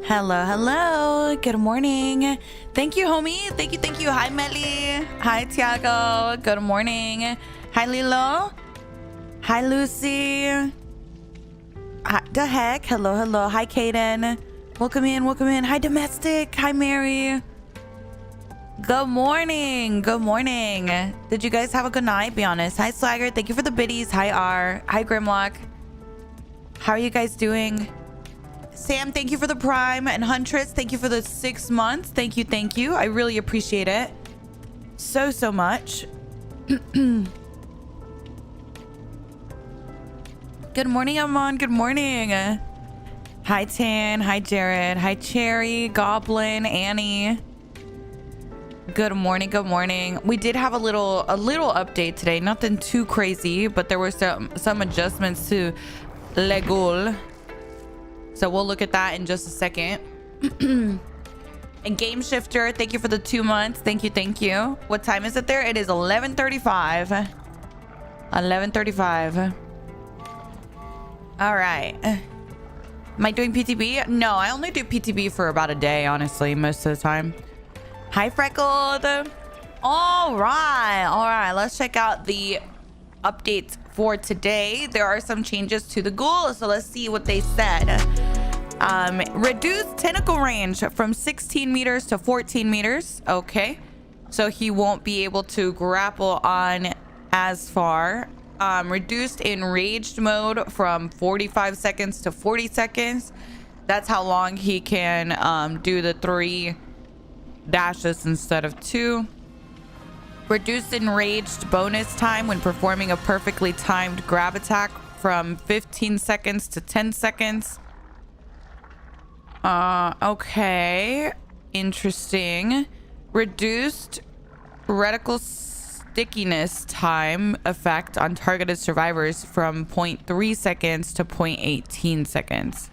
Hello, hello. Good morning. Thank you, homie. Thank you. Hi, Melly. Hi, Tiago. Good morning. Hi, Lilo. Hi, Lucy. Hi, the heck. Hello. Hi, Kaden. Welcome in. Hi, Domestic. Hi, Mary. Good morning. Did you guys have a good night? Be honest. Hi, Swagger. Thank you for the biddies. Hi, R. Hi, Grimlock. How are you guys doing? Sam, thank you for the prime. And Huntress, thank you for the 6 months. Thank you. I really appreciate it so much. Good morning, Amon. Good morning. Hi, Tan. Hi, Jared. Hi, Cherry, Goblin, Annie. Good morning. We did have a little update today. Nothing too crazy, but there were some adjustments to Legul. So we'll look at that in just a second. And Game Shifter, thank you for the 2 months. Thank you. What time is it there? It is 11:35. 11:35. All right. Am I doing PTB? No, I only do PTB for about a day, honestly, most of the time. Hi, Freckled. All right. Let's check out the updates for today. There are some changes to the ghoul, so let's see what they said. Reduced tentacle range from 16 meters to 14 meters. Okay, so he won't be able to grapple on as far. Reduced enraged mode from 45 seconds to 40 seconds. That's how long he can do the 3 dashes instead of 2. Reduced enraged bonus time when performing a perfectly timed grab attack from 15 seconds to 10 seconds. Okay. Interesting. Reduced reticle stickiness time effect on targeted survivors from 0.3 seconds to 0.18 seconds.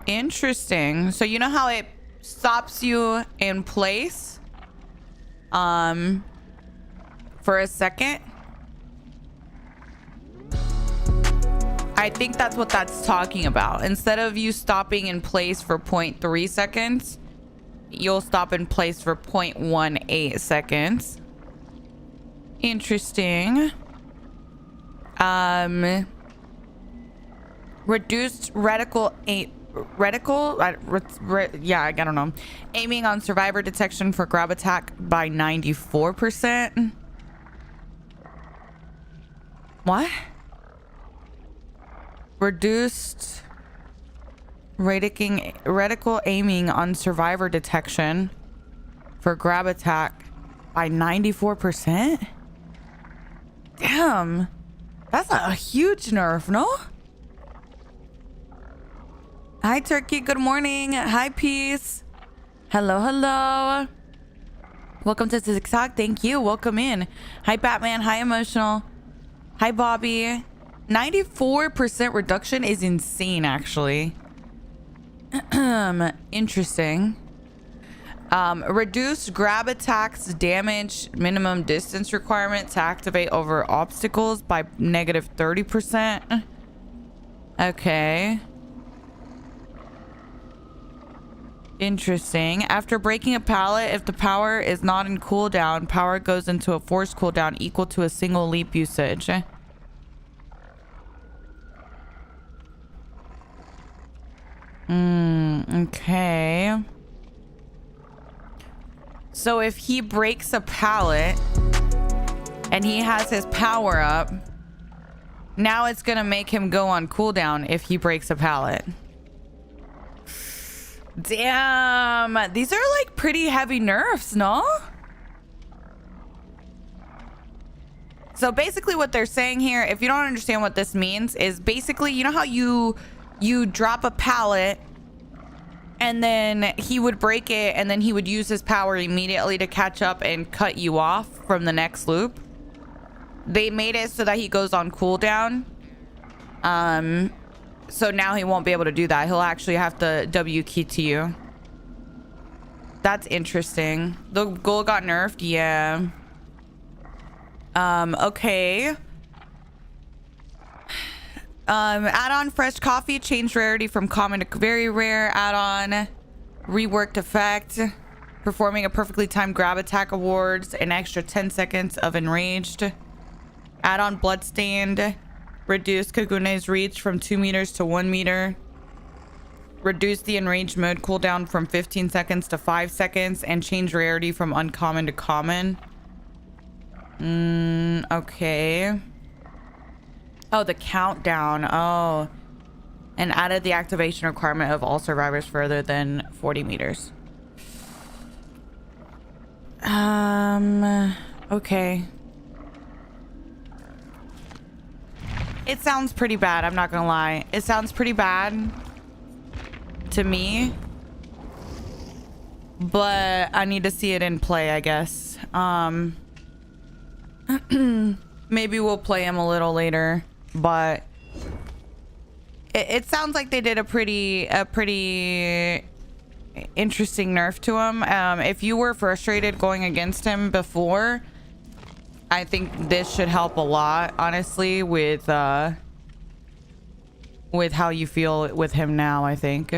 Interesting. So you know how it stops you in place for a second? I think that's what that's talking about. Instead of you stopping in place for 0.3 seconds, you'll stop in place for 0.18 seconds. Interesting. Reduced reticle I don't know, aiming on survivor detection for grab attack by 94%. What? Reduced reticle aiming on survivor detection for grab attack by 94%. Damn, that's a huge nerf, no? Hi, Turkey. Good morning. Hi, Peace. Hello. Welcome to TikTok. Thank you. Welcome in. Hi, Batman. Hi, Emotional. Hi, Bobby. 94% reduction is insane, actually. Interesting. Reduced grab attacks damage minimum distance requirement to activate over obstacles by -30%. Okay. Interesting. After breaking a pallet, if the power is not in cooldown, power goes into a forced cooldown equal to a single leap usage. Okay. So if he breaks a pallet and he has his power up, now it's gonna make him go on cooldown if he breaks a pallet. Damn, these are like pretty heavy nerfs, no? So basically what they're saying here, if you don't understand what this means, is basically, you know how you drop a pallet and then he would break it and then he would use his power immediately to catch up and cut you off from the next loop? They made it so that he goes on cooldown. So now he won't be able to do that. He'll actually have to W key to you. That's interesting. The goal got nerfed. Yeah. Okay. Add on fresh coffee, change rarity from common to very rare. Add on reworked effect, performing a perfectly timed grab attack awards an extra 10 seconds of enraged. Add on bloodstained, reduce Kagune's reach from 2 meters to 1 meter. Reduce the enraged mode cooldown from 15 seconds to 5 seconds and change rarity from uncommon to common. Okay. Oh, the countdown. Oh. And added the activation requirement of all survivors further than 40 meters. Okay. It sounds pretty bad, I'm not gonna lie. It sounds pretty bad to me. But I need to see it in play, I guess. Maybe we'll play him a little later. But it sounds like they did a pretty interesting nerf to him. If you were frustrated going against him before, I think this should help a lot, honestly, with how you feel with him now, I think.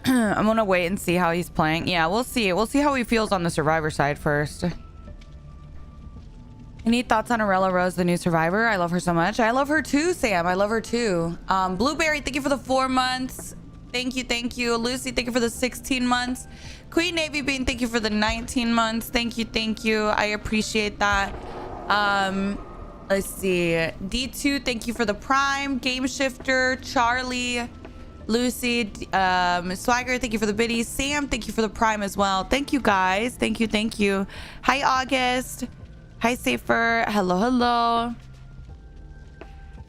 I'm gonna wait and see how he's playing. Yeah, we'll see. We'll see how he feels on the survivor side first. Any thoughts on Arella Rose, the new survivor? I love her so much. I love her too, Sam. I love her too. Blueberry, thank you for the 4 months. Thank you, thank you. Lucy, thank you for the 16 months. Queen Navy Bean, thank you for the 19 months. Thank you, thank you. I appreciate that. Let's see. D2, thank you for the Prime. Game Shifter, Charlie, Lucy, Swagger, thank you for the biddies. Sam, thank you for the Prime as well. Thank you, guys. Thank you, thank you. Hi, August. Hi, Safer. Hello, hello.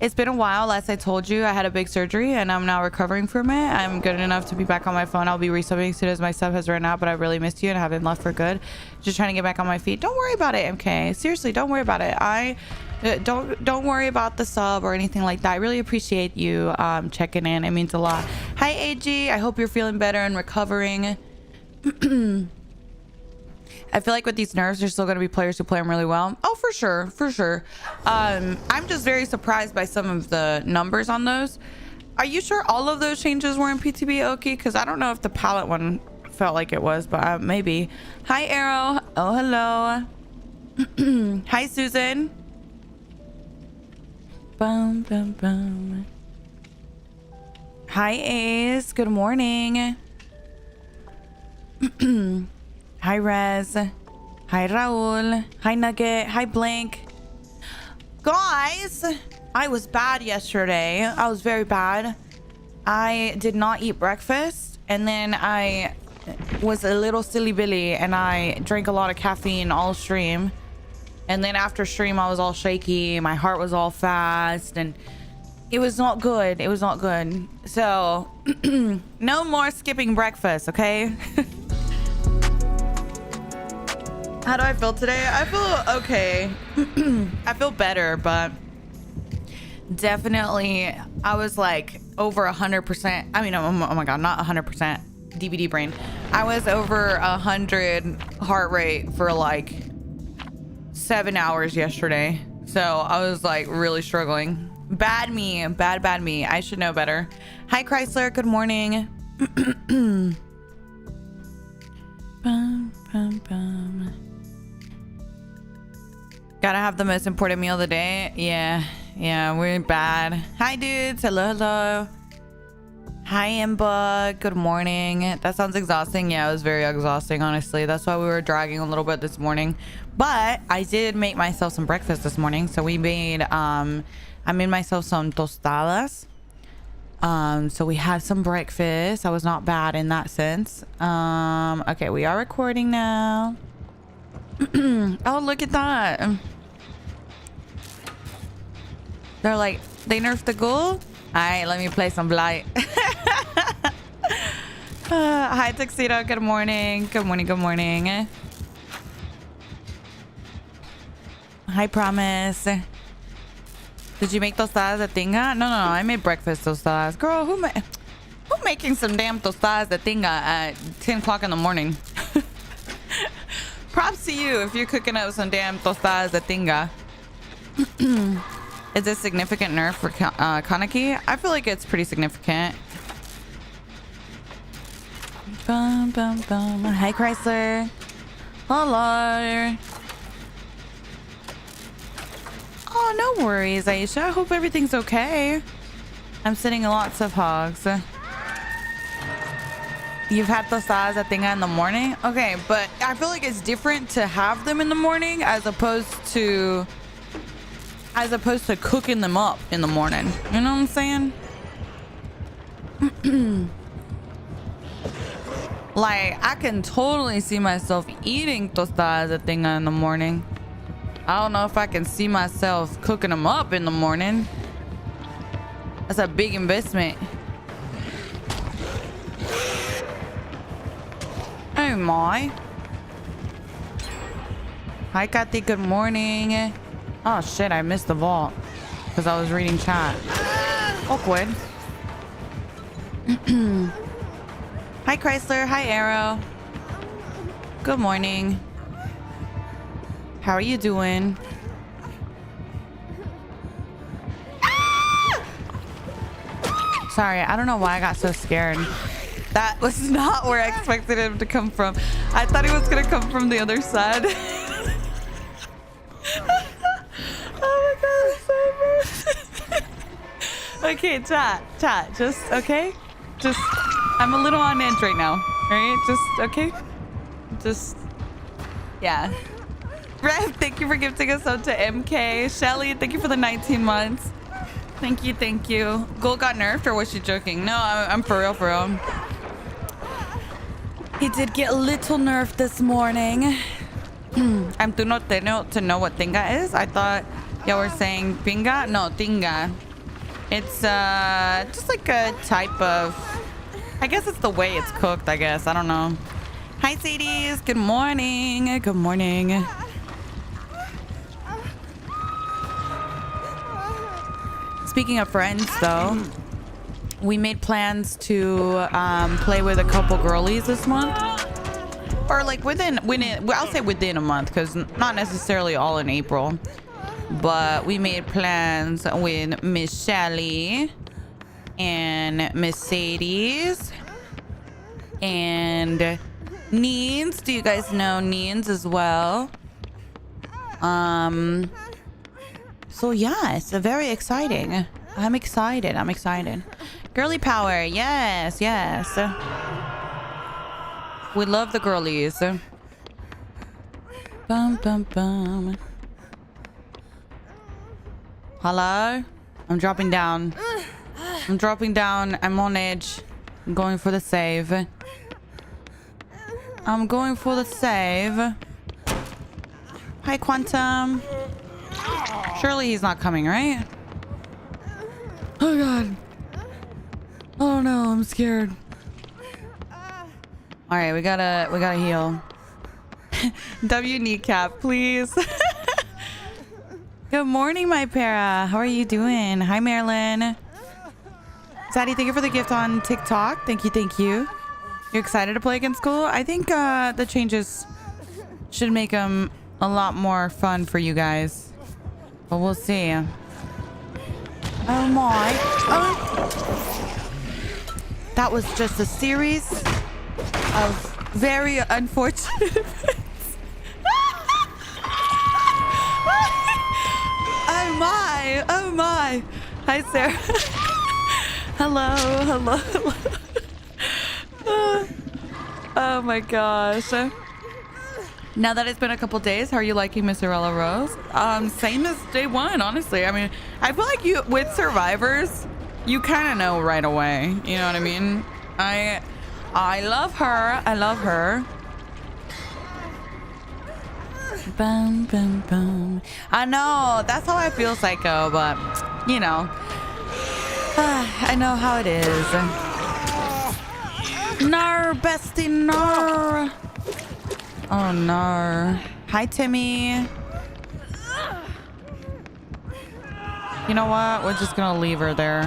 It's been a while. As I told you, I had a big surgery and I'm now recovering from it. I'm good enough to be back on my phone. I'll be resubbing as soon as my sub has run out, but I really missed you and haven't left for good. Just trying to get back on my feet. Don't worry about it, MK. Seriously, don't worry about it. Don't worry about the sub or anything like that. I really appreciate you checking in. It means a lot. Hi, AG. I hope you're feeling better and recovering. I feel like with these nerfs, there's still going to be players who play them really well. Oh, for sure. For sure. I'm just very surprised by some of the numbers on those. Are you sure all of those changes were in PTB, Oki? Because I don't know if the palette one felt like it was, but maybe. Hi, Arrow. Oh, hello. Hi, Susan. Bum, bum, bum. Hi, Ace. Good morning. Hi, Rez. Hi, Raul. Hi, Nugget. Hi, Blank. Guys, I was bad yesterday. I was very bad. I did not eat breakfast. And then I was a little silly Billy. And I drank a lot of caffeine all stream. And then after stream, I was all shaky. My heart was all fast. And it was not good. It was not good. So, no more skipping breakfast, okay? How do I feel today? I feel okay. I feel better, but definitely I was like over 100%. I mean, oh my God, not 100% DVD brain. I was over 100 heart rate for like 7 hours yesterday. So I was like really struggling. Bad me, bad me. I should know better. Hi, Chrysler. Good morning. Bum, bum, bum. Gotta have the most important meal of the day. Yeah, we're bad. Hi, dudes. Hello. Hi, Imba. Good morning. That sounds exhausting. Yeah, it was very exhausting, honestly. That's why we were dragging a little bit this morning. But I did make myself some breakfast this morning. So we made, I made myself some tostadas. So we had some breakfast. I was not bad in that sense. Okay, we are recording now. Oh, look at that. They're like, they nerfed the ghoul? All right, let me play some Blight. Hi, Tuxedo. Good morning. Good morning. Hi, Promise. Did you make tostadas de tinga? No. I made breakfast tostadas. Girl, who making some damn tostadas de tinga at 10 o'clock in the morning? Props to you if you're cooking up some damn tostadas de tinga. Is this significant nerf for Kaneki? I feel like it's pretty significant. Bum, bum, bum. Hi, Chrysler. Hello. Oh, no worries, Aisha. I hope everything's okay. I'm sending lots of hugs. You've had tostadas at Tinga in the morning? Okay, but I feel like it's different to have them in the morning as opposed to cooking them up in the morning. You know what I'm saying? Like, I can totally see myself eating tostadas at Tinga in the morning. I don't know if I can see myself cooking them up in the morning. That's a big investment. Oh my. Hi, Kathy. Good morning. Oh shit, I missed the vault because I was reading chat. Awkward. Hi, Chrysler. Hi, Arrow. Good morning. How are you doing? Sorry, I don't know why I got so scared. That was not where I expected him to come from. I thought he was gonna come from the other side. Oh my god, so bad. Okay, chat, just okay? Just, I'm a little on edge right now. Alright, just okay? Just, yeah. Rev, thank you for gifting us up to MK. Shelly, thank you for the 19 months. Thank you, thank you. Gold got nerfed, or was she joking? No, I'm for real, for real. He did get a little nerfed this morning. I'm too not to know what tinga is. I thought y'all were saying pinga. No, tinga. It's just like a type of, I guess it's the way it's cooked, I guess. I don't know. Hi, Sadies. Good morning. Good morning. Speaking of friends, though, we made plans to play with a couple girlies this month, or like I'll say within a month, because not necessarily all in April. But we made plans with Miss Shelly and Miss Sadie's and Neens. Do you guys know Neens as well? So yeah, it's very exciting. I'm excited. Girly power, yes. We love the girlies. Bum bum bum. Hello? I'm dropping down. I'm on edge. I'm going for the save. Hi, Quantum. Surely he's not coming, right? Oh god. Oh no, I'm scared. All right, we gotta heal. W kneecap, please. Good morning, my para. How are you doing? Hi, Marilyn. Zaddy, thank you for the gift on TikTok. Thank you. You're excited to play against school? I think the changes should make them a lot more fun for you guys. But we'll see. Oh my. Oh. That was just a series of very unfortunate events. Oh my. Hi, Sarah. Hello. Oh my gosh. Now that it's been a couple days, how are you liking Miss Arella Rose? Same as day one, honestly. I mean, I feel like you, with survivors, you kind of know right away. You know what I mean? I love her. Bum, bum, bum. I know, that's how I feel, Psycho, but, you know. I know how it is. No, bestie, no. Oh no. Hi, Timmy. You know what? We're just gonna leave her there.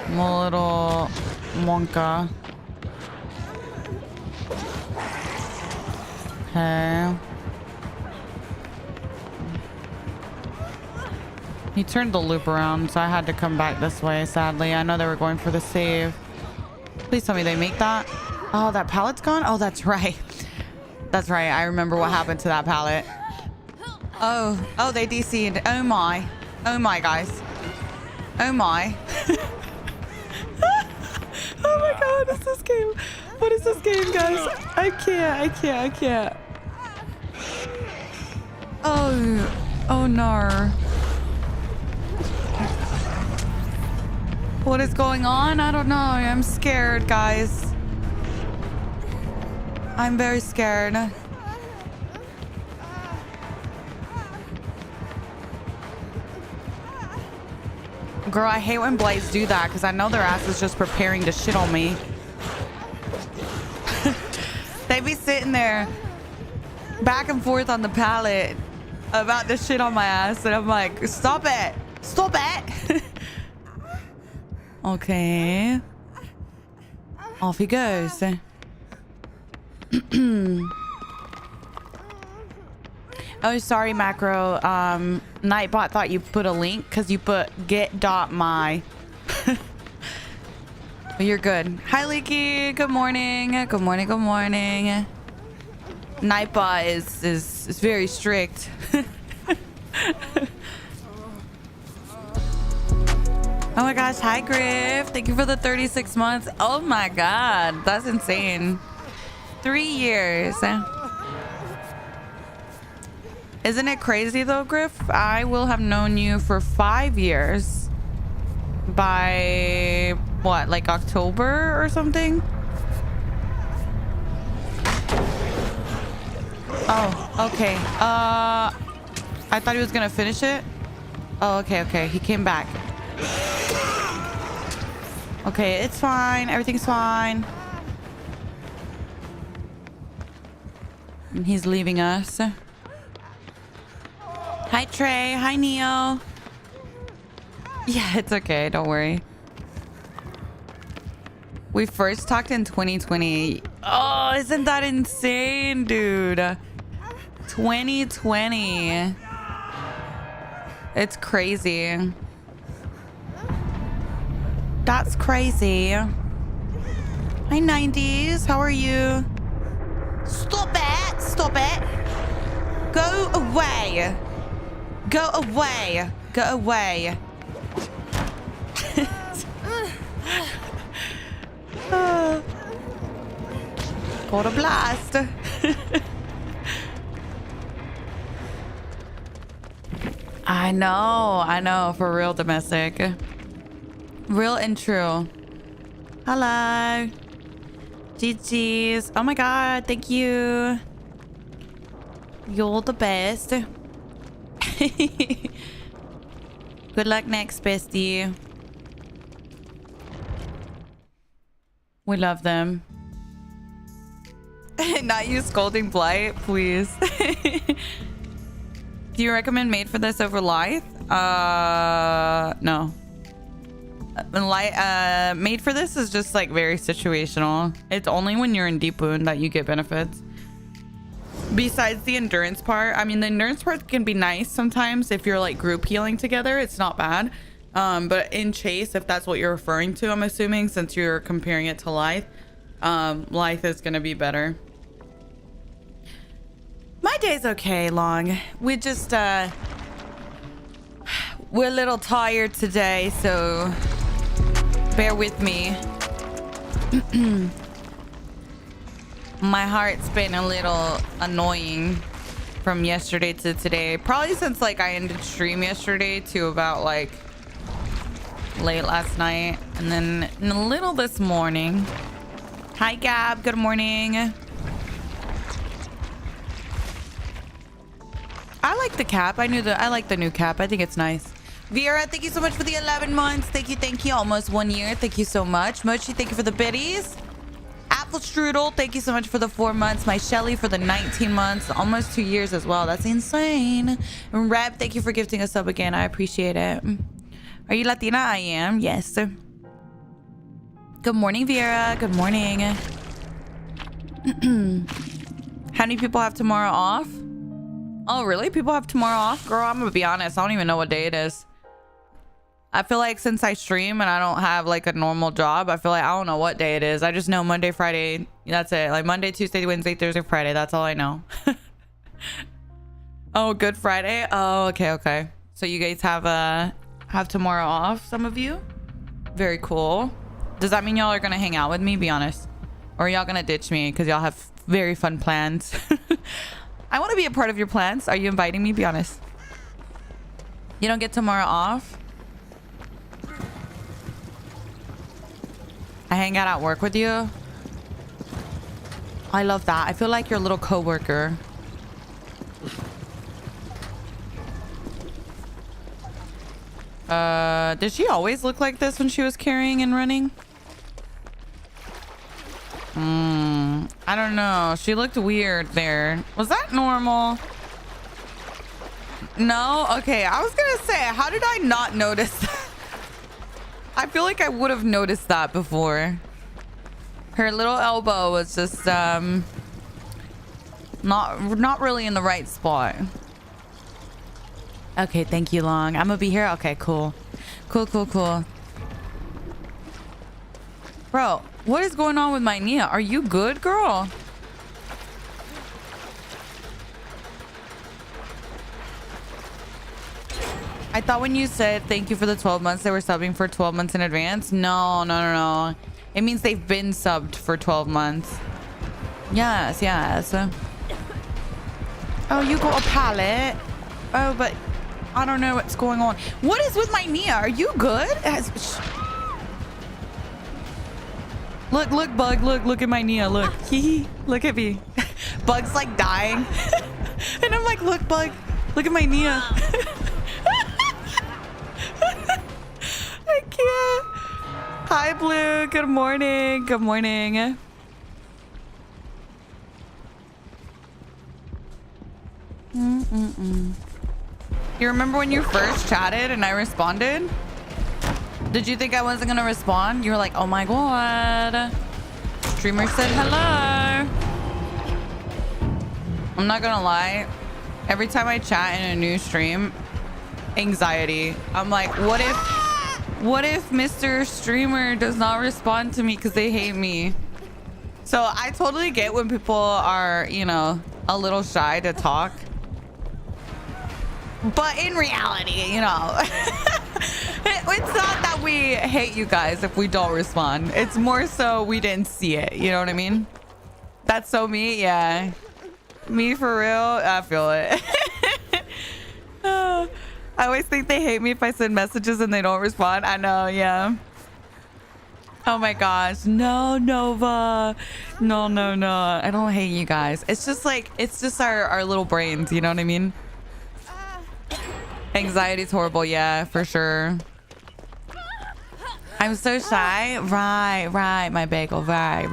I'm a little Wonka. Okay. He turned the loop around, so I had to come back this way, sadly. I know they were going for the save. Please tell me they make that. Oh, that pallet's gone? Oh, that's right. That's right. I remember what happened to that pallet. Oh, they DC'd. Oh my. Oh my, guys. Oh my. Oh my god, what is this game? What is this game, guys? I can't. Oh no. What is going on? I don't know. I'm scared, guys. I'm very scared. Girl, I hate when Blades do that because I know their ass is just preparing to shit on me. They be sitting there back and forth on the pallet about the shit on my ass, and I'm like, stop it. Stop it. Okay. Off he goes. Oh, sorry, Macro. Nightbot thought you put a link because you put get.my. But you're good. Hi, Leaky. Good morning. Good morning. Good morning. Nightbot is very strict. Oh my gosh. Hi, Griff. Thank you for the 36 months. Oh my god. That's insane. 3 years. Isn't it crazy though, Griff? I will have known you for 5 years. By what, like October or something? Oh, okay. I thought he was gonna finish it. Oh, okay. He came back. Okay, it's fine. Everything's fine. And he's leaving us. Hi, Trey. Hi, Neo. Yeah, it's okay. Don't worry. We first talked in 2020. Oh, isn't that insane, dude? 2020. It's crazy. That's crazy. Hi, 90s. How are you? Stop it. Stop it. Go away. Go away. Go away. Got a blast. I know, for real, domestic. Real and true. Hello. GG's. Oh my god, thank you. You're the best. Good luck next, bestie. We love them. Not use Scolding Blight, please. Do you recommend Made for This over Lithe? No. Made for This is just like very situational. It's only when you're in deep wound that you get benefits. Besides the endurance part, I mean, the endurance part can be nice sometimes if you're like group healing together. It's not bad. But in Chase, if that's what you're referring to, I'm assuming, since you're comparing it to Lithe, Lithe is gonna be better. My day's okay, Long. We just we're a little tired today, so bear with me. My heart's been a little annoying from yesterday to today. Probably since like I ended stream yesterday to about like late last night, and then a little this morning. Hi, Gab. Good morning. I like the cap. I like the new cap. I think it's nice. Vera, thank you so much for the 11 months. Thank you. Almost 1 year. Thank you so much. Mochi, thank you for the biddies. Apple Strudel, thank you so much for the 4 months. My Shelly for the 19 months. Almost 2 years as well. That's insane. And Reb, thank you for gifting a sub again. I appreciate it. Are you Latina? I am. Yes. Good morning, Vera. Good morning. How many people have tomorrow off? Oh, really? People have tomorrow off? Girl, I'm gonna be honest. I don't even know what day it is. I feel like since I stream and I don't have like a normal job, I feel like I don't know what day it is. I just know Monday, Friday. That's it. Like Monday, Tuesday, Wednesday, Thursday, Friday. That's all I know. Oh, Good Friday. Oh, okay, okay. So you guys have tomorrow off, some of you? Very cool. Does that mean y'all are gonna hang out with me? Be honest. Or y'all gonna ditch me because y'all have very fun plans? I want to be a part of your plans. Are you inviting me? Be honest. You don't get tomorrow off? I hang out at work with you. I love that. I feel like your little coworker. Did she always look like this when she was carrying and running? I don't know. She looked weird there. Was that normal? No? Okay, I was gonna say, how did I not notice that? I feel like I would have noticed that before. Her little elbow was just not really in the right spot. Okay, thank you, Long. I'm gonna be here. Okay, cool. Cool. Bro, what is going on with my Nia? Are you good, girl? I thought when you said thank you for the 12 months, they were subbing for 12 months in advance. No. It means they've been subbed for 12 months. Yes. Oh, you got a pallet. Oh, but I don't know what's going on. What is with my Nia? Are you good? Look, Bug. Look at my Nia. Look. Look at me. Bug's like dying. And I'm like, look, Bug. Look at my Nia. I can't. Hi, Blue. Good morning. Good morning. You remember when you first chatted and I responded? Did you think I wasn't gonna respond? You were like, oh my god. Streamer said hello. I'm not gonna lie. Every time I chat in a new stream, anxiety. I'm like, what if Mr. Streamer does not respond to me because they hate me? So I totally get when people are, you know, a little shy to talk. But in reality, you know, it's not that we hate you guys if we don't respond. It's more so we didn't see it. You know what I mean? That's so me. Yeah. Me for real. I feel it. I always think they hate me if I send messages and they don't respond. I know. Yeah. Oh my gosh. No, Nova. No. I don't hate you guys. It's just like, it's just our little brains. You know what I mean? Anxiety's horrible. Yeah, for sure. I'm so shy. Right. My bagel. Right.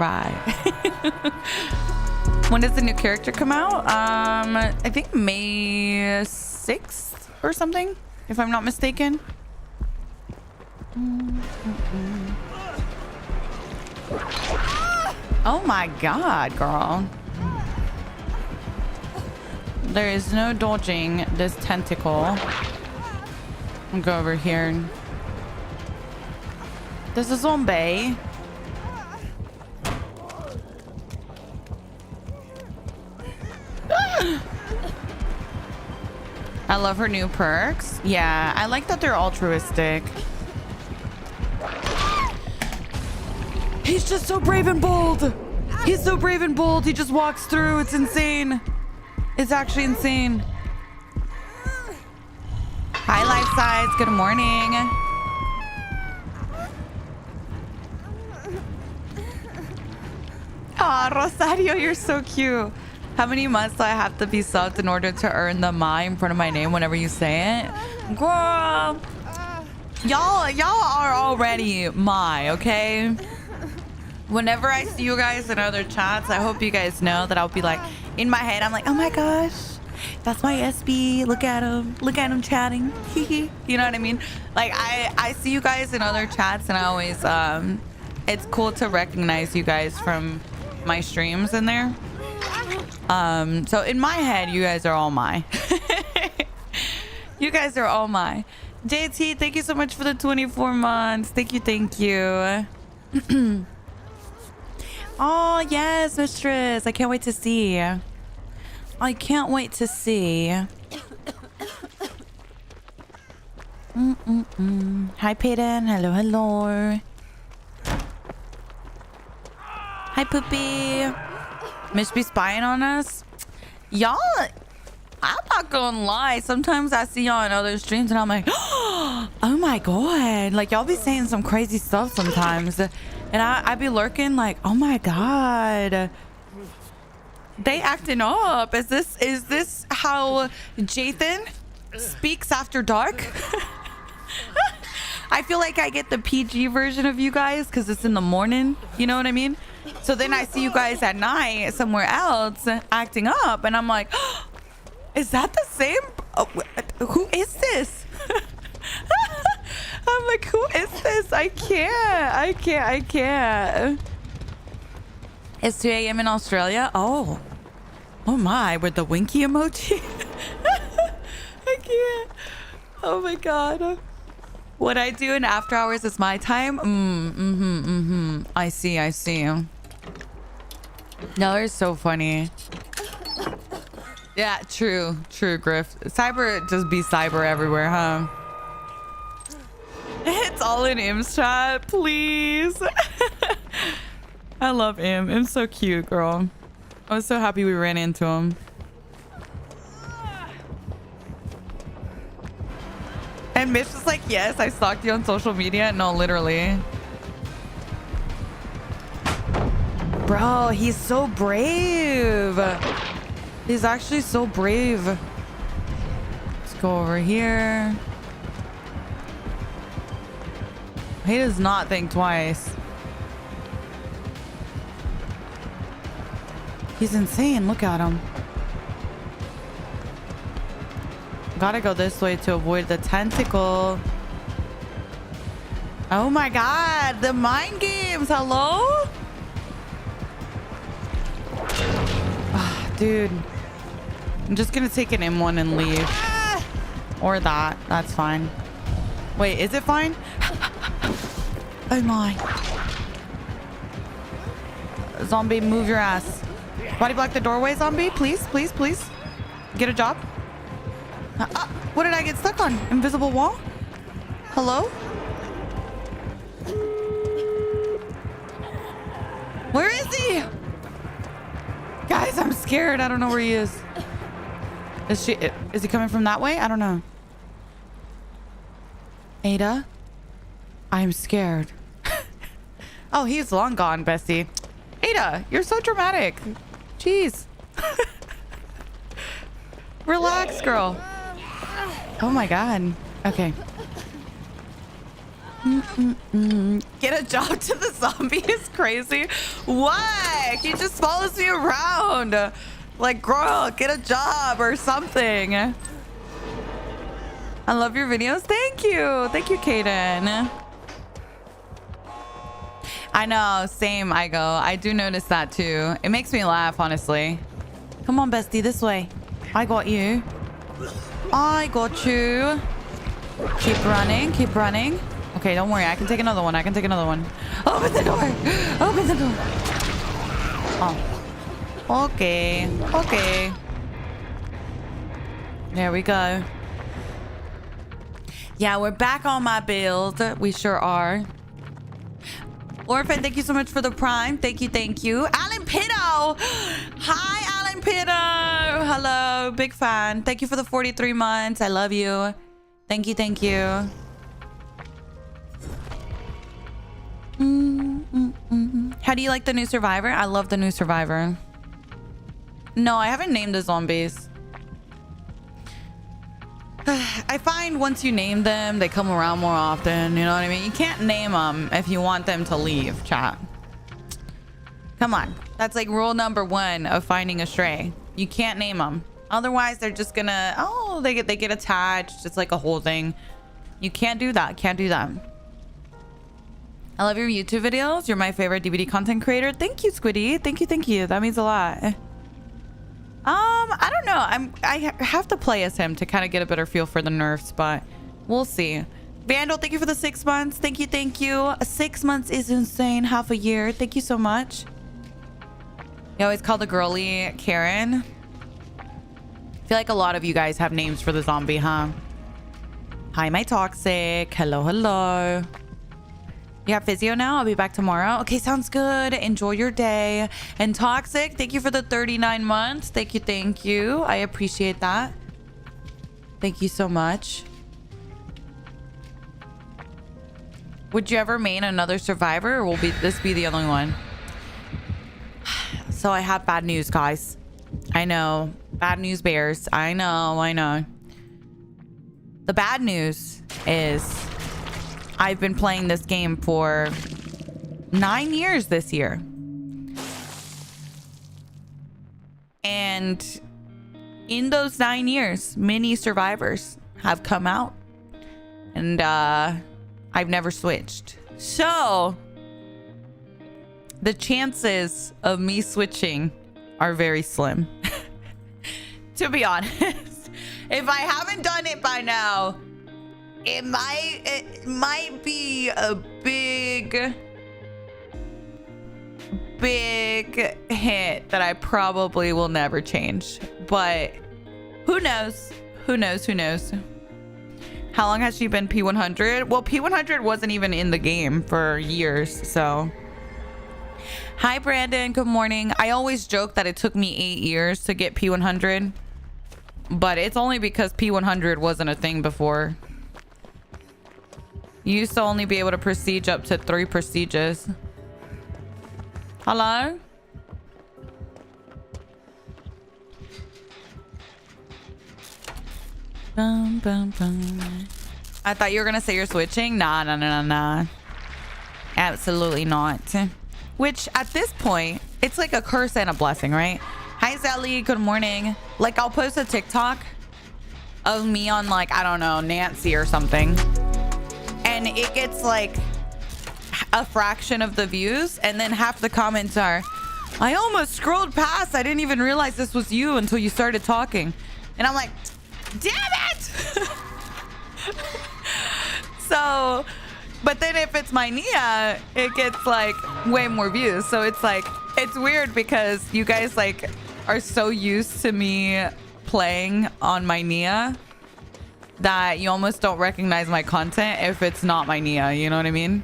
When does the new character come out? I think May 6th or something, if I'm not mistaken. Oh my god, girl. There is no dodging this tentacle. I'll go over here. There's a zombie. I love her new perks. Yeah, I like that they're altruistic. He's just so brave and bold. He's so brave and bold. He just walks through. It's insane. It's actually insane. Hi, Life Sides. Good morning. Aw, Rosario, you're so cute. How many months do I have to be subbed in order to earn the "my" in front of my name whenever you say it? Girl, y'all are already "my," okay? Whenever I see you guys in other chats, I hope you guys know that I'll be like, in my head, I'm like, oh my gosh, that's my SB. Look at him chatting. You know what I mean? Like, I see you guys in other chats, and I always, it's cool to recognize you guys from my streams in there. So in my head, you guys are all my. You guys are all my. JT, thank you so much for the 24 months. Thank you, thank you. Oh, yes, mistress. I can't wait to see. I can't wait to see. Hi, Peyton. Hello, hello. Hi, Poopy. Mish be spying on us? Y'all, I'm not gonna lie. Sometimes I see y'all in other streams and I'm like, oh my God. Like, y'all be saying some crazy stuff sometimes. And I be lurking like, oh my God. They acting up. Is this how Jathan speaks after dark? I feel like I get the PG version of you guys because it's in the morning. You know what I mean? So then I see you guys at night somewhere else acting up. And I'm like, oh, is that the same? Oh, who is this? I'm like, who is this? I can't. It's 2 a.m. in Australia. Oh my, with the winky emoji. I can't. Oh my God. What I do in after hours is my time. I see. No, they're so funny. Yeah, true, Griff. Cyber just be cyber everywhere, huh? It's all in Im's chat, please. I love Im. Im's so cute, girl. I was so happy we ran into him. And Mitch was like, yes, I stalked you on social media. No, literally. Bro, he's so brave. He's actually so brave. Let's go over here. He does not think twice. He's insane. Look at him. Gotta go this way to avoid the tentacle. Oh my God, the mind games. Hello? Oh, dude. I'm just gonna take an M1 and leave. Or that. That's fine. Wait, is it fine? Oh my. Zombie, move your ass. Body block the doorway, zombie. Please. Get a job. What did I get stuck on? Invisible wall? Hello? Where is he? Guys, I'm scared. I don't know where he is. Is he coming from that way? I don't know. Ada? I'm scared. Oh, he's long gone, Bessie. Ada, you're so dramatic. Jeez. Relax, girl. Oh my God. Okay. Get a job to the zombie is crazy. What? He just follows me around. Like, girl, get a job or something. I love your videos. Thank you. Thank you, Kaden. I know. Same, I go. I do notice that too. It makes me laugh, honestly. Come on, bestie, this way. I got you. I got you. Keep running. Keep running. Okay, don't worry. I can take another one. I can take another one. Open the door. Open the door. Oh. Okay. Okay. There we go. Yeah, we're back on my build. We sure are. Orphan, thank you so much for the prime. Thank you, thank you. Alan Pitto. Hi, Alan Pitto. Hello, big fan. Thank you for the 43 months. I love you. Thank you, thank you. How do you like the new Survivor? I love the new Survivor. No, I haven't named the zombies. I find once you name them, they come around more often. You know what I mean? You can't name them if you want them to leave, chat. Come on. That's like rule number 1 of finding a stray. You can't name them. Otherwise, they're just gonna... Oh, they get attached. It's like a whole thing. You can't do that. Can't do that. I love your YouTube videos. You're my favorite DVD content creator. Thank you, Squiddy. Thank you, thank you. That means a lot. I don't know. I have to play as him to kind of get a better feel for the nerfs, but We'll see. Vandal, thank you for the 6 months. Thank you, thank you. 6 months is insane. Half a year. Thank you so much. You always call the girly Karen. I feel like a lot of you guys have names for the zombie, huh? Hi, my toxic. Hello, hello. You have physio now? I'll be back tomorrow. Okay, sounds good. Enjoy your day. And toxic, thank you for the 39 months. Thank you, thank you. I appreciate that. Thank you so much. Would you ever main another survivor, or will this be the only one? So I have bad news, guys. I know. Bad news bears. I know. The bad news is I've been playing this game for 9 years this year. And in those 9 years, many survivors have come out. And I've never switched. So the chances of me switching are very slim. To be honest, if I haven't done it by now, it might be a big hint that I probably will never change. But who knows? Who knows? How long has she been P100? Well, P100 wasn't even in the game for years, so. Hi, Brandon. Good morning. I always joke that it took me 8 years to get P100, but it's only because P100 wasn't a thing before. You used to only be able to prestige up to 3 prestiges. Hello? Bum, bum, bum. I thought you were gonna say you're switching. Nah. Absolutely not. Which at this point, it's like a curse and a blessing, right? Hi, Sally. Good morning. Like, I'll post a TikTok of me on, like, I don't know, Nancy or something, and it gets like a fraction of the views, and then half the comments are, I almost scrolled past. I didn't even realize this was you until you started talking. And I'm like, damn it. So, but then if it's my Nia, it gets like way more views. So it's like, it's weird because you guys like are so used to me playing on my Nia that you almost don't recognize my content if it's not my Nia. You know what I mean?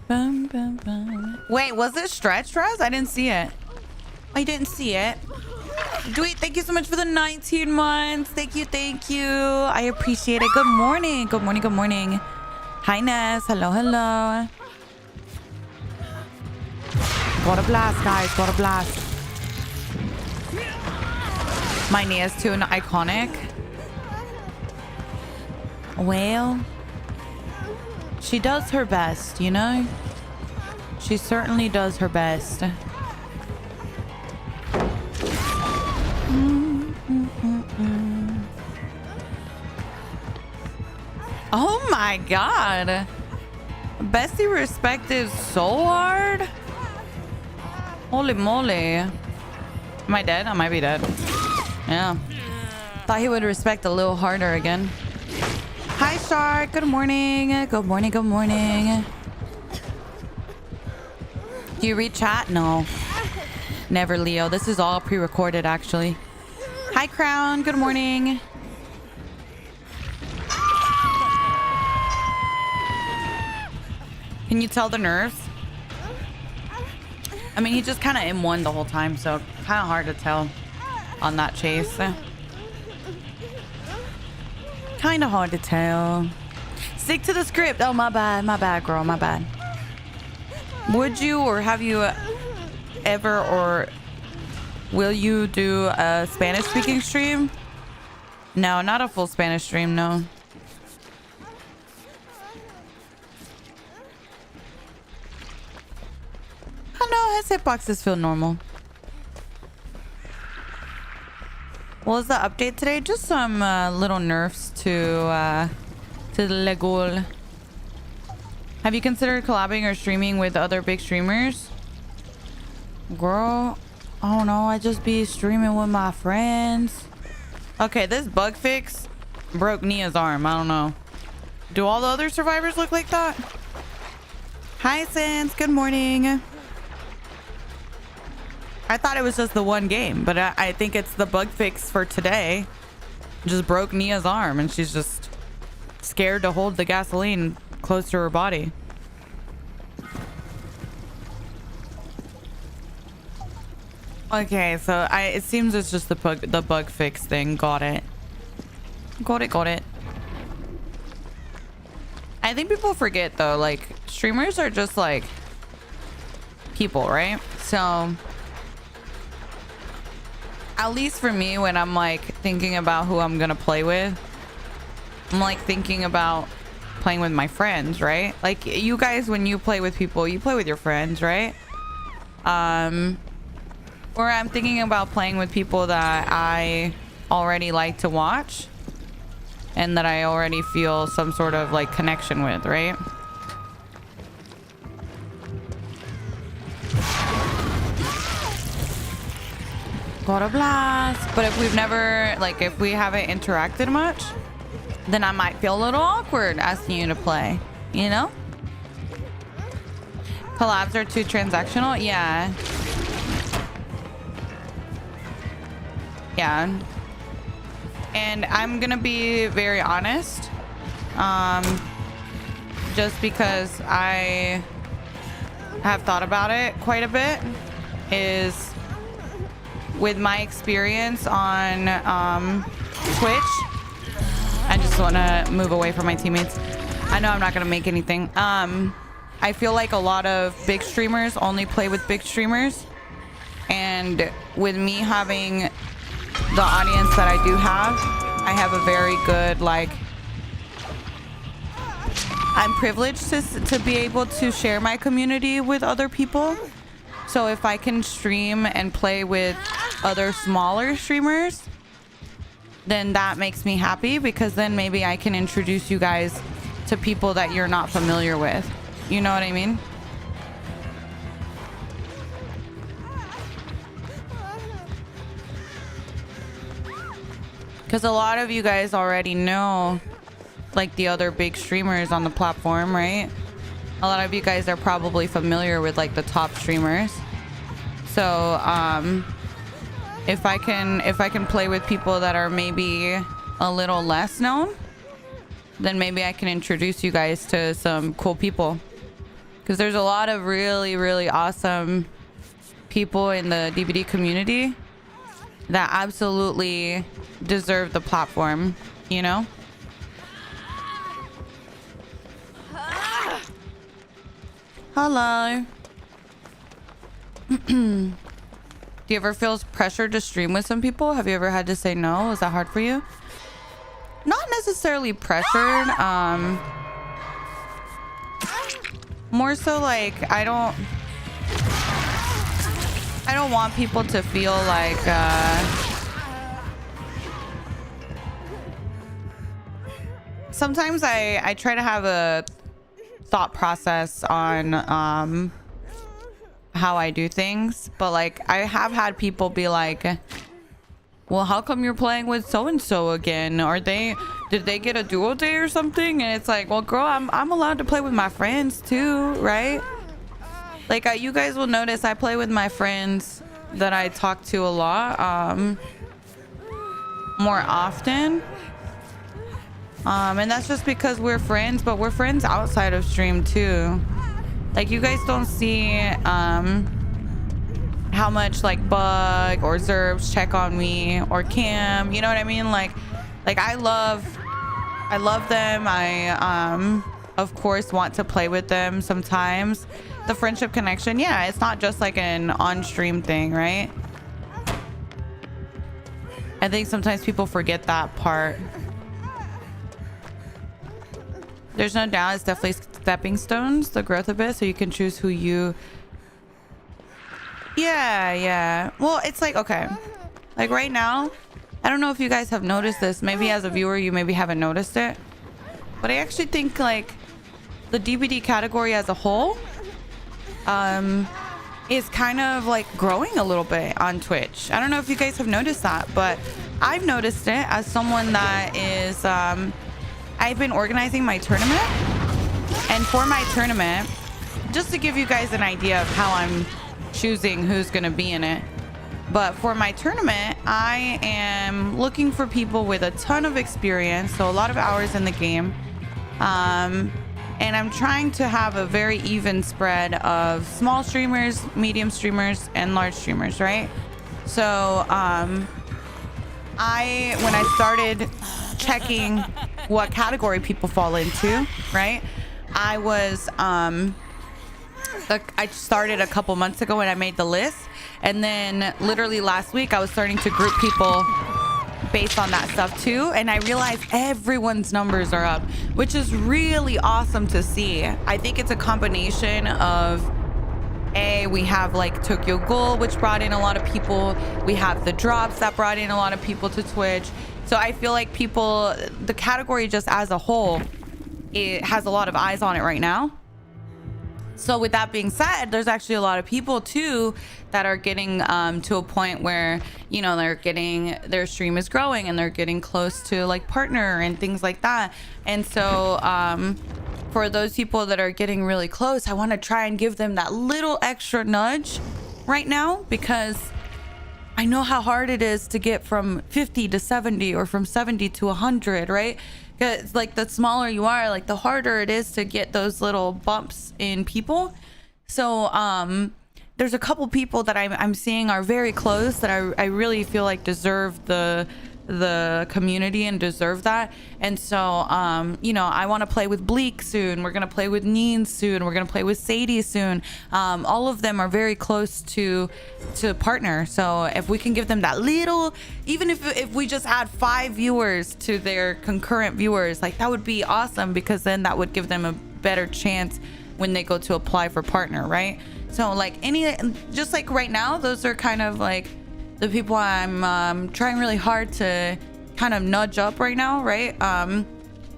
Bum, bum, bum. Wait, was it stretch dress? I didn't see it. I didn't see it. Dweet, thank you so much for the 19 months. Thank you. I appreciate it. Good morning. Hi, Ness. Hello. Got a blast, guys. Got a blast. My Nia's too iconic. Well, she does her best, you know? She certainly does her best. Oh my god. Bestie respect is so hard. Holy moly. Am I dead? I might be dead. Yeah. Thought he would respect a little harder again. Hi, Shark. Good morning. Good morning. Do you read chat? No. Never, Leo. This is all pre-recorded, actually. Hi, Crown. Good morning. Can you tell the nerfs? I mean, he just kind of M1 the whole time, so kind of hard to tell on that chase. Kind of hard to tell. Stick to the script. Oh, my bad, girl. My bad. Would you or have you ever or will you do a Spanish speaking stream? No, not a full Spanish stream, no. Oh no, his hitboxes feel normal. What was the update today? Just some little nerfs to the Legul. Have you considered collabing or streaming with other big streamers? Girl, I don't know. I just be streaming with my friends. Okay, this bug fix broke Nia's arm. I don't know. Do all the other survivors look like that? Hi, Sans. Good morning. I thought it was just the one game, but I think it's the bug fix for today. Just broke Nia's arm, and she's just scared to hold the gasoline close to her body. Okay, so it seems it's just the bug fix thing. Got it. Got it. I think people forget though, like streamers are just like people, right? So at least for me, when I'm like thinking about who I'm gonna play with, I'm like thinking about playing with my friends, right? Like you guys, when you play with people, you play with your friends, right? Or I'm thinking about playing with people that I already like to watch and that I already feel some sort of like connection with, right? Got a blast. But if we've never, like if we haven't interacted much, then I might feel a little awkward asking you to play, you know? Collabs are too transactional? Yeah. Yeah. And I'm gonna be very honest, just because I have thought about it quite a bit, is with my experience on Twitch. I just want to move away from my teammates. I know I'm not gonna make anything. I feel like a lot of big streamers only play with big streamers, and with me having the audience that I do have, I have a very good, like, I'm privileged to be able to share my community with other people. So if I can stream and play with other smaller streamers, then that makes me happy, because then maybe I can introduce you guys to people that you're not familiar with. You know what I mean? Because a lot of you guys already know, like, the other big streamers on the platform, right? A lot of you guys are probably familiar with, like, the top streamers. So, if I can play with people that are maybe a little less known, then maybe I can introduce you guys to some cool people. Because there's a lot of really, really awesome people in the DVD community that absolutely deserve the platform, you know? Hello. Do you ever feel pressure to stream with some people? Have you ever had to say no? Is that hard for you? Not necessarily pressured. More so like I don't want people to feel like sometimes I try to have a thought process on how I do things, but like I have had people be like, well, how come you're playing with so and so again? Did they get a duo day or something? And it's like, well, girl, I'm allowed to play with my friends too, right? Like you guys will notice I play with my friends that I talk to a lot more often, and that's just because we're friends, but we're friends outside of stream too. Like you guys don't see how much like Bug or Zerbs check on me, or Cam, you know what I mean? Like I love them. I of course want to play with them sometimes. The friendship connection, yeah, it's not just like an on-stream thing, right? I think sometimes people forget that part. There's no doubt it's definitely stepping stones, the growth of it, so you can choose who you... Yeah. Well, it's like, okay. Like right now, I don't know if you guys have noticed this. Maybe as a viewer, you maybe haven't noticed it. But I actually think like the DVD category as a whole is kind of like growing a little bit on Twitch. I don't know if you guys have noticed that, but I've noticed it as someone that is, I've been organizing my tournament. And for my tournament, just to give you guys an idea of how I'm choosing who's going to be in it. But for my tournament, I am looking for people with a ton of experience, so a lot of hours in the game. And I'm trying to have a very even spread of small streamers, medium streamers, and large streamers, right? So when I started checking what category people fall into, right? I started a couple months ago when I made the list. And then literally last week, I was starting to group people based on that stuff too. And I realized everyone's numbers are up, which is really awesome to see. I think it's a combination of we have like Tokyo Ghoul, which brought in a lot of people. We have the drops that brought in a lot of people to Twitch. So I feel like people, the category just as a whole, it has a lot of eyes on it right now. So with that being said, there's actually a lot of people too that are getting to a point where, you know, their stream is growing and they're getting close to like partner and things like that. And so for those people that are getting really close, I want to try and give them that little extra nudge right now, because I know how hard it is to get from 50 to 70 or from 70 to 100, right? Because like the smaller you are, like the harder it is to get those little bumps in people. So there's a couple people that I'm seeing are very close that I really feel like deserve the community and deserve that. And so you know, I want to play with Bleak soon. We're gonna play with Neen soon. We're gonna play with Sadie soon. All of them are very close to partner. So if we can give them that little, even if we just add 5 viewers to their concurrent viewers, like that would be awesome, because then that would give them a better chance when they go to apply for partner, right? So like just like right now, those are kind of like the people I'm trying really hard to kind of nudge up right now, right?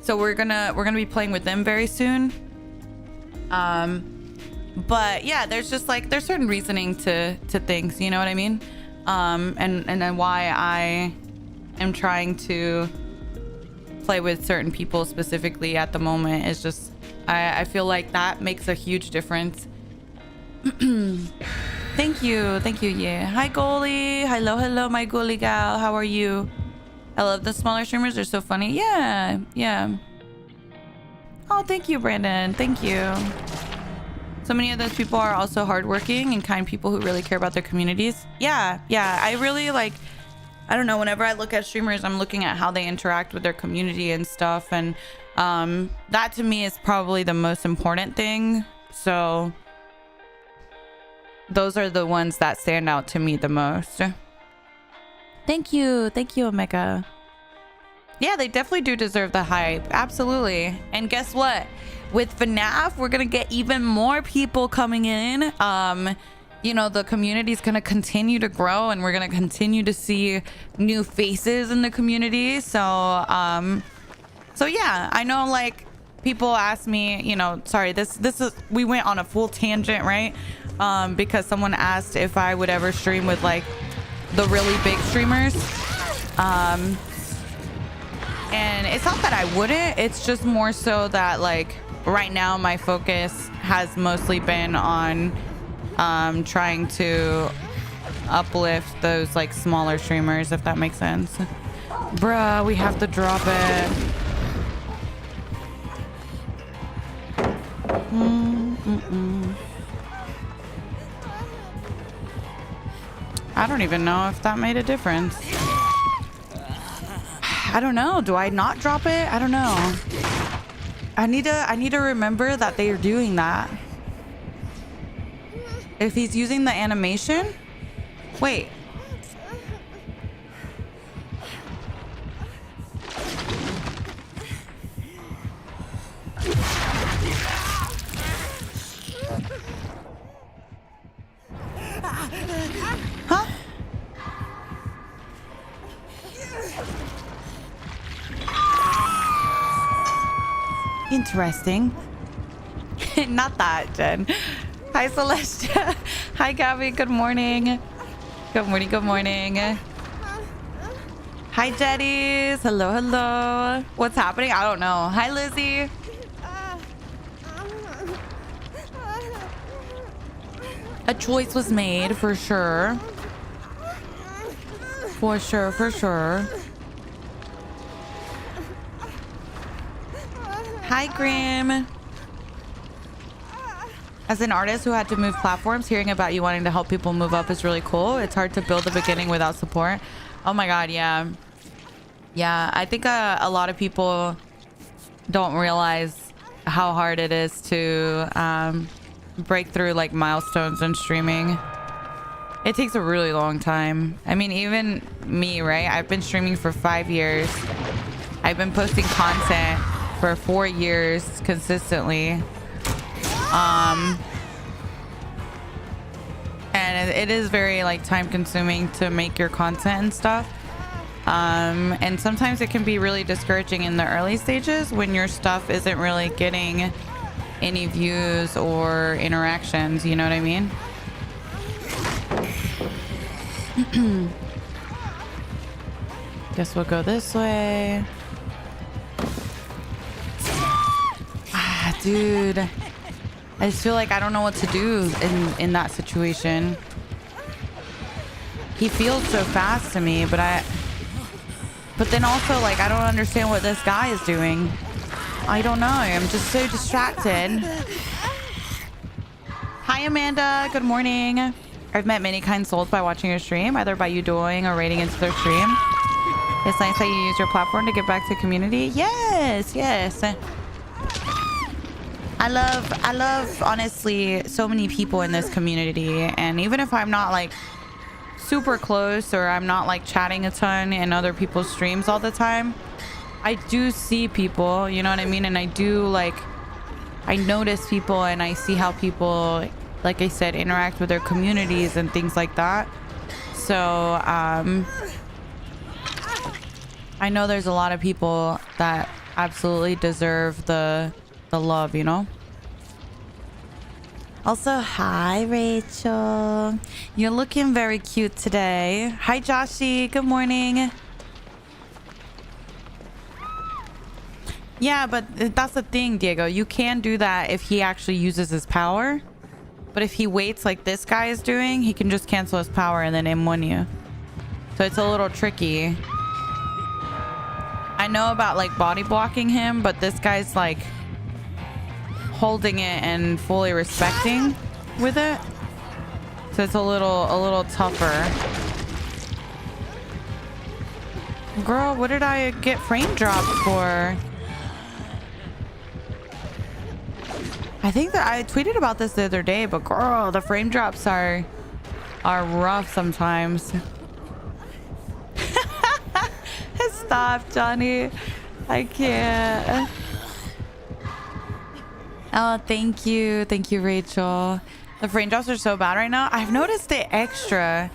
So we're gonna be playing with them very soon. But yeah, there's just like there's certain reasoning to things, you know what I mean? And then why I am trying to play with certain people specifically at the moment is just I feel like that makes a huge difference. Thank you, yeah. Hi goalie, hello my goalie gal, how are you? I love the smaller streamers, they're so funny. Yeah. Oh, thank you, Brandon, thank you. So many of those people are also hardworking and kind people who really care about their communities. Yeah, I really like, I don't know, whenever I look at streamers, I'm looking at how they interact with their community and stuff, and that to me is probably the most important thing. So those are the ones that stand out to me the most. Thank you, Omega. Yeah, they definitely do deserve the hype, absolutely. And guess what, with FNAF we're gonna get even more people coming in. You know, the community is gonna continue to grow, and we're gonna continue to see new faces in the community. So yeah, I know like people ask me, you know, sorry, this is, we went on a full tangent, right? Because someone asked if I would ever stream with like the really big streamers. And it's not that I wouldn't, it's just more so that like right now my focus has mostly been on trying to uplift those like smaller streamers, if that makes sense. Bruh, we have to drop it. I don't even know if that made a difference. I don't know. Do I not drop it? I don't know. I need to remember that they are doing that. If he's using the animation? Wait. Huh? Interesting. Not that, Jen. Hi, Celestia. Hi, Gabby. Good morning. Good morning. Hi, Jetties. Hello, hello. What's happening? I don't know. Hi, Lizzie. A choice was made for sure. For sure, for sure. Hi, Grim. As an artist who had to move platforms, hearing about you wanting to help people move up is really cool. It's hard to build the beginning without support. Oh my God, yeah. Yeah, I think a lot of people don't realize how hard it is to break through like milestones in streaming. It takes a really long time. I mean, even me, right? I've been streaming for 5 years. I've been posting content for 4 years consistently. And it is very like time consuming to make your content and stuff. And sometimes it can be really discouraging in the early stages when your stuff isn't really getting any views or interactions, you know what I mean? Guess we'll go this way. Ah, dude. I just feel like I don't know what to do in that situation. He feels so fast to me, but then also like I don't understand what this guy is doing. I don't know. I'm just so distracted. Hi, Amanda. Good morning. I've met many kind souls by watching your stream, either by you doing or raiding into their stream. It's nice that you use your platform to give back to the community. Yes, yes. I love honestly so many people in this community, and even if I'm not like super close or I'm not like chatting a ton in other people's streams all the time, I do see people, you know what I mean? And I do like, I notice people and I see how people, like I said, interact with their communities and things like that. So I know there's a lot of people that absolutely deserve the love, you know? Also, hi, Rachel. You're looking very cute today. Hi, Joshi. Good morning. Yeah, but that's the thing, Diego. You can do that if he actually uses his power. But if he waits like this guy is doing, he can just cancel his power and then M1 you. So it's a little tricky. I know about like body blocking him, but this guy's like holding it and fully respecting with it, so it's a little tougher. Girl, what did I get frame dropped for? I think that I tweeted about this the other day, but girl, the frame drops are rough sometimes. Stop, Johnny. I can't. Oh, thank you, Rachel. The frame drops are so bad right now. I've noticed it extra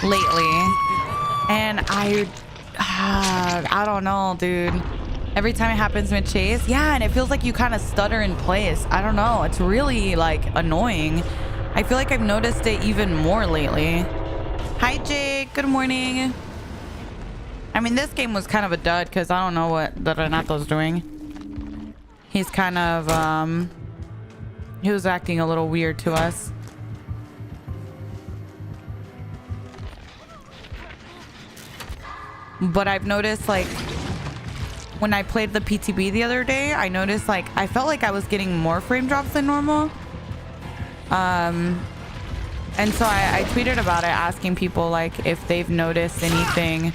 lately, and I don't know, dude. Every time it happens with Chase, yeah, and it feels like you kind of stutter in place. I don't know. It's really like annoying. I feel like I've noticed it even more lately. Hi, Jake. Good morning. I mean, this game was kind of a dud because I don't know what the Renato's doing. He's kind of, he was acting a little weird to us. But I've noticed, like, when I played the PTB the other day, I noticed, like, I felt like I was getting more frame drops than normal. And so I tweeted about it, asking people, like, if they've noticed anything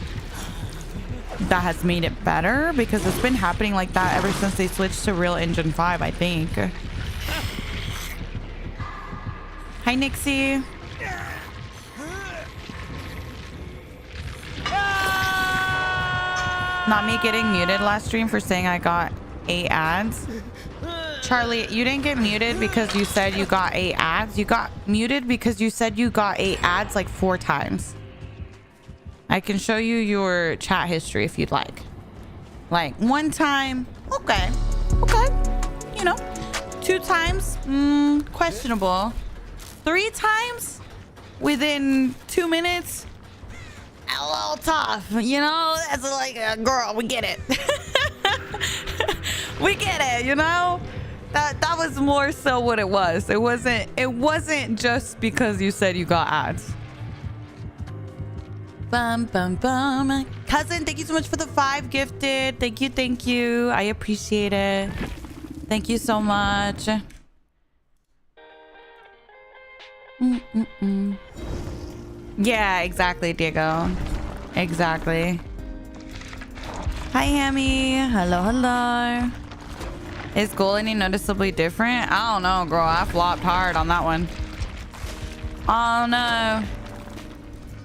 that has made it better, because it's been happening like that ever since they switched to Real Engine 5, I think. Hi, Nixie. Not me getting muted last stream for saying I got 8 ads. Charlie, you didn't get muted because you said you got 8 ads. You got muted because you said you got 8 ads like 4 times. I can show you your chat history if you'd like. Like 1 time, okay, you know. 2 times, questionable. 3 times within 2 minutes, a little tough, you know? That's like a girl, we get it. We get it, you know? That was more so what it was. It wasn't just because you said you got ads. Bum bum bum. Cousin, thank you so much for the 5 gifted. Thank you. I appreciate it. Thank you so much. Yeah, exactly, Diego. Exactly. Hi, Hammy. Hello. Is goal any noticeably different? I don't know, girl. I flopped hard on that one. Oh, no.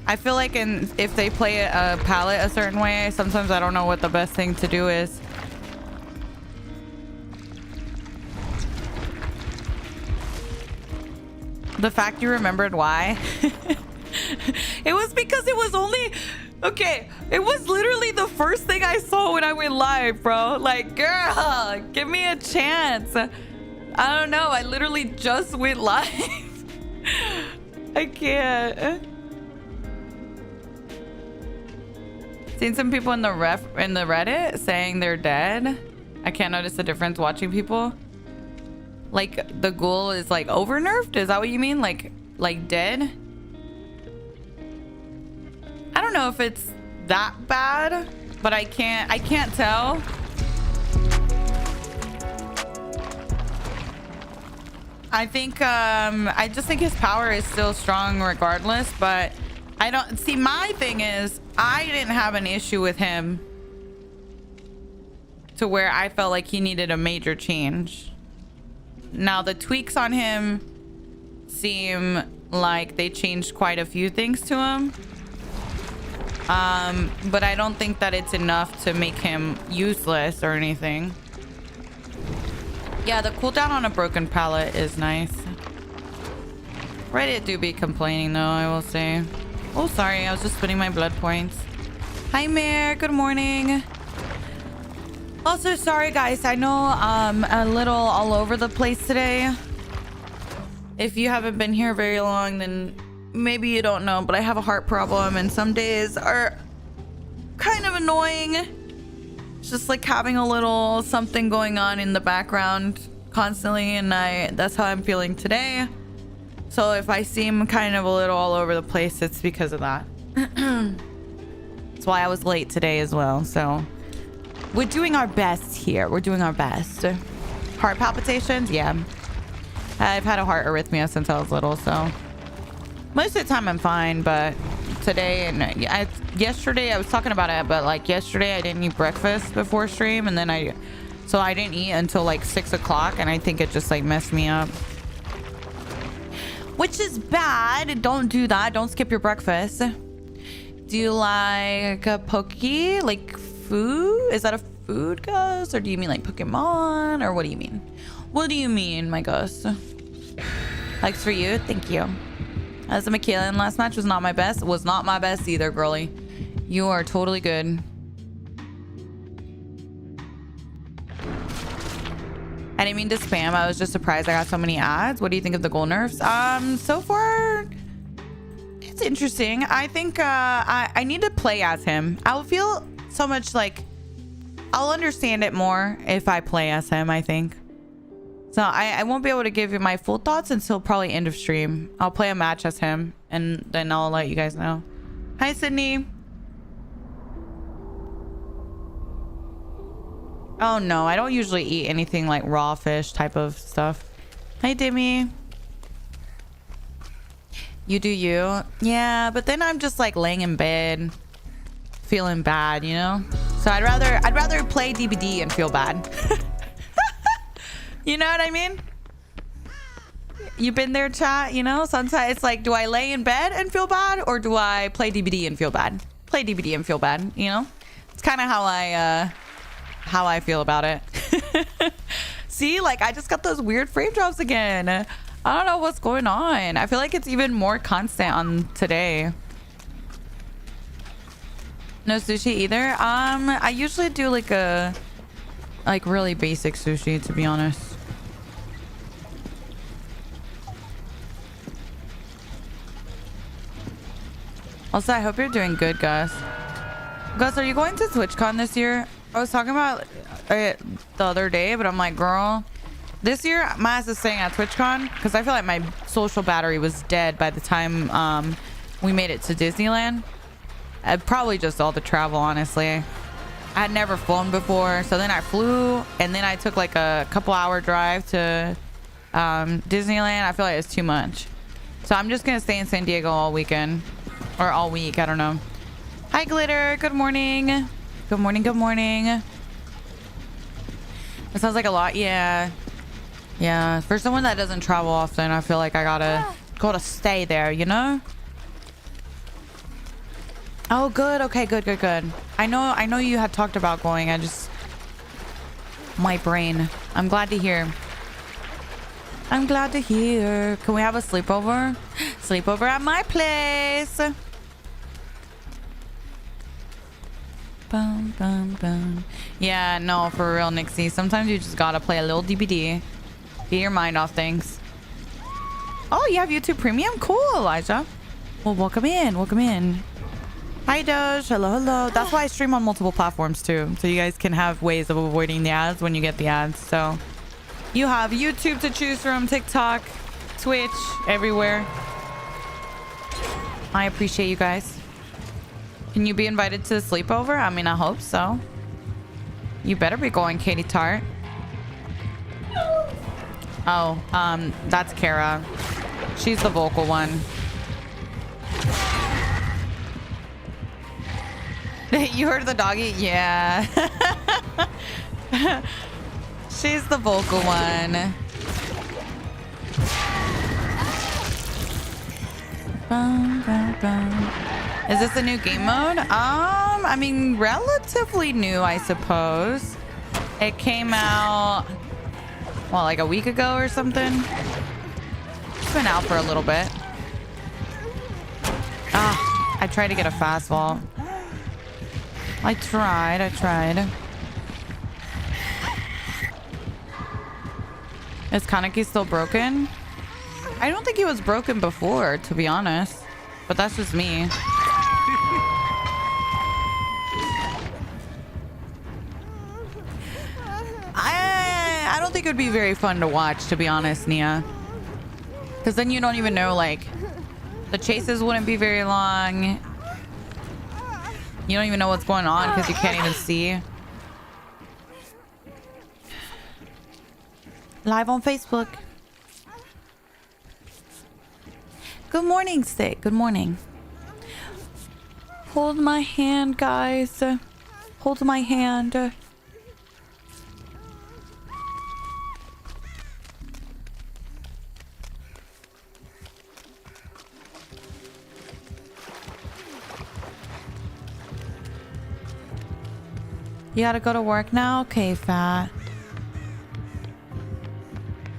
I feel like if they play a palette a certain way, sometimes I don't know what the best thing to do is. The fact you remembered why? It was because it was only... Okay, it was literally the first thing I saw when I went live, bro. Like, girl, give me a chance. I don't know. I literally just went live. I can't. Seen some people in the Reddit saying they're dead. I can't notice the difference watching people. Like the ghoul is like over nerfed. Is that what you mean? Like dead? I don't know if it's that bad, but I can't tell. I think I just think his power is still strong regardless, but I don't see. My thing is I didn't have an issue with him to where I felt like he needed a major change. Now the tweaks on him seem like they changed quite a few things to him. But I don't think that it's enough to make him useless or anything. Yeah, the cooldown on a broken pallet is nice. Reddit do be complaining though, I will say. Oh, sorry, I was just spinning my blood points. Hi, Mare, good morning. Also, sorry guys, I know I'm a little all over the place today. If you haven't been here very long, then maybe you don't know, but I have a heart problem and some days are kind of annoying. It's just like having a little something going on in the background constantly, and that's how I'm feeling today. So if I seem kind of a little all over the place, it's because of that. That's why I was late today as well. So we're doing our best here. We're doing our best. Heart palpitations? Yeah. I've had a heart arrhythmia since I was little, so most of the time I'm fine, but today and yesterday I was talking about it, but like yesterday I didn't eat breakfast before stream, and then I didn't eat until like 6 o'clock, and I think it just like messed me up, which is bad. Don't do that. Don't skip your breakfast. Do you like a Pokey, like food? Is that a food, Gus? Or do you mean like Pokemon? Or what do you mean? What do you mean, my Gus? Likes for you. Thank you. As a Michaelan, last match was not my best. Was not my best either, girly. You are totally good. I didn't mean to spam. I was just surprised I got so many ads. What do you think of the goal nerfs? So far, it's interesting. I think I need to play as him. I'll feel so much like I'll understand it more if I play as him, I think. So I won't be able to give you my full thoughts until probably end of stream. I'll play a match as him, and then I'll let you guys know. Hi, Sydney. Oh, no. I don't usually eat anything like raw fish type of stuff. Hi, Dimmy. You do you. Yeah, but then I'm just like laying in bed feeling bad, you know? So I'd rather play DBD and feel bad. You know what I mean? You've been there, chat, you know? Sometimes it's like, do I lay in bed and feel bad, or do I play DBD and feel bad? Play DBD and feel bad, you know? It's kind of how I feel about it. See, like I just got those weird frame drops again. I don't know what's going on. I feel like it's even more constant on today. No sushi either. I usually do like really basic sushi, to be honest. Also, I hope you're doing good, Gus. Gus, are you going to TwitchCon this year? I was talking about it the other day, but I'm like, girl, this year my ass is staying at TwitchCon because I feel like my social battery was dead by the time we made it to Disneyland. Probably just all the travel, honestly. I had never flown before, so then I flew, and then I took like a couple-hour drive to Disneyland. I feel like it's too much. So I'm just gonna stay in San Diego all weekend. Or all week, I don't know. Hi, Glitter. Good morning. Good morning, good morning. It sounds like a lot. Yeah. Yeah. For someone that doesn't travel often, I feel like I gotta stay there, you know? Oh, good. Okay, good. I know you had talked about going. My brain. I'm glad to hear. I'm glad to hear. Can we have a sleepover? Sleepover at my place. Bum, bum, bum. Yeah, no, for real, Nixie. Sometimes you just gotta play a little DBD. Get your mind off things. Oh, you have YouTube Premium? Cool, Elijah. Well, welcome in. Welcome in. Hi, Doge. Hello, hello. That's why I stream on multiple platforms, too. So you guys can have ways of avoiding the ads when you get the ads. So you have YouTube to choose from, TikTok, Twitch, everywhere. I appreciate you guys. Can you be invited to the sleepover? I mean, I hope so. You better be going, Katie Tart. Oh, that's Kara. She's the vocal one. You heard the doggy? Yeah. She's the vocal one. Bum, bum, bum. Is this a new game mode? I mean, relatively new, I suppose. It came out, well, like a week ago or something. It's been out for a little bit. I tried to get a fast vault. I tried. Is Kaneki still broken? I don't think he was broken before, to be honest. But that's just me. I don't think it would be very fun to watch, to be honest, Nia. Because then you don't even know, like, the chases wouldn't be very long. You don't even know what's going on because you can't even see. Live on Facebook. Good morning, Stick. Good morning. Hold my hand, guys. Hold my hand. You gotta go to work now? Okay, fat.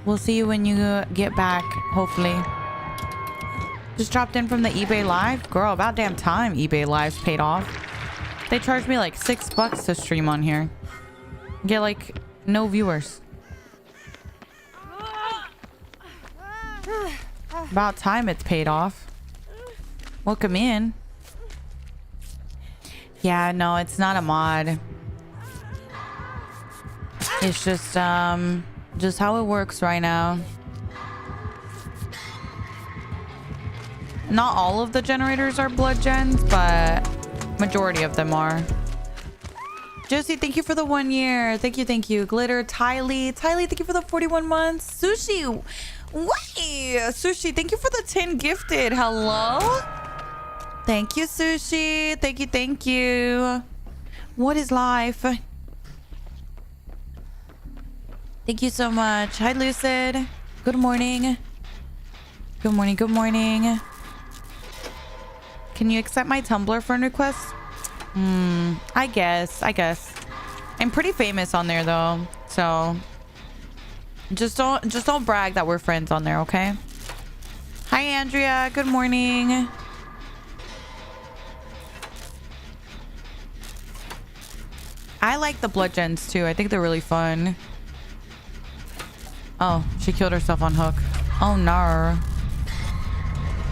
We'll see you when you get back, hopefully. Just dropped in from the eBay Live. Girl, about damn time eBay Live's paid off. They charged me like $6 to stream on here. Get like no viewers. About time it's paid off. Welcome in. Yeah, no, it's not a mod. It's just how it works right now. Not all of the generators are blood gens, but majority of them are. Josie, thank you for the 1 year. Thank you. Glitter, Tylee, thank you for the 41 months. Sushi, wait, Sushi, thank you for the 10 gifted. Hello. Thank you, Sushi. Thank you. What is life? Thank you so much. Hi, Lucid. Good morning. Good morning. Can you accept my Tumblr friend request? I guess. I'm pretty famous on there though, so just don't brag that we're friends on there, okay? Hi, Andrea. Good morning. I like the blood gens too. I think they're really fun. Oh, she killed herself on hook. Oh no.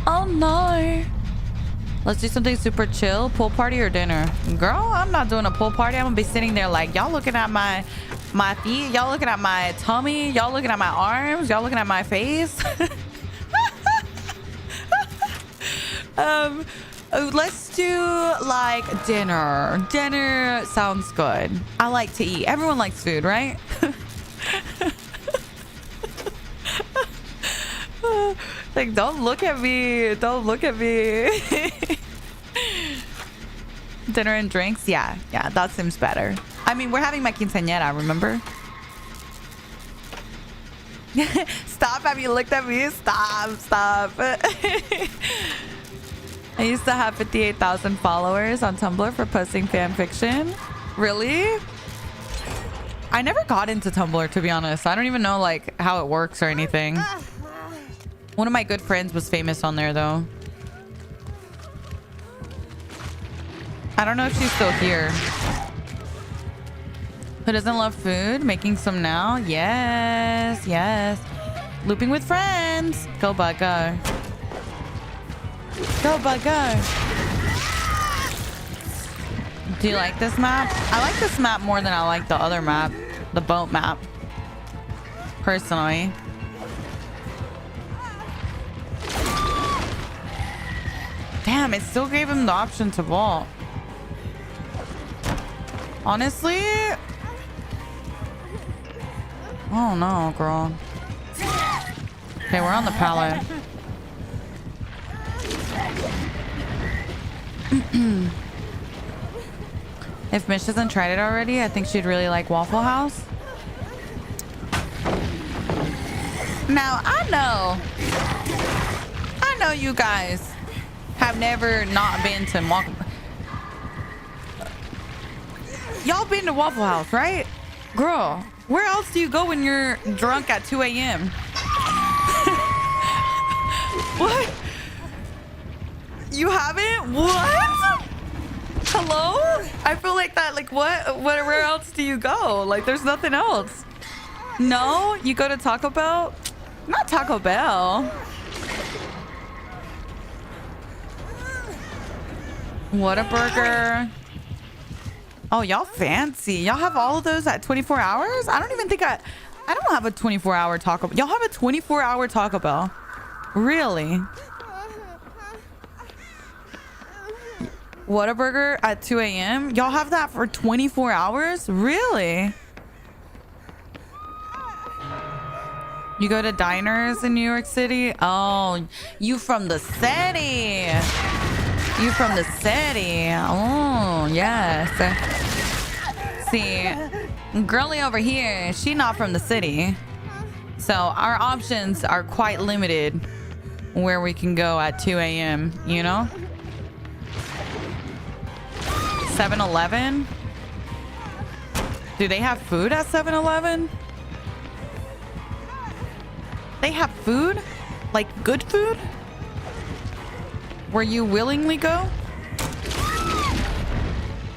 Oh no. Let's do something super chill. Pool party or dinner? Girl, I'm not doing a pool party. I'm gonna be sitting there like, y'all looking at my feet, y'all looking at my tummy, y'all looking at my arms, y'all looking at my face. Let's do like dinner. Dinner sounds good. I like to eat. Everyone likes food, right? Like, don't look at me. Don't look at me. Dinner and drinks. Yeah, that seems better. I mean, we're having my quinceañera, remember? Stop. Have you looked at me? Stop. I used to have 58,000 followers on Tumblr for posting fan fiction. Really? I never got into Tumblr, to be honest. I don't even know like how it works or anything. One of my good friends was famous on there though. I don't know if she's still here. Who doesn't love food? Making some now? Yes. Looping with friends. Go bugger. Go bugger. Do you like this map? I like this map more than I like the other map. The boat map. Personally. Damn, it still gave him the option to vault. Honestly? Oh no, girl. Okay, we're on the pallet. If Mish hasn't tried it already, I think she'd really like Waffle House. Now, I know you guys have never not been to Waffle. Y'all been to Waffle House, right? Girl, where else do you go when you're drunk at 2 a.m.? What? You haven't? What? Hello? I feel like that, like, where else do you go? Like, there's nothing else. No? You go to Taco Bell? Not Taco Bell. Whataburger. Oh, y'all fancy. Y'all have all of those at 24 hours? I don't even think I don't have a 24-hour Taco Bell. Y'all have a 24-hour Taco Bell? Really? Whataburger at 2 a.m.? Y'all have that for 24 hours? Really? You go to diners in New York City? Oh, you from the city. You from the city. Oh, yes. See, girly over here, she not from the city. So our options are quite limited where we can go at 2 a.m., you know? 7-Eleven? Do they have food at 7-Eleven? They have food? Like good food? Where you willingly go?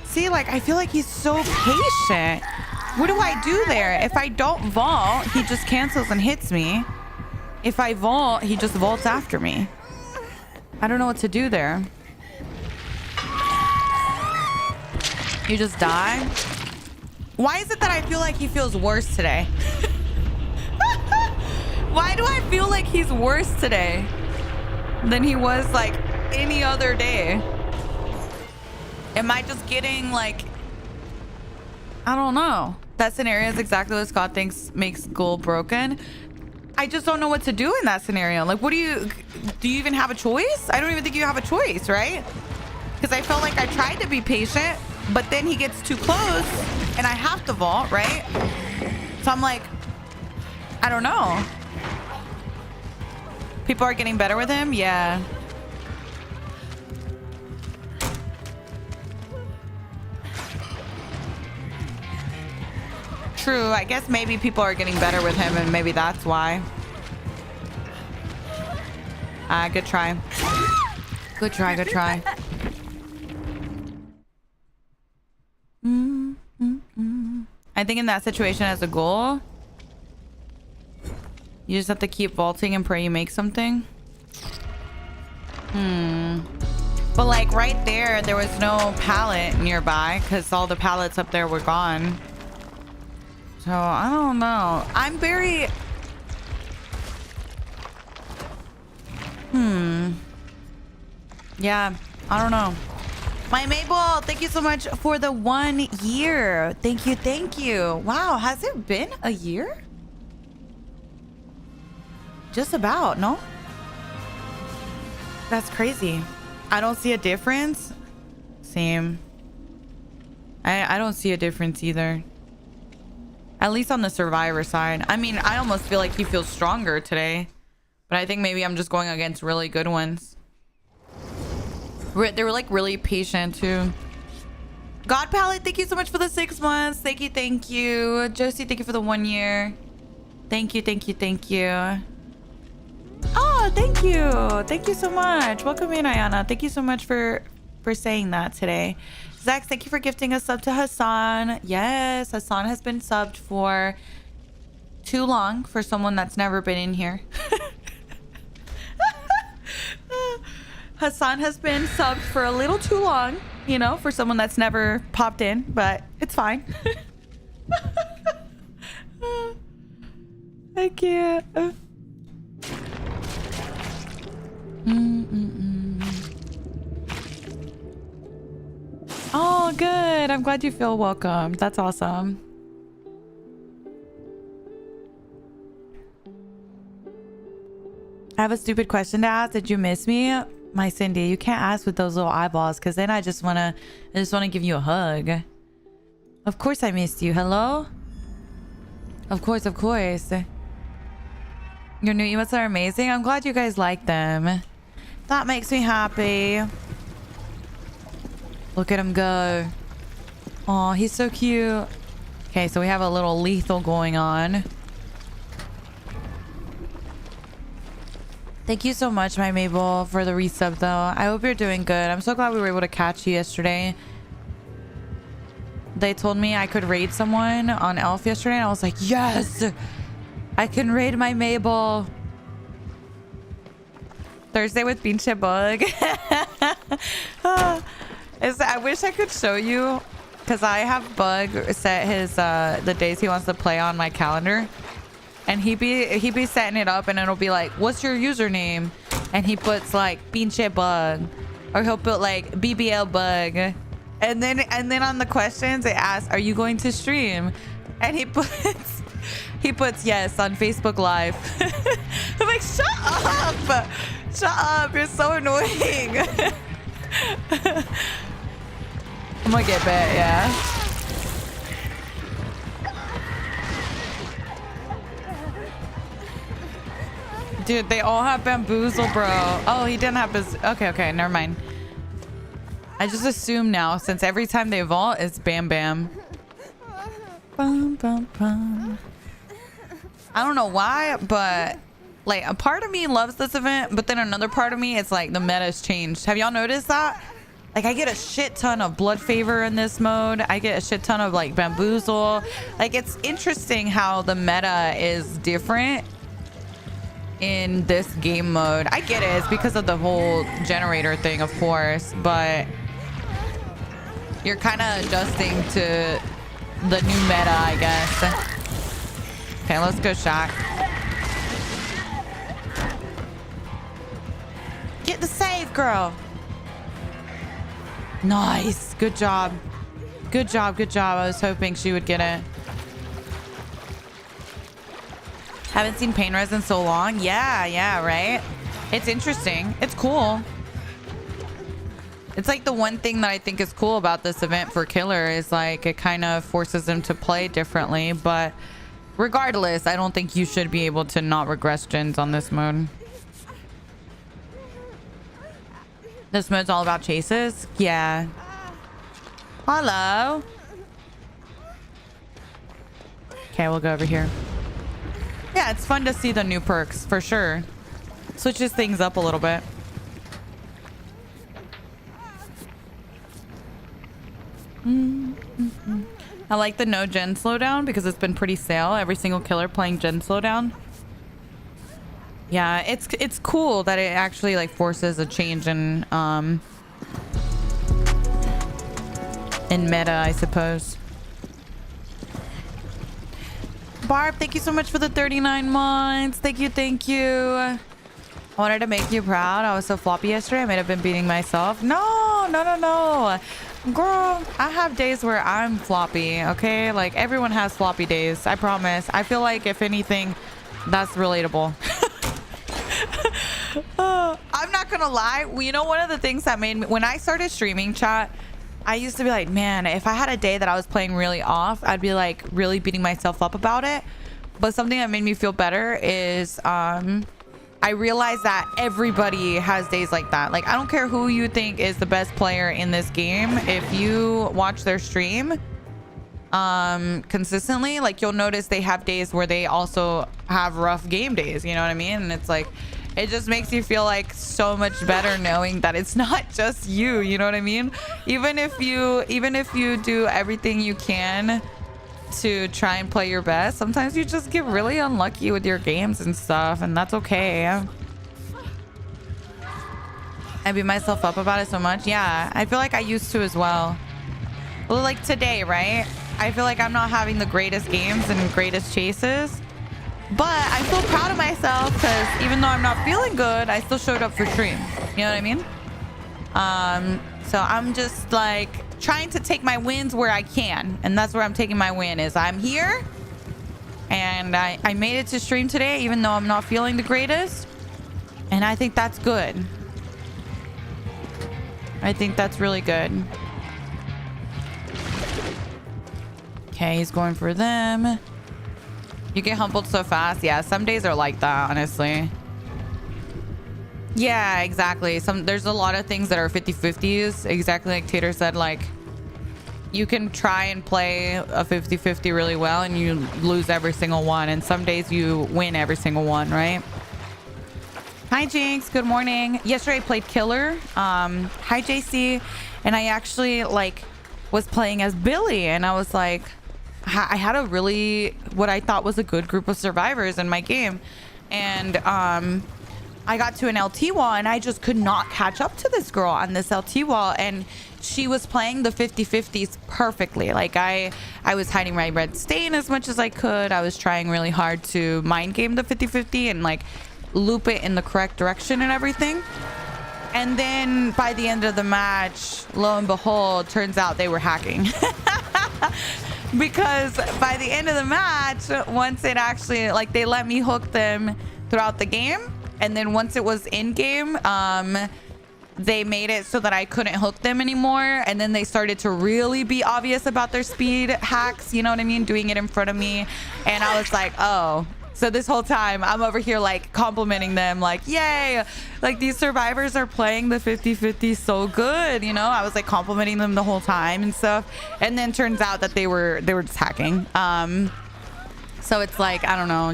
See, like, I feel like he's so patient. What do I do there? If I don't vault, he just cancels and hits me. If I vault, he just vaults after me. I don't know what to do there. You just die? Why is it that I feel like he feels worse today? Why do I feel like he's worse today than he was like any other day? Am I just getting like, I don't know. That scenario is exactly what Scott thinks makes goal broken. I just don't know what to do in that scenario. Like, what do you even have a choice? I don't even think you have a choice, right? Because I felt like I tried to be patient, but then he gets too close and I have to vault, right? So I'm like, I don't know. People are getting better with him? Yeah. True. I guess maybe people are getting better with him and maybe that's why. Good try. Good try, good try. I think in that situation as a goal, you just have to keep vaulting and pray you make something. But like right there was no pallet nearby because all the pallets up there were gone. So I don't know. I'm very... Yeah, I don't know. My Mabel, thank you so much for the 1 year. Thank you, thank you. Wow, has it been a year? Just about, no? That's crazy. I don't see a difference. Same. I don't see a difference either. At least on the survivor side. I mean, I almost feel like he feels stronger today. But I think maybe I'm just going against really good ones. They were like really patient too. God Palette, thank you so much for the 6 months. Thank you, thank you. Josie, thank you for the 1 year. Thank you, thank you, thank you. Oh, thank you. Thank you so much. Welcome in, Ayana. Thank you so much for saying that today. Zach, thank you for gifting a sub to Hassan. Yes, Hassan has been subbed for too long for someone that's never been in here. Hassan has been subbed for a little too long, you know, for someone that's never popped in, but it's fine. I can't. Oh, good. I'm glad you feel welcome. That's awesome. I have a stupid question to ask. Did you miss me? My Cindy, you can't ask with those little eyeballs because then I just want to give you a hug. Of course I missed you. Hello? Of course, of course. Your new emotes are amazing. I'm glad you guys like them. That makes me happy. Look at him go. Oh, he's so cute. Okay, so we have a little lethal going on. Thank you so much, my Mabel, for the resub, though. I hope you're doing good. I'm so glad we were able to catch you yesterday. They told me I could raid someone on Elf yesterday, and I was like, yes! I can raid my Mabel. Thursday with Pinche Bug. I wish I could show you, because I have Bug set his the days he wants to play on my calendar. And he be setting it up and it'll be like, what's your username? And he puts like Pinche Bug, or he'll put like BBL Bug. And then on the questions it asks, are you going to stream? And he puts yes on Facebook Live. I'm like, shut up. Shut up. You're so annoying. I'm gonna get bit, yeah. Dude, they all have bamboozle, bro. Oh, he didn't have his... Okay, never mind. I just assume now, since every time they vault, it's bam bam. Bum, bum, bum. I don't know why, but like a part of me loves this event, but then another part of me, it's like the meta's changed. Have y'all noticed that? Like I get a shit ton of blood favor in this mode. I get a shit ton of like bamboozle. Like it's interesting how the meta is different in this game mode. I get it, it's because of the whole generator thing, of course, but you're kind of adjusting to the new meta, I guess. Okay, let's go shot. Get the save, girl. Nice, good job. Good job, good job. I was hoping she would get it. Haven't seen pain res in so long. Yeah, right? It's interesting. It's cool. It's like the one thing that I think is cool about this event for Killer is like it kind of forces them to play differently. But regardless, I don't think you should be able to not regress gens on this mode. This mode's all about chases? Yeah. Hello. Okay, we'll go over here. Yeah, it's fun to see the new perks, for sure. Switches things up a little bit. I like the no gen slowdown because it's been pretty stale. Every single killer playing gen slowdown. Yeah, it's cool that it actually like forces a change in In meta, I suppose. Barb, thank you so much for the 39 months. Thank you, thank you. I wanted to make you proud. I was so floppy yesterday. I might have been beating myself. No, no, no, no. Girl, I have days where I'm floppy, okay? Like, everyone has floppy days. I promise. I feel like, if anything, that's relatable. I'm not gonna lie. You know, one of the things that made me... When I started streaming, chat, I used to be like, man, if I had a day that I was playing really off, I'd be like really beating myself up about it. But something that made me feel better is I realized that everybody has days like that. Like, I don't care who you think is the best player in this game. If you watch their stream consistently, like, you'll notice they have days where they also have rough game days. You know what I mean? And it's like, it just makes you feel like so much better knowing that it's not just you. You know what I mean? Even if you do everything you can to try and play your best, sometimes you just get really unlucky with your games and stuff, and that's okay. I beat myself up about it so much. Yeah, I feel like I used to as well. Well, like today, right? I feel like I'm not having the greatest games and greatest chases, but I'm still proud of myself because even though I'm not feeling good, I still showed up for stream. You know what I mean? So I'm just like trying to take my wins where I can, and that's where I'm taking my win. Is I'm here and I made it to stream today even though I'm not feeling the greatest, and I think that's good. I think that's really good. Okay, he's going for them. You get humbled so fast. Yeah, some days are like that, honestly. Yeah, exactly. There's a lot of things that are 50-50s. Exactly like Tater said, like, you can try and play a 50-50 really well and you lose every single one. And some days you win every single one, right? Hi, Jinx. Good morning. Yesterday I played Killer. Hi, JC. And I actually, like, was playing as Billy. And I was like... I had a really, what I thought was a good group of survivors in my game. And I got to an LT wall and I just could not catch up to this girl on this LT wall. And she was playing the 50-50s perfectly. Like, I was hiding my red stain as much as I could. I was trying really hard to mind game the 50-50 and like loop it in the correct direction and everything. And then by the end of the match, lo and behold, turns out they were hacking. Because by the end of the match, once it actually, like, they let me hook them throughout the game, and then once it was in game, they made it so that I couldn't hook them anymore, and then they started to really be obvious about their speed hacks, you know what I mean, doing it in front of me. And I was like, oh, so this whole time I'm over here like complimenting them, like, yay, like these survivors are playing the 50-50 so good, you know. I was like complimenting them the whole time and stuff, and then turns out that they were just hacking. So it's like, I don't know,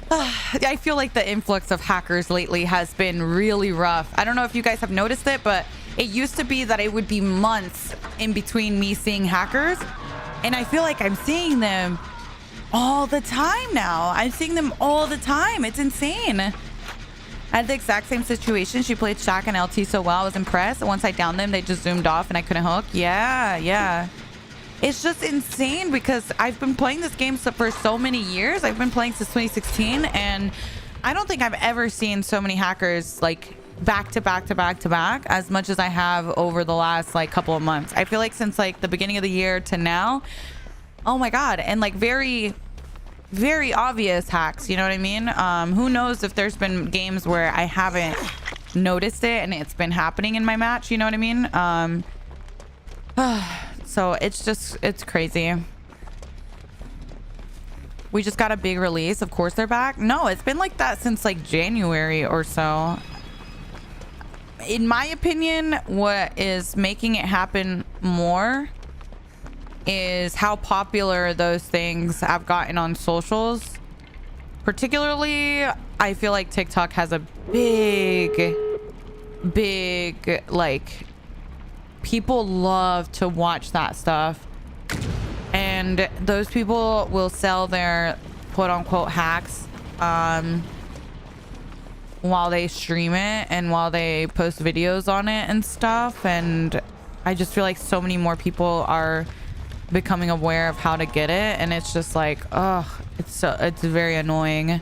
I feel like the influx of hackers lately has been really rough. I don't know if you guys have noticed it, but it used to be that it would be months in between me seeing hackers, and I feel like I'm seeing them all the time now. I'm seeing them all the time. It's insane. I had the exact same situation. She played Shaq and LT so well. I was impressed. Once I downed them, they just zoomed off and I couldn't hook. Yeah. It's just insane because I've been playing this game for so many years. I've been playing since 2016, and I don't think I've ever seen so many hackers like back to back as much as I have over the last like couple of months. I feel like since like the beginning of the year to now, oh my god. And like very obvious hacks, you know what I mean? Who knows if there's been games where I haven't noticed it and it's been happening in my match, you know what I mean? So it's crazy. We just got a big release. Of course they're back. No, it's been like that since like January or so. In my opinion, what is making it happen more is how popular those things have gotten on socials. Particularly, I feel like TikTok has a big, like, people love to watch that stuff. And those people will sell their quote unquote hacks while they stream it and while they post videos on it and stuff. And I just feel like so many more people are becoming aware of how to get it, and it's just like, oh, it's very annoying.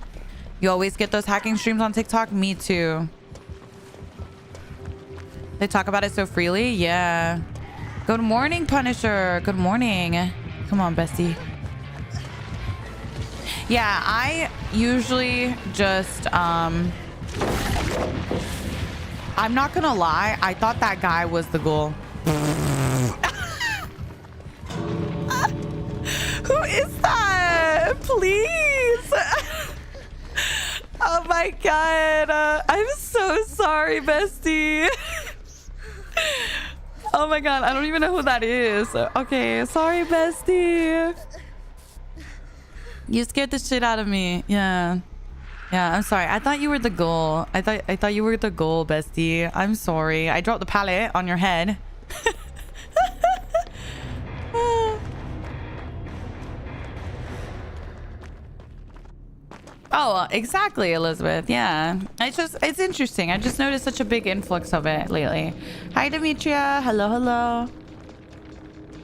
You always get those hacking streams on TikTok? Me too. They talk about it so freely. Yeah. Good morning, Punisher. Good morning. Come on, bestie. Yeah, I usually just I'm not gonna lie, I thought that guy was the ghoul. Who is that? Please. Oh my god. I'm so sorry, bestie. Oh my god, I don't even know who that is. Okay, sorry, bestie. You scared the shit out of me. Yeah. Yeah, I'm sorry. I thought you were the ghoul. I thought you were the ghoul, bestie. I'm sorry. I dropped the pallet on your head. Oh, exactly, Elizabeth. Yeah. It's interesting. I just noticed such a big influx of it lately. Hi, Demetria. Hello, hello.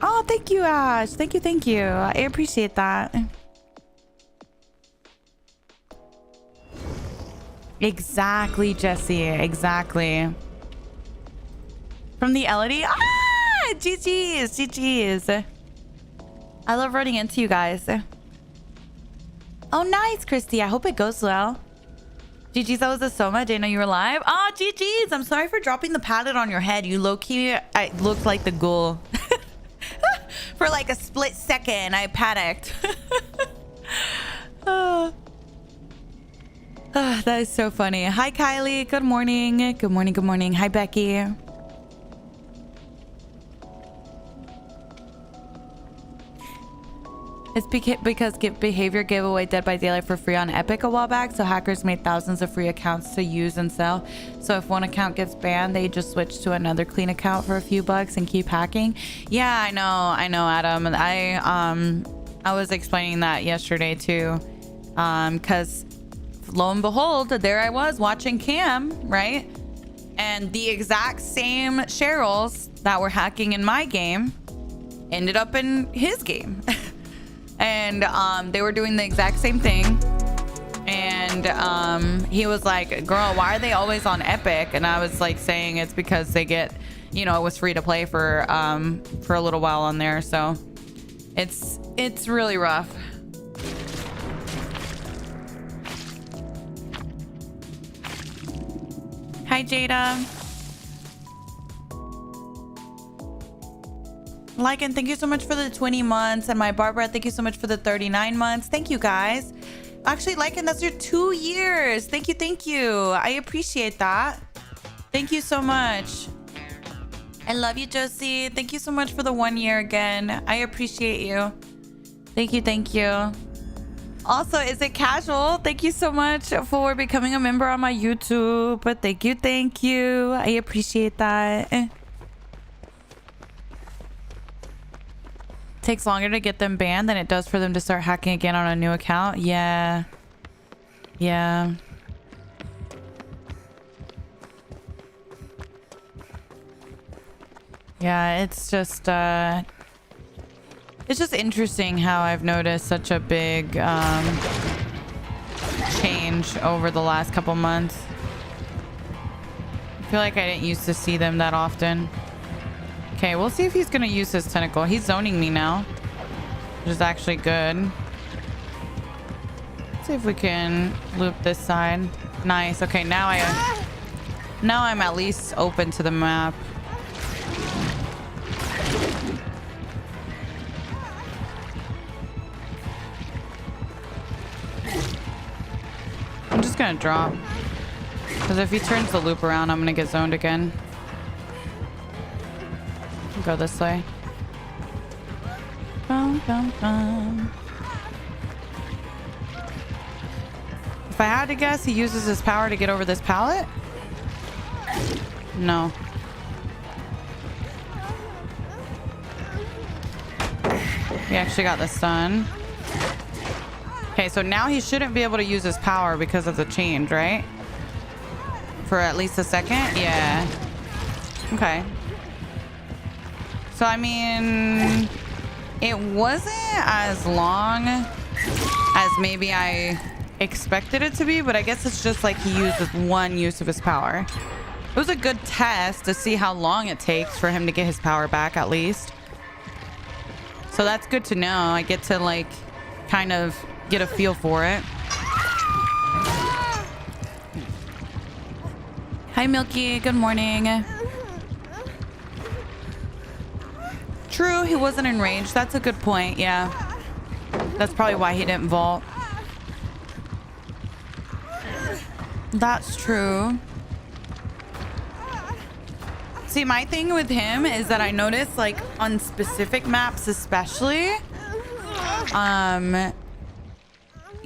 Oh, thank you, Ash. Thank you. I appreciate that. Exactly, Jesse. Exactly. From the Elodie. Ah! GG's. I love running into you guys. Oh, nice, Christy. I hope it goes well. GG's, that was a Soma. I didn't know you were live. Oh, GG's. I'm sorry for dropping the pallet on your head. You low-key, I looked like the ghoul. For like a split second, I panicked. That is so funny. Hi, Kylie. Good morning. Good morning. Hi, Becky. It's because behavior gave away Dead by Daylight for free on Epic a while back, so hackers made thousands of free accounts to use and sell. So if one account gets banned, they just switch to another clean account for a few bucks and keep hacking. Yeah, I know, Adam. And I was explaining that yesterday too, because lo and behold, there I was watching Cam, right? And the exact same Cheryls that were hacking in my game ended up in his game. And they were doing the exact same thing. And he was like, girl, why are they always on Epic? And I was like saying it's because they get, you know, it was free to play for a little while on there. So it's really rough. Hi, Jada. Lycan, thank you so much for the 20 months. And my Barbara, thank you so much for the 39 months. Thank you, guys. Actually, Lycan, that's your 2 years. Thank you. I appreciate that. Thank you so much. I love you, Josie. Thank you so much for the 1 year again. I appreciate you. Thank you. Also, is it casual? Thank you so much for becoming a member on my YouTube. But thank you. I appreciate that. Takes longer to get them banned than it does for them to start hacking again on a new account. Yeah. Yeah, it's just interesting how I've noticed such a big change over the last couple months. I feel like I didn't used to see them that often. Okay, we'll see if he's gonna use his tentacle. He's zoning me now, which is actually good. Let's see if we can loop this side. Nice. Okay, now I'm at least open to the map. I'm just gonna drop, because if he turns the loop around, I'm gonna get zoned again. Go this way. If I had to guess, he uses his power to get over this pallet? No. He actually got the stun. Okay, so now he shouldn't be able to use his power because of the change, right? for at least a second. Yeah. Okay. So, I mean, it wasn't as long as maybe I expected it to be, but I guess it's just like he used one use of his power. It was a good test to see how long it takes for him to get his power back, at least. So that's good to know. I get to like kind of get a feel for it. Hi, Milky. Good morning. True, he wasn't enraged. That's a good point. Yeah. That's probably why he didn't vault. That's true. See, my thing with him is that I notice, like, on specific maps especially,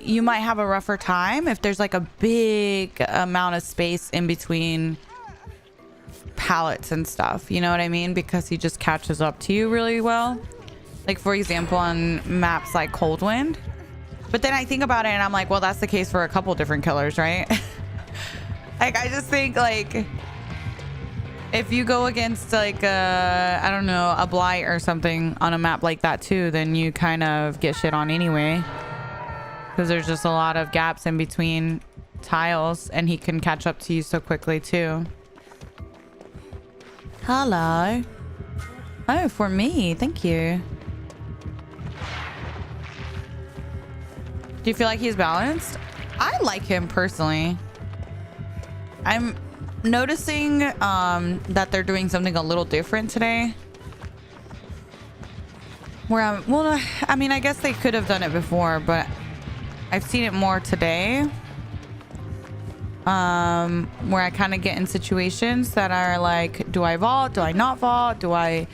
you might have a rougher time if there's, like, a big amount of space in between pallets and stuff. You know what I mean? Because he just catches up to you really well. Like, for example, on maps like Cold Wind. But then I think about it and I'm like, well, that's the case for a couple different killers, right? Like, I just think, like, if you go against, like, I don't know, a blight or something on a map like that too, then you kind of get shit on anyway. Because there's just a lot of gaps in between tiles and he can catch up to you so quickly too. Hello. Oh, for me. Thank you. Do you feel like he's balanced? I like him personally. I'm noticing that they're doing something a little different today. Where well, I mean, I guess they could have done it before, but I've seen it more today. Where I kind of get in situations that are like, do I vault? Do I not vault? Do I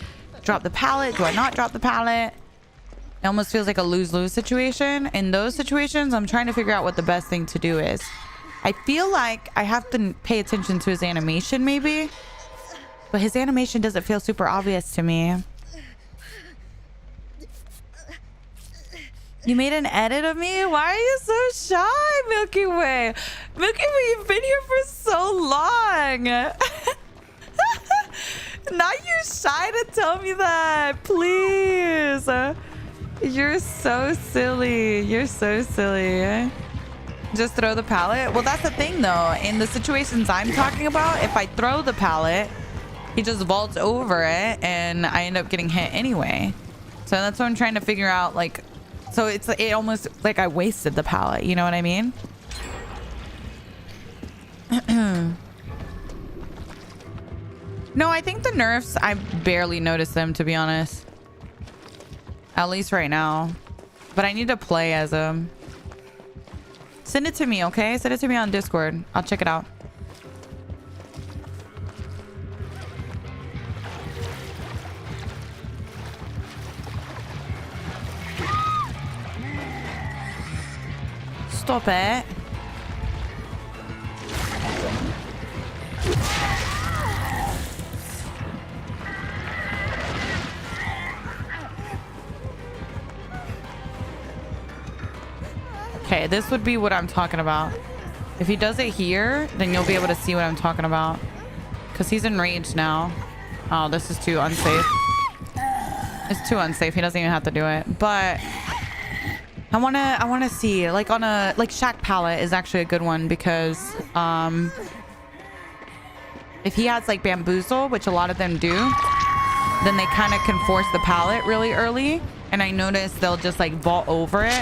drop the pallet? Do I not drop the pallet? It almost feels like a lose-lose situation. In those situations, I'm trying to figure out what the best thing to do is. I feel like I have to pay attention to his animation maybe, but his animation doesn't feel super obvious to me. You made an edit of me? Why are you so shy, Milky Way? Milky Way, you've been here for so long. Not you shy to tell me that, please. You're so silly. You're so silly. Just throw the pallet? Well, that's the thing, though. In the situations I'm talking about, if I throw the pallet, he just vaults over it, and I end up getting hit anyway. So that's what I'm trying to figure out, like... So it almost like I wasted the pallet, you know what I mean? No, I think the nerfs, I barely noticed them, to be honest. At least right now. But I need to play as them. Send it to me, okay? Send it to me on Discord. I'll check it out. Stop it. Okay, this would be what I'm talking about. If he does it here, then you'll be able to see what I'm talking about. Because he's enraged now. Oh, this is too unsafe. It's too unsafe. He doesn't even have to do it. But... I wanna see, like, on a, like, Shack palette is actually a good one because, if he has, like, bamboozle, which a lot of them do, then they kind of can force the palette really early. And I notice they'll just, like, vault over it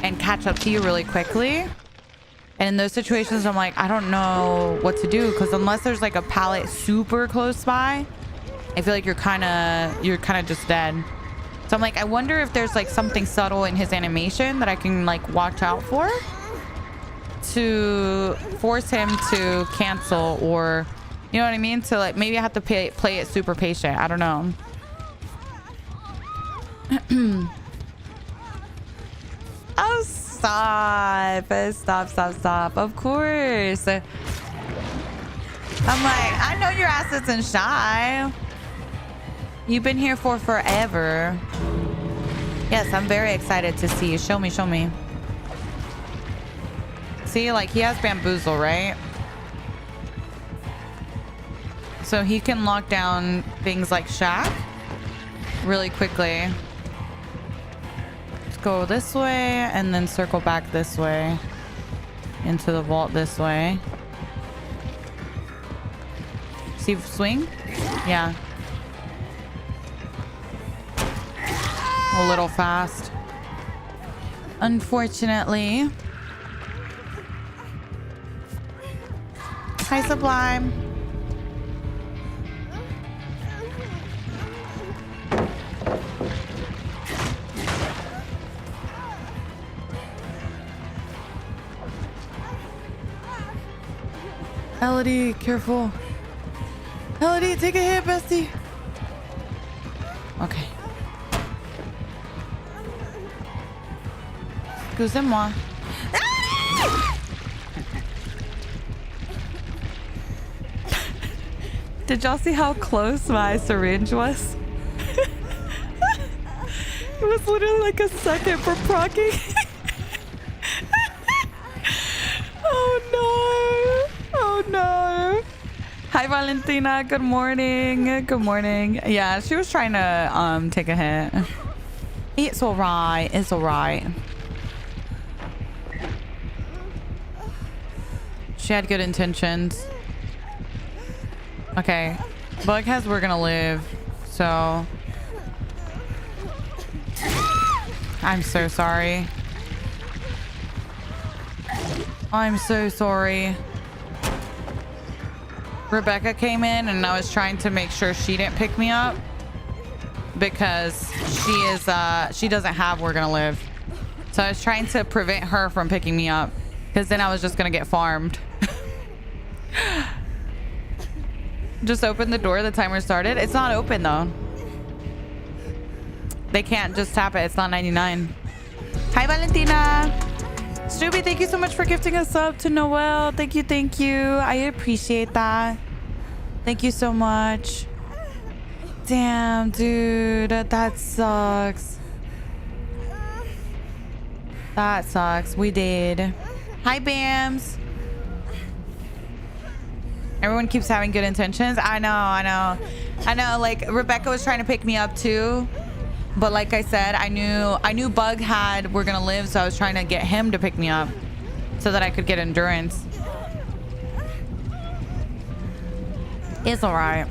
and catch up to you really quickly. And in those situations, I'm like, I don't know what to do because unless there's, like, a palette super close by, I feel like you're kind of just dead. So I'm like, I wonder if there's like something subtle in his animation that I can like watch out for to force him to cancel, or you know what I mean? To like, maybe I have to play it super patient. I don't know. Oh, stop. Stop. Of course. I'm like, I know your ass isn't shy. You've been here for forever. Yes, I'm very excited to see you. Show me. See, like, he has bamboozle, right? So he can lock down things like Shack really quickly. Let's go this way and then circle back this way into the vault this way. See, swing? Yeah. A little fast. Unfortunately. Hi, Sublime. Elodie, careful. Elodie, take a hit, bestie. Okay. Excusez-moi. Did y'all see how close my syringe was? It was literally like a second for procking. Oh no. Oh no. Hi Valentina, good morning. Good morning. Yeah, she was trying to take a hit. It's alright. It's alright. She had good intentions. Okay. Bug has we're gonna live. So I'm so sorry. I'm so sorry. Rebecca came in and I was trying to make sure she didn't pick me up because she doesn't have we're gonna live. So I was trying to prevent her from picking me up because then I was just gonna get farmed. Just open the door. The timer started. It's not open though. They can't just tap it. It's not 99. Hi Valentina. Snoopy, thank you so much for gifting us up to Noel. Thank you, thank you. I appreciate that. Thank you so much. Damn, dude, that sucks. That sucks. We did. Hi, Bams. Everyone keeps having good intentions. I know. Like Rebecca was trying to pick me up too. But like I said, I knew Bug had we're gonna live, so I was trying to get him to pick me up so that I could get endurance. It's all right.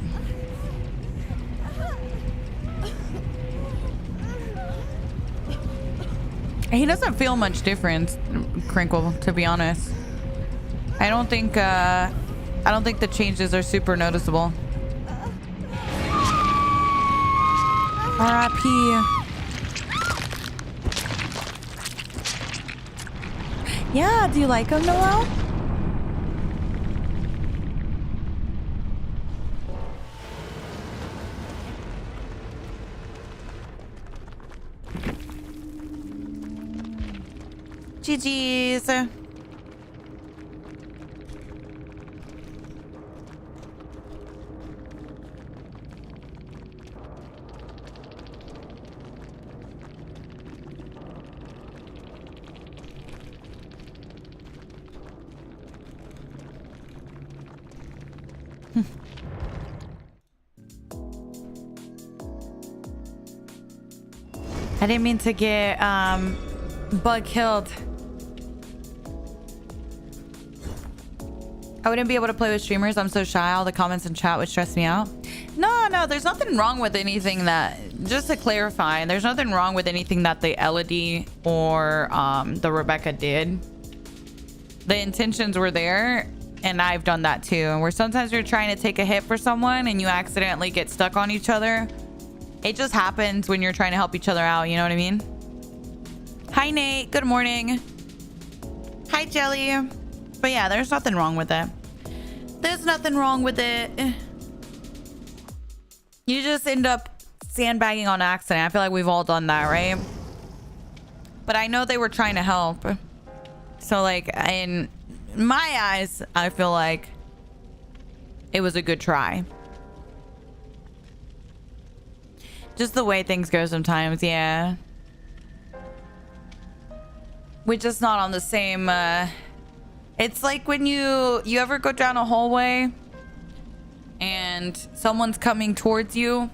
He doesn't feel much difference, Crinkle, to be honest. I don't think the changes are super noticeable. R.I.P. Yeah, do you like him, Noel? GG's. I didn't mean to get Bug killed. I wouldn't be able to play with streamers. I'm so shy. All the comments in chat would stress me out. No, there's nothing wrong with anything that, just to clarify, there's nothing wrong with anything that the Elodie or the Rebecca did. The intentions were there, and I've done that too. Where sometimes you're trying to take a hit for someone and you accidentally get stuck on each other. It just happens when you're trying to help each other out, you know what I mean? Hi Nate, good morning. Hi Jelly. But yeah, there's nothing wrong with it. There's nothing wrong with it. You just end up sandbagging on accident. I feel like we've all done that, right? But I know they were trying to help. So like, in my eyes, I feel like it was a good try. Just the way things go sometimes, yeah. We're just not on the same, it's like when you ever go down a hallway and and someone's coming towards you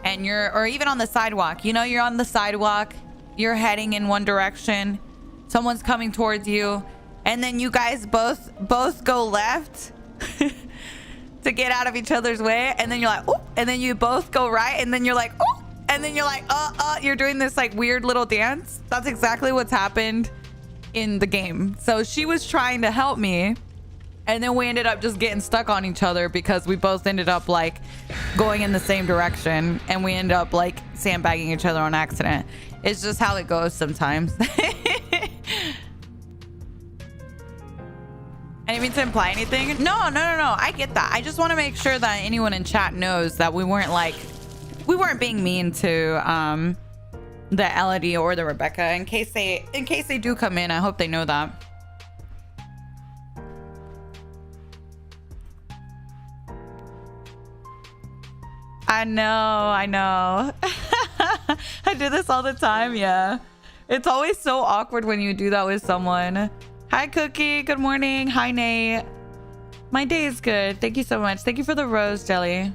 and or even on the sidewalk, you know, you're on the sidewalk, you're heading in one direction, someone's coming towards you, and then you guys both go left to get out of each other's way, and then you're like, oh, and then you both go right, and then you're like, oh, and then you're like, you're doing this like weird little dance. That's exactly what's happened in the game. So she was trying to help me, and then we ended up just getting stuck on each other because we both ended up like going in the same direction, and we ended up like sandbagging each other on accident. It's just how it goes sometimes. I didn't mean to imply anything. No. I get that. I just want to make sure that anyone in chat knows that we weren't being mean to the Elodie or the Rebecca. In case they do come in, I hope they know that. I know. I do this all the time. Yeah, it's always so awkward when you do that with someone. Hi Cookie, good morning. Hi Nate. My day is good, thank you so much. Thank you for the rose jelly.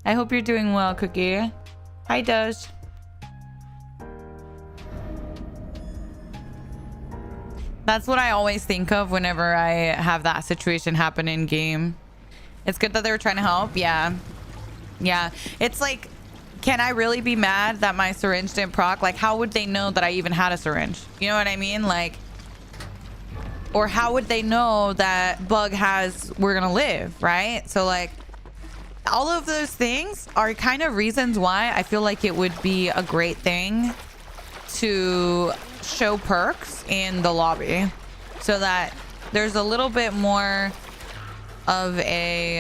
I hope you're doing well, Cookie. Hi Doge. That's what I always think of whenever I have that situation happen in game. It's good that they were trying to help. Yeah, it's like, can I really be mad that my syringe didn't proc? Like, how would they know that I even had a syringe? You know what I mean? Like, or how would they know that Bug has We're Gonna Live, right? So like, all of those things are kind of reasons why I feel like it would be a great thing to show perks in the lobby, so that there's a little bit more of a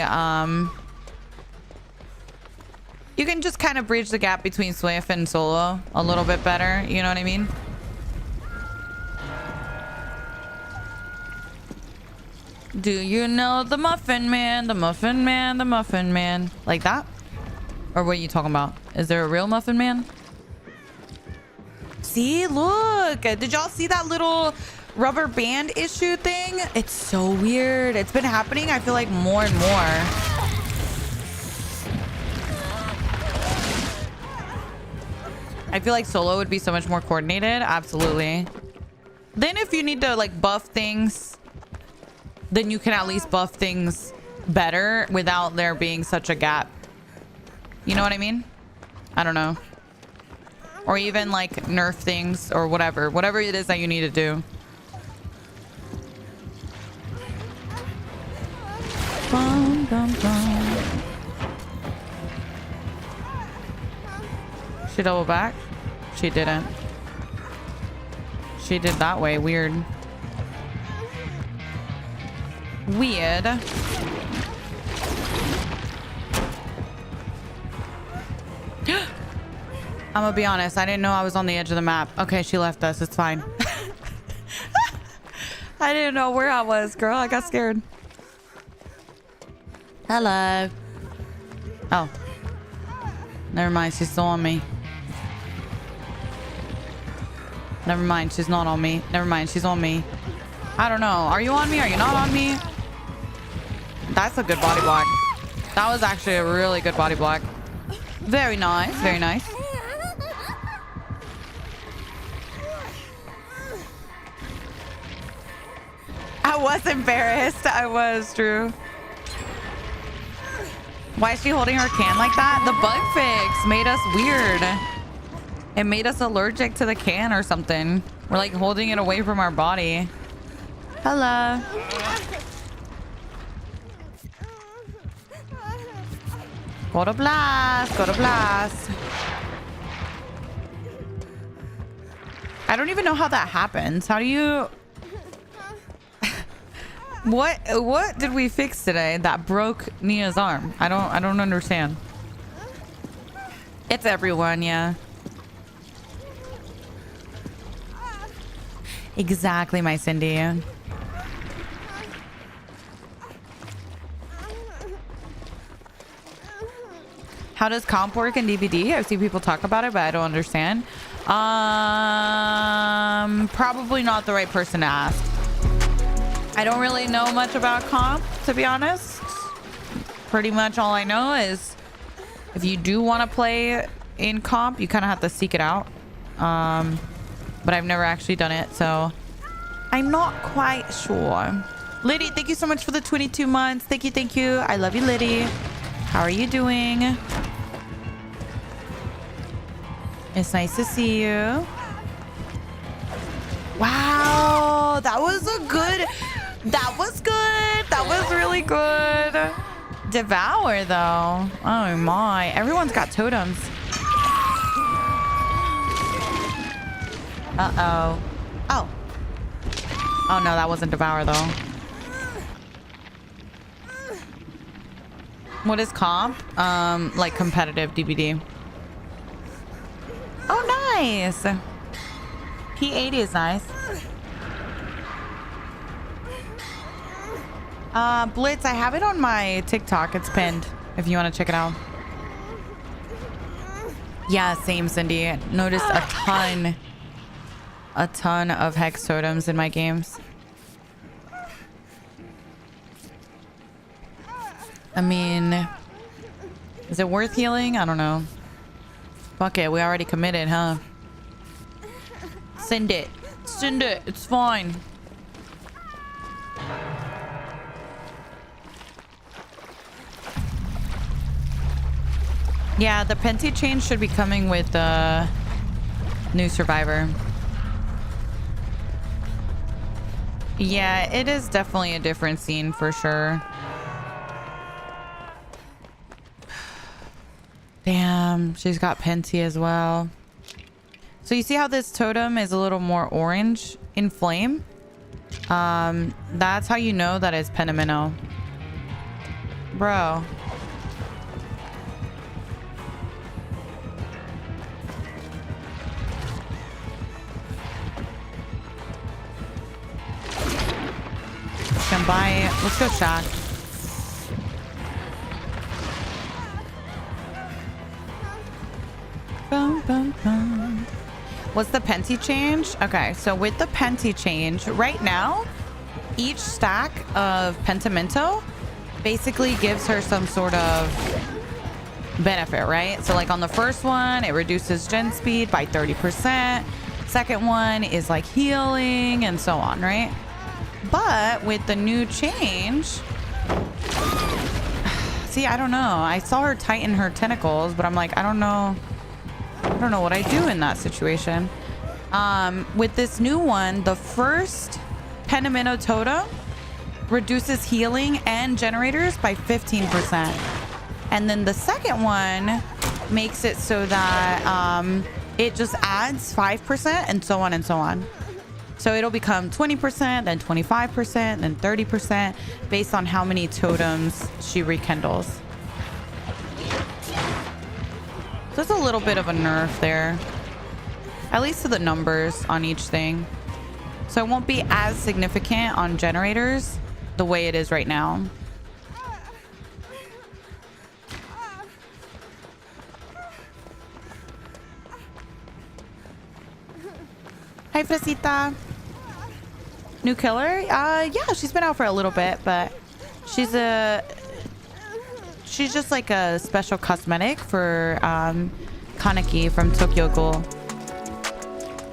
you can just kind of bridge the gap between Swift and solo a little bit better, you know what I mean? Do you know the Muffin Man, the Muffin Man, the Muffin Man? Like that? Or what are you talking about? Is there a real Muffin Man? See, look, did y'all see that little rubber band issue thing? It's so weird. It's been happening, I feel like, more and more. I feel like solo would be so much more coordinated. Absolutely. Then if you need to like buff things, then you can at least buff things better without there being such a gap. You know what I mean? I don't know. Or even like nerf things or whatever it is that you need to do. Bum, bum, bum. She double back? She didn't. She did that way. Weird. Weird. I'm gonna be honest, I didn't know I was on the edge of the map. Okay, she left us. It's fine. I didn't know where I was, girl. I got scared. Hello. Oh. Never mind. She's still on me. Never mind. She's not on me. Never mind. She's on me. I don't know. Are you on me? Are you not on me? That's a good body block. That was actually a really good body block. Very nice. Very nice. I was embarrassed. I was, Drew. Why is she holding her can like that? The bug fix made us weird. It made us allergic to the can or something. We're like holding it away from our body. Hello. Go to blast. Go to blast. I don't even know how that happens. How do you... What did we fix today that broke Nia's arm? I don't understand. It's everyone, yeah. Exactly, my Cindy. How does comp work in DVD? I've seen people talk about it, but I don't understand. Probably not the right person to ask. I don't really know much about comp, to be honest. pretty much all I know is if you do want to play in comp, you kind of have to seek it out. But I've never actually done it, so I'm not quite sure. Liddy, thank you so much for the 22 months. Thank you, thank you. I love you, Liddy. How are you doing? It's nice to see you. Wow, that was a good... That was good. That was really good. Devour, though. Oh, my. Everyone's got totems. Uh-oh. Oh. Oh, no, that wasn't Devour, though. What is comp? Like competitive DBD. Oh, nice. P80 is nice. Blitz, I have it on my TikTok. It's pinned if you want to check it out. Yeah, same, Cindy. Noticed a ton of hex totems in my games. I mean, is it worth healing? I don't know. Fuck it, we already committed, huh? Send it. Send it. It's fine. Yeah, the Penti change should be coming with the new Survivor. Yeah, it is definitely a different scene for sure. Damn, she's got Penti as well. So you see how this totem is a little more orange in flame? That's how you know that it's Penamino. Bro. Can buy it. Let's go shot. Bum, bum, bum. What's the Penti change? Okay, so with the Penti change, right now, each stack of Pentimento basically gives her some sort of benefit, right? So like on the first one, it reduces gen speed by 30%. Second one is like healing and so on, right? But with the new change, see, I don't know. I saw her tighten her tentacles, but I'm like, I don't know what I do in that situation. With this new one, the first Penamino totem reduces healing and generators by 15%. And then the second one makes it so that it just adds 5% and so on and so on. So it'll become 20%, then 25%, then 30% based on how many totems she rekindles. So there's a little bit of a nerf there, at least to the numbers on each thing. So it won't be as significant on generators the way it is right now. Hi, Fresita. New killer? Yeah, she's been out for a little bit, but she's just like a special cosmetic for Kaneki from Tokyo Ghoul.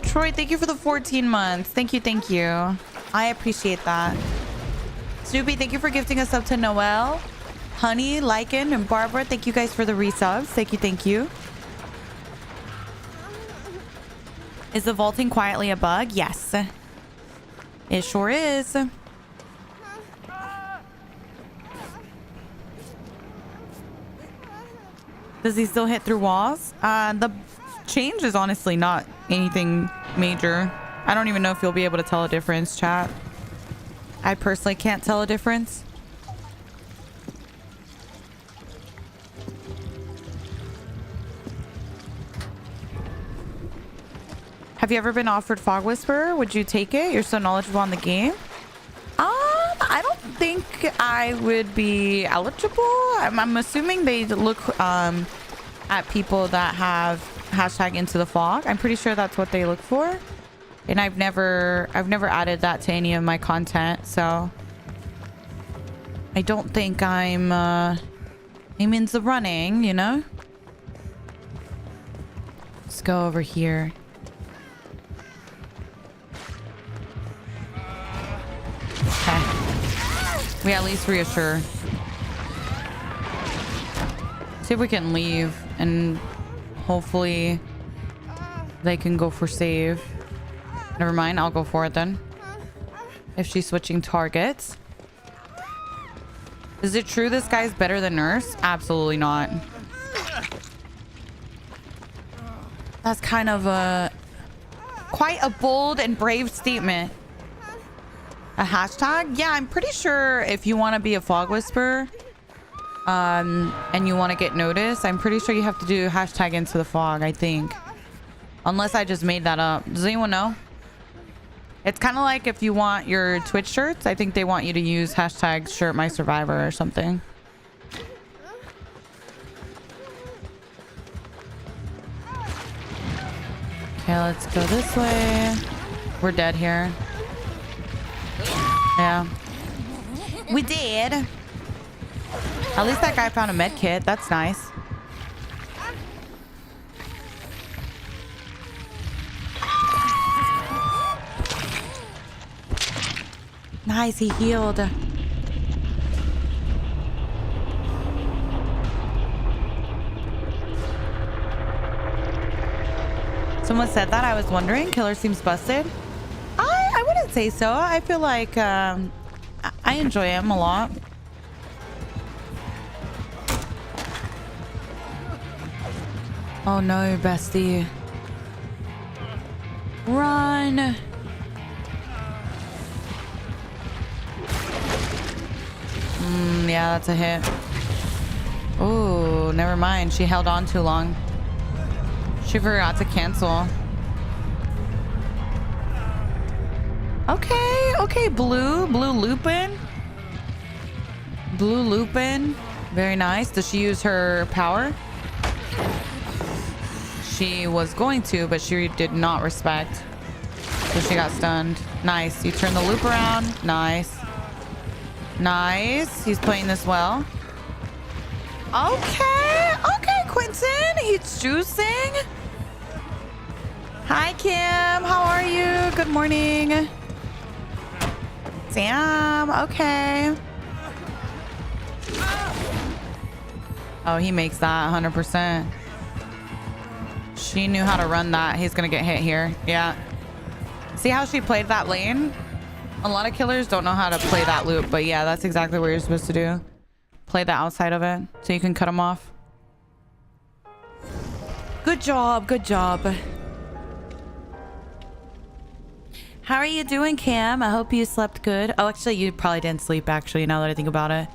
Troy, thank you for the 14 months. Thank you, thank you. I appreciate that. Snoopy, thank you for gifting us up to Noel. Honey, Lycan, and Barbara, thank you guys for the resubs. Thank you, thank you. Is the vaulting quietly a bug? Yes. It sure is. Does he still hit through walls? The change is honestly not anything major. I don't even know if you'll be able to tell a difference, chat. I personally can't tell a difference. Have you ever been offered Fog Whisperer? Would you take it? You're so knowledgeable on the game. I don't think I would be eligible. I'm assuming they look at people that have hashtag into the fog. I'm pretty sure that's what they look for. And I've never added that to any of my content, so I don't think I'm He means the running, you know? Let's go over here. Okay. We at least reassure. See if we can leave and hopefully they can go for save. Never mind, I'll go for it then. If she's switching targets. Is it true this guy's better than Nurse? Absolutely not. That's kind of quite a bold and brave statement. A hashtag? Yeah, I'm pretty sure if you want to be a fog whisperer and you want to get noticed, I'm pretty sure you have to do hashtag into the fog, I think. Unless I just made that up. Does anyone know? It's kind of like if you want your Twitch shirts, I think they want you to use hashtag shirt my survivor or something. Okay, let's go this way. We're dead here. Yeah. We did. At least that guy found a med kit. That's nice. Nice, he healed. Someone said that. I was wondering. Killer seems busted. I wouldn't say so. I feel like I enjoy him a lot. Oh no, bestie. Run. Yeah, that's a hit. Oh, never mind. She held on too long. She forgot to cancel. Okay, blue Lupin. Blue Lupin. Very nice. Does she use her power? She was going to, but she did not respect. So she got stunned. Nice. You turn the loop around. Nice. Nice. He's playing this well. Okay, Quentin. He's juicing. Hi, Kim. How are you? Good morning. Damn. Okay. Oh, he makes that 100%. She knew how to run that. He's gonna get hit here. Yeah. See how she played that lane? A lot of killers don't know how to play that loop, but yeah, that's exactly what you're supposed to do. Play the outside of it so you can cut them off. Good job. Good job. How are you doing, Cam? I hope you slept good. Oh, actually, you probably didn't sleep, actually, now that I think about it.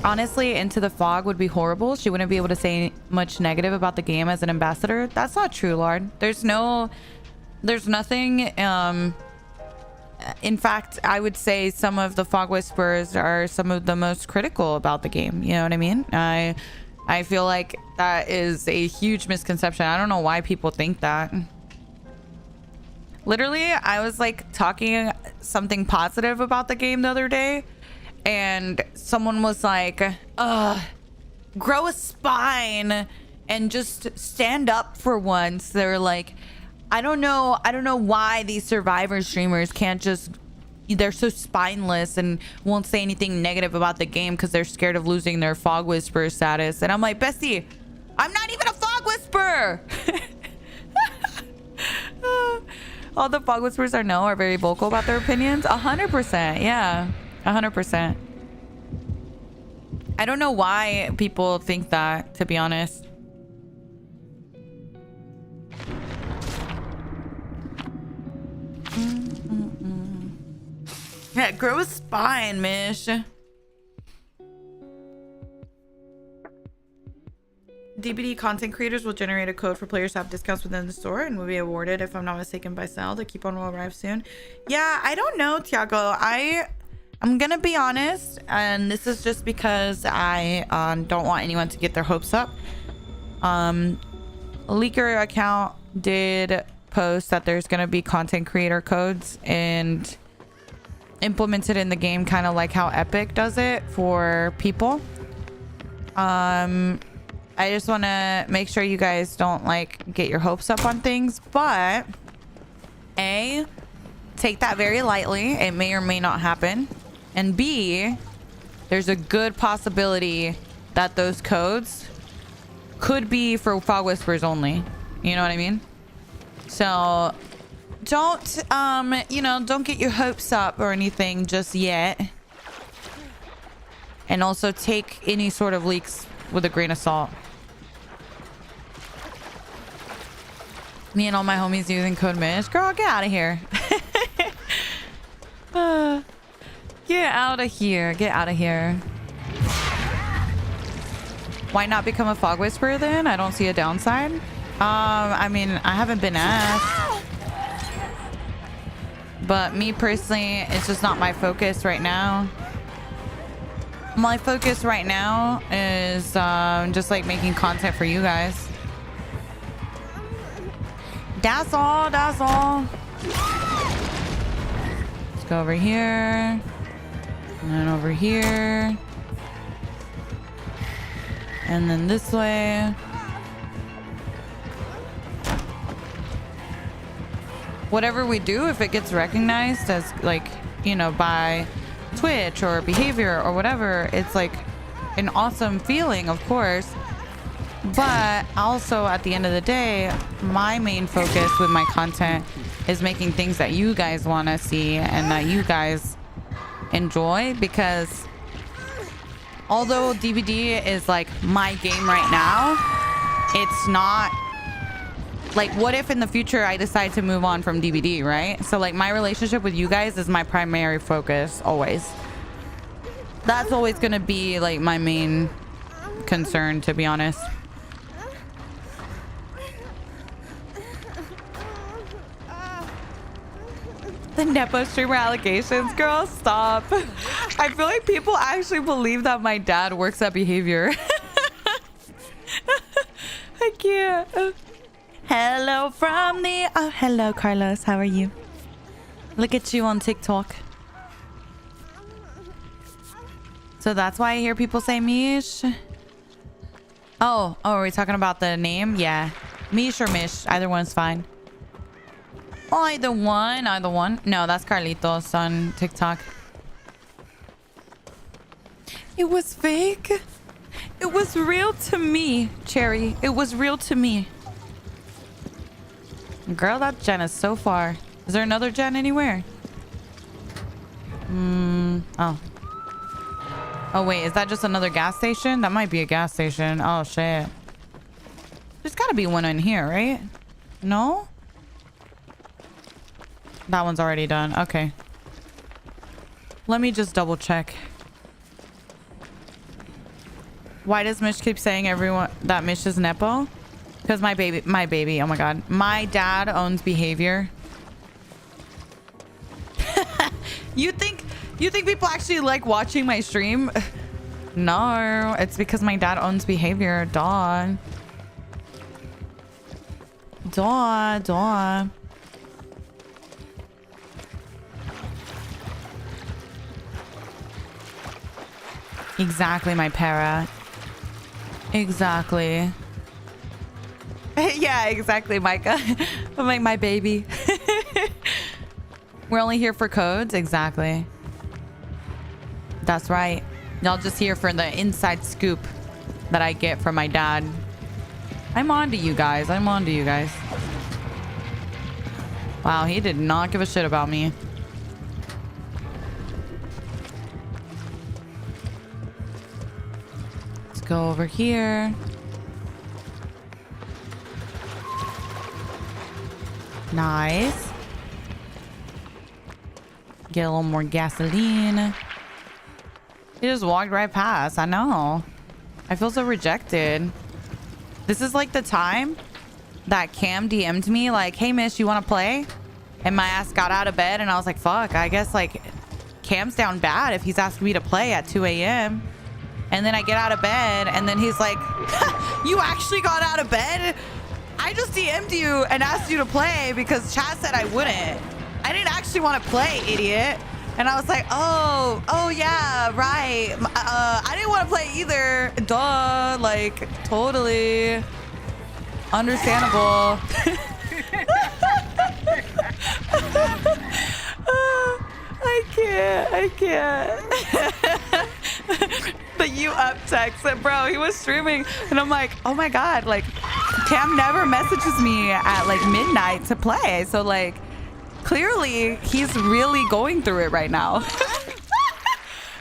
Honestly, Into the Fog would be horrible. She wouldn't be able to say much negative about the game as an ambassador. That's not true, Lord. There's nothing. In fact, I would say some of the Fog Whisperers are some of the most critical about the game. You know what I mean? I feel like that is a huge misconception. I don't know why people think that. Literally, I was like talking something positive about the game the other day. And someone was like, grow a spine and just stand up for once. They're like, I don't know why these survivor streamers can't just, they're so spineless and won't say anything negative about the game because they're scared of losing their Fog Whisperer status. And I'm like, bestie, I'm not even a Fog Whisperer. All the Fog Whisperers I know are very vocal about their opinions. 100%, yeah. 100%. I don't know why people think that, to be honest. Yeah, grow a spine, Mish. DBD content creators will generate a code for players to have discounts within the store and will be awarded, if I'm not mistaken, by Sal. The coupon will arrive soon. Yeah, I don't know, Tiago. I'm gonna be honest, and this is just because I don't want anyone to get their hopes up. Leaker account did post that there's gonna be content creator codes, and implemented in the game, kind of like how Epic does it for people. I just want to make sure you guys don't like get your hopes up on things, but A, take that very lightly. It may or may not happen. And B, there's a good possibility that those codes could be for Fog Whispers only. You know what I mean? So don't, you know, don't get your hopes up or anything just yet. And also take any sort of leaks with a grain of salt. Me and all my homies using code Mish. Girl, get out of here. Get out of here. Get out of here. Why not become a Fog Whisperer then? I don't see a downside. I mean, I haven't been asked. But me personally, it's just not my focus right now. My focus right now is just like making content for you guys. That's all. That's all. Let's go over here. And then over here. And then this way. Whatever we do, if it gets recognized as like, you know, by Twitch or behavior or whatever, it's like an awesome feeling, of course. But also at the end of the day, my main focus with my content is making things that you guys want to see and that you guys enjoy, because although DVD is like my game right now, it's not like, what if in the future I decide to move on from DVD, right? So like my relationship with you guys is my primary focus always. That's always gonna be like my main concern, to be honest. The Nepo streamer allegations, girl, stop. I feel like people actually believe that my dad works at behavior. I can't. Hello from the... Oh, hello, Carlos. How are you? Look at you on TikTok. So that's why I hear people say Mish. Oh, are we talking about the name? Yeah. Mish or Mish. Either one's fine. Either one. Either one. No, that's Carlitos on TikTok. It was fake. It was real to me, Cherry. It was real to me. Girl, that gen is so far. Is there another gen anywhere? Oh. Oh, wait. Is that just another gas station? That might be a gas station. Oh, shit. There's got to be one in here, right? No? That one's already done. Okay. Let me just double check. Why does Mish keep saying everyone that Mish is Nepo? Because my baby, oh my god. My dad owns behavior. You think people actually like watching my stream? No, it's because my dad owns behavior. Duh. Duh, duh. Exactly, my para. Exactly. Yeah, exactly, Micah. I'm like, my baby. We're only here for codes. Exactly. That's right. Y'all just here for the inside scoop that I get from my dad. I'm on to you guys. I'm on to you guys. Wow, he did not give a shit about me. Let's go over here. Nice. Get a little more gasoline. He just walked right past. I know. I feel so rejected. This is like the time that Cam DM'd me like, hey, Mish, you want to play? And my ass got out of bed and I was like, fuck, I guess like Cam's down bad if he's asking me to play at 2 a.m. And then I get out of bed and then he's like, you actually got out of bed? I just DM'd you and asked you to play because chat said I wouldn't. I didn't actually want to play, idiot. And I was like, oh yeah, right. I didn't want to play either. Duh, like totally understandable. I can't. The you up text, bro, he was streaming and I'm like, oh my God, like Cam never messages me at like midnight to play. So like clearly he's really going through it right now.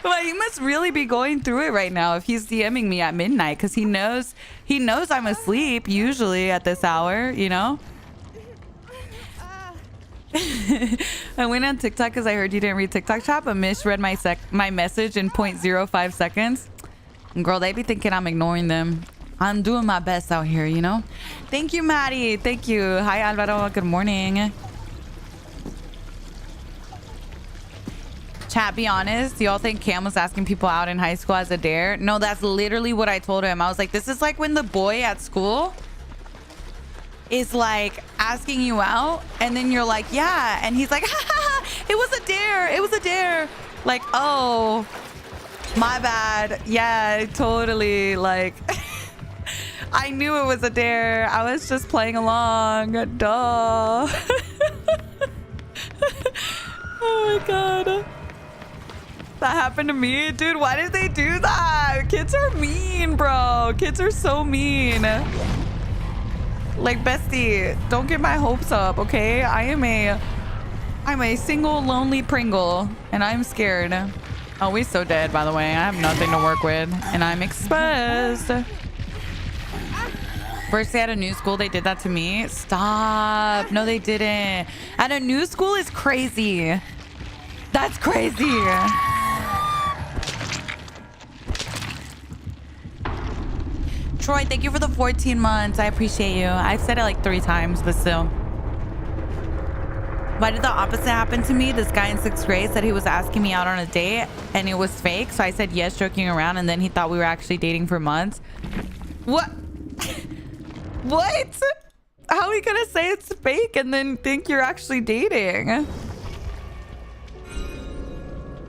Like he must really be going through it right now if he's DMing me at midnight, because he knows I'm asleep usually at this hour, you know. I went on TikTok because I heard you didn't read TikTok chat, but misread my message in 0.05 seconds. Girl, they be thinking I'm ignoring them. I'm doing my best out here, you know. Thank you, Maddie. Thank you. Hi, Alvaro. Good morning. Chat, be honest. Do y'all think Cam was asking people out in high school as a dare? No, that's literally what I told him. I was like, this is like when the boy at school is like asking you out and then you're like, yeah, and he's like, ha, ha, ha, it was a dare, like, oh my bad, yeah, totally, like I knew it was a dare, I was just playing along, duh. Oh my God, that happened to me, dude. Why did they do that? Kids are mean, bro. Kids are so mean. Like, bestie, don't get my hopes up, okay? I'm a single lonely Pringle and I'm scared. Oh, we're so dead, by the way. I have nothing to work with and I'm exposed. First day at a new school, they did that to me. Stop. No, they didn't. At a new school is crazy. That's crazy. Troy, thank you for the 14 months. I appreciate you. I've said it like 3 times, but still. Why did the opposite happen to me? This guy in 6th grade said he was asking me out on a date and it was fake. So I said yes, joking around. And then he thought we were actually dating for months. What? What? How are you going to say it's fake and then think you're actually dating?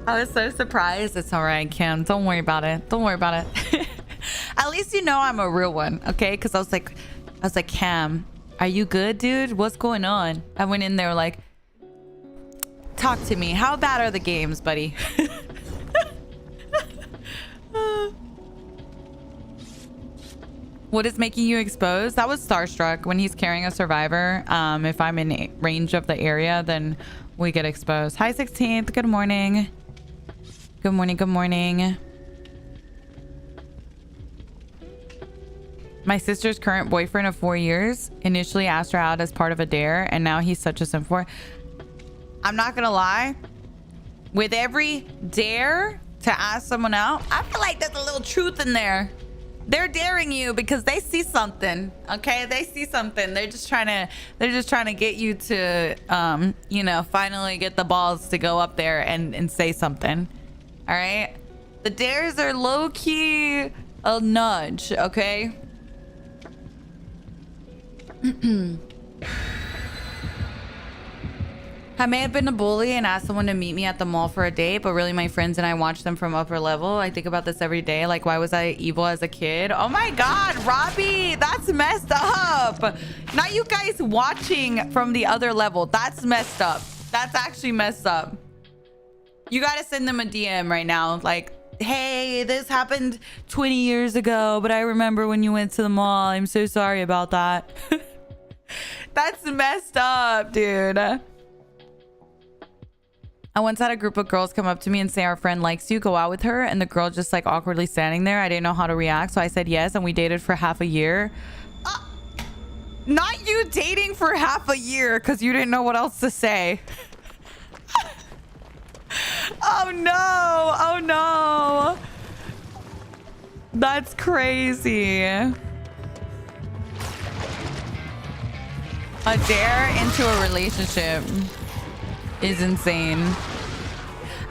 I was so surprised. It's all right, Kim. Don't worry about it. Don't worry about it. At least you know I'm a real one, okay? Because I was like, Cam, are you good, dude? What's going on? I went in there like, talk to me. How bad are the games, buddy? What is making you exposed? That was starstruck. When he's carrying a survivor, if I'm in range of the area, then we get exposed. Hi, 16th. Good morning. Good morning. Good morning. My sister's current boyfriend of 4 years initially asked her out as part of a dare, and now he's such a simp for her. I'm not gonna lie. With every dare to ask someone out, I feel like there's a little truth in there. They're daring you because they see something, okay? They see something. They're just trying to get you to, you know, finally get the balls to go up there and say something. All right? The dares are low-key a nudge, okay? I may have been a bully and asked someone to meet me at the mall for a date, but really my friends and I watch them from upper level. I think about this every day. Like, why was I evil as a kid? Oh my God, Robbie, that's messed up. Not you guys watching from the other level. That's messed up. That's actually messed up. You gotta send them a DM right now. Like, hey, this happened 20 years ago, but I remember when you went to the mall. I'm so sorry about that. That's messed up, dude. I once had a group of girls come up to me and say, our friend likes you, go out with her. And the girl just like awkwardly standing there. I didn't know how to react. So I said yes. And we dated for half a year. Not you dating for half a year because you didn't know what else to say. Oh no. Oh no. That's crazy. A dare into a relationship is insane.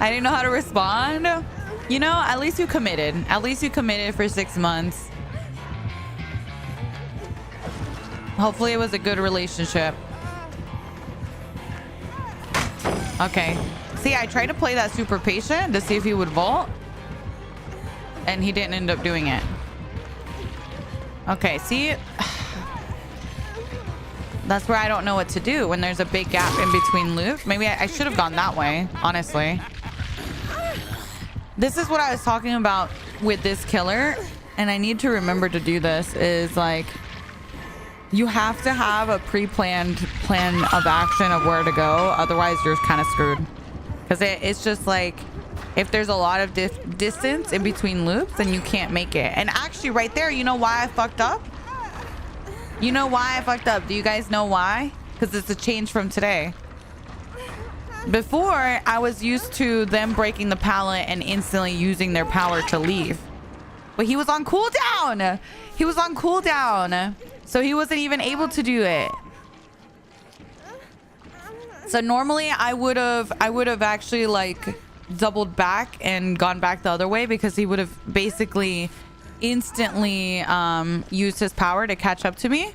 I didn't know how to respond. You know, at least you committed. At least you committed for 6 months. Hopefully it was a good relationship. Okay. See, I tried to play that super patient to see if he would vault, and he didn't end up doing it. Okay, see? That's where I don't know what to do when there's a big gap in between loops. Maybe I should have gone that way, honestly. This is what I was talking about with this killer, and I need to remember to do this, is like, you have to have a pre-planned plan of action of where to go. Otherwise, you're kind of screwed. Because it's just like, if there's a lot of distance in between loops, then you can't make it. And actually right there, you know why I fucked up? You know why I fucked up? Do you guys know why? Because it's a change from today. Before, I was used to them breaking the pallet and instantly using their power to leave. But he was on cooldown. He was on cooldown. So he wasn't even able to do it. So normally I would have actually like doubled back and gone back the other way, because he would have basically instantly used his power to catch up to me.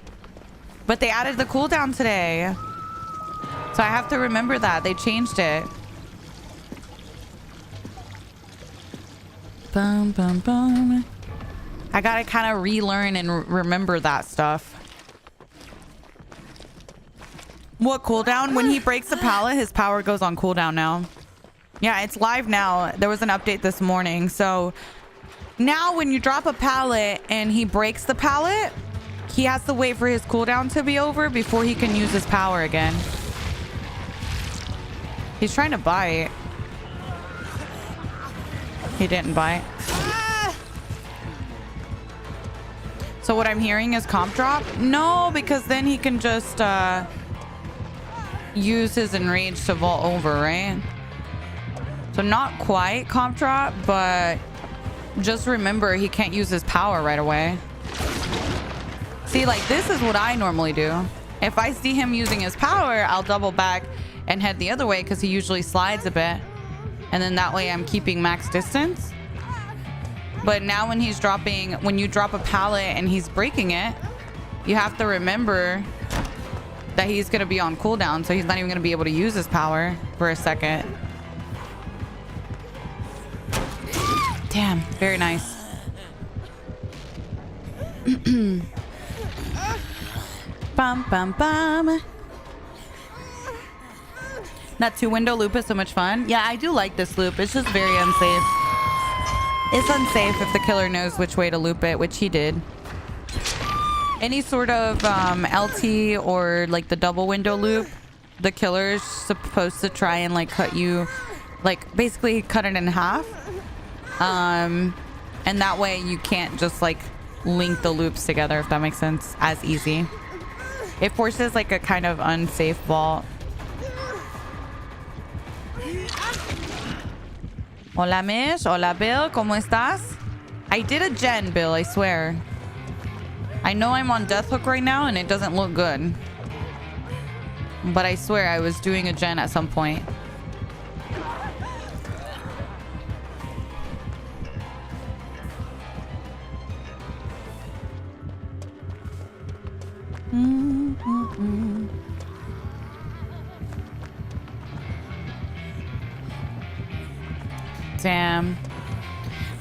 But they added the cooldown today, so I have to remember that they changed it. Bum, bum, bum. I gotta kind of relearn and remember that stuff. What cooldown? When he breaks the pallet, his power goes on cooldown now. Yeah, it's live now. There was an update this morning. So now when you drop a pallet and he breaks the pallet, he has to wait for his cooldown to be over before he can use his power again. He's trying to bite. He didn't bite. So what I'm hearing is comp drop? No, because then he can just use his enrage to vault over, right? So not quite comp drop, but just remember he can't use his power right away. See, like, this is what I normally do. If I see him using his power, I'll double back and head the other way, because he usually slides a bit. And then that way I'm keeping max distance. But now when he's dropping, when you drop a pallet and he's breaking it, you have to remember that he's going to be on cooldown. So he's not even going to be able to use his power for a second. Damn, very nice. Bum, bum, bum. That 2-window loop is so much fun. Yeah, I do like this loop. It's just very unsafe. It's unsafe if the killer knows which way to loop it, which he did. Any sort of LT or like the double window loop, the killer's supposed to try and like cut you, like basically cut it in half. And that way you can't just like link the loops together, if that makes sense, as easy. It forces like a kind of unsafe vault. Hola Mish, hola Bill, ¿cómo estás? I did a gen, Bill, I swear. I know I'm on death hook right now and it doesn't look good. But I swear I was doing a gen at some point. Damn.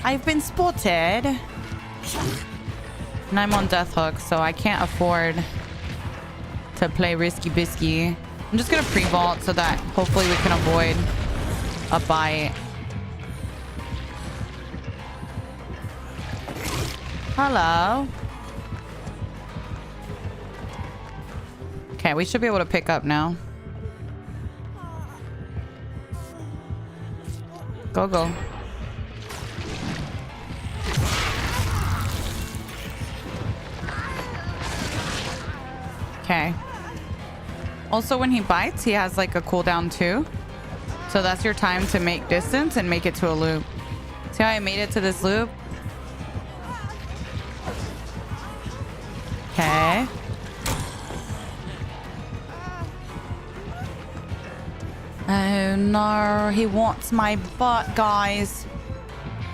I've been spotted. And I'm on death hook, so I can't afford to play risky bisky. I'm just gonna pre-vault so that hopefully we can avoid a bite. Hello. Okay, we should be able to pick up now. Go, go. Okay. Also, when he bites, he has like a cooldown too. So that's your time to make distance and make it to a loop. See how I made it to this loop? Okay. Oh no, he wants my butt, guys.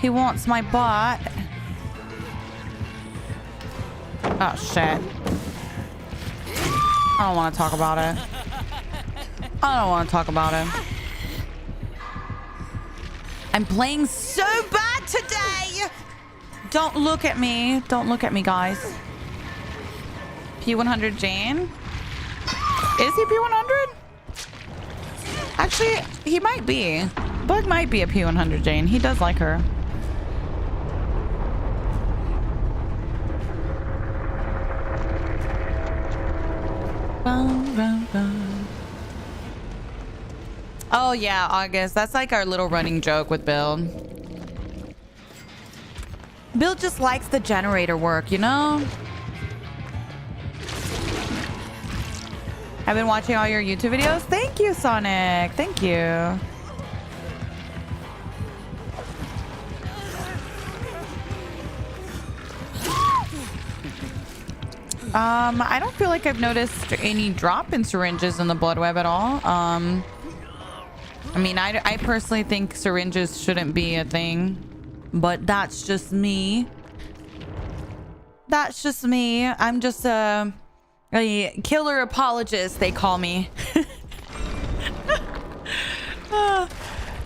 He wants my butt. Oh shit. I don't want to talk about it. I don't want to talk about it. I'm playing so bad today. Don't look at me. Don't look at me, guys. P100 Jane. Is he P100? Actually, he might be. Bug might be a P100 Jane. He does like her. Oh yeah, August. That's like our little running joke with Bill. Bill just likes the generator work, you know? I've been watching all your YouTube videos. Thank you, Sonic. Thank you. I don't feel like I've noticed any drop in syringes in the blood web at all. I mean, I personally think syringes shouldn't be a thing, but that's just me. That's just me. I'm just a killer apologist, they call me.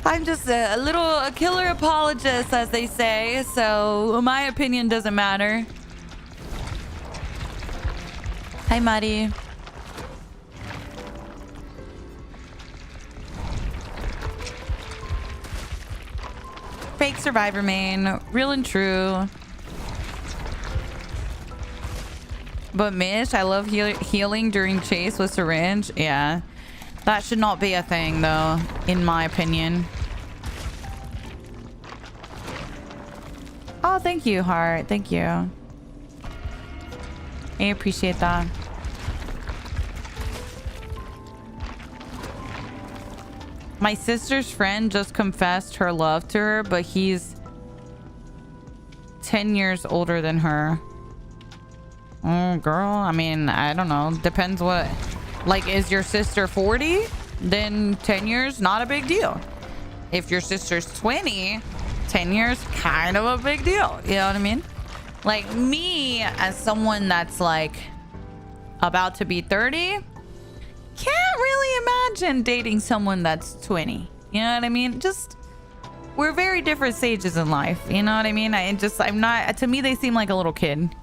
I'm just a little killer apologist, as they say, so my opinion doesn't matter. Hi, Maddie. Fake survivor main, real and true. But Mish, I love healing during chase with syringe. Yeah, that should not be a thing, though, in my opinion. Oh, thank you, Heart. Thank you. I appreciate that. My sister's friend just confessed her love to her, but he's 10 years older than her. Oh, girl. I mean, I don't know. Depends what... Like, is your sister 40? Then 10 years, not a big deal. If your sister's 20, 10 years, kind of a big deal. You know what I mean? Like, me, as someone that's, like, about to be 30... can't really imagine dating someone that's 20. You know what I mean? Just, we're very different stages in life. You know what I mean? I'm not, to me, they seem like a little kid.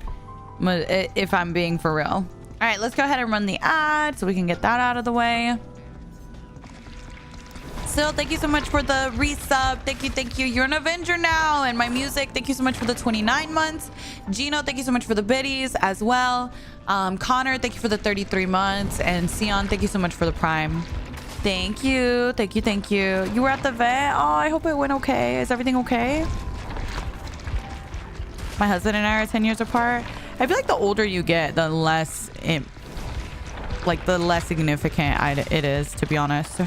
If I'm being for real. All right, let's go ahead and run the ad so we can get that out of the way. Sil, thank you so much for the resub. Thank you, thank you. You're an Avenger now. And my music, thank you so much for the 29 months. Gino, thank you so much for the biddies as well. Connor, thank you for the 33 months. And Sion, thank you so much for the prime. Thank you. Thank you. Thank you. You were at the vet. Oh, I hope it went okay. Is everything okay? My husband and I are 10 years apart. I feel like the older you get, the less the less significant it is, to be honest.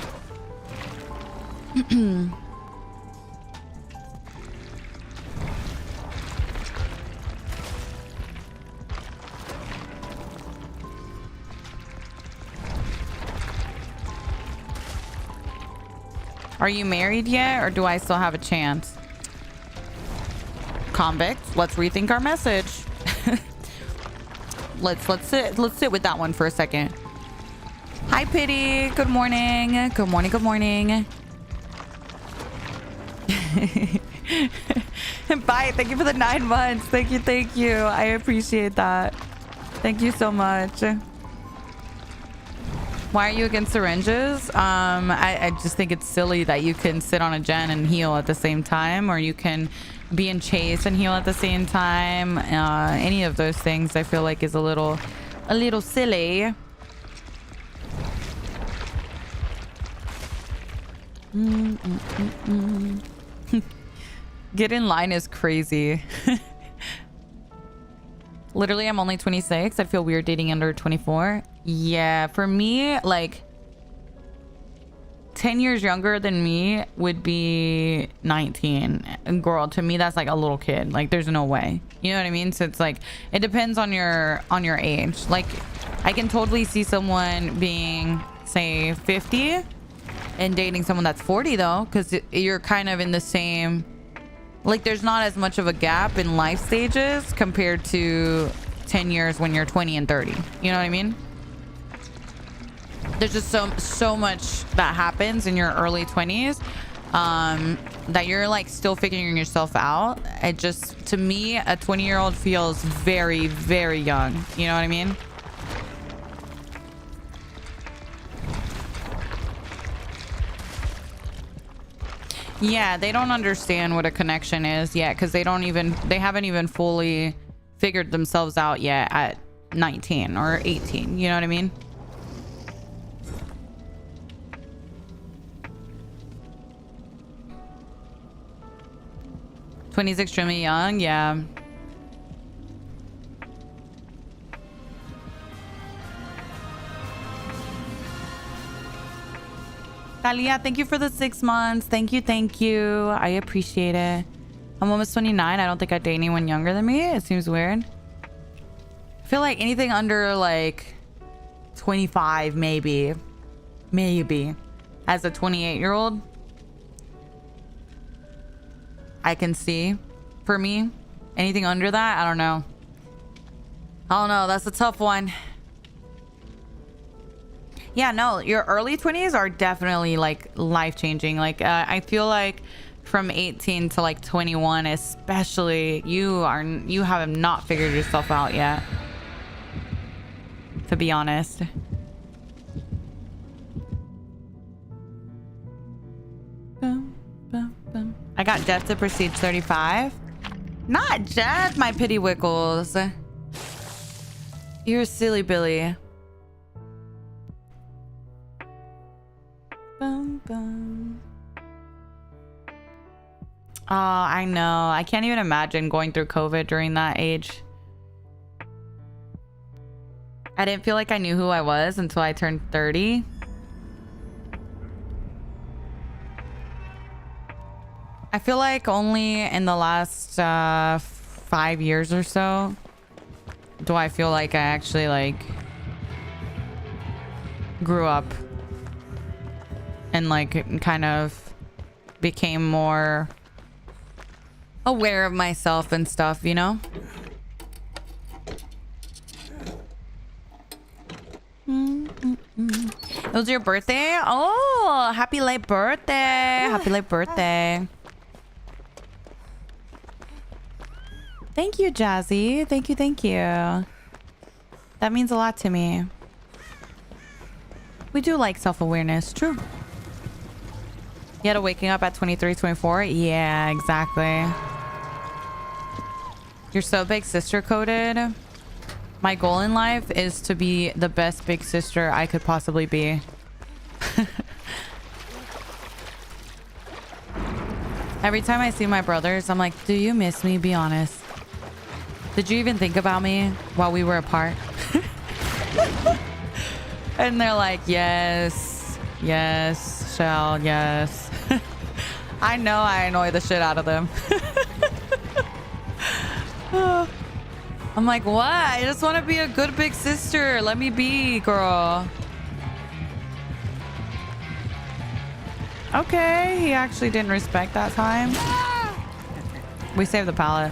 Are you married yet, or do I still have a chance? Convict, let's rethink our message. let's sit with that one for a second. Hi, Pity. Good morning. Good morning. Good morning. Bye. Thank you for the 9 months. Thank you. Thank you. I appreciate that. Thank you so much. Why are you against syringes? I just think it's silly that you can sit on a gen and heal at the same time, or you can be in chase and heal at the same time. Any of those things I feel like is a little silly. Get in line is crazy. Literally, I'm only 26. I feel weird dating under 24. Yeah, for me, like 10 years younger than me would be 19. And girl, to me, that's like a little kid. Like, there's no way. You know what I mean? So it's like, it depends on your age. Like, I can totally see someone being, say, 50 and dating someone that's 40 though, because you're kind of in the same, like, there's not as much of a gap in life stages compared to 10 years when you're 20 and 30. You know what I mean? There's just so much that happens in your early 20s that you're like still figuring yourself out. It just, to me, a 20-year-old feels very, very young. You know what I mean? Yeah, they don't understand what a connection is yet because they haven't even fully figured themselves out yet at 19 or 18. You know what I mean? Is extremely young. Yeah. Talia, thank you for the 6 months. Thank you. I appreciate it. I'm almost 29. I don't think I'd date anyone younger than me. It seems weird. I feel like anything under like 25, maybe as a 28-year-old. I can see. For me, anything under that, I don't know. That's a tough one. Yeah, no, your early 20s are definitely like life-changing. Like I feel like from 18 to like 21 especially, you have not figured yourself out yet, to be honest. I got death to prestige 35. Not Jeff, my pity wickles. You're silly Billy. Bum, bum. Oh, I know. I can't even imagine going through COVID during that age. I didn't feel like I knew who I was until I turned 30. I feel like only in the last 5 years or so do I feel like I actually like grew up and like kind of became more aware of myself and stuff, you know? It was your birthday? Oh, happy late birthday. Happy late birthday. Thank you, Jazzy. Thank you. That means a lot to me. We do like self-awareness. True. Yet a waking up at 23, 24? Yeah, exactly. You're so big sister coded. My goal in life is to be the best big sister I could possibly be. Every time I see my brothers, I'm like, do you miss me? Be honest. Did you even think about me while we were apart? And they're like, yes, Shell, yes. I know I annoy the shit out of them. I'm like, what? I just want to be a good big sister. Let me be, girl. Okay, he actually didn't respect that time. We saved the pallet.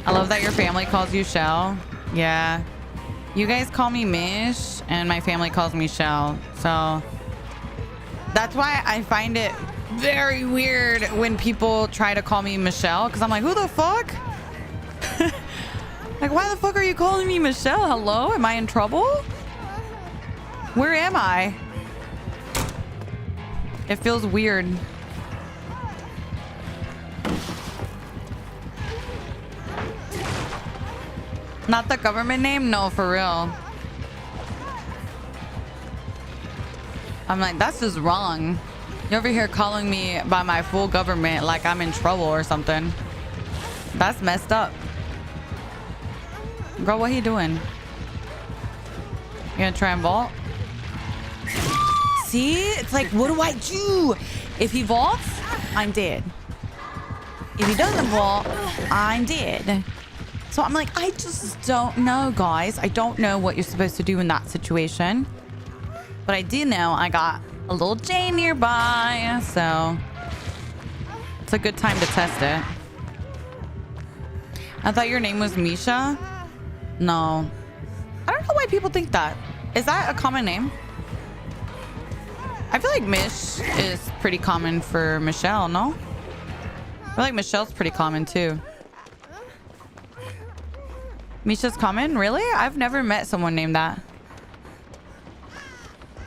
I love that your family calls you Shell. Yeah. You guys call me Mish, and my family calls me Shell. So that's why I find it very weird when people try to call me Michelle, because I'm like, who the fuck? Like, why the fuck are you calling me Michelle? Hello? Am I in trouble? Where am I? It feels weird. Not the government name? No, for real. I'm like, that's just wrong. You're over here calling me by my full government like I'm in trouble or something. That's messed up. Girl, what are you doing? You gonna try and vault? See? It's like, what do I do? If he vaults, I'm dead. If he doesn't vault, I'm dead. So I'm like, I just don't know, guys. I don't know what you're supposed to do in that situation. But I do know I got a little J nearby, so it's a good time to test it. I thought your name was Misha. No. I don't know why people think that. Is that a common name? I feel like Mish is pretty common for Michelle, no? I feel like Michelle's pretty common too. Misha's common? Really? I've never met someone named that.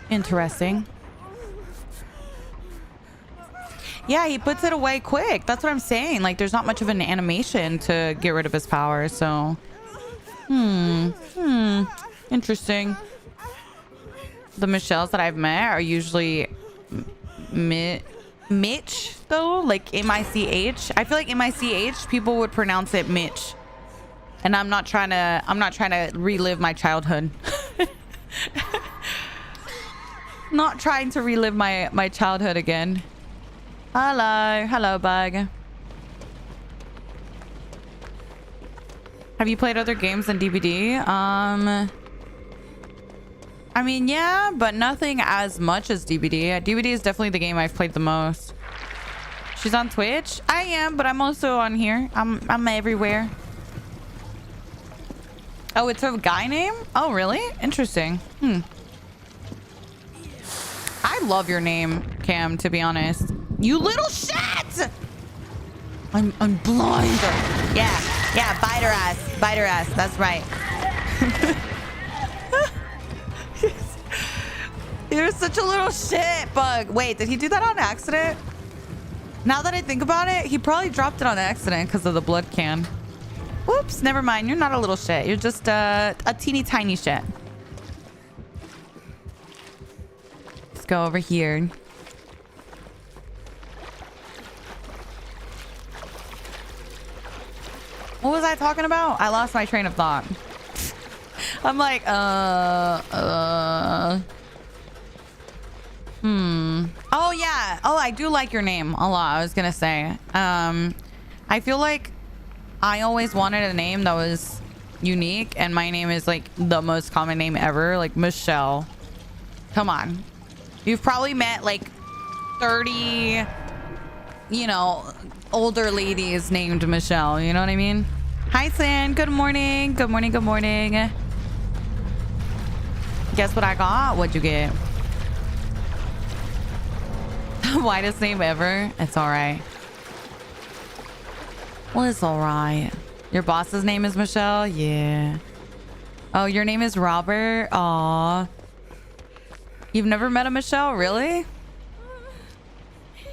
Interesting. Yeah, he puts it away quick. That's what I'm saying. Like, there's not much of an animation to get rid of his power, so... Interesting. The Michelles that I've met are usually... Mitch, though? Like, M-I-C-H. I feel like M-I-C-H, people would pronounce it Mitch. And I'm not trying to relive my childhood. Not trying to relive my childhood again. Hello, bug. Have you played other games than DBD? I mean, yeah, but nothing as much as DBD. DBD is definitely the game I've played the most. She's on Twitch? I am, but I'm also on here. I'm everywhere. Oh, it's a guy name? Oh, really? Interesting. I love your name, Cam, to be honest. You little shit! I'm blind. Yeah, bite her ass. That's right. You're such a little shit, Bug. Wait, did he do that on accident? Now that I think about it, he probably dropped it on accident because of the blood can. Whoops, never mind. You're not a little shit. You're just a teeny tiny shit. Let's go over here. What was I talking about? I lost my train of thought. I'm like, Oh, yeah. Oh, I do like your name a lot. I was gonna say. I feel like I always wanted a name that was unique, and my name is like the most common name ever, like Michelle. Come on. You've probably met like 30, you know, older ladies named Michelle. You know what I mean? Hi, San. Good morning. Good morning. Good morning. Guess what I got? What'd you get? Whitest name ever. It's all right. Well, it's all right. Your boss's name is Michelle? Yeah. Oh, your name is Robert? Aw. You've never met a Michelle? Really? I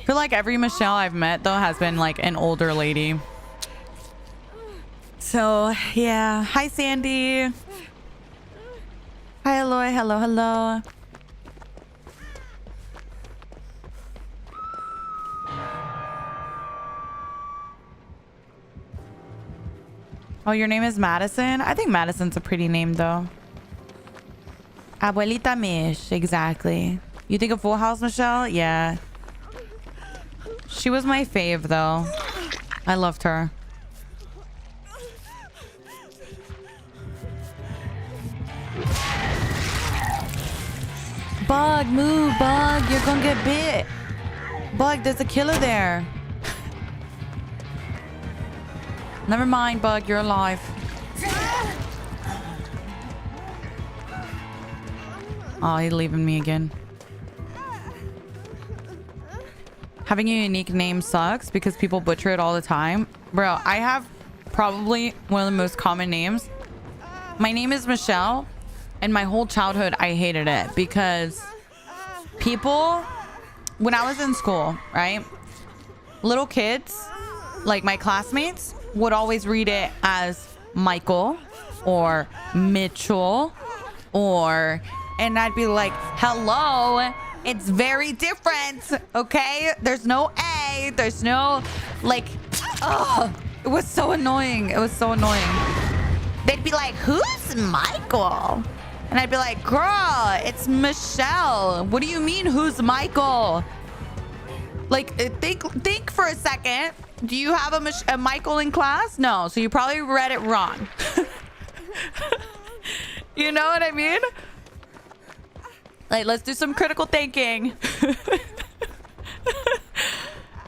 feel like every Michelle I've met, though, has been like an older lady. So, yeah. Hi, Sandy. Hi, Aloy. Hello, hello. Oh, your name is Madison? I think Madison's a pretty name, though. Abuelita Mish, exactly. You think of Full House, Michelle? Yeah. She was my fave, though. I loved her. Bug, move, Bug. You're gonna get bit. Bug, there's a killer there. Never mind, Bug. You're alive. Oh, he's leaving me again. Having a unique name sucks because people butcher it all the time. Bro, I have probably one of the most common names. My name is Michelle, and my whole childhood I hated it because people, when I was in school, right? Little kids, like my classmates, would always read it as Michael or Mitchell or, and I'd be like, hello, it's very different, okay? There's no A, there's no, like, oh, it was so annoying. It was so annoying. They'd be like, who's Michael? And I'd be like, girl, it's Michelle. What do you mean, who's Michael? Like, think for a second. Do you have a Michael in class? No, so you probably read it wrong. You know what I mean? Like, let's do some critical thinking.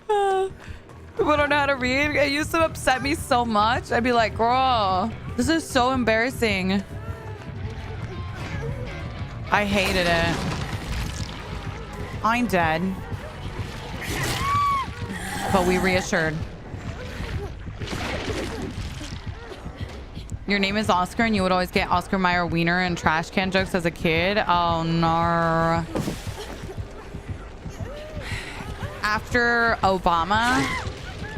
People don't know how to read. It used to upset me so much. I'd be like, girl, this is so embarrassing. I hated it. I'm dead. But we reassured. Your name is Oscar and you would always get Oscar Mayer wiener and trash can jokes as a kid. Oh, no. After Obama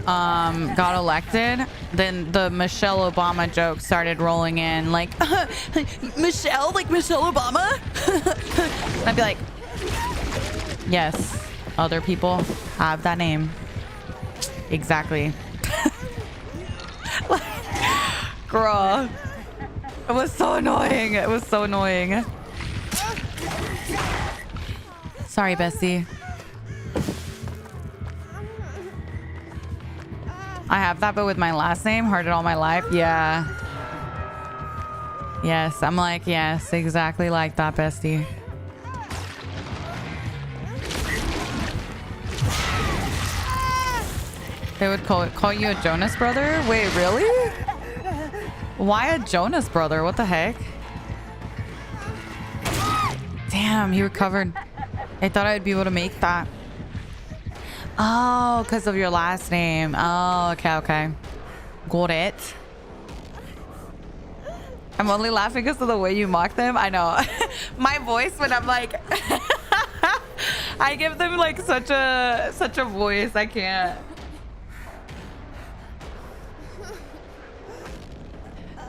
got elected, then the Michelle Obama jokes started rolling in. Like, Michelle? Like Michelle Obama? I'd be like, yes, other people have that name. Exactly. Like, girl, it was so annoying. It was so annoying. Sorry, Bessie. I have that, but with my last name, heard it all my life. Yeah. Yes, I'm like, yes, exactly like that, Bestie. They would call you a Jonas brother? Wait, really? Why a Jonas brother? What the heck? Damn, he recovered. I thought I'd be able to make that. Oh, because of your last name. Oh, okay, okay. Got it. I'm only laughing because of the way you mock them. I know. My voice when I'm like... I give them like such a voice. I can't.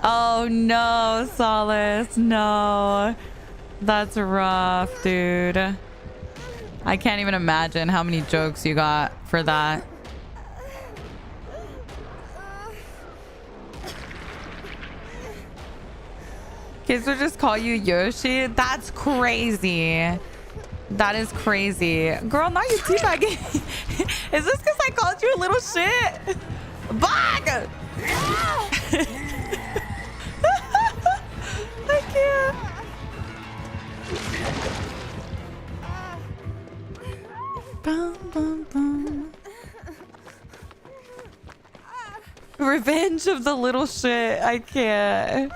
Oh no, Solace. No. That's rough, dude. I can't even imagine how many jokes you got for that. Kids would just call you Yoshi? That's crazy. That is crazy. Girl, now you're teabagging. Is this because I called you a little shit? Bog! I can't. Bum, bum, bum. Revenge of the little shit. I can't.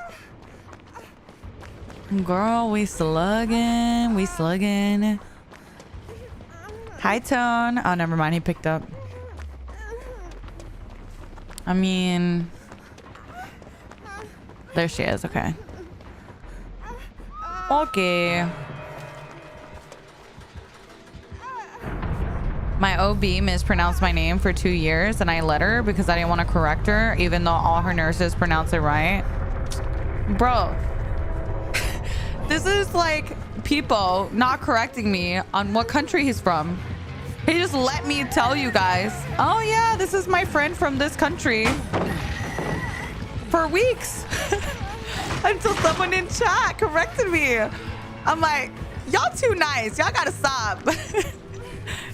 Girl, we slugging. We slugging. Hi, Tone. Oh, never mind. He picked up. I mean... There she is. Okay. Okay. My OB mispronounced my name for 2 years and I let her because I didn't want to correct her even though all her nurses pronounce it right. Bro. This is like people not correcting me on what country he's from. He just let me tell you guys, oh yeah, this is my friend from this country. For weeks. Until someone in chat corrected me. I'm like, y'all too nice. Y'all gotta stop.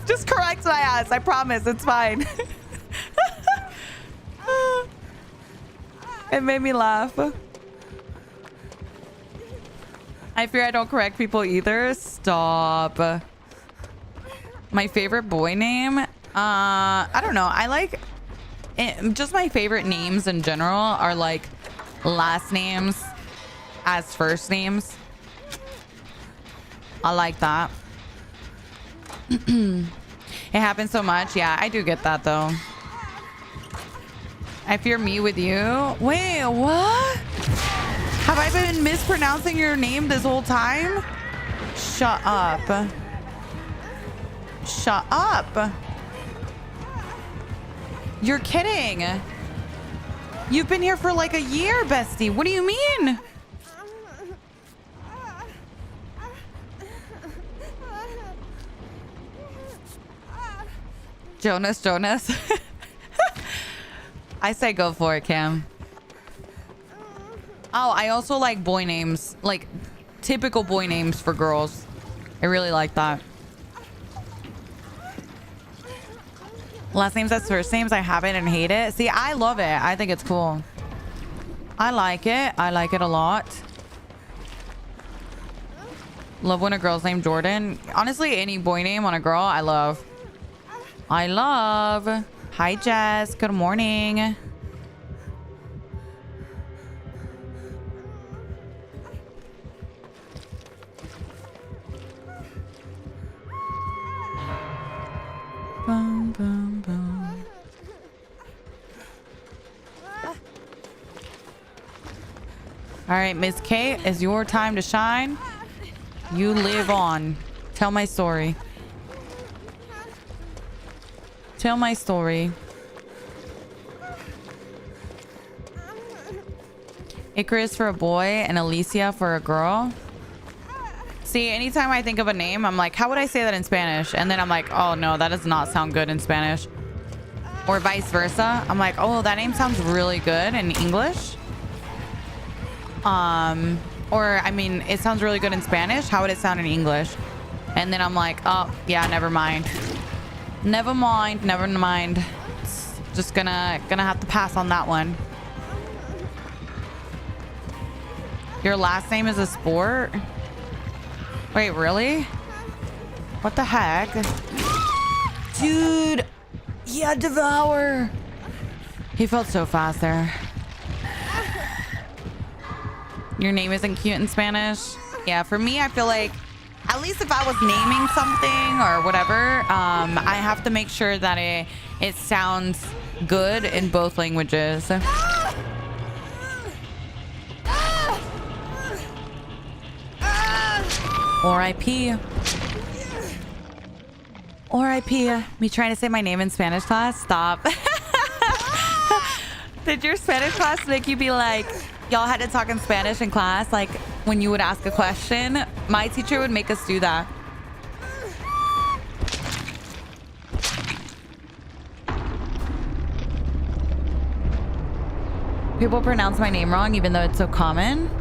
Just correct my ass. I promise. It's fine. It made me laugh. I fear I don't correct people either. Stop. My favorite boy name? I don't know. I like... just my favorite names in general are like last names as first names. I like that. It happens so much. Yeah, I do get that though. I fear me with you. Wait, what? Have I been mispronouncing your name this whole time? Shut up. Shut up. You're kidding. You've been here for like a year, bestie. What do you mean? Jonas. I say go for it, Cam. Oh, I also like boy names. Like typical boy names for girls. I really like that. Last names as first names, I have it and hate it. See, I love it. I think it's cool. I like it. I like it a lot. Love when a girl's named Jordan. Honestly, any boy name on a girl, I love. I love. Hi, Jess. Good morning. Boom, boom, boom. All right, Miss Kate, it's your time to shine. You live on. Tell my story. Tell my story. Icarus for a boy and Alicia for a girl. See, anytime I think of a name, I'm like, how would I say that in Spanish? And then I'm like, oh no, that does not sound good in Spanish. Or vice versa. I'm like, oh, that name sounds really good in English. Or I mean, it sounds really good in Spanish. How would it sound in English? And then I'm like, oh yeah, never mind. Never mind. Never mind. It's just gonna have to pass on that one. Your last name is a sport? Wait, really? What the heck? Dude! Yeah, Devour! He felt so fast there. Your name isn't cute in Spanish? Yeah, for me, I feel like, at least if I was naming something or whatever, I have to make sure that it sounds good in both languages. R.I.P. R.I.P. Me trying to say my name in Spanish class? Stop. Did your Spanish class make you be like, y'all had to talk in Spanish in class? Like when you would ask a question, my teacher would make us do that. People pronounce my name wrong even though it's so common.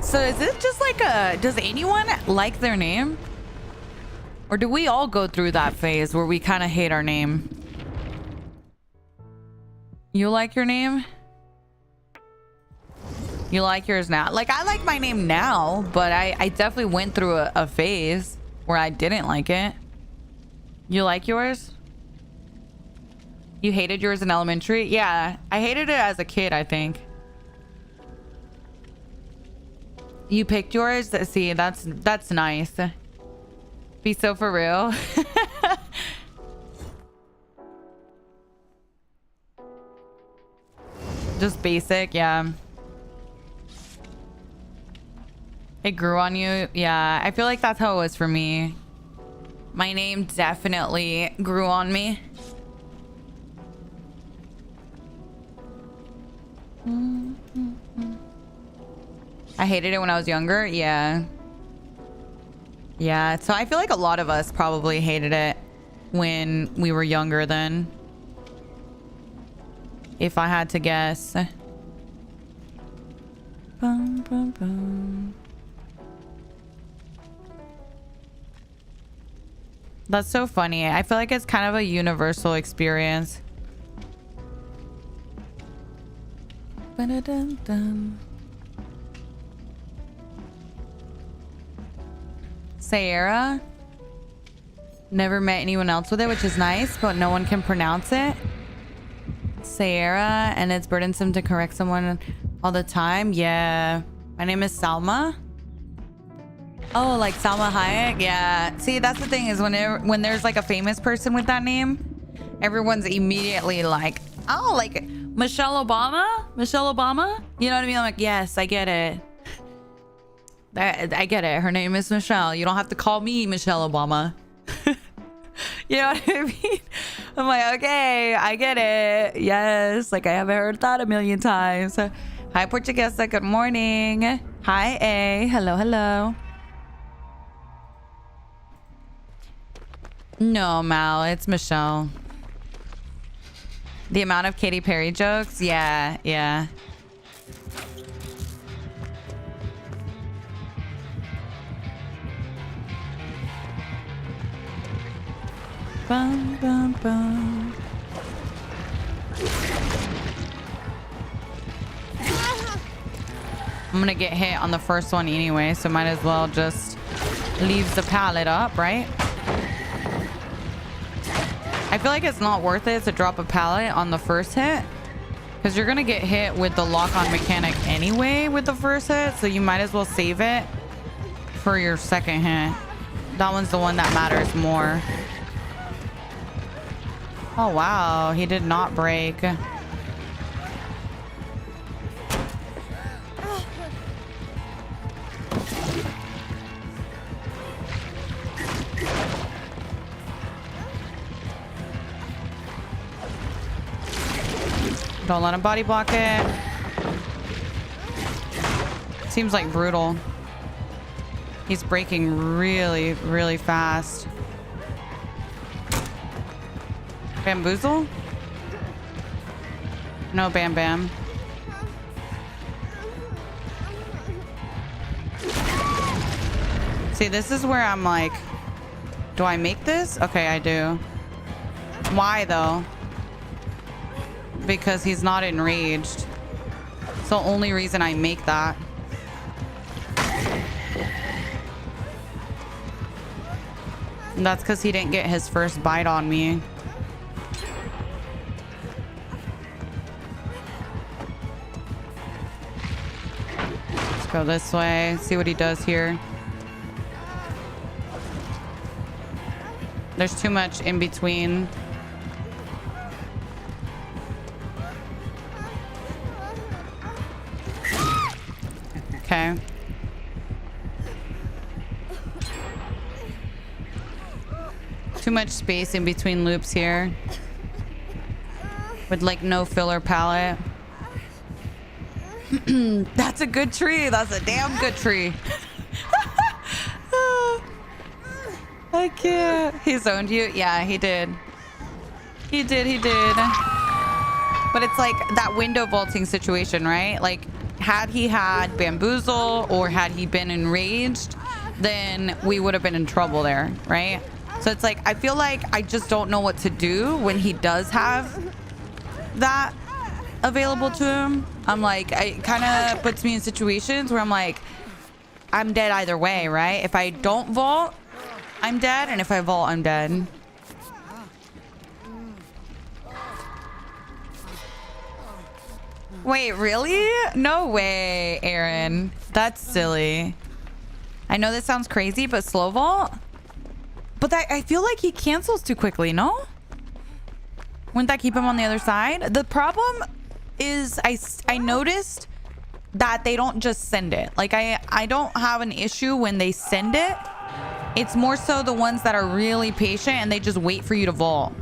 So is it just like does anyone like their name? Or do we all go through that phase where we kind of hate our name? You like your name? You like yours now? Like, I like my name now, but I definitely went through a phase where I didn't like it. You like yours? You hated yours in elementary? Yeah, I hated it as a kid, I think. You picked yours? See, that's nice. Be so for real. Just basic, yeah. It grew on you. Yeah, I feel like that's how it was for me. My name definitely grew on me. I hated it when I was younger. Yeah. Yeah, so I feel like a lot of us probably hated it when we were younger then. If I had to guess. Bum, bum, bum. That's so funny. I feel like it's kind of a universal experience. Ba-da-dum-dum. Sierra. Never met anyone else with it, which is nice, but no one can pronounce it. Sierra, and it's burdensome to correct someone all the time. Yeah. My name is Salma. Oh, like Salma Hayek? Yeah. See, that's the thing is when there's like a famous person with that name, everyone's immediately like, oh, like Michelle Obama? Michelle Obama? You know what I mean? I'm like, yes, I get it. I get it. Her name is Michelle. You don't have to call me Michelle Obama. You know what I mean? I'm like, okay, I get it. Yes, like I haven't heard that a million times. Hi, Portuguesa. Good morning. Hi, A. Hello, hello. No, Mal, it's Michelle. The amount of Katy Perry jokes? Yeah, yeah. Bum, bum, bum. I'm gonna get hit on the first one anyway, so might as well just leave the pallet up, right? I feel like it's not worth it to drop a pallet on the first hit because you're gonna get hit with the lock-on mechanic anyway with the first hit, so you might as well save it for your second hit. That one's the one that matters more. Oh, wow. He did not break. Don't let him body block it. Seems like brutal. He's breaking really, really fast. Bamboozle? No bam bam. See, this is where I'm like, do I make this? Okay, I do. Why though? Because he's not enraged. It's the only reason I make that. And that's because he didn't get his first bite on me. Let's go this way. See what he does here. There's too much in between. Okay. Too much space in between loops here. With like no filler palette. That's a good tree. That's a damn good tree. I can't. He zoned you? Yeah, he did. He did. But it's like that window vaulting situation, right? Like, had he had bamboozle or had he been enraged, then we would have been in trouble there, right? So it's like, I feel like I just don't know what to do when he does have that available to him. I'm like, it kind of puts me in situations where I'm like, I'm dead either way, right? If I don't vault, I'm dead, and if I vault, I'm dead. Wait, really? No way, Aaron. That's silly. I know this sounds crazy, but slow vault? But I feel like he cancels too quickly, no? Wouldn't that keep him on the other side? The problem is I noticed that they don't just send it. Like, I don't have an issue when they send it. It's more so the ones that are really patient and they just wait for you to vault.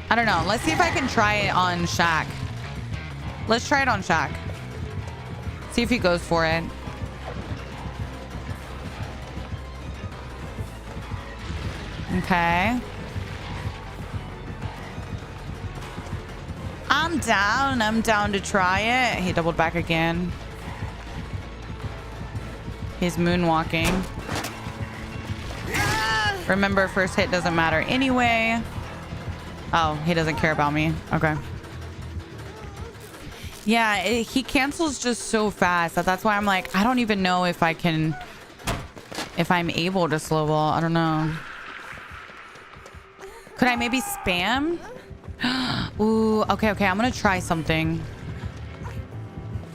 I don't know. Let's see if I can try it on Shaq. Let's try it on Shaq. See if he goes for it. Okay. I'm down to try it. He doubled back again. He's moonwalking. Remember, first hit doesn't matter anyway. Oh, he doesn't care about me. Okay. Yeah, he cancels just so fast that's why I'm like, I don't even know if I can, if I'm able to slow ball. I don't know. Could I maybe spam? Ooh, okay. I'm gonna try something.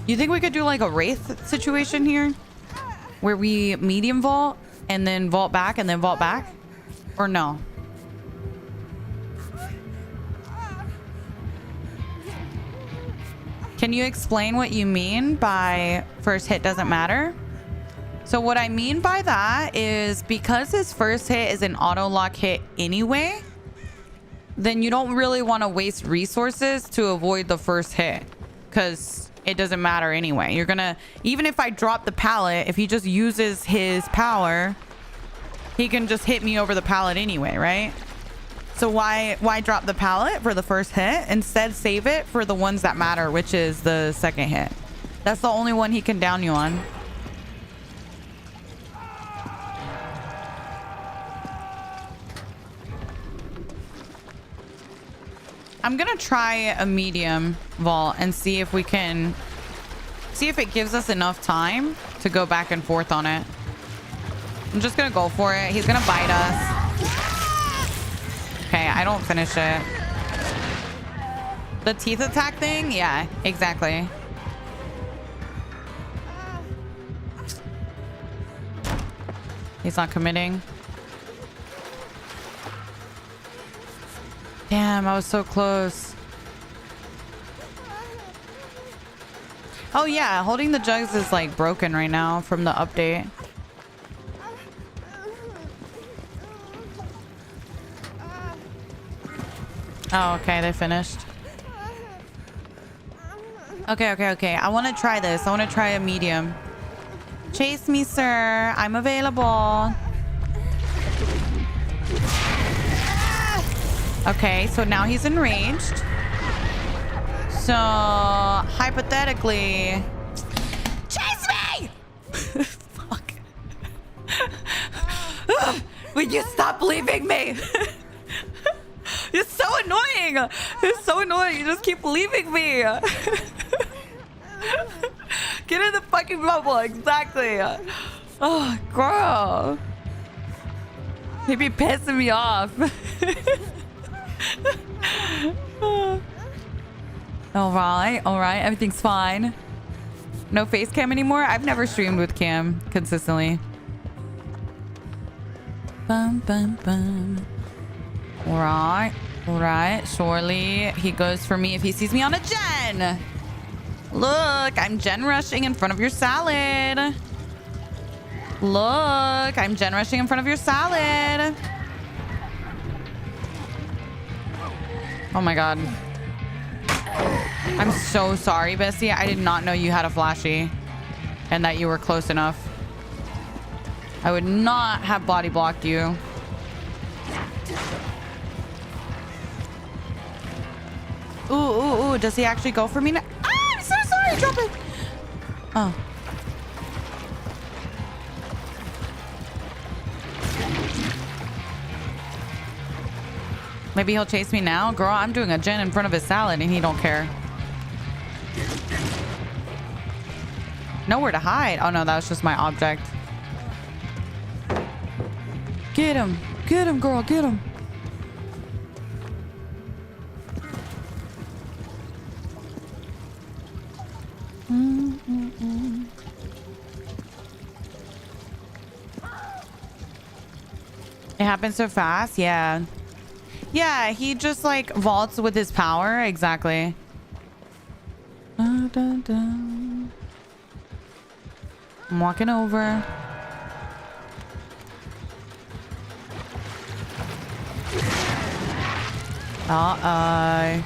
You think we could do like a Wraith situation here? Where we medium vault and then vault back and then vault back? Or no? Can you explain what you mean by first hit doesn't matter? So what I mean by that is because his first hit is an auto lock hit anyway, then you don't really want to waste resources to avoid the first hit because it doesn't matter anyway. You're gonna, even if I drop the pallet, if he just uses his power, he can just hit me over the pallet anyway, right? So why drop the pallet for the first hit? Instead, save it for the ones that matter, which is the second hit. That's the only one he can down you on. I'm gonna try a medium vault and see if we can see if it gives us enough time to go back and forth on it. I'm just gonna go for it. He's gonna bite us. Okay, I don't finish it. The teeth attack thing? Yeah, exactly. He's not committing. Damn, I was so close. Oh yeah, holding the jugs is like broken right now from the update. Oh, okay, they finished. Okay. I want to try this. I want to try a medium. Chase me, sir. I'm available. Okay, so now he's enraged. So, hypothetically... Chase me! Fuck. Will you stop leaving me? You're so annoying. You're so annoying. You just keep leaving me. Get in the fucking bubble. Exactly. Oh, girl. He'd be pissing me off. All right. Everything's fine. No face cam anymore? I've never streamed with cam consistently. Bum, bum, bum. All right. Surely he goes for me if he sees me on a gen. Look, I'm gen rushing in front of your salad. Look, I'm gen rushing in front of your salad. Oh my god. I'm so sorry, Bessie. I did not know you had a flashy and that you were close enough. I would not have body blocked you. Ooh. Does he actually go for me now? Ah, I'm so sorry. Drop it. Oh. Maybe he'll chase me now? Girl, I'm doing a gen in front of his salad and he don't care. Nowhere to hide. Oh no, that was just my object. Get him. Get him, girl. Get him. It happened so fast. Yeah, he just like vaults with his power. Exactly. I'm walking over. Uh-oh.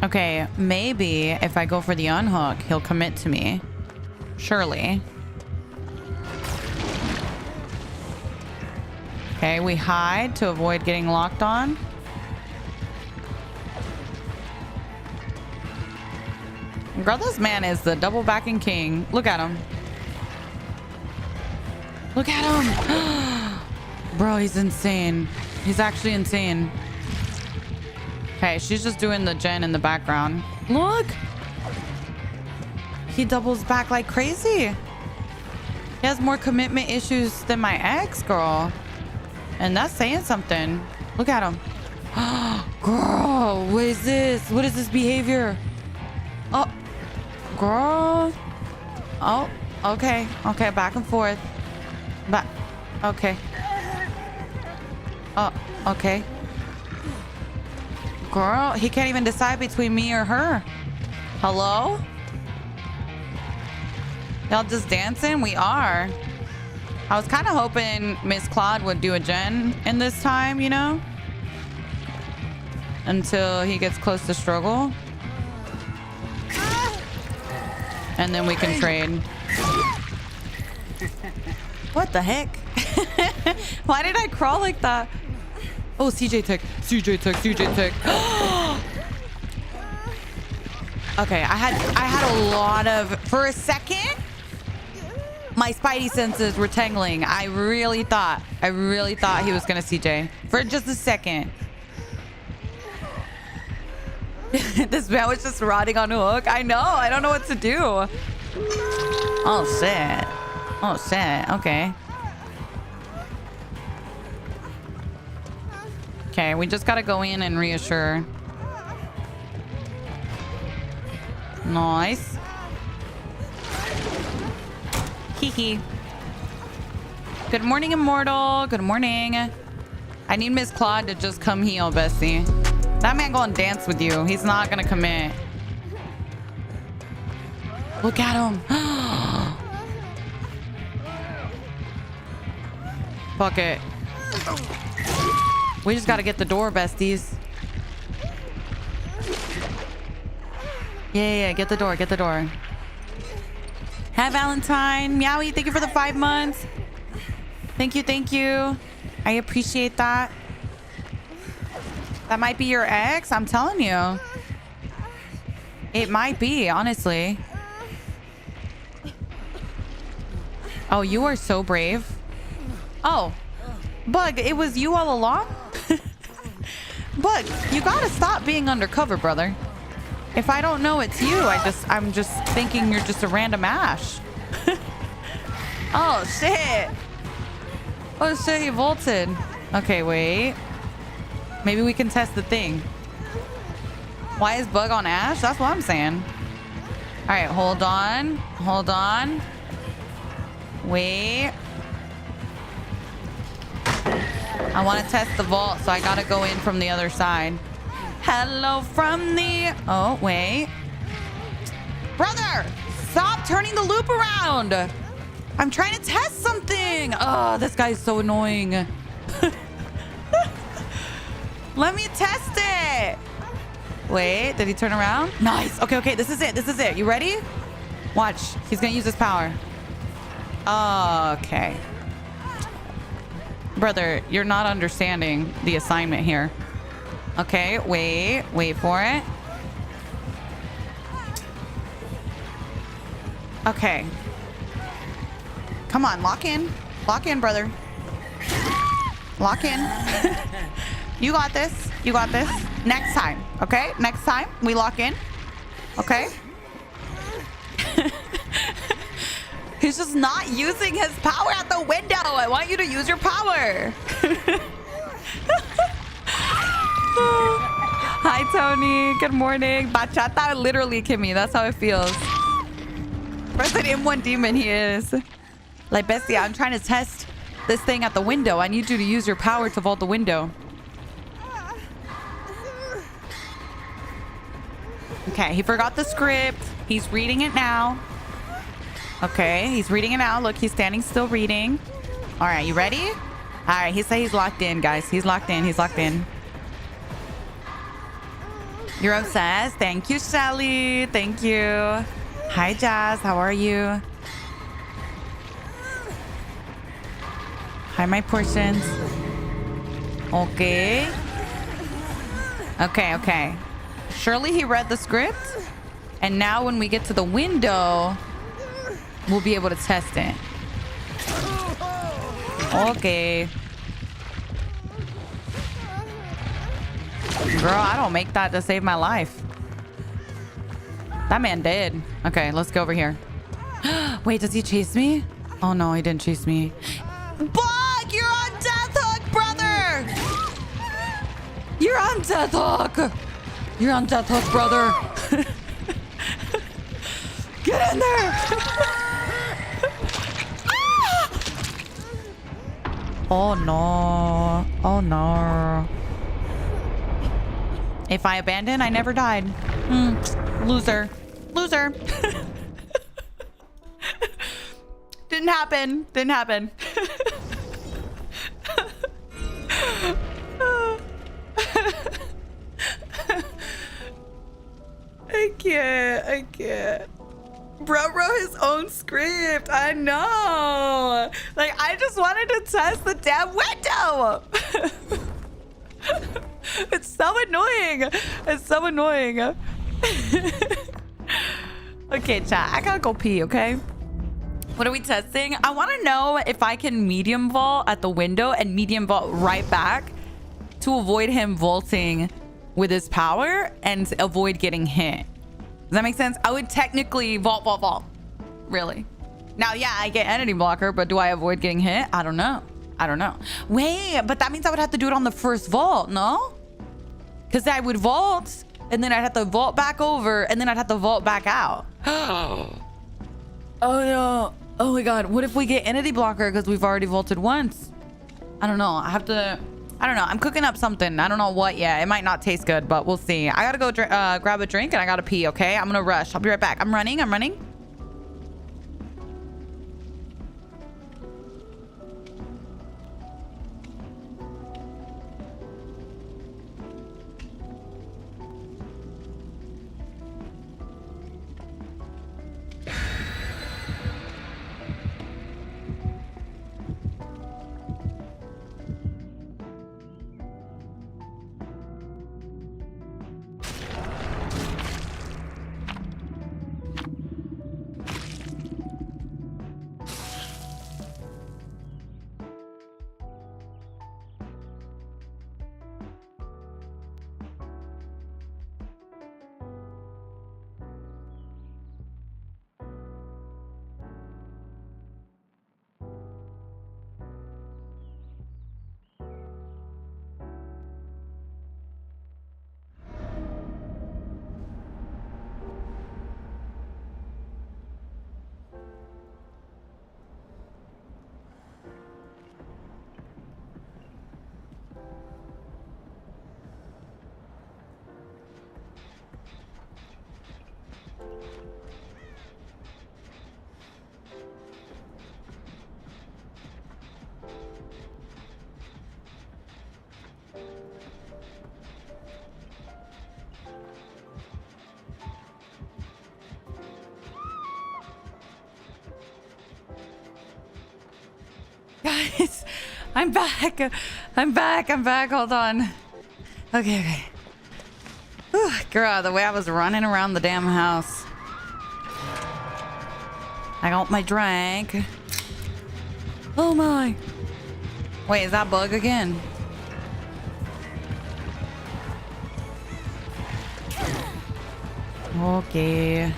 Okay, maybe if I go for the unhook, he'll commit to me. Surely. Okay, we hide to avoid getting locked on. Girl, this man is the double backing king. Look at him. Look at him. Bro, he's insane. He's actually insane. Okay, she's just doing the gen in the background. Look. He doubles back like crazy. He has more commitment issues than my ex, girl. And that's saying something. Look at him. Girl, what is this? What is this behavior? Oh, girl. Oh, okay. Okay, back and forth. Back. Okay. Oh, okay. Girl, he can't even decide between me or her. Hello? Y'all just dancing? We are. I was kind of hoping Miss Claude would do a gen in this time, you know? Until he gets close to struggle. And then we can trade. What the heck? Why did I crawl like that? Oh, CJ tech. Okay, I had a lot of... For a second, my spidey senses were tingling. I really thought he was gonna CJ. For just a second. This man was just rotting on a hook. I know. I don't know what to do. Oh, shit. Okay. Okay, we just gotta go in and reassure. Nice. Hee. Good morning, Immortal. Good morning. I need Miss Claude to just come heal, bestie. That man gonna dance with you. He's not gonna commit. Look at him. Fuck it. We just gotta get the door, besties. Yeah, get the door, get the door. Hi, Valentine. Meowie, thank you for the 5 months. Thank you. I appreciate that. That might be your ex, I'm telling you. It might be, honestly. Oh, you are so brave. Oh, Bug, it was you all along? Bug, you gotta stop being undercover, brother. If I don't know it's you, I'm just thinking you're just a random Ash. Oh, shit. Oh, shit, he vaulted. Okay, wait. Maybe we can test the thing. Why is Bug on Ash? That's what I'm saying. All right, hold on. Hold on. Wait. I want to test the vault, so I got to go in from the other side. Hello from the... Oh, wait. Brother, stop turning the loop around. I'm trying to test something. Oh, this guy's so annoying. Let me test it. Wait, did he turn around? Nice. Okay. This is it. You ready? Watch. He's going to use his power. Okay. Brother, you're not understanding the assignment here. Okay, wait for it. Okay. Come on, lock in. Lock in, brother. Lock in. You got this. Next time, okay? Next time, we lock in. Okay? He's just not using his power at the window. I want you to use your power. Hi, Tony. Good morning. Bachata literally, Kimmy. That's how it feels. First an M1 demon he is. Like, bestie, I'm trying to test this thing at the window. I need you to use your power to vault the window. Okay, he forgot the script. He's reading it now. Okay, he's reading it now. Look, he's standing still reading. All right, you ready? All right, he said he's locked in, guys. He's locked in. You're obsessed. Thank you, Shelly. Thank you. Hi, Jazz. How are you? Hi, my portions. Okay. Okay. Surely he read the script. And now when we get to the window, we'll be able to test it. Okay. Girl, I don't make that to save my life. That man dead. Okay, let's go over here. Wait, does he chase me? Oh no, he didn't chase me. Bug, you're on death hook, brother! You're on death hook! You're on death hook, brother! Get in there! Oh no. Oh no. If I abandon, I never died. Loser. Didn't happen. I can't. Bro wrote his own script. I know. Like, I just wanted to test the damn window. It's so annoying. Okay, chat. I gotta go pee, okay? What are we testing? I want to know if I can medium vault at the window and medium vault right back to avoid him vaulting with his power and avoid getting hit. Does that make sense? I would technically vault. Really. Now, yeah, I get entity blocker, but do I avoid getting hit? I don't know. Wait, but that means I would have to do it on the first vault, no? Because I would vault and then I'd have to vault back over, and then I'd have to vault back out. Oh no. Oh my god. What if we get entity blocker because we've already vaulted once? I don't know. I don't know. I'm cooking up something. I don't know what yet. It might not taste good, but we'll see. I gotta go grab a drink and I gotta pee, okay? I'm gonna rush. I'll be right back. I'm running. Guys, I'm back. I'm back. Hold on. Okay. Whew, girl, the way I was running around the damn house. I got my drink. Oh my. Wait, is that bug again? Okay.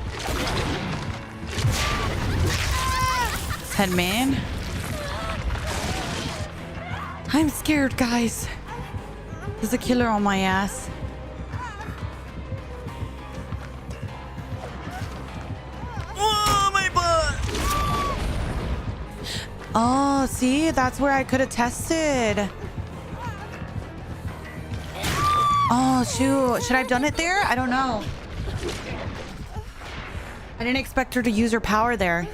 Headman. I'm scared, guys. There's a killer on my ass. Oh, my butt. Oh, see? That's where I could have tested. Oh, shoot. Should I have done it there? I don't know. I didn't expect her to use her power there.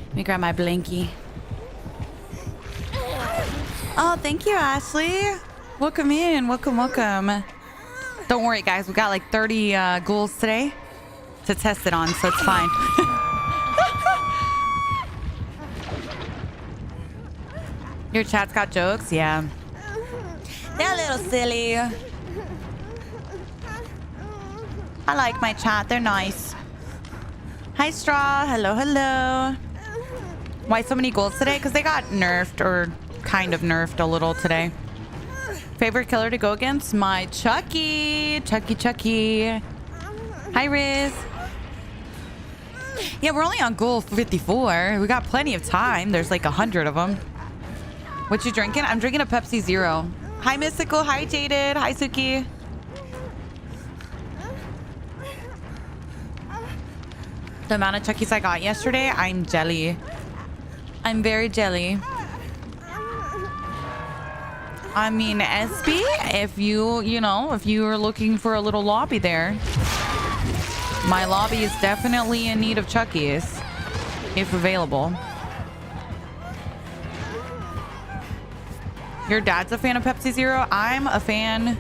Let me grab my blankie. Oh, thank you, Ashley. Welcome in. Welcome. Don't worry, guys. We got like 30 ghouls today to test it on, so it's fine. Your chat's got jokes? Yeah. They're a little silly. I like my chat. They're nice. Hi, Straw. Hello. Why so many ghouls today? Because they got nerfed, or kind of nerfed a little today. Favorite killer to go against? My Chucky. Chucky. Hi, Riz. Yeah, we're only on ghoul 54. We got plenty of time. There's like 100 of them. What you drinking? I'm drinking a Pepsi Zero. Hi, Mystical. Hi, Jaded. Hi, Suki. The amount of Chuckies I got yesterday, I'm jelly. I'm very jelly. I mean, SB, if you are looking for a little lobby there, my lobby is definitely in need of Chuckies, if available. Your dad's a fan of Pepsi Zero? I'm a fan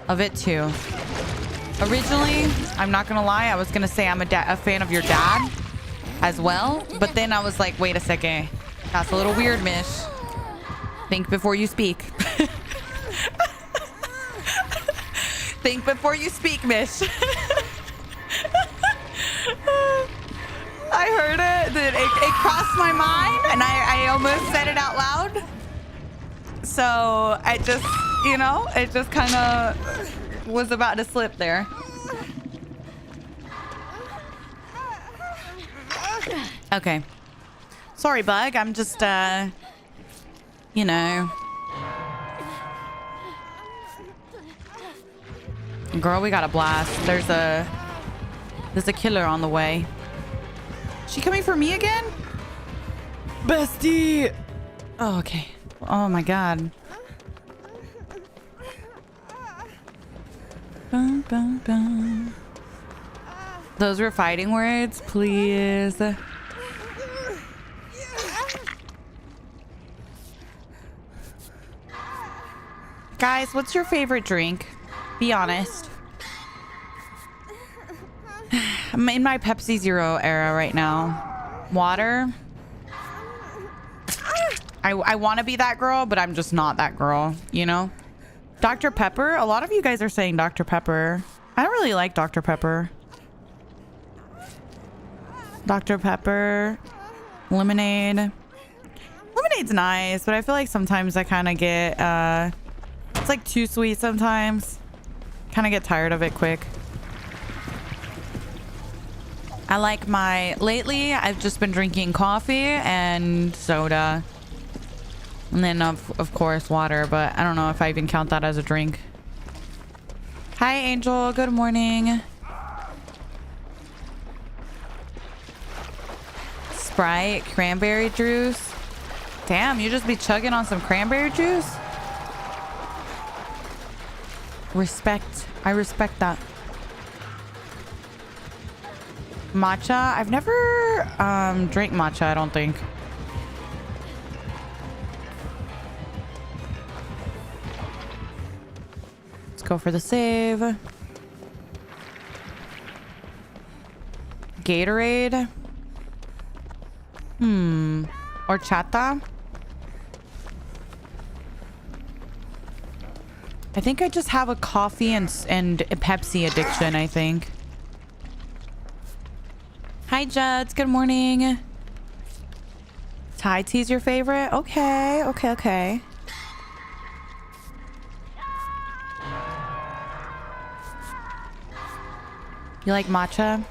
of it too. Originally, I'm not gonna lie, I was gonna say I'm a fan of your dad as well, but then I was like, wait a second, that's a little weird, Mish. Think before you speak. Think before you speak, Mish. I heard it, it crossed my mind, and I almost said it out loud. So I just, it just kind of was about to slip there. Okay. Sorry, Bug. I'm just, Girl, we got a blast. There's a killer on the way. She coming for me again? Bestie. Oh, okay. Oh my god. Bum, bum, bum. Those were fighting words, please. Guys, what's your favorite drink? Be honest. I'm in my Pepsi Zero era right now. Water. I want to be that girl, but I'm just not that girl, you know? Dr. Pepper? A lot of you guys are saying Dr. Pepper. I don't really like Dr. Pepper. Dr. Pepper. Lemonade. Lemonade's nice, but I feel like sometimes I kind of get... it's like too sweet sometimes. Kind of get tired of it quick. I like my... Lately, I've just been drinking coffee and soda. And then, of course, water. But I don't know if I even count that as a drink. Hi, Angel. Good morning. Sprite, cranberry juice. Damn, you just be chugging on some cranberry juice? Respect. I respect that. Matcha. I've never drank matcha, I don't think. Let's go for the save. Gatorade. Horchata. I think I just have a coffee and a Pepsi addiction, I think. Hi, Juds. Good morning. Thai tea's your favorite? Okay, okay, okay. You like matcha?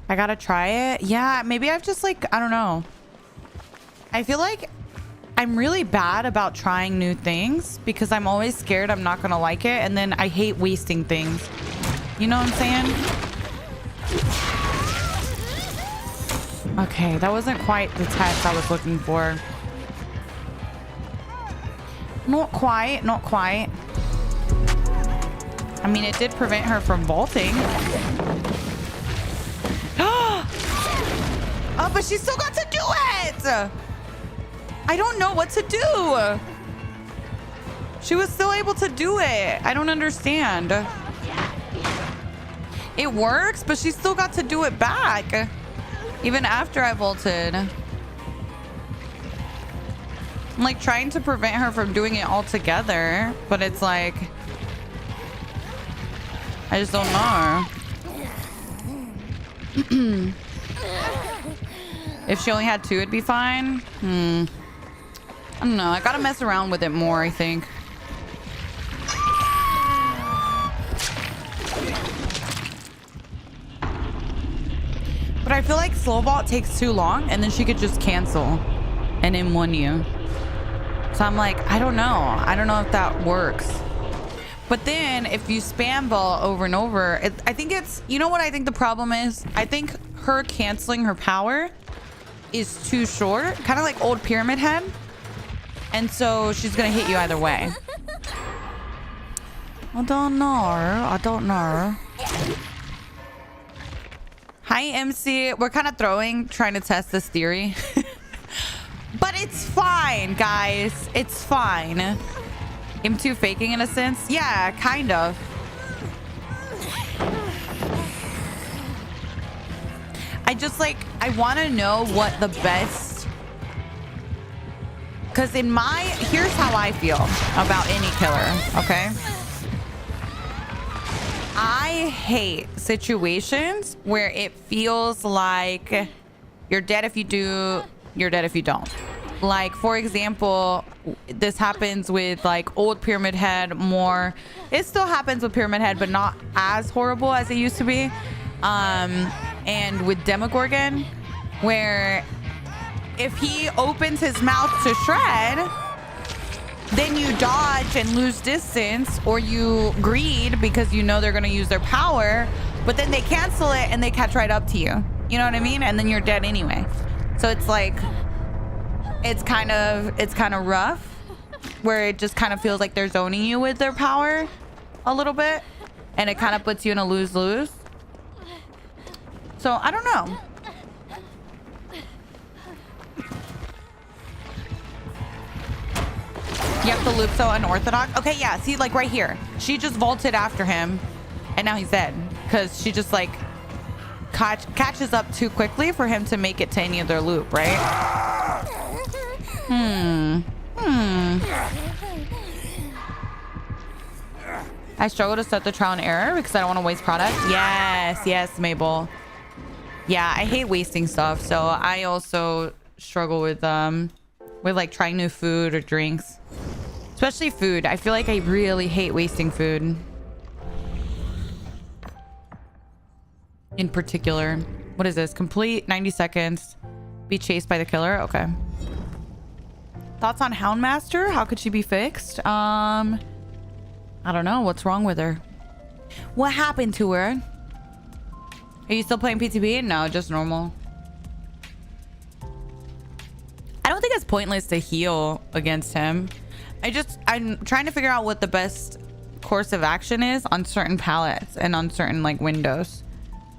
I gotta try it. Yeah, maybe I've just like, I don't know. I feel like I'm really bad about trying new things because I'm always scared I'm not gonna like it, and then I hate wasting things. You know what I'm saying? Okay, that wasn't quite the test I was looking for. Not quite, not quite. I mean, it did prevent her from vaulting. Oh, but she still got to do it! I don't know what to do. She was still able to do it. I don't understand. It works, but she still got to do it back. Even after I vaulted. I'm like trying to prevent her from doing it altogether, but it's like... I just don't know. If she only had two, it'd be fine. I don't know. I gotta mess around with it more, I think. But I feel like slow vault takes too long, and then she could just cancel and M1 you. So I'm like, I don't know. I don't know if that works. But then if you spam vault over and over, I think it's... You know what I think the problem is? I think her canceling her power is too short. Kind of like old Pyramid Head. And so she's going to hit you either way. I don't know. I don't know. Hi, MC. We're kind of trying to test this theory. But it's fine, guys. It's fine. M2 faking in a sense? Yeah, kind of. I just like, I want to know what the best... Because in my... Here's how I feel about any killer, okay? I hate situations where it feels like you're dead if you do, you're dead if you don't. Like, for example, this happens with like old Pyramid Head more. It still happens with Pyramid Head, but not as horrible as it used to be. And with Demogorgon, where if he opens his mouth to shred, then you dodge and lose distance, or you greed because you know they're going to use their power, but then they cancel it and they catch right up to you. You know what I mean? And then you're dead anyway. So it's like, it's kind of rough, where it just kind of feels like they're zoning you with their power a little bit, and it kind of puts you in a lose-lose. So I don't know. You have to loop so unorthodox. Okay, yeah, see, like right here, she just vaulted after him and now he's dead because she just like catches up too quickly for him to make it to any other loop, right? I struggle to set the trial and error because I don't want to waste product. Yes, Mabel. Yeah, I hate wasting stuff, so I also struggle with like trying new food or drinks. Especially food. I feel like I really hate wasting food. In particular. What is this? Complete 90 seconds. Be chased by the killer. Okay. Thoughts on Houndmaster? How could she be fixed? I don't know. What's wrong with her? What happened to her? Are you still playing PTB? No, just normal. I don't think it's pointless to heal against him. I'm trying to figure out what the best course of action is on certain palettes and on certain like windows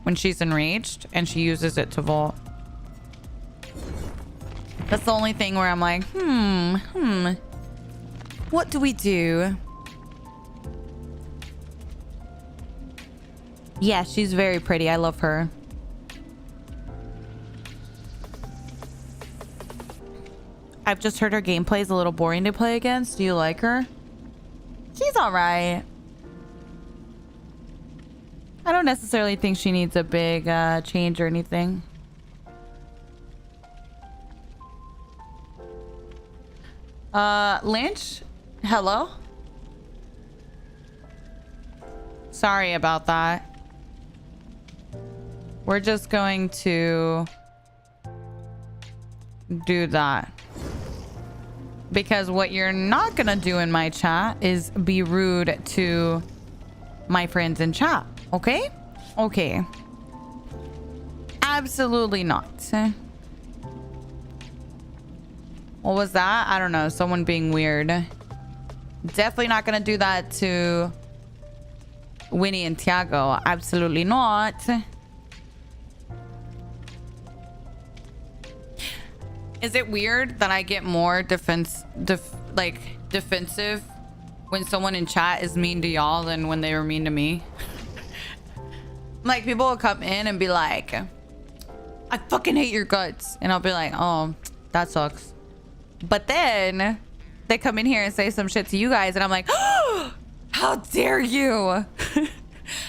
when she's enraged and she uses it to vault. That's the only thing where I'm like, what do we do? Yeah, she's very pretty. I love her. I've just heard her gameplay is a little boring to play against. Do you like her? She's all right. I don't necessarily think she needs a big change or anything. Lynch? Hello? Sorry about that. We're just going to do that. Because what you're not gonna do in my chat is be rude to my friends in chat. Okay? Okay. Absolutely not. What was that? I don't know. Someone being weird. Definitely not gonna do that to Winnie and Tiago. Absolutely not. Is it weird that I get more defensive when someone in chat is mean to y'all than when they were mean to me? Like, people will come in and be like, I fucking hate your guts. And I'll be like, oh, that sucks. But then they come in here and say some shit to you guys. And I'm like, oh, how dare you?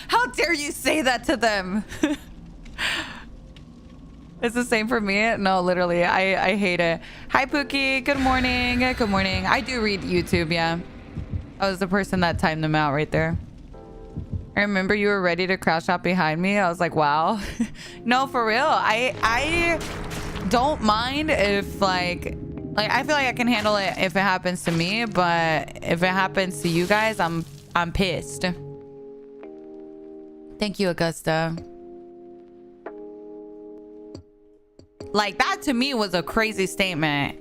How dare you say that to them? It's the same for me. No, literally, I hate it. Hi, Pookie. Good morning. Good morning. I do read YouTube, yeah. I was the person that timed them out right there. I remember you were ready to crash out behind me. I was like, wow. No, for real. I don't mind if like I feel like I can handle it if it happens to me, but if it happens to you guys, I'm pissed. Thank you, Augusta. Like, that to me was a crazy statement.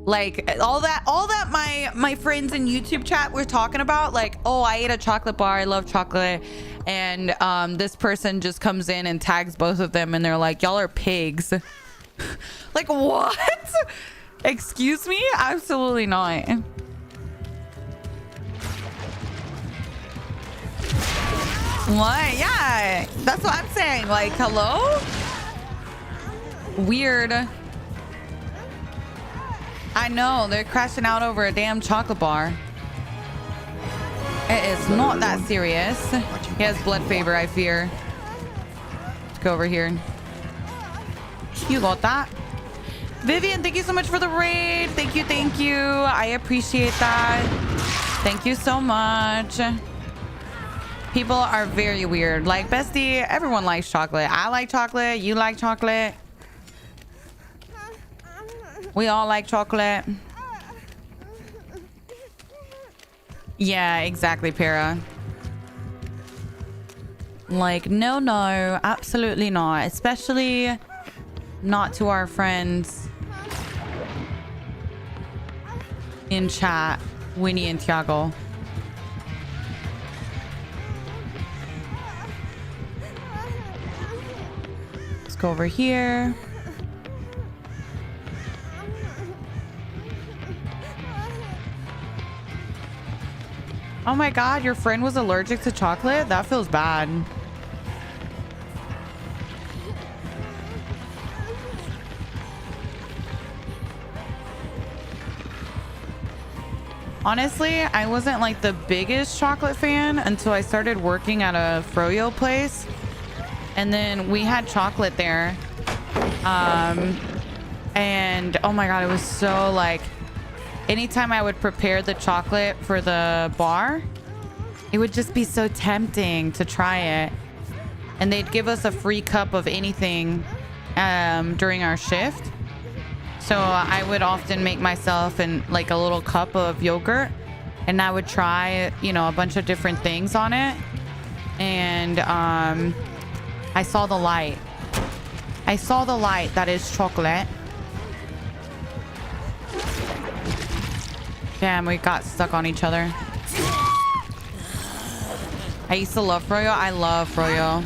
Like, all that my friends in YouTube chat were talking about, like, oh, I ate a chocolate bar, I love chocolate, and this person just comes in and tags both of them and they're like, y'all are pigs. Like, what? Excuse me? Absolutely not. What? Yeah, that's what I'm saying. Like, hello? Weird. I know, they're crashing out over a damn chocolate bar. It is not that serious. He has blood fever, I fear. Let's go over here. You got that. Vivian, thank you so much for the raid. Thank you, thank you. I appreciate that. Thank you so much. People are very weird. Like, bestie, everyone likes chocolate. I like chocolate. You like chocolate. We all like chocolate. Yeah, exactly, Para. Like, no, absolutely not. Especially not to our friends in chat, Winnie and Tiago. Let's go over here. Oh my god, your friend was allergic to chocolate? That feels bad. Honestly, I wasn't like the biggest chocolate fan until I started working at a froyo place. And then we had chocolate there. And oh my god, it was so like... Anytime I would prepare the chocolate for the bar, it would just be so tempting to try it. And they'd give us a free cup of anything during our shift. So I would often make myself like a little cup of yogurt, and I would try, you know, a bunch of different things on it. And I saw the light. I saw the light that is chocolate. Damn, we got stuck on each other. I used to love froyo. I love froyo.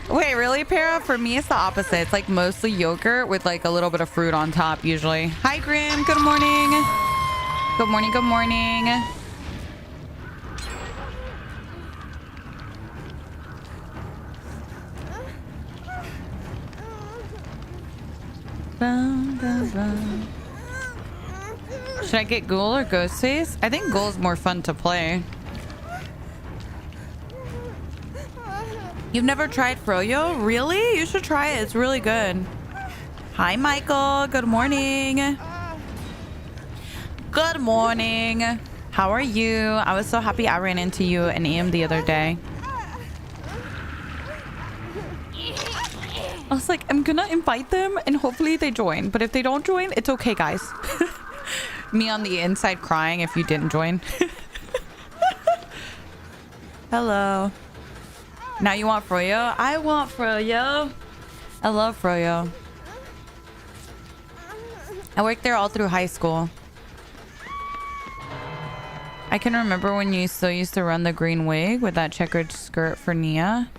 Wait, really, Para? For me, it's the opposite. It's like mostly yogurt with like a little bit of fruit on top, usually. Hi, Grim. Good morning. Good morning. Good morning. Should I get Ghoul or Ghostface? I think Ghoul's more fun to play. You've never tried froyo? Really? You should try it. It's really good. Hi, Michael. Good morning. Good morning. How are you? I was so happy I ran into you and Ian the other day. I was like, I'm gonna invite them and hopefully they join. But if they don't join, it's okay, guys. Me on the inside crying if you didn't join. Hello. Now you want froyo? I want froyo. I love froyo. I worked there all through high school. I can remember when you still used to run the green wig with that checkered skirt for Nia.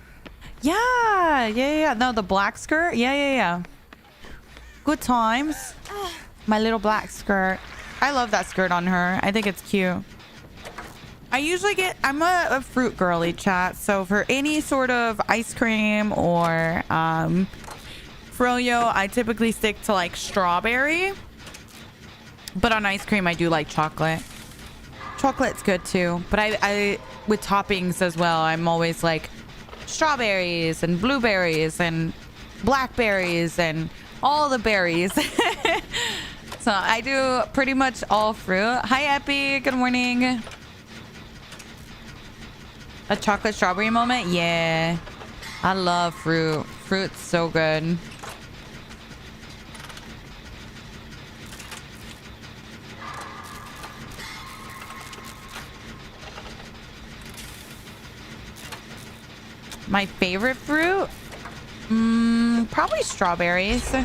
Yeah. No, the black skirt. Yeah. Good times. My little black skirt. I love that skirt on her. I think it's cute. I usually I'm a fruit girly, chat. So for any sort of ice cream or froyo, I typically stick to like strawberry. But on ice cream, I do like chocolate. Chocolate's good too. But I with toppings as well, I'm always like strawberries and blueberries and blackberries and all the berries. So I do pretty much all fruit. Hi, Epi. Good morning. A chocolate strawberry moment? Yeah. I love fruit. Fruit's so good. My favorite fruit? Probably strawberries.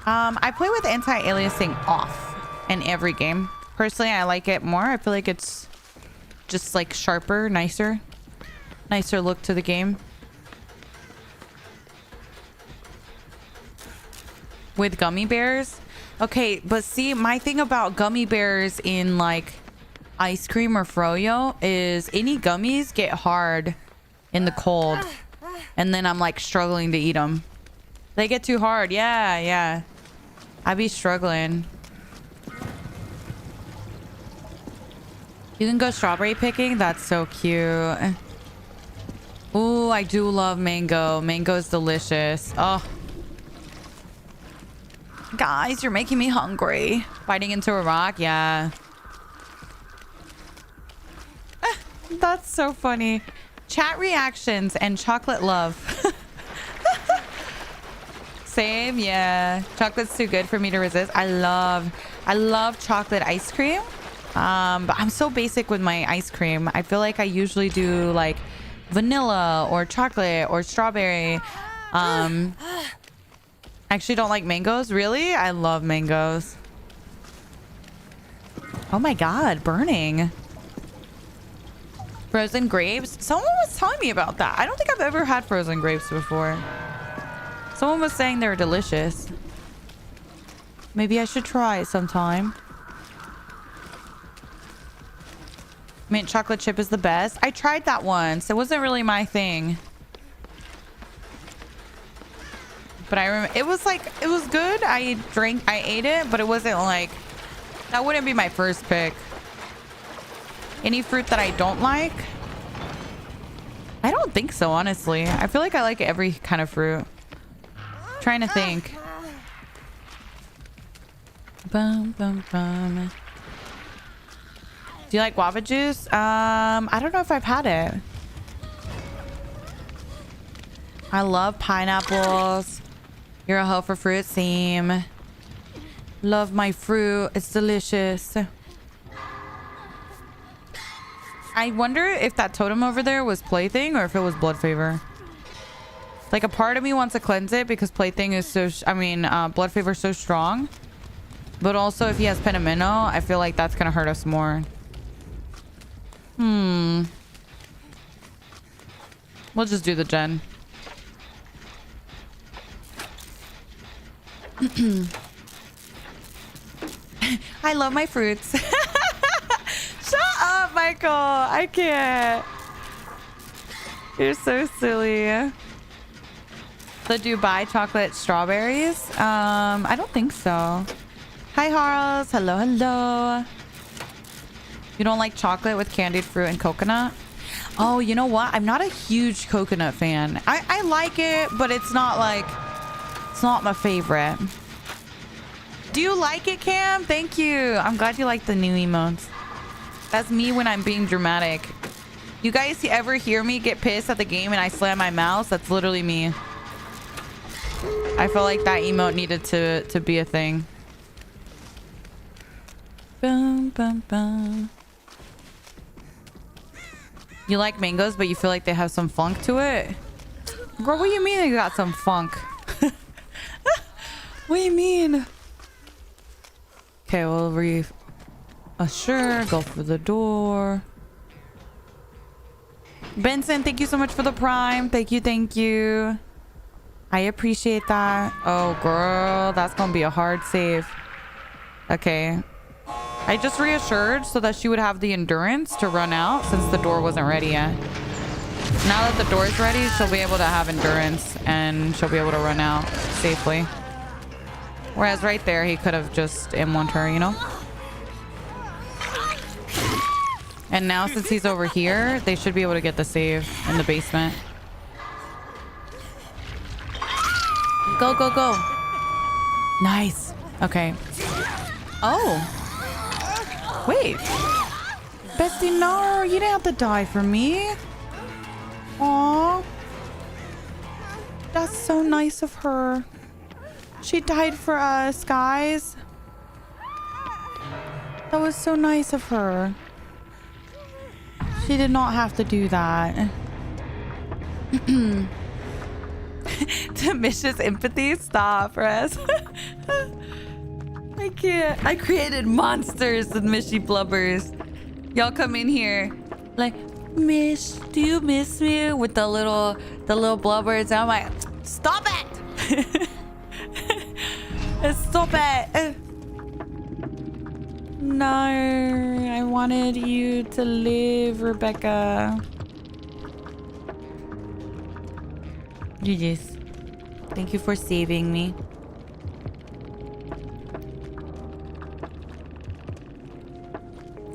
I play with anti-aliasing off in every game. Personally, I like it more. I feel like it's just like sharper, nicer look to the game. With gummy bears? Okay, but see, my thing about gummy bears in like ice cream or froyo is any gummies get hard in the cold. And then I'm like struggling to eat them. They get too hard. Yeah. I be struggling. You can go strawberry picking? That's so cute. Ooh, I do love mango. Mango is delicious. Oh. Guys, you're making me hungry. Biting into a rock? Yeah. That's so funny. Chat reactions and chocolate love. Same, yeah. Chocolate's too good for me to resist. I love chocolate ice cream. But I'm so basic with my ice cream. I feel like I usually do like vanilla or chocolate or strawberry. I actually don't like mangoes. Really? I love mangoes. Oh my god, burning. Frozen grapes. Someone was telling me about that. I don't think I've ever had frozen grapes before. Someone was saying they were delicious. Maybe I should try it sometime. Mint chocolate chip is the best. I tried that once. It wasn't really my thing. But I remember it was good. I ate it, but it wasn't like, that wouldn't be my first pick. Any fruit that I don't like? I don't think so, honestly. I feel like I like every kind of fruit. Trying to think. Bum, bum, bum. Do you like guava juice? I don't know if I've had it. I love pineapples. You're a hoe for fruit. Same. Love my fruit. It's delicious. I wonder if that totem over there was Plaything or if it was Blood Favor. Like, a part of me wants to cleanse it because Plaything is so... Blood Favor is so strong. But also, if he has Penamino, I feel like that's going to hurt us more. We'll just do the gen. I love my fruits. Shut up, Michael. I can't. You're so silly. The Dubai chocolate strawberries? I don't think so. Hi, Harls. Hello, hello. You don't like chocolate with candied fruit and coconut? Oh, you know what? I'm not a huge coconut fan. I like it, but it's not like... It's not my favorite. Do you like it, Cam? Thank you. I'm glad you like the new emotes. That's me when I'm being dramatic. You guys ever hear me get pissed at the game and I slam my mouse? That's literally me. I felt like that emote needed to be a thing. Bum, bum, bum. You like mangoes, but you feel like they have some funk to it? Girl, what do you mean they got some funk? What do you mean? Okay, we'll reassure. Go for the door. Benson, thank you so much for the prime. Thank you, thank you. I appreciate that. Oh, girl, that's gonna be a hard save. Okay. I just reassured so that she would have the endurance to run out since the door wasn't ready yet. Now that the door is ready, she'll be able to have endurance and she'll be able to run out safely. Whereas right there, he could have just M1'd her, you know? And now since he's over here, they should be able to get the save in the basement. Go, go, go. Nice. Okay. Oh. Wait. Bestie, no. You didn't have to die for me. Aw. That's so nice of her. She died for us, guys. That was so nice of her. She did not have to do that. Delicious empathy? Stop, Rez. I can't. I created monsters with Mishy Blubbers. Y'all come in here like, Mish, do you miss me? With the little blubbers. And I'm like, stop it! Stop it! No, I wanted you to live, Rebecca. GG's. Thank you for saving me.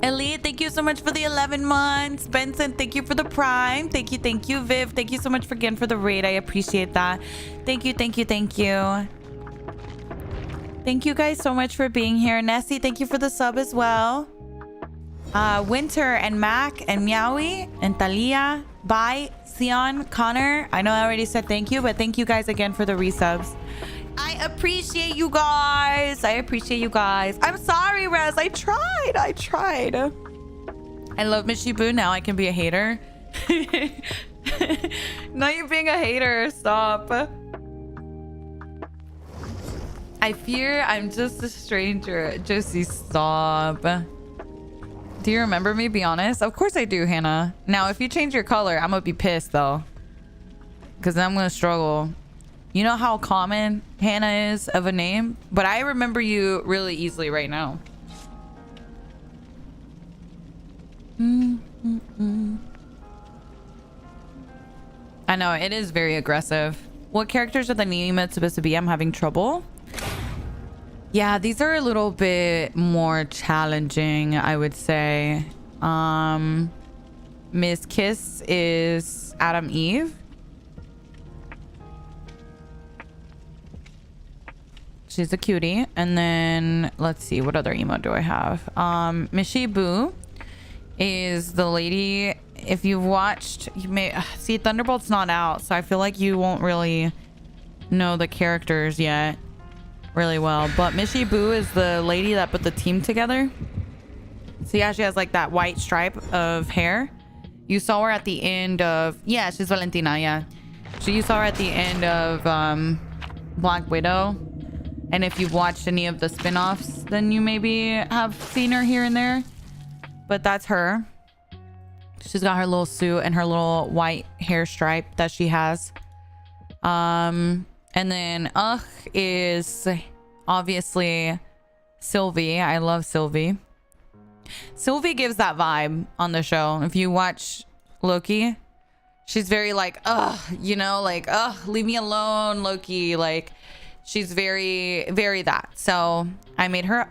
Elite, thank you so much for the 11 months. Benson, thank you for the prime. Thank you, thank you. Viv, thank you so much again for the raid. I appreciate that. Thank you, thank you, thank you. Thank you guys so much for being here. Nessie, thank you for the sub as well. Winter and Mac and Meowie and Thalia. Bye, Sion, Connor. I know I already said thank you, but thank you guys again for the resubs. I appreciate you guys. I appreciate you guys. I'm sorry, Rez. I tried. I love Mishibu. Now I can be a hater. Not you being a hater. Stop. I fear I'm just a stranger. Josie, stop. Do you remember me? Be honest. Of course I do, Hannah. Now, if you change your color, I'm gonna be pissed though, because I'm gonna struggle. You know how common Hannah is of a name, but I remember you really easily right now. I know it is very aggressive. What characters are the Neema supposed to be? I'm having trouble. Yeah, these are a little bit more challenging, I would say. Miss Kiss is Adam Eve. She's a cutie. And then let's see, what other emote do I have? Mishibu is the lady. If you've watched, you may see Thunderbolt's not out, so I feel like you won't really know the characters yet really well. But Mishibu is the lady that put the team together. So yeah, she has like that white stripe of hair. You saw her at the end of, yeah, she's Valentina, yeah. So you saw her at the end of Black Widow. And if you've watched any of the spin-offs, then you maybe have seen her here and there. But that's her. She's got her little suit and her little white hair stripe that she has. And then is obviously Sylvie. I love Sylvie. Sylvie gives that vibe on the show. If you watch Loki, she's very like, you know, like, leave me alone, Loki. Like, she's very, very that. So I made her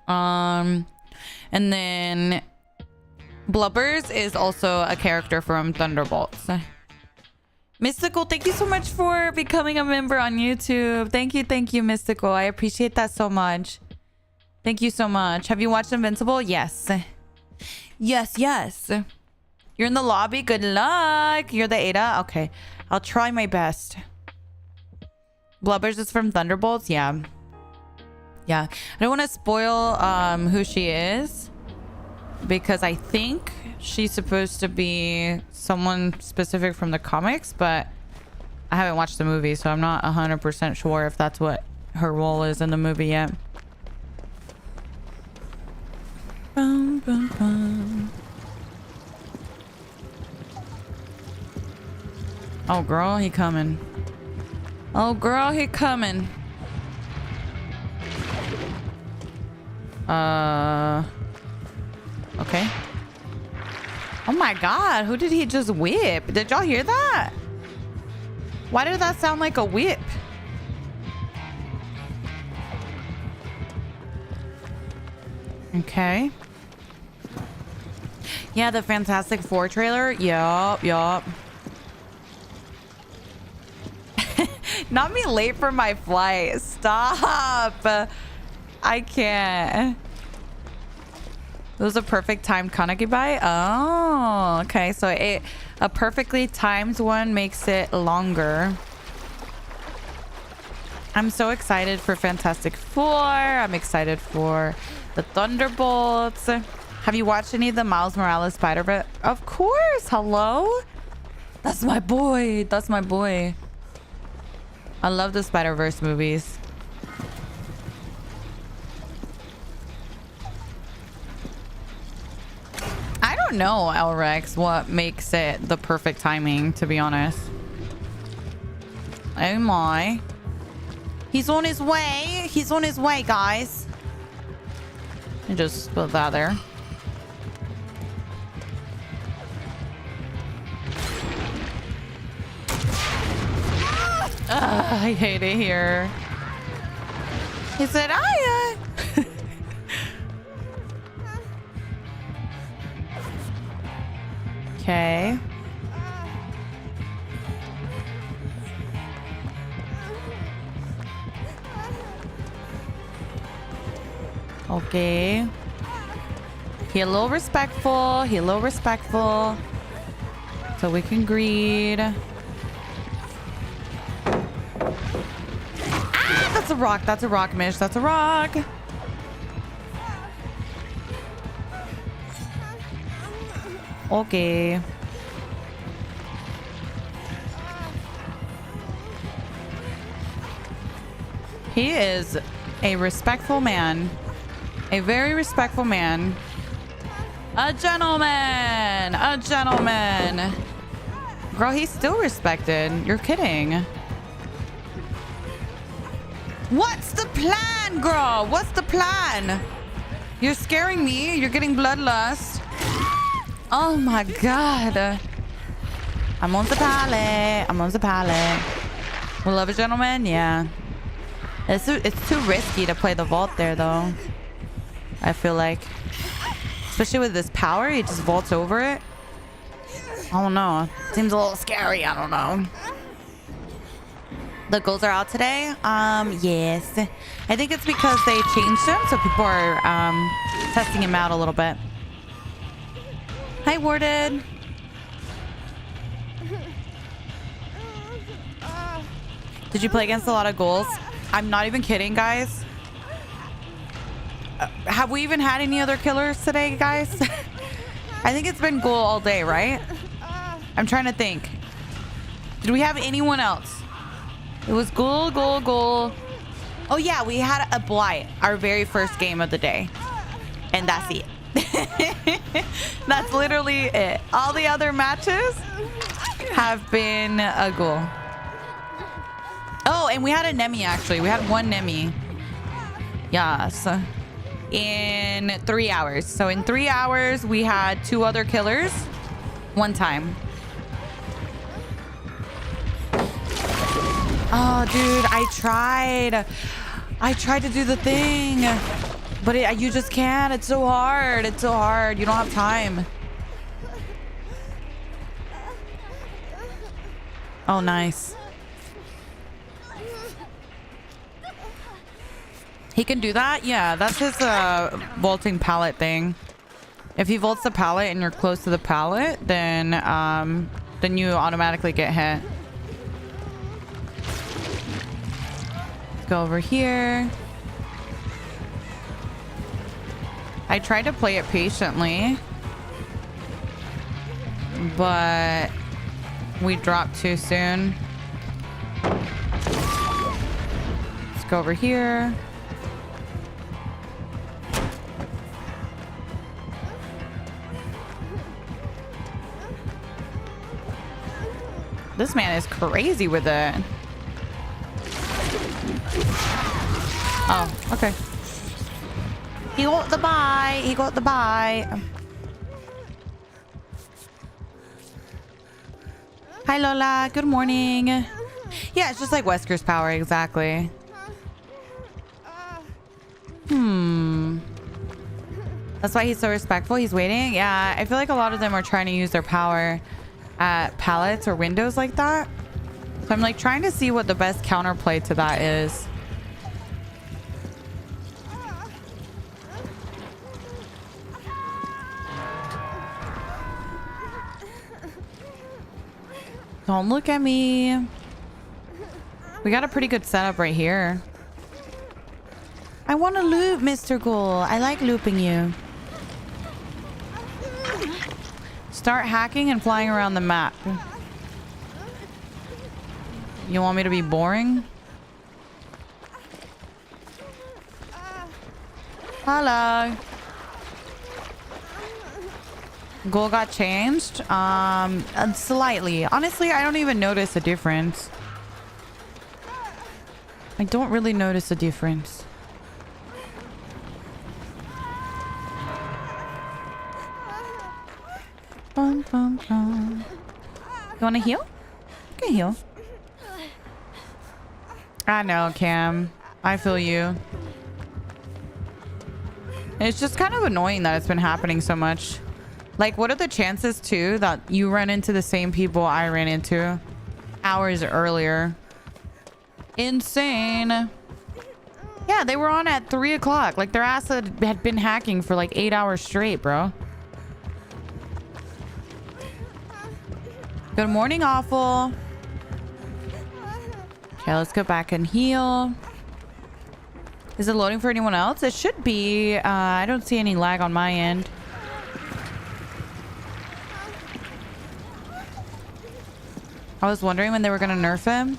and then Blubbers is also a character from Thunderbolts. Mystical, thank you so much for becoming a member on YouTube. Thank you, Mystical. I appreciate that so much. Thank you so much. Have you watched Invincible? Yes. Yes. You're in the lobby. Good luck. You're the Ada? Okay. I'll try my best. Blubbers is from Thunderbolts? Yeah. I don't want to spoil who she is, because I think she's supposed to be someone specific from the comics, but I haven't watched the movie, so I'm not 100% sure if that's what her role is in the movie yet. Bum, bum, bum. Oh, girl, he coming. Okay. Oh my god, who did he just whip? Did y'all hear that? Why did that sound like a whip? Okay. Yeah, the Fantastic Four trailer. Yup. Not me late for my flight. Stop. I can't. It was a perfect timed Kaneki buy. Oh, okay. So a perfectly timed one makes it longer. I'm so excited for Fantastic Four. I'm excited for the Thunderbolts. Have you watched any of the Miles Morales Spider-Verse? Of course. Hello? That's my boy. I love the Spider-Verse movies. I don't know, Elrex, what makes it the perfect timing, to be honest. Oh my. He's on his way. Guys. And just put that there. I hate it here. He said, "Aya." Okay. Okay. He a little respectful. He a little respectful. So we can greed. Ah, that's a rock. That's a rock, Mish. That's a rock. Okay. He is a respectful man. A very respectful man. A gentleman. A gentleman. Girl, he's still respected. You're kidding. What's the plan, girl? What's the plan? You're scaring me. You're getting bloodlust. Oh my god. I'm on the pallet. I'm on the pallet. We love a gentleman? Yeah. It's too risky to play the vault there, though. I feel like. Especially with this power, he just vaults over it. I don't know. Seems a little scary. I don't know. The goals are out today? Yes. I think it's because they changed them, so people are testing him out a little bit. Hi, Warded. Did you play against a lot of goals? I'm not even kidding, guys. Have we even had any other killers today, guys? I think it's been Ghoul all day, right? I'm trying to think. Did we have anyone else? It was Ghoul, Ghoul, Ghoul. Oh yeah, we had a Blight, our very first game of the day. And that's it. That's literally it. All the other matches have been a Ghoul. Oh, and we had a Nemi, actually. We had one Nemi. Yes. In 3 hours. So in 3 hours, we had 2 other killers. One time. Oh, dude, I tried to do the thing. But you just can't. It's so hard. It's so hard. You don't have time. Oh, nice. He can do that? Yeah, that's his vaulting pallet thing. If he vaults the pallet and you're close to the pallet, then you automatically get hit. Let's go over here. I tried to play it patiently, but we dropped too soon. Let's go over here. This man is crazy with it. Oh, okay. He got the buy. He got the buy. Hi, Lola. Good morning. Yeah, it's just like Wesker's power. Exactly. That's why he's so respectful. He's waiting. Yeah, I feel like a lot of them are trying to use their power at pallets or windows like that. So I'm like trying to see what the best counterplay to that is. Don't look at me. We got a pretty good setup right here. I want to loop, Mr. Ghoul. I like looping you. Start hacking and flying around the map. You want me to be boring? Hello. Goal got changed? Slightly. Honestly, I don't even notice a difference. I don't really notice a difference. Bum, bum, bum. You want to heal? You can heal. I know, Cam. I feel you. It's just kind of annoying that it's been happening so much. Like, what are the chances, too, that you run into the same people I ran into hours earlier? Insane. Yeah, they were on at 3 o'clock. Like, their ass had been hacking for like 8 hours straight, bro. Good morning, Awful. Okay, let's go back and heal. Is it loading for anyone else? It should be. I don't see any lag on my end. I was wondering when they were going to nerf him.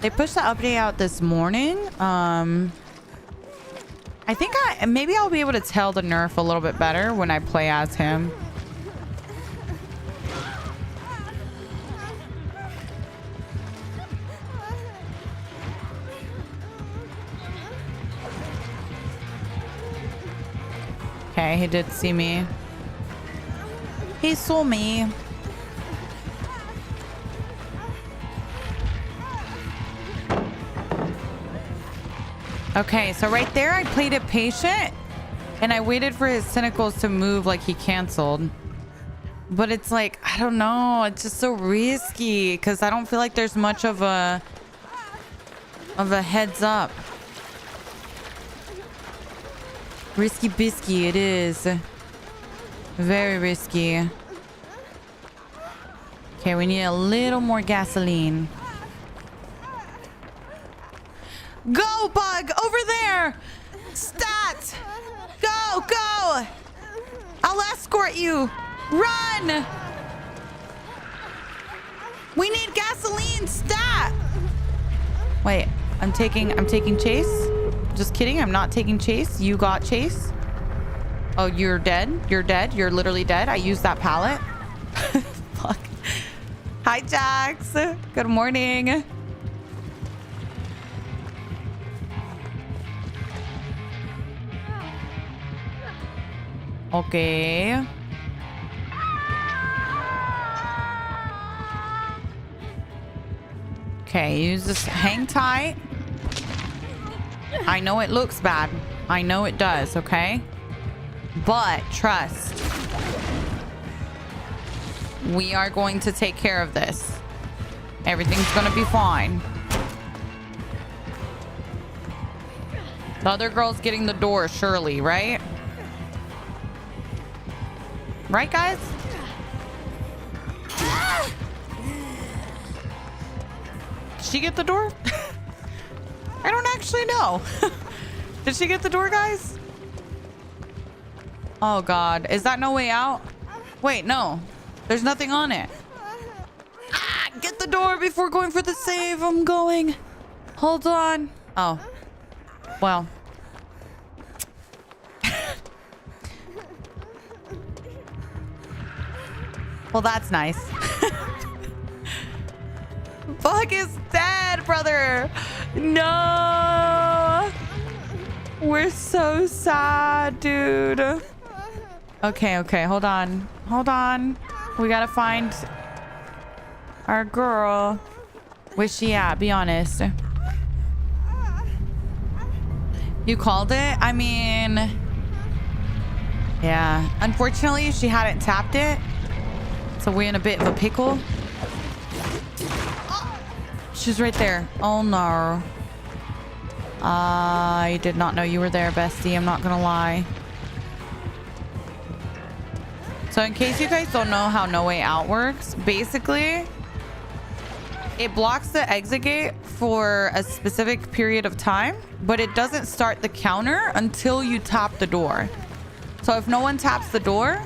They pushed the update out this morning. I think maybe I'll be able to tell the nerf a little bit better when I play as him. Okay, he did see me. He saw me. Okay, so right there I played it patient and I waited for his tentacles to move like he canceled. But it's like, I don't know, it's just so risky because I don't feel like there's much of a heads up. Risky bisky it is. Very risky. Okay, we need a little more gasoline. Go, Bug! Over there! Stat! Go, go! I'll escort you! Run! We need gasoline! Stat! Wait, I'm taking chase? Just kidding, I'm not taking chase. You got chase. Oh, you're dead? You're dead? You're literally dead? I used that pallet? Fuck. Hi, Jax. Good morning. Okay. Okay, use this. Hang tight. I know it looks bad. I know it does, okay? But trust. We are going to take care of this. Everything's gonna be fine. The other girl's getting the door, surely, right? Right, guys? Did she get the door? I don't actually know. Did she get the door, guys? Oh, God. Is that no way out? Wait, no. There's nothing on it. Ah, get the door before going for the save. I'm going. Hold on. Oh. Well. Well, that's nice. Bug is dead, brother. No. We're so sad, dude. Okay, okay. Hold on. Hold on. We gotta find our girl. Where's she at? Be honest. You called it? I mean... yeah. Unfortunately, she hadn't tapped it. So we're in a bit of a pickle. She's right there. Oh no. I did not know you were there, bestie. I'm not gonna lie. So in case you guys don't know how No Way Out works, basically, it blocks the exit gate for a specific period of time, but it doesn't start the counter until you tap the door. So if no one taps the door,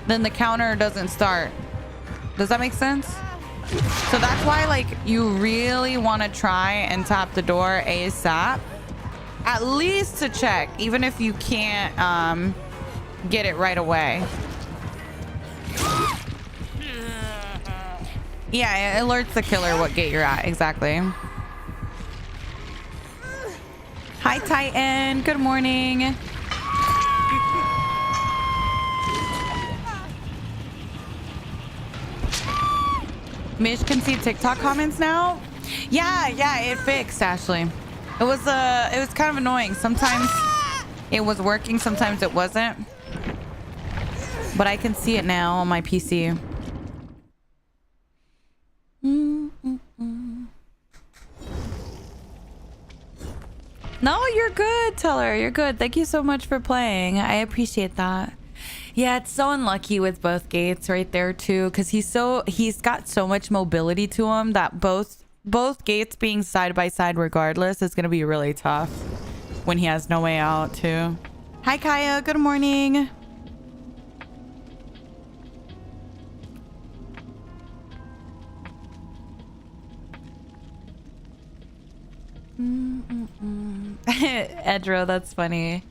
then the counter doesn't start. Does that make sense? So that's why, like, you really want to try and tap the door ASAP, at least to check, even if you can't get it right away. Yeah, it alerts the killer what gate you're at. Exactly. Hi, Titan. Good morning. Mish can see TikTok comments now. Yeah, it fixed, Ashley. It was kind of annoying. Sometimes it was working, sometimes it wasn't. But I can see it now on my PC. No, you're good, Teller. You're good. Thank you so much for playing. I appreciate that. Yeah, it's so unlucky with both gates right there too, because he's got so much mobility to him that both gates being side by side regardless is gonna be really tough when he has no way out too. Hi Kaya, good morning. Edro, that's funny.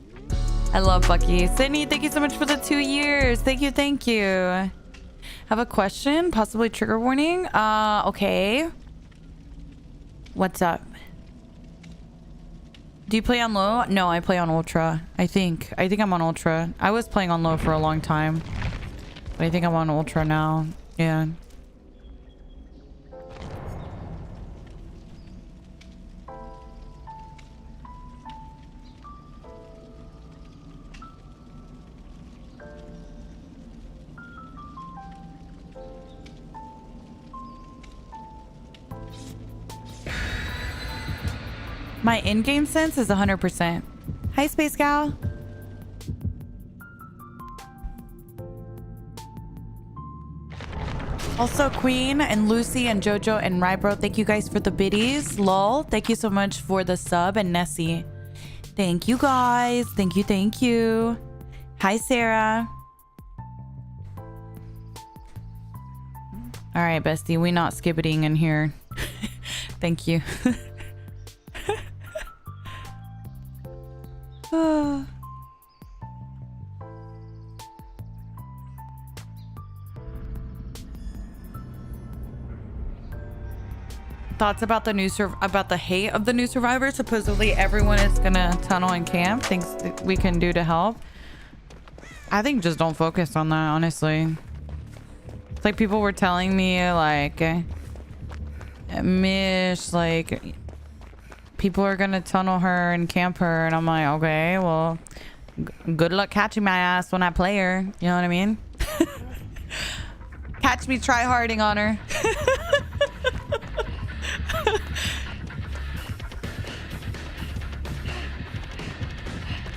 I love Bucky. Sydney, thank you so much for the 2 years. Thank you, thank you. Have a question, possibly trigger warning. Okay. What's up? Do you play on low? No, I play on ultra. I think I'm on ultra. I was playing on low for a long time, but I think I'm on ultra now. Yeah. My in-game sense is 100%. Hi, Space Gal. Also, Queen and Lucy and Jojo and Rybro, thank you guys for the biddies. Lol, thank you so much for the sub. And Nessie, thank you guys. Thank you, thank you. Hi, Sarah. All right, bestie, we not skibbiting in here. Thank you. Thoughts about the new about the hate of the new survivor? Supposedly everyone is gonna tunnel and camp. Things that we can do to help. I think just don't focus on that, honestly. It's like people were telling me like, Mish, like, people are gonna tunnel her and camp her, and I'm like, okay, well, good luck catching my ass when I play her. You know what I mean? Catch me try-harding on her.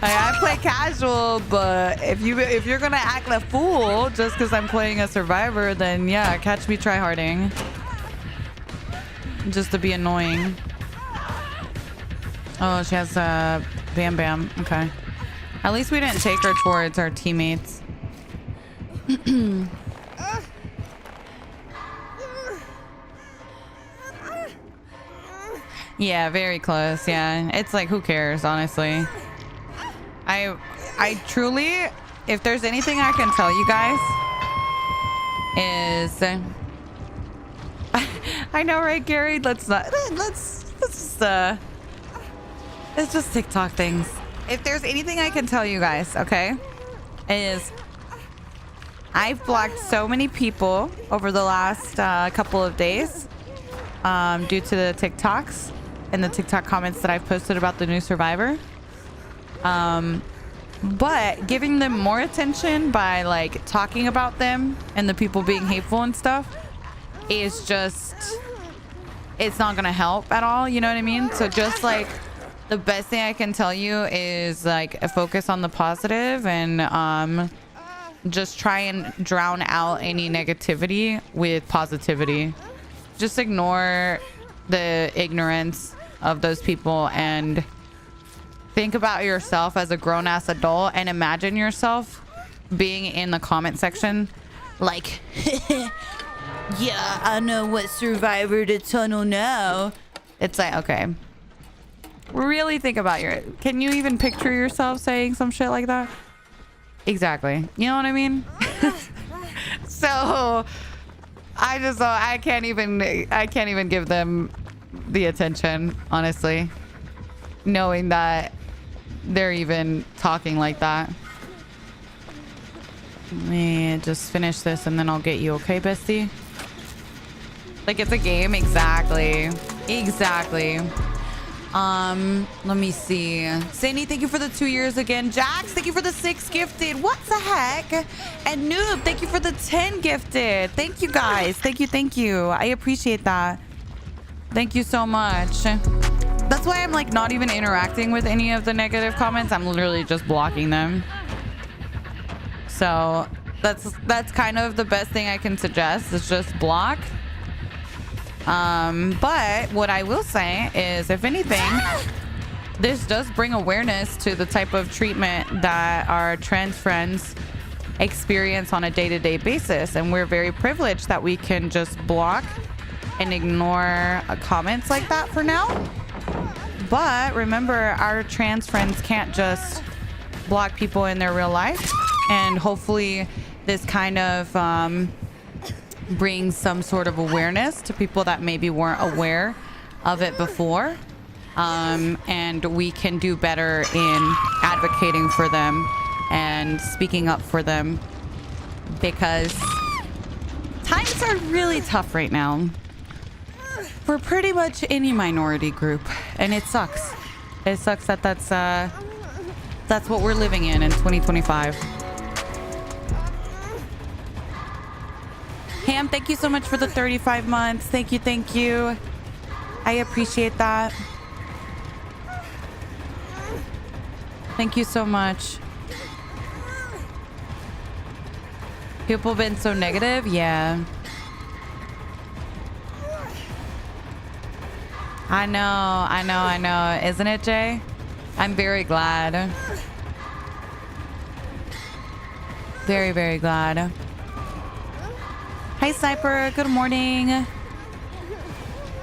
I play casual, but if you're gonna act a fool just because I'm playing a survivor, then yeah, catch me try-harding. Just to be annoying. Oh, she has Bam Bam. Okay. At least we didn't take her towards our teammates. Yeah, very close. Yeah, it's like, who cares, honestly. I truly, if there's anything I can tell you guys, is I know, right, Gary? Let's just TikTok things. If there's anything I can tell you guys, okay, is I've blocked so many people over the last couple of days due to the TikToks and the TikTok comments that I've posted about the new survivor. But giving them more attention by like talking about them and the people being hateful and stuff is just, it's not gonna help at all, you know what I mean? So just like the best thing I can tell you is like a focus on the positive and just try and drown out any negativity with positivity. Just ignore the ignorance of those people and think about yourself as a grown-ass adult and imagine yourself being in the comment section like, yeah, I know what survivor to tunnel now. It's like, okay, really think about can you even picture yourself saying some shit like that? Exactly. You know what I mean? So I can't even give them the attention, honestly, knowing that they're even talking like that. Let me just finish this and then I'll get you, okay, bestie? Like, it's a game. Exactly. Let me see. Sandy, thank you for the 2 years again. Jax, thank you for the 6 gifted. What the heck? And Noob, thank you for the 10 gifted. Thank you guys. Thank you. I appreciate that. Thank you so much. That's why I'm like not even interacting with any of the negative comments. I'm literally just blocking them. So that's kind of the best thing I can suggest is just block. But what I will say is, if anything, this does bring awareness to the type of treatment that our trans friends experience on a day-to-day basis, and we're very privileged that we can just block and ignore comments like that for now. But remember, our trans friends can't just block people in their real life, and hopefully this kind of brings some sort of awareness to people that maybe weren't aware of it before, and we can do better in advocating for them and speaking up for them, because times are really tough right now for pretty much any minority group, and it sucks. It sucks that that's what we're living in 2025. Ham, thank you so much for the 35 months. Thank you. I appreciate that. Thank you so much. People been so negative? Yeah. I know. Isn't it, Jay? I'm very glad. Very, very glad. Hi, Sniper. Good morning.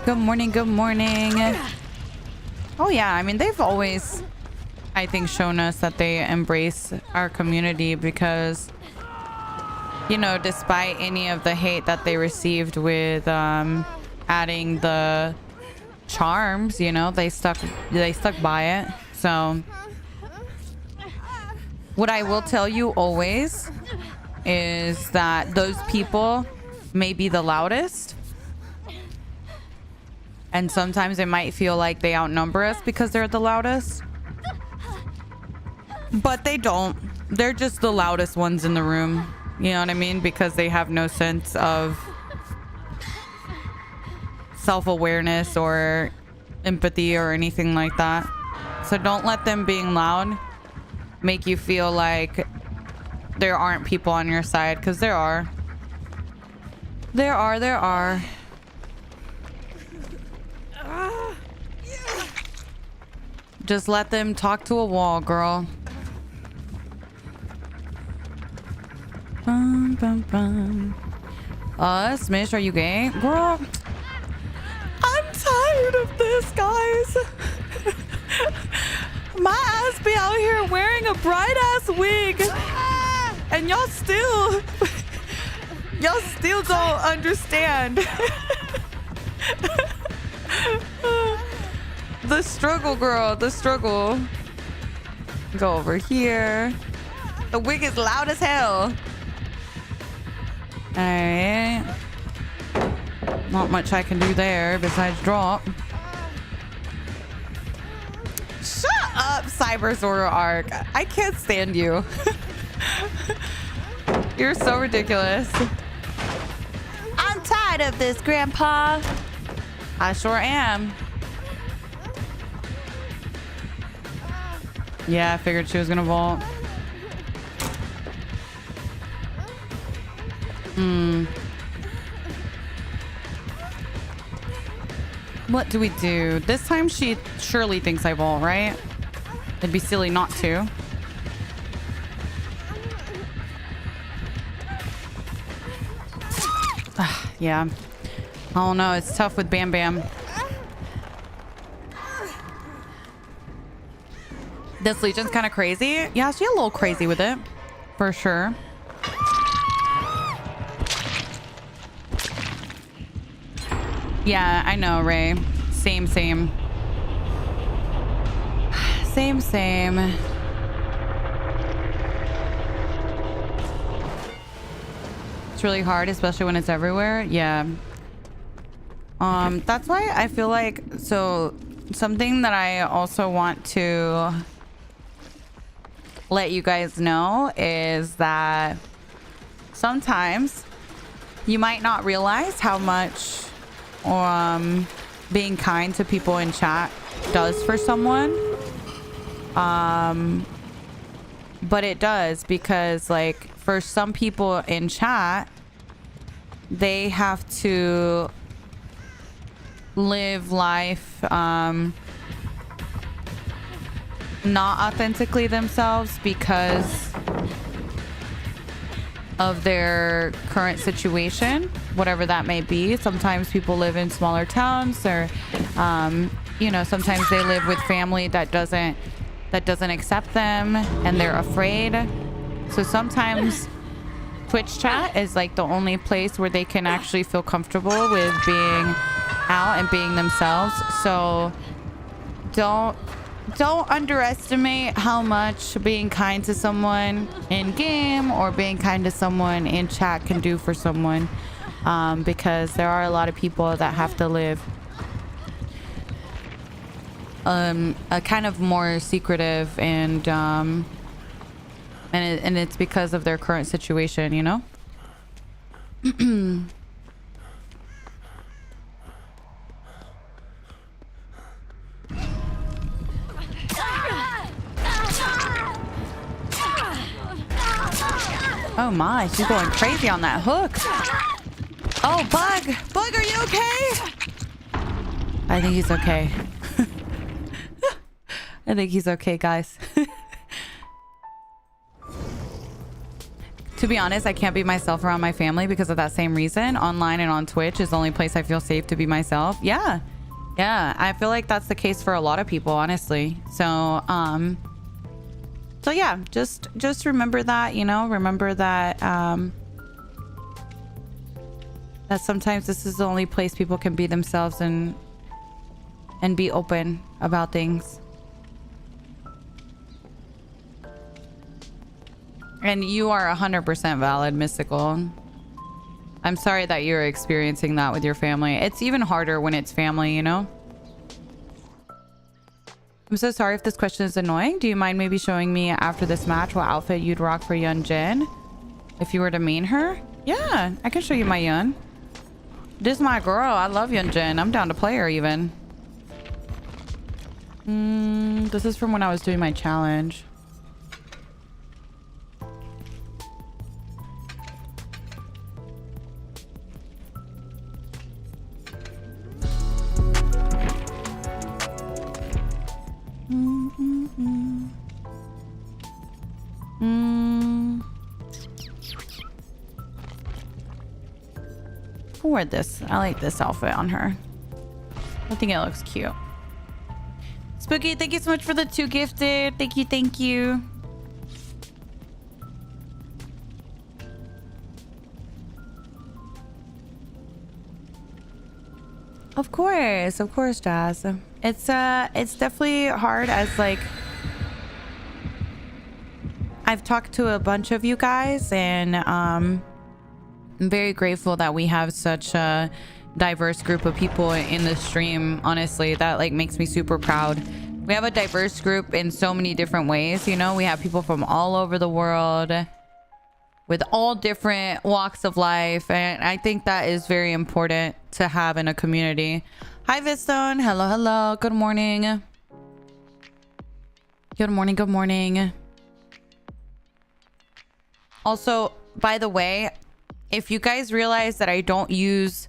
Good morning. Oh, yeah. I mean, they've always, I think, shown us that they embrace our community because, you know, despite any of the hate that they received with adding the charms, you know, they stuck by it. So what I will tell you always is that those people may be the loudest, and sometimes it might feel like they outnumber us because they're the loudest, but they don't. They're just the loudest ones in the room, you know what I mean? Because they have no sense of self-awareness or empathy or anything like that. So don't let them being loud make you feel like there aren't people on your side, because there are. There are. Just let them talk to a wall, girl. Bum, bum, bum. Smish, are you gay? Girl, I'm tired of this, guys. My ass be out here wearing a bright ass wig, and y'all still don't understand. The struggle, girl, the struggle. Go over here. The wig is loud as hell. All right. Not much I can do there besides drop. Shut up, Cyber Zoro Arc. I can't stand you. You're so ridiculous. I'm tired of this, Grandpa. I sure am. Yeah, I figured she was gonna vault. What do we do? This time she surely thinks I vault, right? It'd be silly not to. Yeah. Oh no, it's tough with Bam Bam. This Legion's kind of crazy. Yeah, she's a little crazy with it. For sure. Yeah, I know, Ray. Same. Same. It's really hard, especially when it's everywhere. Yeah. That's why I feel like, so something that I also want to let you guys know is that sometimes you might not realize how much being kind to people in chat does for someone. But it does, because like for some people in chat, they have to live life not authentically themselves because of their current situation, whatever that may be. Sometimes people live in smaller towns, or you know, sometimes they live with family that doesn't accept them and they're afraid. So sometimes Twitch chat is like the only place where they can actually feel comfortable with being out and being themselves. So don't underestimate how much being kind to someone in game or being kind to someone in chat can do for someone, because there are a lot of people that have to live a kind of more secretive and it's because of their current situation, you know. Oh my, she's going crazy on that hook. Oh, Bug, are you okay? I think he's okay. I think he's okay, guys. To be honest, I can't be myself around my family because of that same reason. Online and on Twitch is the only place I feel safe to be myself. Yeah, I feel like that's the case for a lot of people, honestly. So yeah, just remember that, you know, remember that that sometimes this is the only place people can be themselves and be open about things. And you are 100% valid, Mystical. I'm sorry that you're experiencing that with your family. It's even harder when it's family, you know? I'm so sorry if this question is annoying. Do you mind maybe showing me after this match what outfit you'd rock for Yun Jin? If you were to main her? Yeah, I can show you my Yun. This is my girl. I love Yun Jin. I'm down to play her even. This is from when I was doing my challenge. Who wore this? I like this outfit on her. I think it looks cute. Spooky, thank you so much for the 2 gifted. Thank you. Of course, Jazz. It's definitely hard, as like I've talked to a bunch of you guys, and I'm very grateful that we have such a diverse group of people in the stream. Honestly, that like makes me super proud. We have a diverse group in so many different ways, you know. We have people from all over the world with all different walks of life, and I think that is very important to have in a community. Hi Vistone, hello, good morning. Good morning. Also, by the way, if you guys realize that I don't use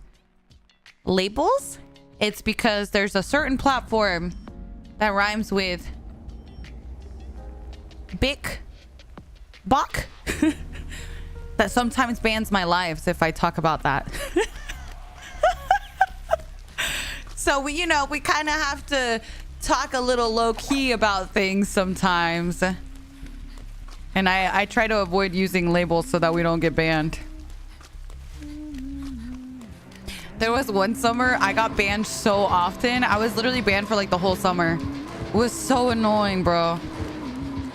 labels, it's because there's a certain platform that rhymes with Bok that sometimes bans my lives if I talk about that. So we, you know, we kind of have to talk a little low key about things sometimes. And I try to avoid using labels so that we don't get banned. There was one summer I got banned so often. I was literally banned for like the whole summer. It was so annoying, bro.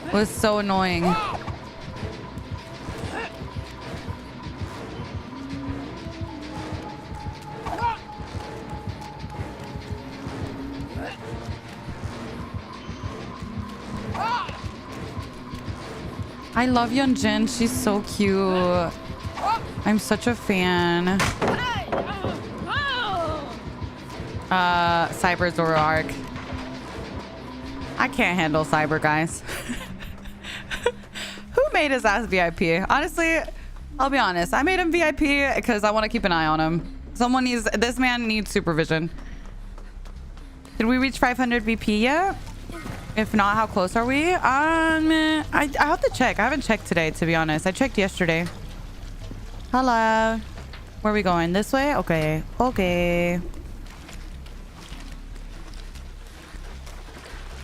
It was so annoying. I love Yun Jin. She's so cute. I'm such a fan. Cyber's or Arc. I can't handle Cyber, guys. Who made his ass VIP? Honestly, I'll be honest. I made him VIP because I want to keep an eye on him. This man needs supervision. Did we reach 500 VP yet? If not, how close are we? I have to check. I haven't checked today, to be honest. I checked yesterday. Hello. Where are we going? This way? Okay. Okay.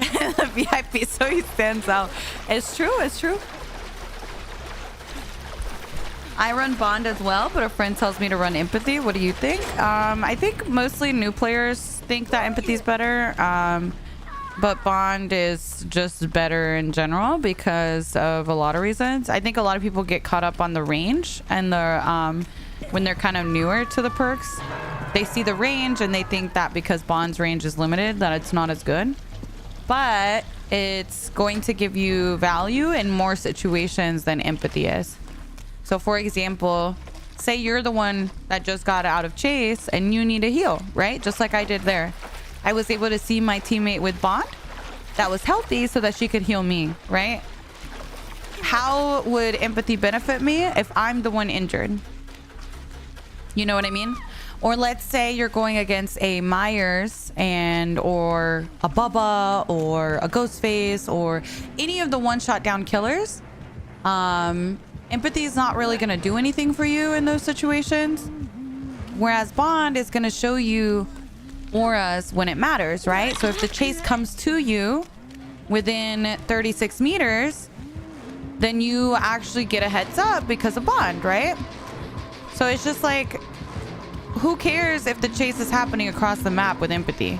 The VIP, so he stands out. It's true. It's true. I run Bond as well, but a friend tells me to run Empathy. What do you think? I think mostly new players think that Empathy is better. But Bond is just better in general because of a lot of reasons. I think a lot of people get caught up on the range and when they're kind of newer to the perks, they see the range and they think that because Bond's range is limited that it's not as good. But it's going to give you value in more situations than Empathy is. So for example, say you're the one that just got out of chase and you need a heal, right? Just like I did there. I was able to see my teammate with Bond that was healthy so that she could heal me, right? How would Empathy benefit me if I'm the one injured? You know what I mean? Or let's say you're going against a Myers or a Bubba or a Ghostface or any of the one-shot down killers. Empathy is not really going to do anything for you in those situations. Whereas Bond is going to show you auras when it matters, right? So if the chase comes to you within 36 meters, then you actually get a heads up because of Bond, right? So it's just like, who cares if the chase is happening across the map with Empathy?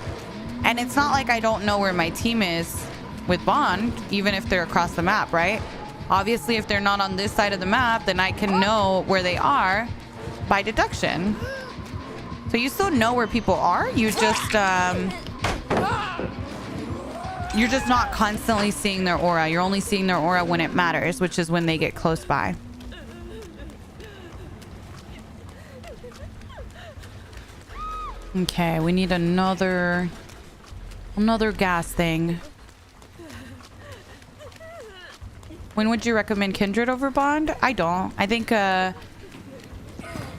And it's not like I don't know where my team is with Bond, even if they're across the map, right? Obviously, if they're not on this side of the map, then I can know where they are by deduction. So you still know where people are. You're just not constantly seeing their aura. You're only seeing their aura when it matters, which is when they get close by. Okay, we need another gas thing. When would you recommend Kindred over Bond? I don't. I think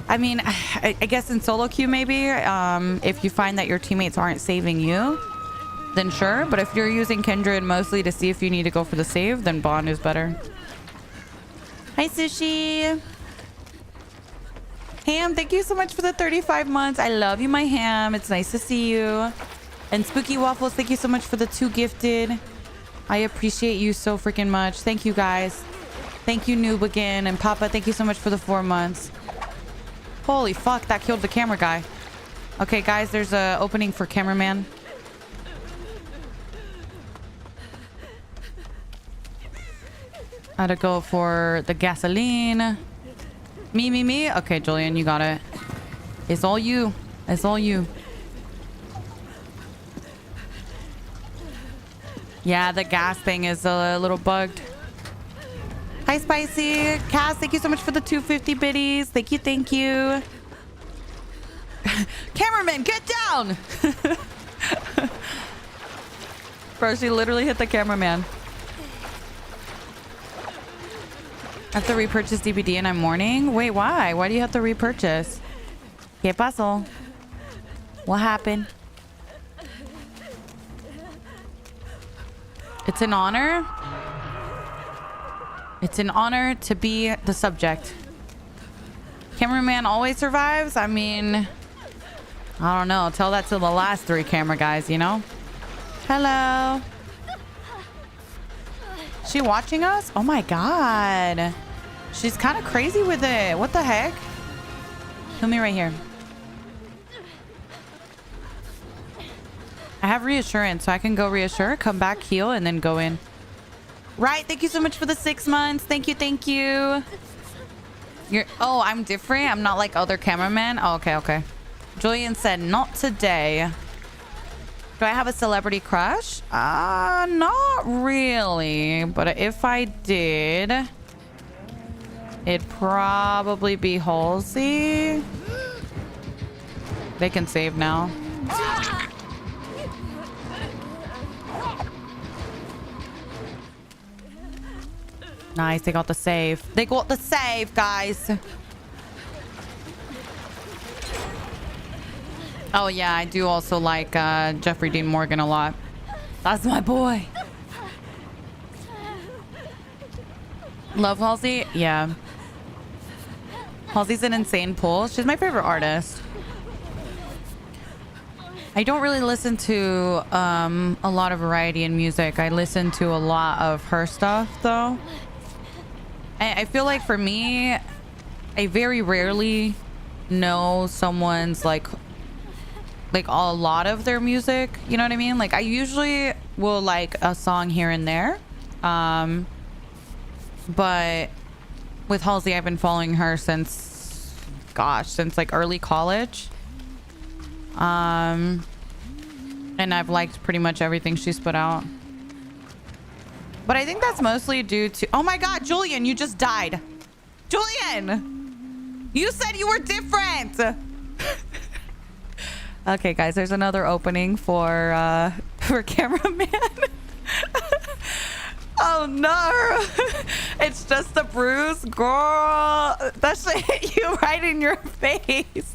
I mean, I guess in solo queue maybe, if you find that your teammates aren't saving you, then sure. But if you're using Kindred mostly to see if you need to go for the save, then Bond is better. Hi, Sushi. Ham, thank you so much for the 35 months. I love you, my Ham. It's nice to see you. And Spooky Waffles, thank you so much for the 2 gifted. I appreciate you so freaking much. Thank you, guys. Thank you, Noob again. And Papa, thank you so much for the 4 months. Holy fuck, that killed the camera guy. Okay, guys, there's a opening for cameraman. I had to go for the gasoline. Me. Okay, Julian, you got it. It's all you. It's all you. Yeah, the gas thing is a little bugged. Hi, Spicy. Cass, thank you so much for the 250 biddies. Thank you. Cameraman, get down! Bro, she literally hit the cameraman. I have to repurchase DBD and I'm mourning? Wait, why? Why do you have to repurchase? ¿Qué pasó? What happened? It's an honor. It's an honor to be the subject. Cameraman always survives? I mean, I don't know. Tell that to the last 3 camera guys, you know? Hello. She watching us? Oh my god. She's kind of crazy with it. What the heck? Kill me right here. I have reassurance, so I can go reassure, come back, heal, and then go in. Right, thank you so much for the 6 months. Thank you. Oh, I'm different. I'm not like other cameramen. Oh, okay. Julian said, not today. Do I have a celebrity crush? Not really. But if I did, it'd probably be Halsey. They can save now. Nice, they got the save. They got the save, guys. Oh yeah, I do also like Jeffrey Dean Morgan a lot. That's my boy. Love Halsey? Yeah. Halsey's an insane pull. She's my favorite artist. I don't really listen to a lot of variety in music. I listen to a lot of her stuff though. I feel like for me, I very rarely know someone's like a lot of their music. You know what I mean? Like I usually will like a song here and there. But with Halsey, I've been following her since like early college. And I've liked pretty much everything she's put out. But I think that's mostly due to... Oh my God, Julian, you just died. Julian! You said you were different! Okay, guys, there's another opening for cameraman. Oh no! It's just a bruise, girl. That should hit you right in your face.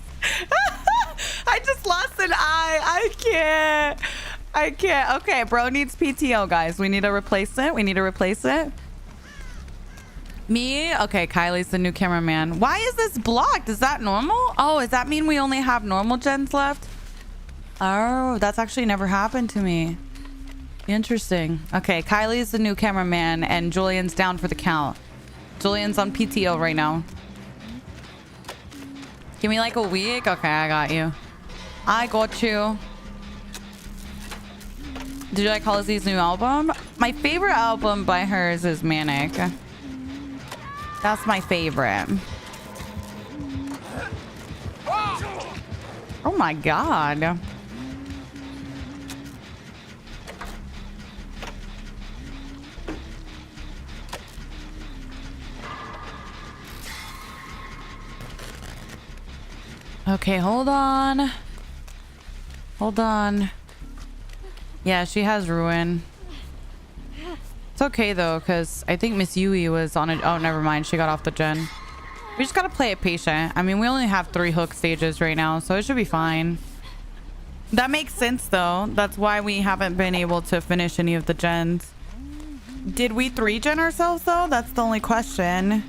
I just lost an eye. I can't. Okay, bro needs PTO, guys. We need to replace it. Me? Okay, Kylie's the new cameraman. Why is this blocked? Is that normal? Oh, does that mean we only have normal gens left? Oh, that's actually never happened to me. Interesting. Okay, Kylie's the new cameraman and Julian's down for the count. Julian's on PTO right now. Give me like a week. Okay, I got you. Did you like Halsey's new album? My favorite album by hers is Manic. That's my favorite. Oh my God. Okay, hold on. Yeah, she has Ruin. It's okay though, because I think Miss Yui was on it. Oh, never mind. She got off the gen. We just gotta play it patient. I mean, we only have 3 hook stages right now, so it should be fine. That makes sense though. That's why we haven't been able to finish any of the gens. Did we 3-gen ourselves though? That's the only question.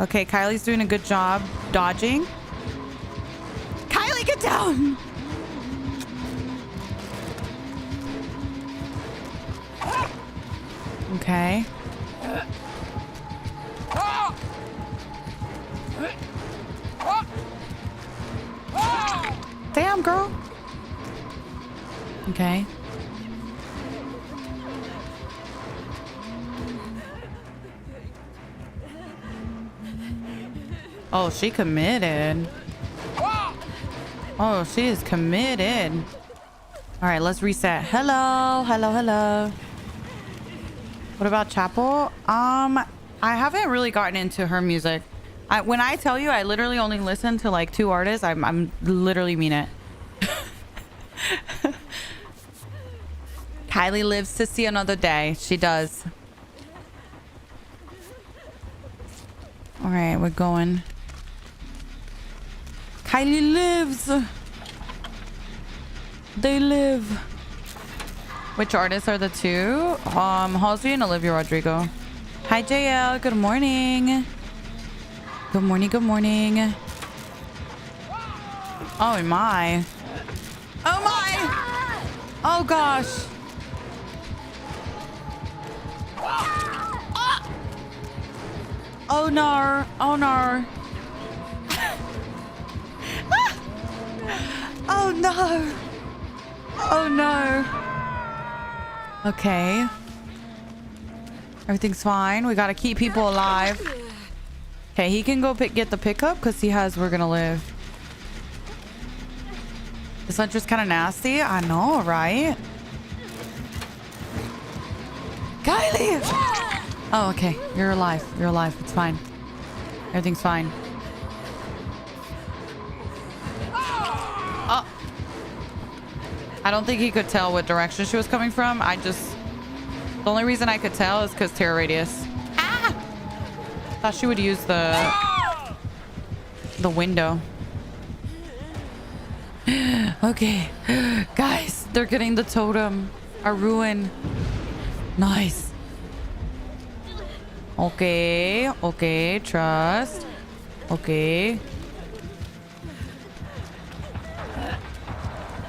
Okay, Kylie's doing a good job dodging. Kylie, get down! Okay. Damn, girl. Okay. Oh, she committed. Oh, she is committed. All right, let's reset. Hello. What about Chapel? I haven't really gotten into her music. When I tell you I literally only listen to like 2 artists, I'm literally mean it. Kylie lives to see another day. She does. All right, we're going. Kylie lives. They live. Which artists are the 2? Halsey and Olivia Rodrigo. Hi, JL. Good morning. Good morning. Oh my. Oh my. Oh gosh. Oh no. Oh no. Oh no. Oh no. Okay. Everything's fine. We gotta keep people alive. Okay, he can go get the pickup because he has We're Gonna Live. This hunter's kind of nasty. I know, right? Kylie! Oh, okay. You're alive. It's fine. Everything's fine. I don't think he could tell what direction she was coming from. The only reason I could tell is because terror radius. Ah! Thought she would use the window. Okay. Guys, they're getting the totem. Our ruin. Nice. Okay. Okay. Trust. Okay.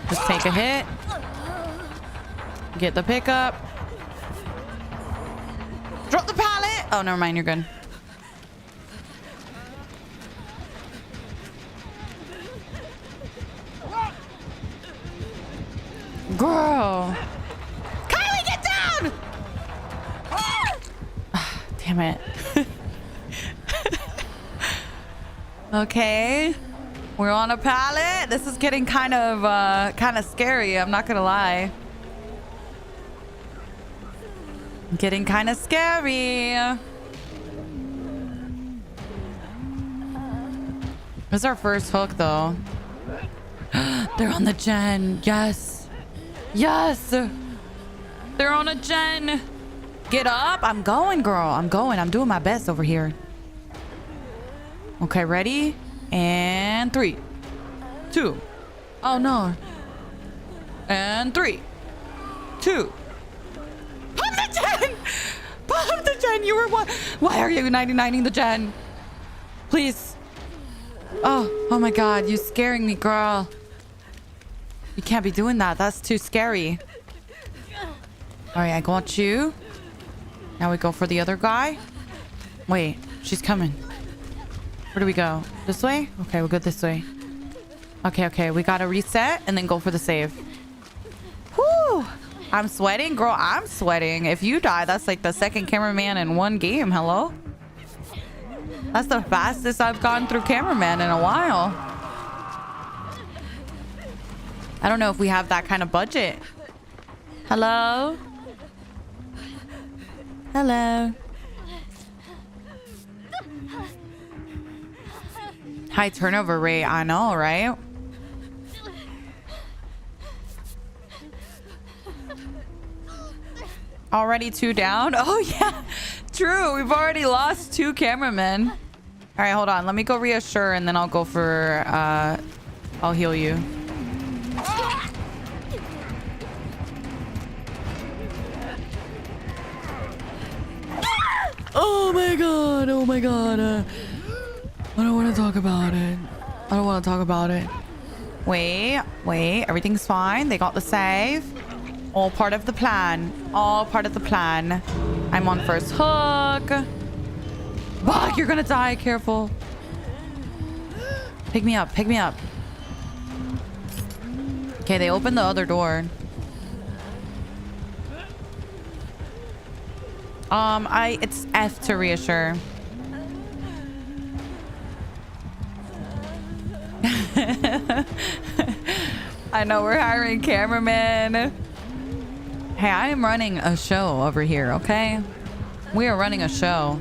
Just take a hit. Get the pickup. Drop the pallet. Oh, never mind. You're good. Girl. Kylie, get down! Damn it. Okay. We're on a pallet. This is getting kind of scary. I'm not gonna lie. Getting kind of scary. This is our first hook, though. They're on the gen. Yes. Yes. They're on a gen. Get up. I'm going, girl. I'm going. I'm doing my best over here. Okay, ready? And 3, 2. Oh, no. And 3, 2. Pop the gen! Pop the gen! You were what? Why are you 99ing the gen? Please. Oh my God. You're scaring me, girl. You can't be doing that. That's too scary. All right, I got you. Now we go for the other guy. Wait, she's coming. Where do we go? This way? Okay, we'll go this way. Okay. We gotta reset and then go for the save. Whoo! I'm sweating? Girl, I'm sweating. If you die, that's like the second cameraman in one game. Hello? That's the fastest I've gone through cameraman in a while. I don't know if we have that kind of budget. Hello? Hello? High turnover rate. I know, right? Already 2 down? Oh, yeah. True. We've already lost 2 cameramen. All right, hold on. Let me go reassure, and then I'll go for... I'll heal you. Oh, my God. Oh, my God. I don't want to talk about it. I don't want to talk about it. Wait. Everything's fine. They got the save. All part of the plan. All part of the plan. I'm on first hook. Fuck, you're gonna die. Careful. Pick me up. Pick me up. Okay, they opened the other door. It's F to reassure. I know we're hiring cameramen. Hey, I am running a show over here, okay? We are running a show.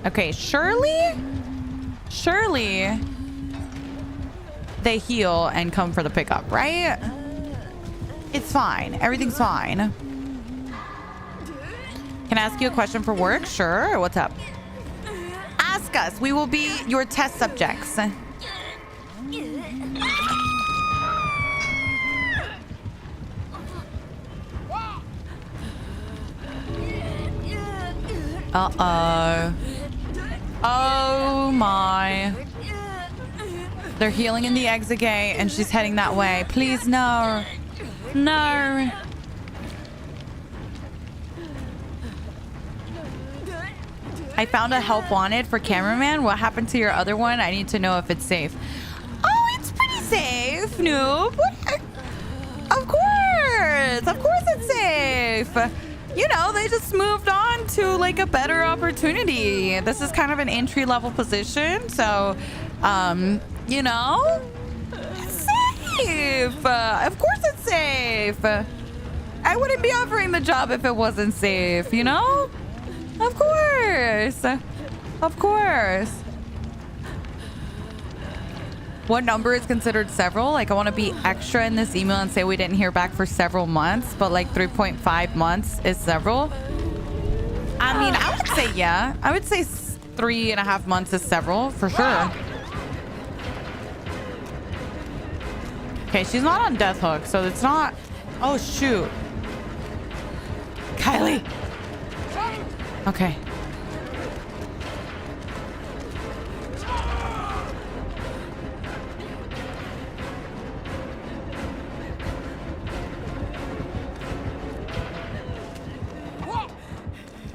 Okay, surely they heal and come for the pickup, right? It's fine. Everything's fine. Can I ask you a question for work? Sure. What's up? Ask us. We will be your test subjects. Uh-oh. Oh my. They're healing in the exit gate and she's heading that way. Please, no. No. I found a help wanted for cameraman. What happened to your other one? I need to know if it's safe. Oh, it's pretty safe, noob. Of course. Of course it's safe. You know, they just moved on to like a better opportunity. This is kind of an entry-level position. So, you know, it's safe. Of course it's safe. I wouldn't be offering the job if it wasn't safe, you know? Of course. Of course. What number is considered several? Like, I want to be extra in this email and say we didn't hear back for several months, but like 3.5 months is several. I mean, I would say yeah. I would say 3.5 months is several for sure. Okay, she's not on death hook, so it's not. Oh shoot, Kylie. Okay.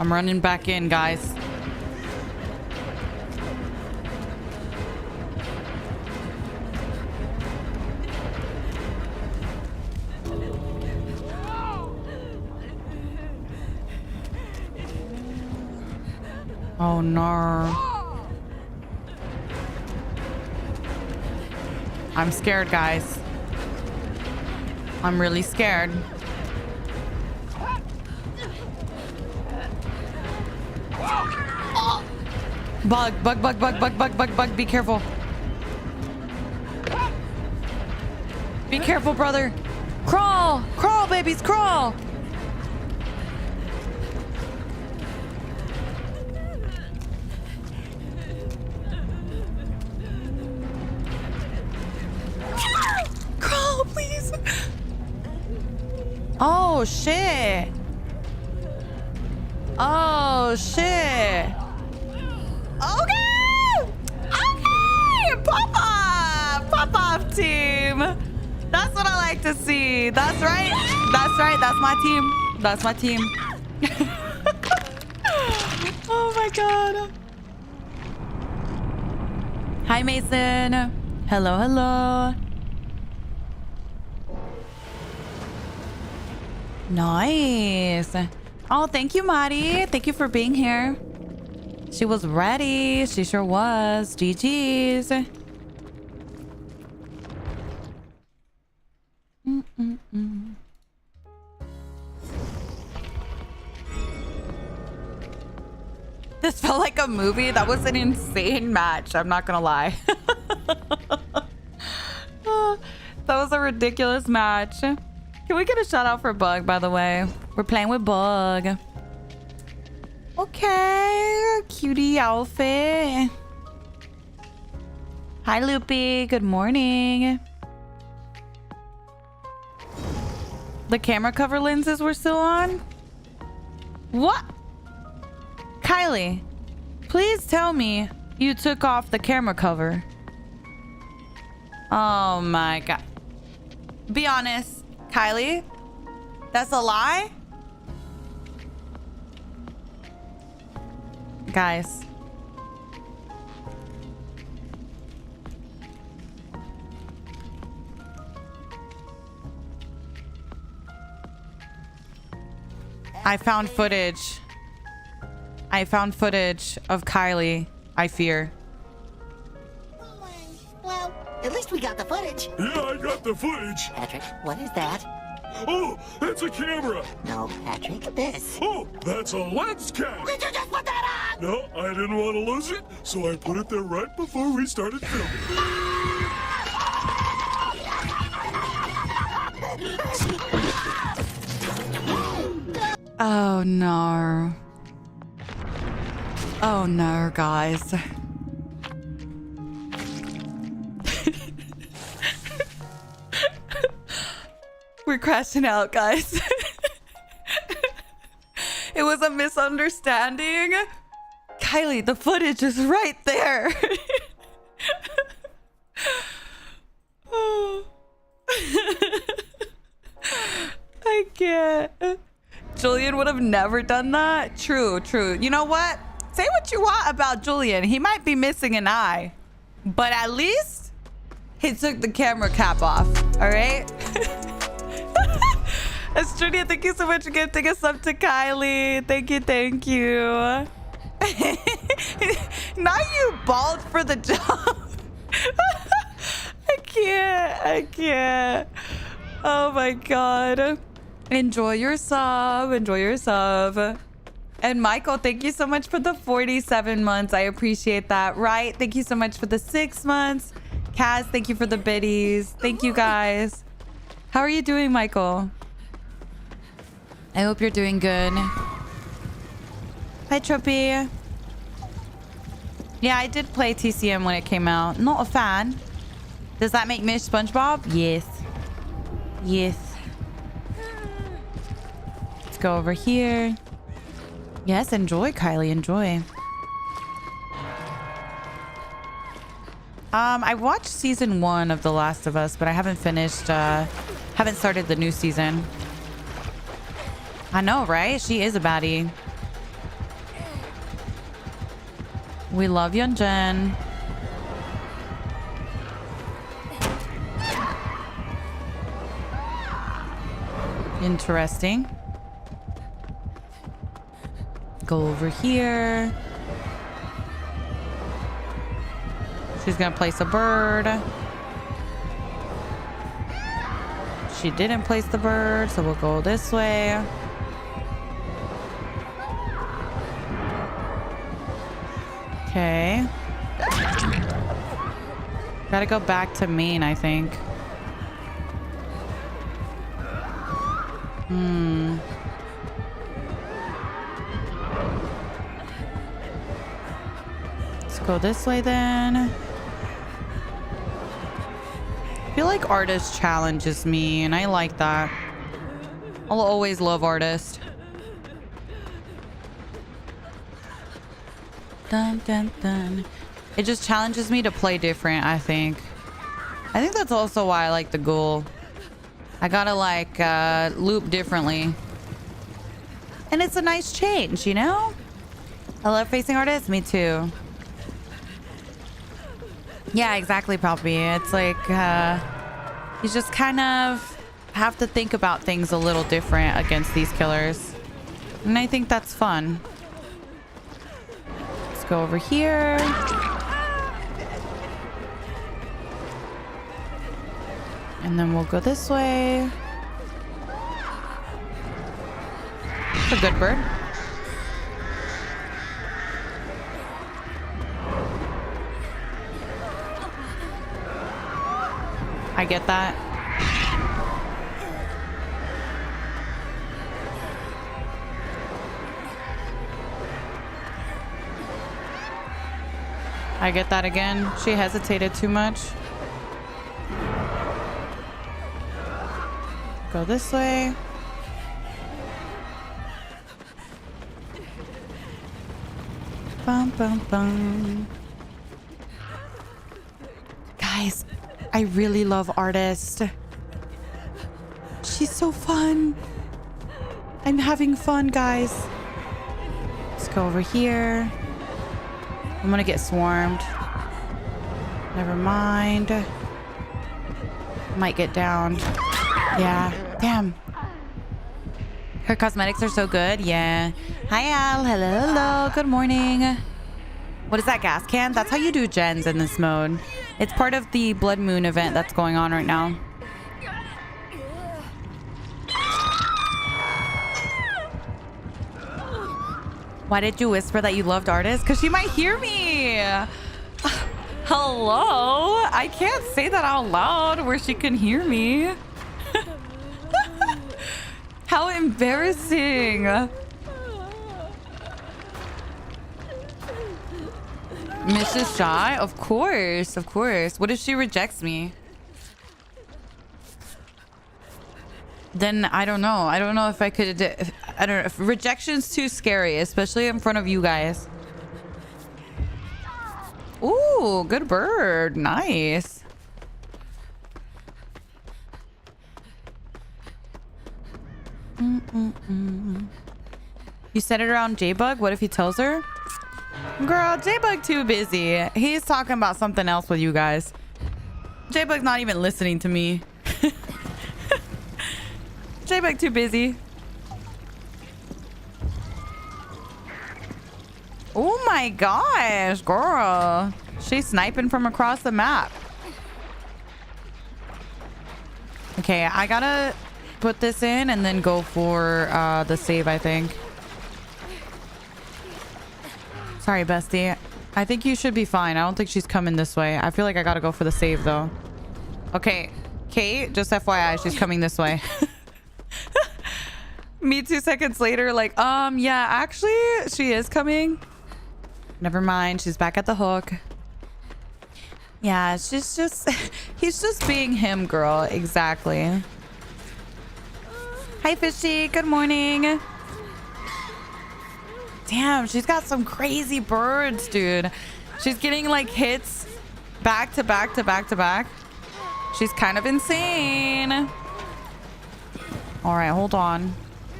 I'm running back in, guys. Oh no. I'm scared, guys. I'm really scared. Bug, bug, bug, bug, bug, bug, bug, bug. Be careful. Be careful, brother. Crawl, crawl, babies, crawl. Crawl, please. Oh, shit. Oh, shit. Okay! Okay! Pop off! Pop off, team! That's what I like to see. That's right. That's right. That's my team. That's my team. Oh my god. Hi, Mason. Hello, hello. Nice. Oh, thank you, Mari. Thank you for being here. She was ready. She sure was. GG's. This felt like a movie. That was an insane match. I'm not gonna lie. That was a ridiculous match. Can we get a shout out for Bug, by the way? We're playing with Bug. Okay, cutie outfit. Hi, Loopy. Good morning. The camera cover lenses were still on? What? Kylie, please tell me you took off the camera cover. Oh my god. Be honest, Kylie. That's a lie? Guys. I found footage. I found footage of Kylie, I fear. Well, at least we got the footage. Yeah, I got the footage. Patrick, what is that? Oh, that's a camera. No, Patrick, this. Oh, that's a lens cap. Did you just put that on? No, I didn't want to lose it, so I put it there right before we started filming. Oh no. Oh no, guys. We're crashing out, guys. It was a misunderstanding. Kylie, the footage is right there. Oh. I can't. Julian would have never done that. True, true. You know what? Say what you want about Julian. He might be missing an eye, but at least he took the camera cap off. All right. Estrudia, thank you so much for gifting us up to Kylie. Thank you, thank you. Now you bald for the job. I can't. Oh my god. Enjoy your sub. Enjoy your sub. And Michael, thank you so much for the 47 months. I appreciate that. Right? Thank you so much for the 6 months. Kaz, thank you for the biddies. Thank you guys. How are you doing, Michael? I hope you're doing good. Hi, Tropy. Yeah, I did play TCM when it came out. Not a fan. Does that make Mish SpongeBob? Yes. Yes. Let's go over here. Yes, enjoy, Kylie. Enjoy. I watched season 1 of The Last of Us, but I haven't finished, haven't started the new season. I know, right? She is a baddie. We love Yunjin. Interesting. Go over here. She's gonna place a bird. She didn't place the bird, so we'll go this way. Okay. Gotta go back to main, I think. Let's go this way then. I feel like Artist challenges me, and I like that. I'll always love Artist. Dun, dun, dun. It just challenges me to play different, I think. I think that's also why I like the Ghoul. I gotta like loop differently. And it's a nice change, you know? I love facing Artists. Me too. Yeah, exactly, Poppy. It's like you just kind of have to think about things a little different against these killers. And I think that's fun. Let's go over here. And then we'll go this way. It's a good bird. I get that. I get that again. She hesitated too much. Go this way. Bum, bum, bum. Guys, I really love Artist. She's so fun. I'm having fun, guys. Let's go over here. I'm gonna get swarmed. Never mind. Might get downed. Yeah. Damn. Her cosmetics are so good. Yeah. Hi, Al. Hello, hello. Good morning. What is that gas can? That's how you do gens in this mode. It's part of the Blood Moon event that's going on right now. Why did you whisper that you loved Artist? Because she might hear me. Hello? I can't say that out loud where she can hear me. How embarrassing. Mrs. Shy? Of course, of course. What if she rejects me? Then I don't know. I don't know if I could. I don't know. If rejection's too scary, especially in front of you guys. Ooh, good bird. Nice. You set it around J-Bug? What if he tells her? Girl, J-Bug too busy. He's talking about something else with you guys. J-Bug's not even listening to me. J-Bug too busy. Oh my gosh, girl. She's sniping from across the map. Okay, I gotta put this in and then go for the save, I think. Sorry, bestie. I think you should be fine. I don't think she's coming this way. I feel like I gotta go for the save though. Okay, Kate, just FYI, she's coming this way. Me 2 seconds later, like, yeah, actually, she is coming. Never mind, she's back at the hook. Yeah, she's just, he's just being him, girl. Exactly. Hi, Fishy. Good morning. Damn, she's got some crazy birds, dude. She's getting like hits back to back to back to back. She's kind of insane. All right, hold on.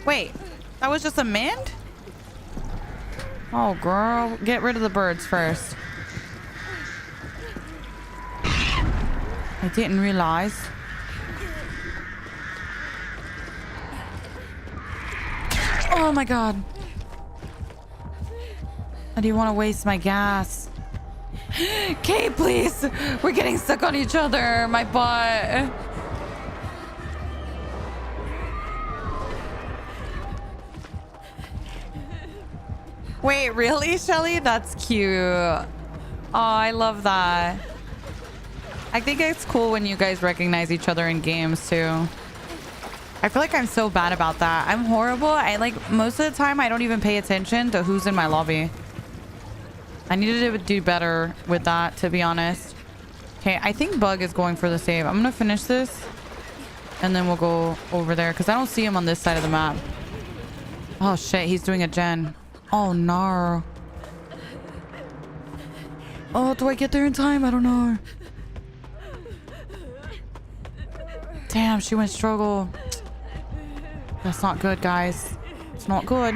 Wait, that was just a mint? Oh, girl. Get rid of the birds first. I didn't realize. Oh, my God. I do want to waste my gas. Kate, please. We're getting stuck on each other. My butt. Wait, really, Shelly? That's cute. Oh, I love that. I think it's cool when you guys recognize each other in games too. I feel like I'm so bad about that. I'm horrible. I like most of the time I don't even pay attention to who's in my lobby. I needed to do better with that, to be honest. Okay, I think Bug is going for the save. I'm gonna finish this and then we'll go over there because I don't see him on this side of the map. Oh shit, he's doing a gen. Oh no. Oh, do I get there in time? I don't know. Damn, she went struggle. That's not good, guys. It's not good.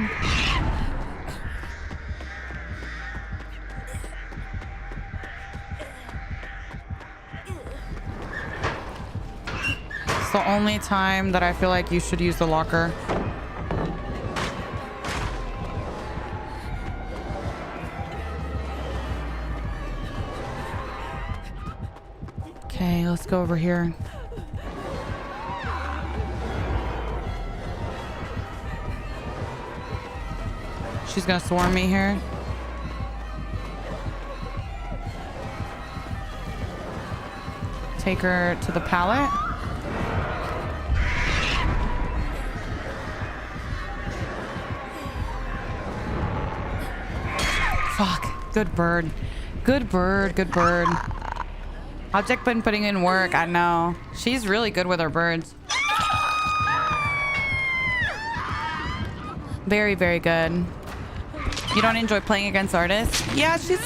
It's the only time that I feel like you should use the locker. Okay, let's go over here. She's gonna swarm me here. Take her to the pallet. Fuck. Good bird. Good bird. Good bird. Object been putting in work. I know. She's really good with her birds. Very, very good. You don't enjoy playing against artists? Yeah, she's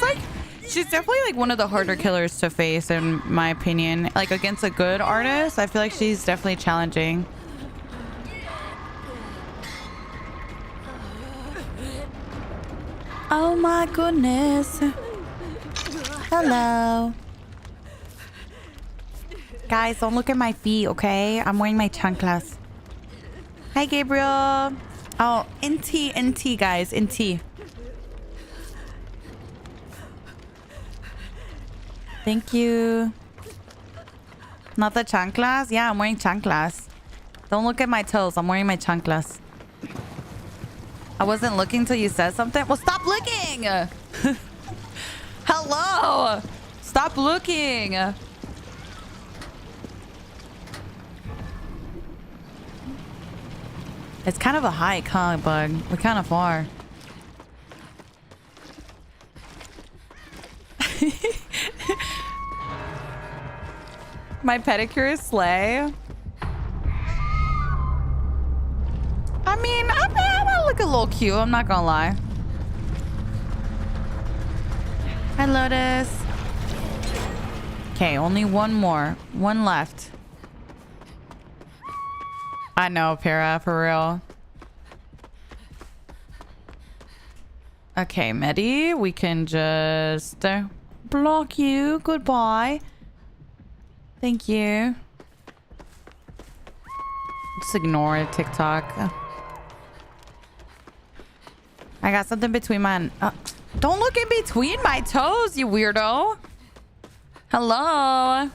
definitely like one of the harder killers to face in my opinion. Like against a good artist, I feel like she's definitely challenging. Oh my goodness. Hello. Guys, don't look at my feet, okay? I'm wearing my chanclas. Hi, Gabriel. Oh, NT, guys. NT. Thank you. Not the chanclas? Yeah, I'm wearing chanclas. Don't look at my toes. I'm wearing my chanclas. I wasn't looking till you said something. Well, stop looking! Hello! Stop looking! It's kind of a hike, huh, Bug? We're kind of far. My pedicure is slay. I mean, I look a little cute. I'm not gonna lie. Hi, Lotus. Okay, only one more. One left. I know, Para, for real. Okay, Medi, we can just block you. Goodbye. Thank you. Just ignore it, TikTok. I got something between my... don't look in between my toes, you weirdo. Hello.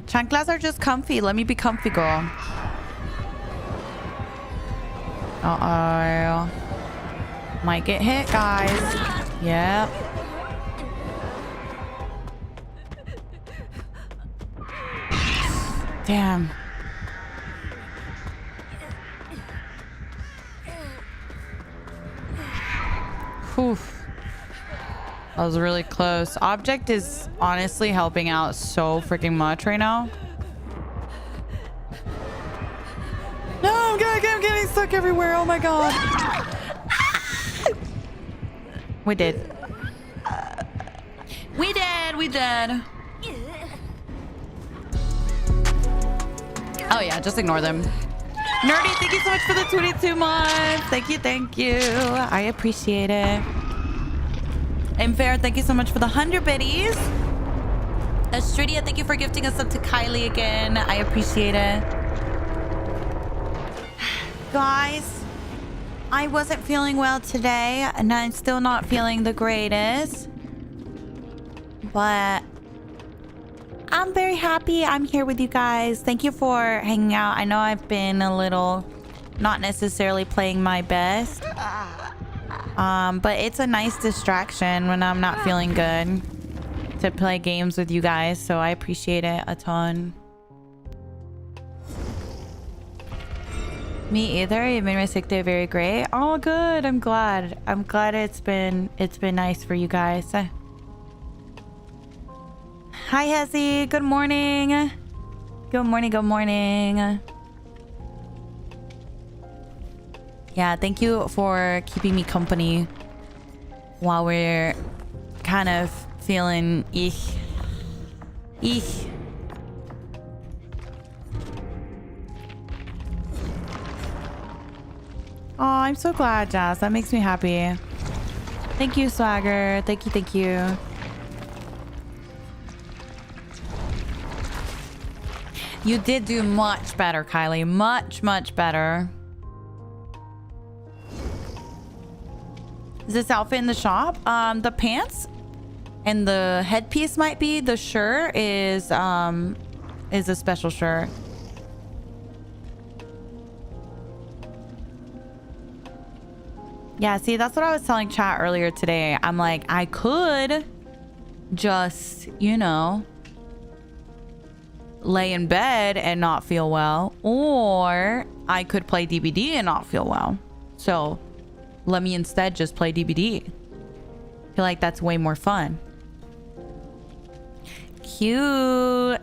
Chanclas are just comfy. Let me be comfy, girl. Uh-oh. Might get hit, guys. Yep. Damn. Whew. That was really close. Object is honestly helping out so freaking much right now. No, I'm getting stuck everywhere. Oh my god. We did. We did. Oh yeah, just ignore them. Nerdy, thank you so much for the 22 months. Thank you. I appreciate it. And Fair, thank you so much for the 100 biddies. Astridia, thank you for gifting us up to Kylie again. I appreciate it. Guys, I wasn't feeling well today, and I'm still not feeling the greatest. But I'm very happy I'm here with you guys. Thank you for hanging out. I know I've been a little not necessarily playing my best. But it's a nice distraction when I'm not feeling good to play games with you guys. So I appreciate it a ton. Me either. You made my sick day very great. Oh, good. I'm glad. I'm glad it's been nice for you guys. Hi, Hezzy. Good morning. Good morning. Yeah, thank you for keeping me company while we're kind of feeling eek. Oh, I'm so glad, Jazz. That makes me happy. Thank you, Swagger. Thank you. You did do much better, Kylie. Much better. Is this outfit in the shop? The pants and the headpiece might be. The shirt is a special shirt. Yeah, see, that's what I was telling chat earlier today. I'm like, I could just, you know, lay in bed and not feel well, or I could play DBD and not feel well. So let me instead just play DBD. I feel like that's way more fun. Cute.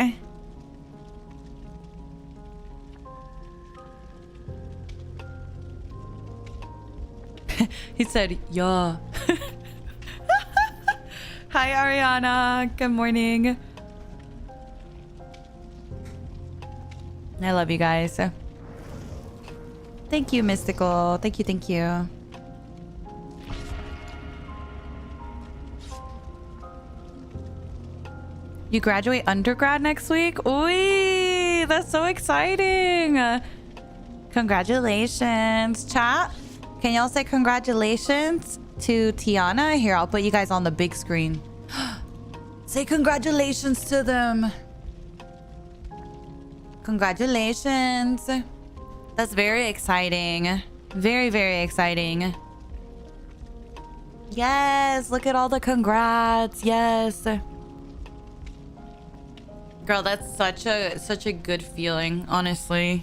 He said, yeah. Hi, Ariana. Good morning. I love you guys. Thank you, Mystical. Thank you. You graduate undergrad next week? Ooh, that's so exciting. Congratulations, chat. Can y'all say congratulations to Tiana? Here, I'll put you guys on the big screen. Say congratulations to them. Congratulations. That's very exciting. Very exciting. Yes, look at all the congrats. Yes. Girl, that's such a good feeling, honestly.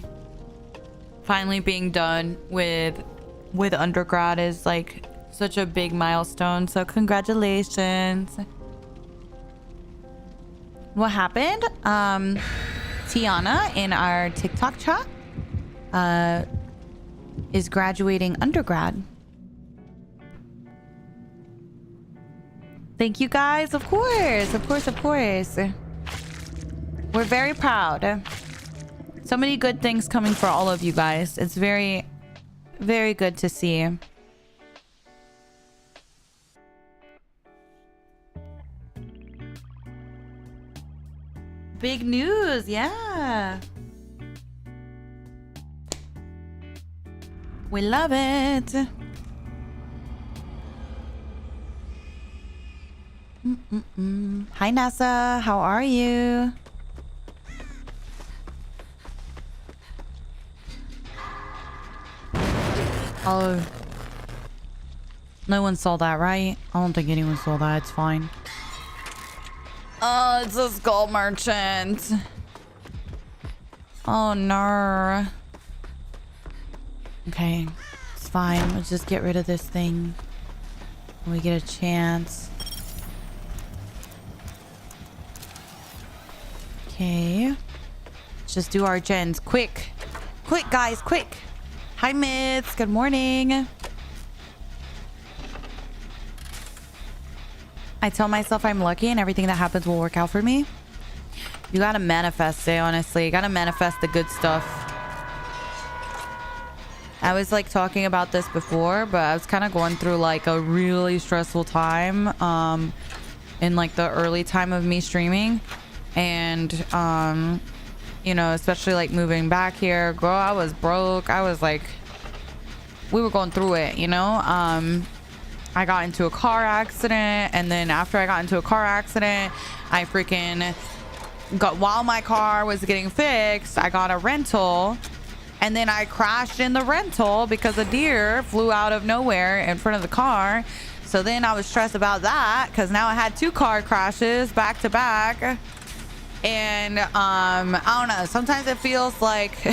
Finally being done with undergrad is like such a big milestone. So congratulations. What happened? Tiana in our TikTok chat is graduating undergrad. Thank you guys. Of course. We're very proud. So many good things coming for all of you guys. It's very good to see. Big news, yeah. We love it. Hi, NASA. How are you? Oh. No one saw that, right? I don't think anyone saw that. It's fine. Oh, it's a skull merchant. Oh, no. Okay. It's fine. Let's just get rid of this thing when we get a chance. Okay. Let's just do our gens. Quick. Quick, guys. Quick. Hi, Myths. Good morning. I tell myself I'm lucky and everything that happens will work out for me. You gotta manifest it, honestly. You gotta manifest the good stuff. I was like talking about this before, but I was kind of going through like a really stressful time in like the early time of me streaming. And you know, especially like moving back here. Girl, I was broke. I was like, we were going through it, you know? I got into a car accident, and then after I got into a car accident, I freaking got, while my car was getting fixed, I got a rental, and then I crashed in the rental because a deer flew out of nowhere in front of the car. So then I was stressed about that because now I had 2 car crashes back to back. And I don't know, sometimes it feels like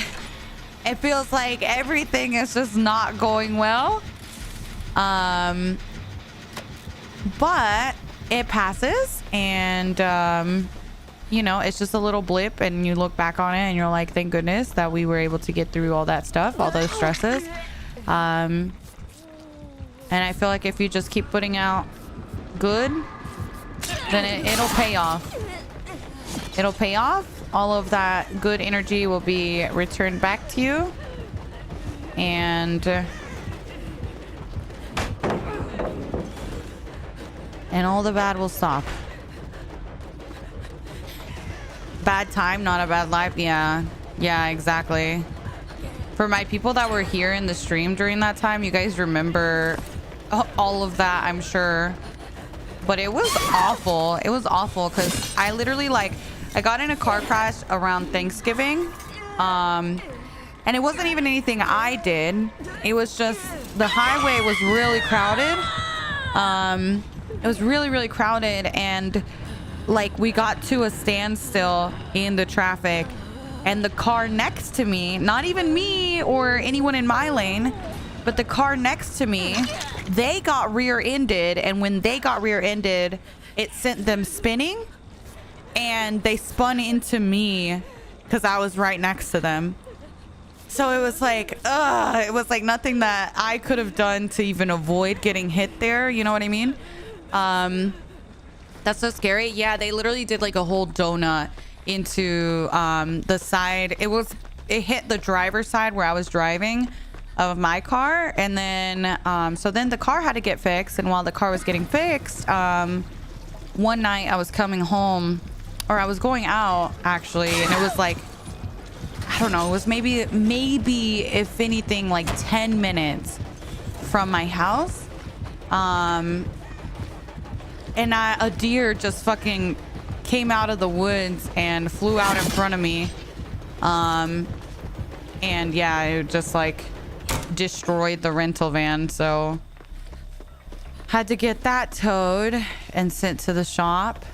everything is just not going well. But it passes, and you know, it's just a little blip, and you look back on it and you're like, thank goodness that we were able to get through all that stuff, all those stresses. And I feel like if you just keep putting out good, then it'll pay off. It'll pay off. All of that good energy will be returned back to you, and all the bad will stop. Bad time, not a bad life. Yeah, exactly. For my people that were here in the stream during that time, you guys remember all of that, I'm sure. But it was awful. It was awful because I literally, like, I got in a car crash around Thanksgiving. And it wasn't even anything I did. It was just the highway was really crowded. It was really, really crowded, and like we got to a standstill in the traffic, and the car next to me, not even me or anyone in my lane, but the car next to me, they got rear-ended, and when they got rear-ended, it sent them spinning, and they spun into me because I was right next to them. So it was like, it was like nothing that I could have done to even avoid getting hit there. You know what I mean? That's so scary. Yeah, they literally did like a whole donut into the side. It hit the driver's side where I was driving of my car, and then so then the car had to get fixed. And while the car was getting fixed, one night I was coming home, or I was going out actually, and it was like, I don't know, it was maybe if anything like 10 minutes from my house. And a deer just fucking came out of the woods and flew out in front of me. And yeah, it just like destroyed the rental van. So had to get that towed and sent to the shop.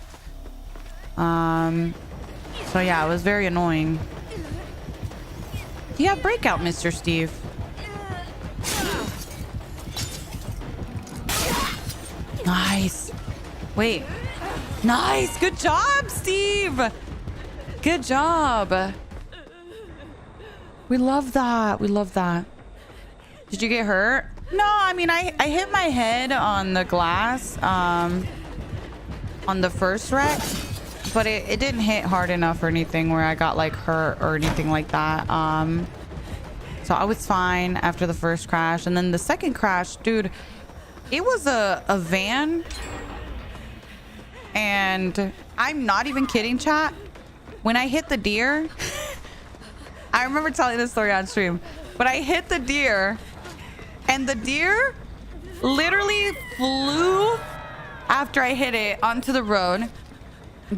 So yeah, it was very annoying. Yeah, breakout, Mr. Steve. Nice. Wait. Nice. Good job, Steve. Good job. We love that. We love that. Did you get hurt? No, I mean, I hit my head on the glass on the first wreck, but it didn't hit hard enough or anything where I got like hurt or anything like that. So I was fine after the first crash. And then the second crash, dude, it was a van. And I'm not even kidding, chat. When I hit the deer, I remember telling this story on stream, but I hit the deer, and the deer literally flew after I hit it onto the road,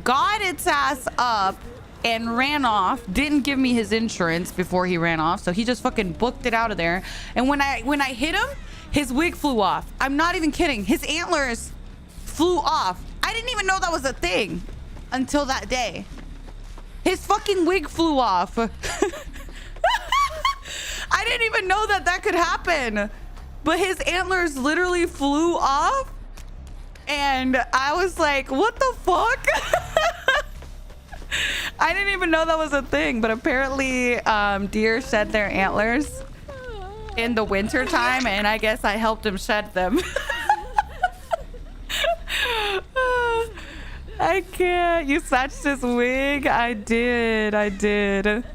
got its ass up, and ran off. Didn't give me his insurance before he ran off, so he just fucking booked it out of there. And when I hit him, his wig flew off. I'm not even kidding. His antlers flew off. I didn't even know that was a thing until that day. His fucking wig flew off. I didn't even know that that could happen. But his antlers literally flew off. And I was like, what the fuck? I didn't even know that was a thing. But apparently deer shed their antlers in the winter time. And I guess I helped him shed them. I can't. You snatched his wig? I did. I didn't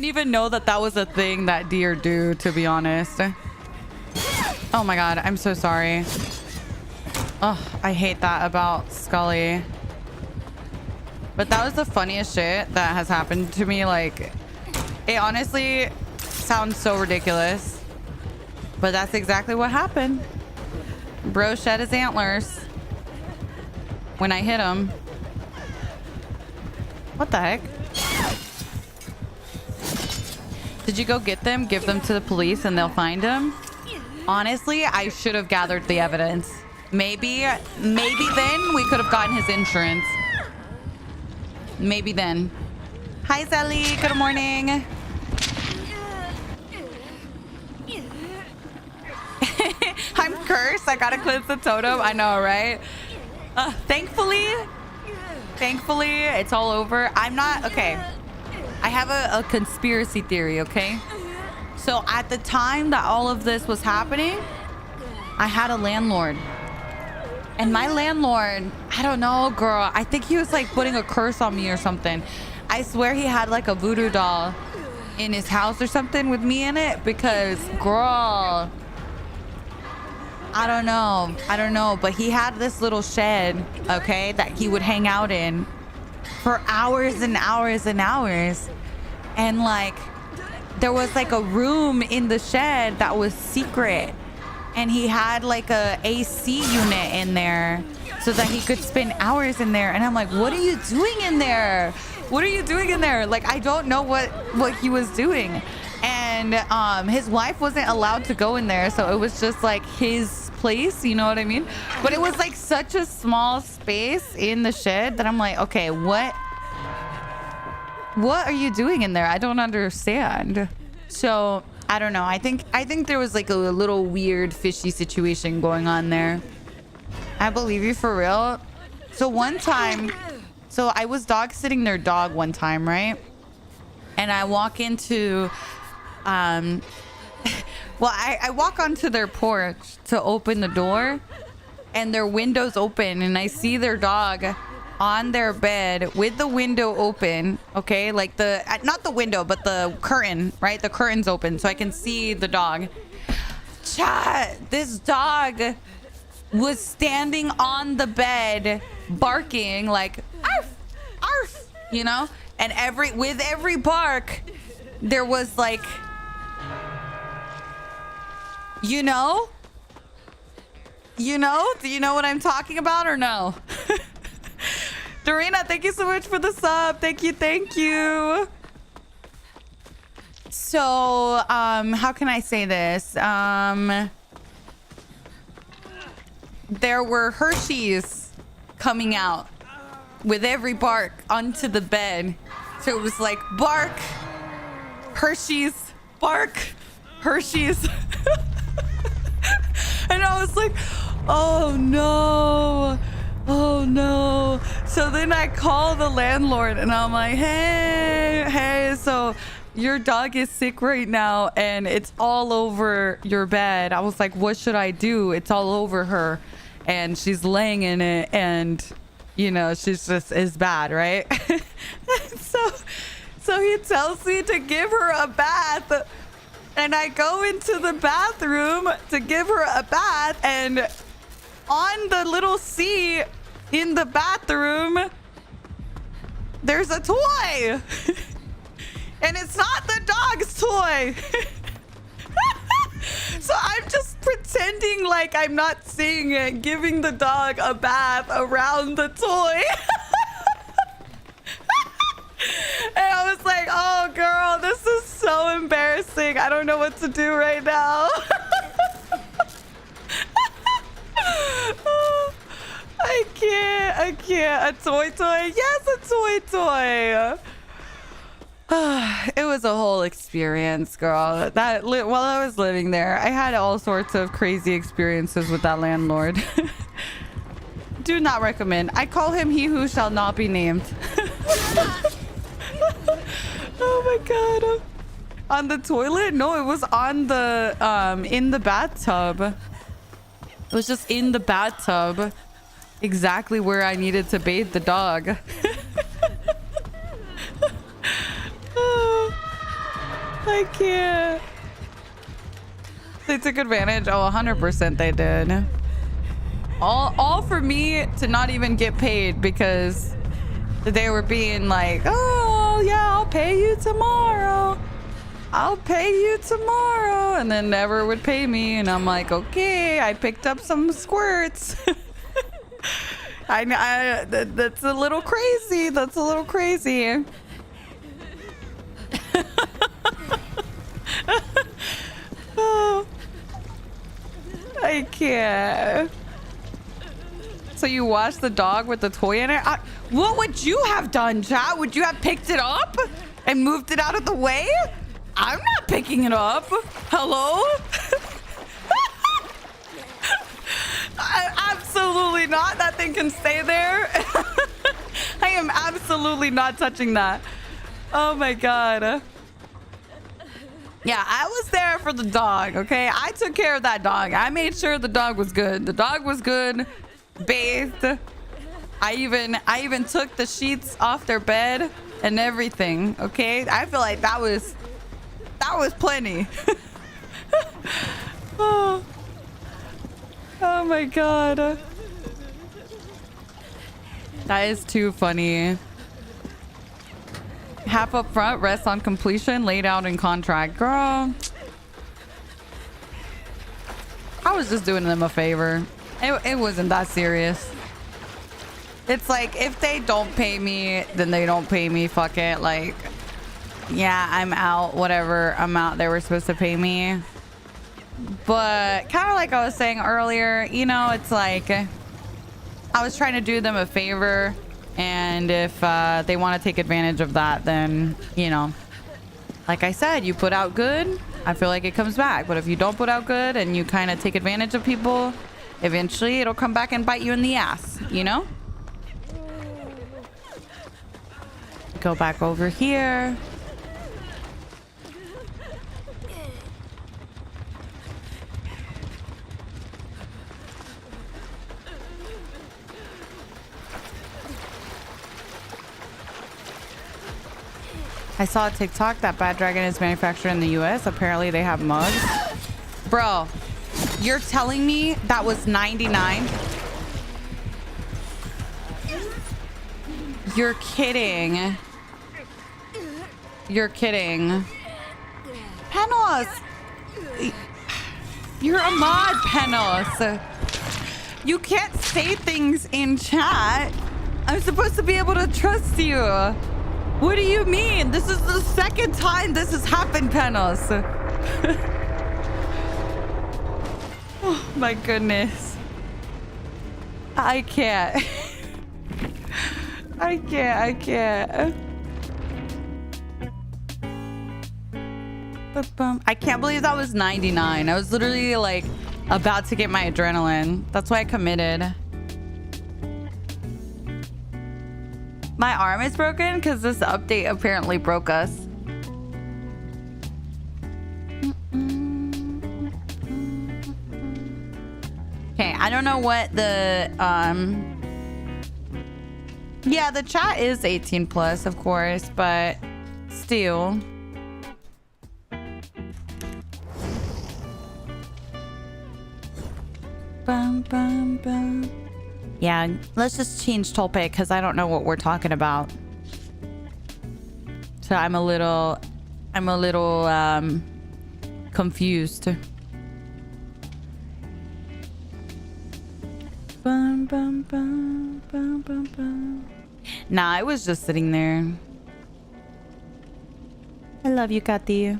even know that that was a thing that deer do, to be honest. Oh my god, I'm so sorry. Oh, I hate that about Scully. But that was the funniest shit that has happened to me. Like, it honestly sounds so ridiculous, but that's exactly what happened. Bro shed his antlers when I hit him. What the heck? Did you go get them, give them to the police, and they'll find him? Honestly, I should have gathered the evidence. Maybe then we could have gotten his insurance. Maybe then. Hi, Sally. Good morning. I'm cursed. I gotta cleanse the totem. I know, right? Thankfully, it's all over. I'm not... Okay. I have a conspiracy theory, okay? So at the time that all of this was happening, I had a landlord. And my landlord, I don't know, girl. I think he was like putting a curse on me or something. I swear he had like a voodoo doll in his house or something with me in it because, girl, I don't know. But he had this little shed, okay, that he would hang out in for hours and hours and hours. And like, there was like a room in the shed that was secret. And he had like a AC unit in there so that he could spend hours in there. And I'm like, what are you doing in there? What are you doing in there? Like, I don't know what he was doing. And his wife wasn't allowed to go in there. So it was just like his place, you know what I mean? But it was like such a small space in the shed that I'm like, okay, what are you doing in there? I don't understand. So I don't know. I think there was like a little weird fishy situation going on there. I believe you for real. So one time, so I was dog sitting their dog one time, right? And I walk into, well, I walk onto their porch to open the door, and their window's open, and I see their dog on their bed with the window open, okay? Like the, not the window, but the curtain, right? The curtain's open so I can see the dog. Chat, this dog was standing on the bed barking like, arf, arf, you know? And with every bark, there was like, you know? Do you know what I'm talking about or no? Dorina, thank you so much for the sub. Thank you. So, how can I say this? There were Hershey's coming out with every bark onto the bed. So it was like bark, Hershey's, bark, Hershey's. And I was like, oh no. So then I call the landlord and I'm like, hey, so your dog is sick right now and it's all over your bed. I was like, what should I do? It's all over her and she's laying in it and, you know, she's just is bad, right? So he tells me to give her a bath. And I go into the bathroom to give her a bath, and on the little seat in the bathroom, there's a toy. And it's not the dog's toy. So I'm just pretending like I'm not seeing it, giving the dog a bath around the toy. don't know what to do right now. I can't. A toy. Yes, a toy. It was a whole experience, girl. While I was living there, I had all sorts of crazy experiences with that landlord. Do not recommend. I call him he who shall not be named. Oh my god. On the toilet? No, it was on the in the bathtub. It was just in the bathtub. Exactly where I needed to bathe the dog. I can't. They took advantage. Oh, 100% they did. All for me to not even get paid because they were being like, oh yeah, I'll pay you tomorrow. And then never would pay me. And I'm like, okay, I picked up some squirts. That's a little crazy. Oh, I can't. So you watched the dog with the toy in it? What would you have done, chat? Would you have picked it up and moved it out of the way? I'm not picking it up. Hello? Absolutely not. That thing can stay there. I am absolutely not touching that. Oh my god. Yeah, I was there for the dog, okay? I took care of that dog. I made sure the dog was good. The dog was good. Bathed. I even took the sheets off their bed and everything, okay? I feel like that was plenty. Oh my god. That is too funny. Half up front, rest on completion, laid out in contract. Girl, I was just doing them a favor. It wasn't that serious. It's like, if they don't pay me, then they don't pay me. Fuck it. Like, yeah, I'm out. Whatever amount they were supposed to pay me. But kind of like I was saying earlier, you know, it's like I was trying to do them a favor. And if they want to take advantage of that, then, you know, like I said, you put out good, I feel like it comes back. But if you don't put out good and you kind of take advantage of people, eventually it'll come back and bite you in the ass, you know? Go back over here. I saw a TikTok that Bad Dragon is manufactured in the US. Apparently they have mugs. Bro, you're telling me that was 99? You're kidding. You're kidding. Penos! You're a mod, Penos. You can't say things in chat. I'm supposed to be able to trust you. What do you mean? This is the second time this has happened, Penos. Oh my goodness. I can't. I can't. I can't believe that was 99. I was literally like about to get my adrenaline. That's why I committed. My arm is broken because this update apparently broke us. Okay, I don't know what the yeah, the chat is 18 plus, of course, but still. Bum, bum, bum. Yeah, let's just change topic because I don't know what we're talking about. So I'm a little confused. Bum, bum, bum, bum, bum, bum. Nah, I was just sitting there. I love you, Kati.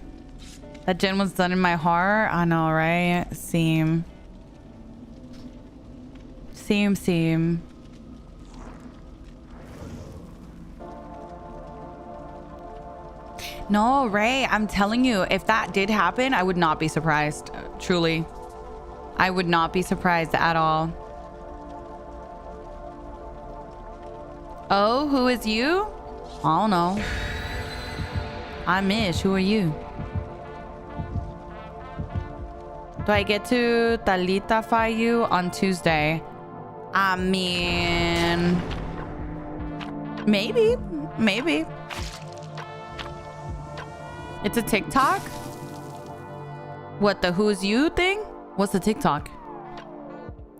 That Jen was done in my heart. I know, right? Same. No, Ray, I'm telling you, if that did happen, I would not be surprised. Truly. I would not be surprised at all. Oh, who is you? I don't know. I'm Mish. Who are you? Do I get to Talita-fy you on Tuesday? I mean... Maybe. Maybe. It's a TikTok? What, the who's you thing? What's the TikTok?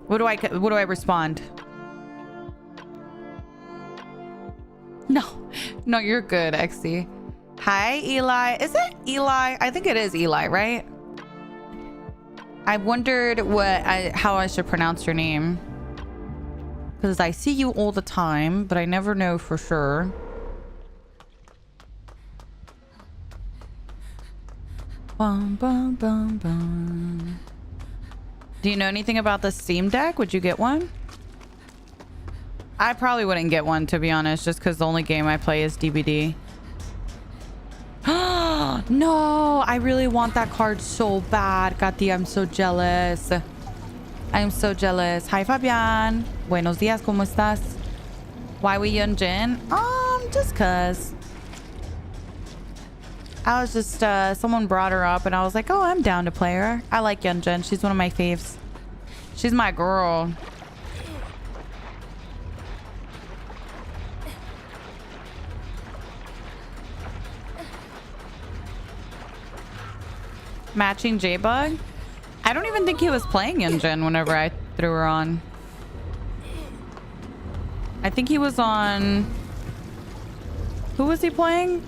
What do I respond? No, you're good, XC. Hi, Eli. Is it Eli? I think it is Eli, right? I wondered how I should pronounce your name. Because I see you all the time, but I never know for sure. Bum, bum, bum, bum. Do you know anything about the Steam Deck? Would you get one? I probably wouldn't get one, to be honest, just because the only game I play is DBD. No, I really want that card so bad, Katy. I'm so jealous. I'm so jealous. Hi, Fabian. Buenos días, ¿cómo estás? Why we Yunjin? Just cause. I was just, someone brought her up and I was like, oh, I'm down to play her. I like Yunjin. She's one of my faves. She's my girl. Matching J-Bug? I don't even think he was playing Yunjin whenever I threw her on. I think he was on... Who was he playing?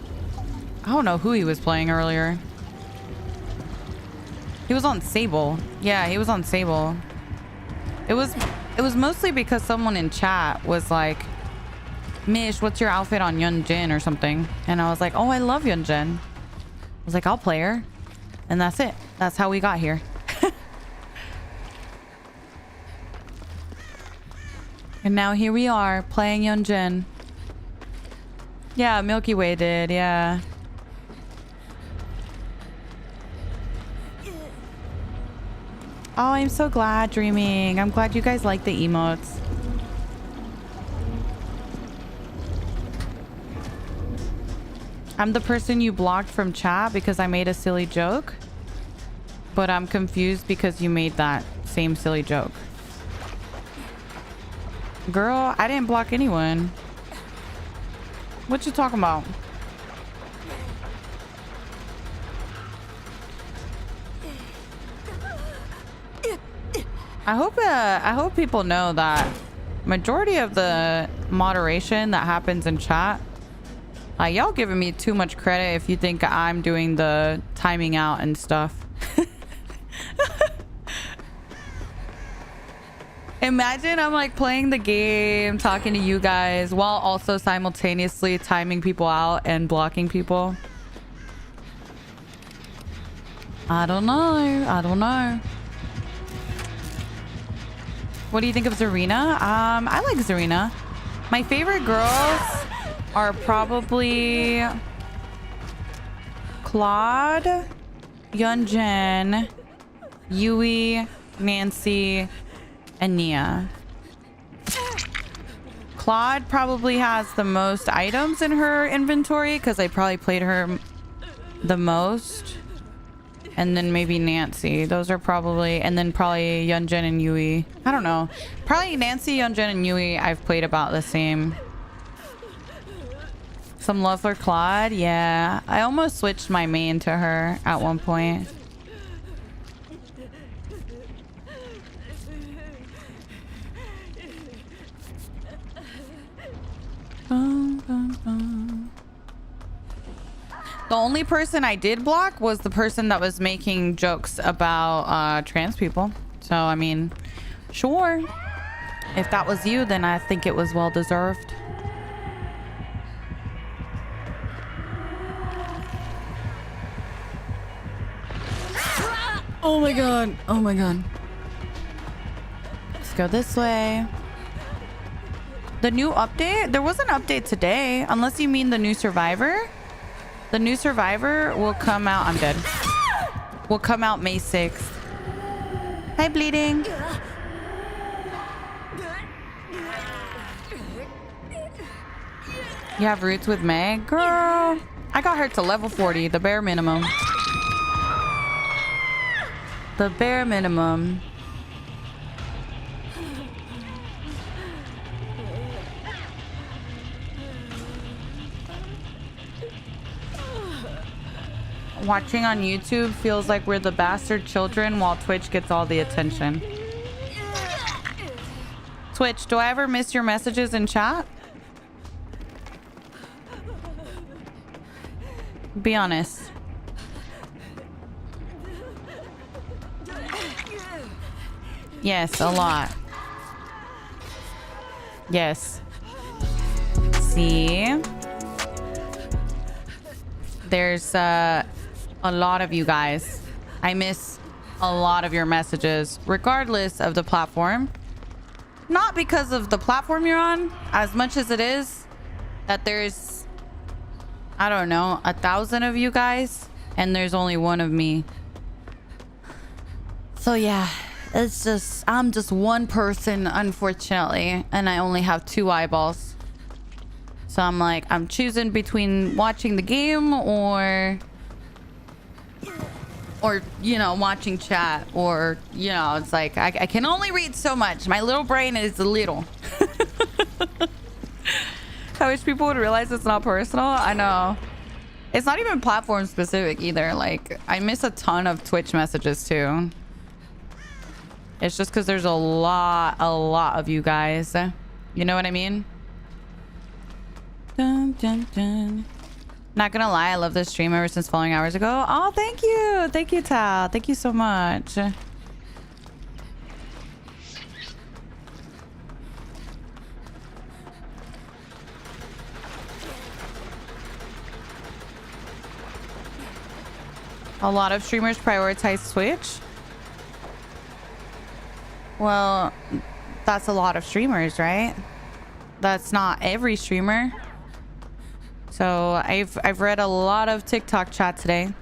I don't know who he was playing earlier. He was on Sable. Yeah, he was on Sable. It was mostly because someone in chat was like, Mish, what's your outfit on Yunjin or something? And I was like, oh, I love Yunjin. I was like, I'll play her. And that's it. That's how we got here. And now here we are playing Yunjin. Yeah, Milky Way did. Yeah. Oh, I'm so glad, Dreaming. I'm glad you guys like the emotes. I'm the person you blocked from chat because I made a silly joke. But I'm confused because you made that same silly joke. Girl, I didn't block anyone. What you talking about? I hope people know that majority of the moderation that happens in chat, y'all giving me too much credit if you think I'm doing the timing out and stuff. Imagine I'm like playing the game, talking to you guys while also simultaneously timing people out and blocking people. I don't know. What do you think of Zarina? I like Zarina. My favorite girls are probably Claude, Yunjin, Yui, Nancy, and Nia. Claude probably has the most items in her inventory because I probably played her the most. And then maybe Nancy. Those are probably... And then probably Yunjin and Yui. I don't know. Probably Nancy, Yunjin, and Yui I've played about the same. Some love for Claude? Yeah. I almost switched my main to her at one point. The only person I did block was the person that was making jokes about trans people. So, I mean, sure. If that was you, then I think it was well deserved. Oh my god. Oh my god. Let's go this way. The new update? There was an update today, unless you mean the new Survivor. The new Survivor will come out. I'm dead. Will come out May 6th. Hi, bleeding. You have roots with Meg? Girl, I got her to level 40, the bare minimum. The bare minimum. Watching on YouTube feels like we're the bastard children while Twitch gets all the attention. Twitch, do I ever miss your messages in chat? Be honest. Yes, a lot. Yes. See? There's a lot of you guys. I miss a lot of your messages, regardless of the platform. Not because of the platform you're on, as much as it is that there's, I don't know, 1,000 of you guys, and there's only one of me. So yeah, it's just, I'm just one person, unfortunately, and I only have 2 eyeballs. So I'm like, I'm choosing between watching the game or you know, watching chat, or, you know, it's like I can only read so much. My little brain is little. I wish people would realize it's not personal. I know. It's not even platform specific either. Like, I miss a ton of Twitch messages too. It's just because there's a lot of you guys. You know what I mean? Dun, dun, dun. Not gonna lie, I love this stream ever since following hours ago. Oh, thank you. Thank you, Tal. Thank you so much. A lot of streamers prioritize Twitch. Well, that's a lot of streamers, right? That's not every streamer. So I've read a lot of TikTok chat today.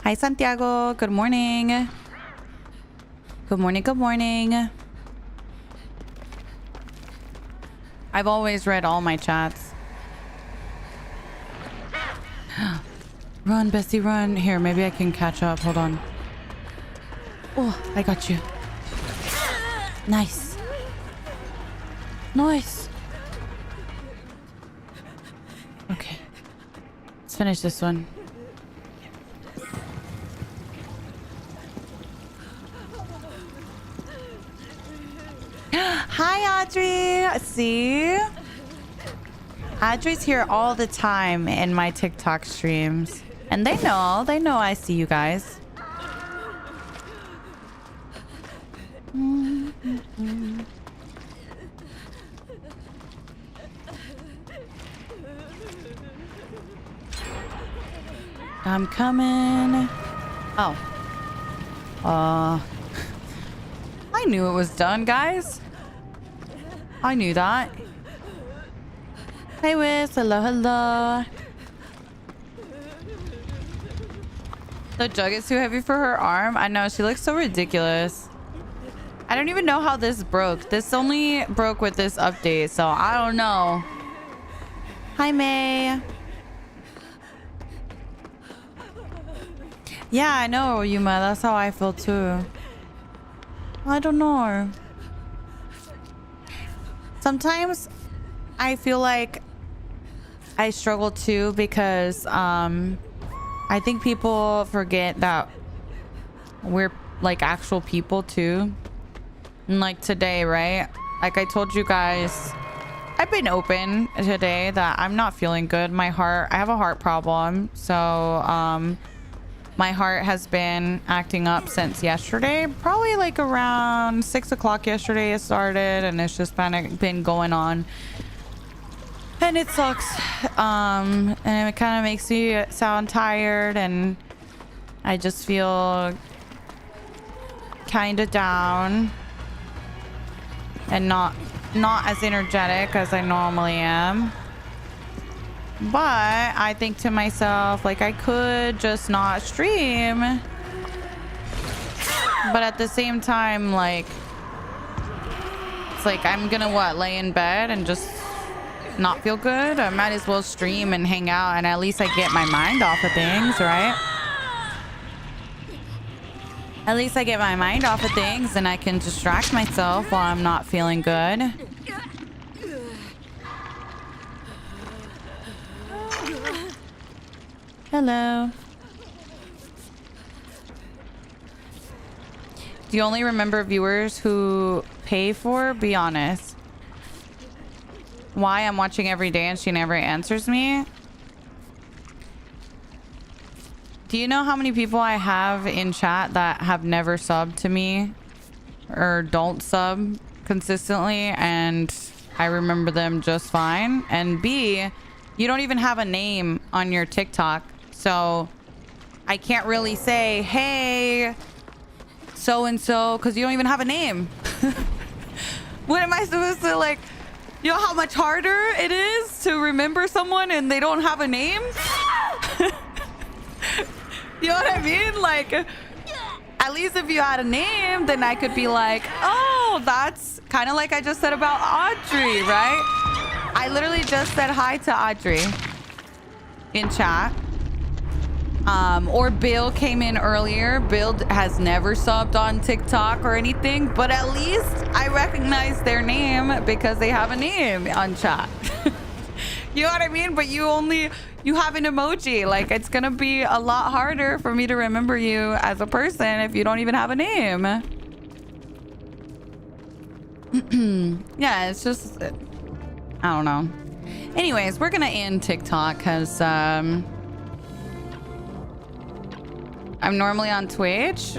Hi, Santiago. Good morning. Good morning. Good morning. I've always read all my chats. Run, Bessie, run. Here, maybe I can catch up. Hold on. Oh, I got you. Nice. Nice. Okay. Let's finish this one. Hi, Audrey. See? Audrey's here all the time in my TikTok streams. And they know I see you guys. I'm coming. Oh. I knew it was done, guys. I knew that. Hey, Wiz. Hello, hello. The jug is too heavy for her arm. I know. She looks so ridiculous. I don't even know how this broke. This only broke with this update, so I don't know. Hi, May. Yeah, I know, Yuma. That's how I feel too. I don't know. Sometimes I feel like I struggle too because I think people forget that we're like actual people too. And like today, right? Like I told you guys, I've been open today that I'm not feeling good. My heart, I have a heart problem. So my heart has been acting up since yesterday. Probably like around 6 o'clock yesterday it started, and it's just been going on. And it sucks. And it kind of makes me sound tired, and I just feel kind of down and not as energetic as I normally am. But I think to myself, like, I could just not stream. But at the same time, like, it's like I'm gonna lay in bed and just not feel good. I might as well stream and hang out, and at least I get my mind off of things, right? At least I get my mind off of things and I can distract myself while I'm not feeling good. Hello. Do you only remember viewers who pay for? Be honest. Why? I'm watching every day and she never answers me. Do you know how many people I have in chat that have never subbed to me or don't sub consistently, and I remember them just fine? And B, you don't even have a name on your TikTok, so I can't really say, hey, so-and-so, because you don't even have a name. What am I supposed to, like, you know how much harder it is to remember someone and they don't have a name? You know what I mean? Like, at least if you had a name, then I could be like, oh, that's kind of like I just said about Audrey, right? I literally just said hi to Audrey in chat. Or Bill came in earlier. Bill has never subbed on TikTok or anything, but at least I recognize their name because they have a name on chat. You know what I mean? But you have an emoji. Like, it's gonna be a lot harder for me to remember you as a person if you don't even have a name. Yeah, it's just, I don't know. Anyways, we're gonna end TikTok because I'm normally on Twitch.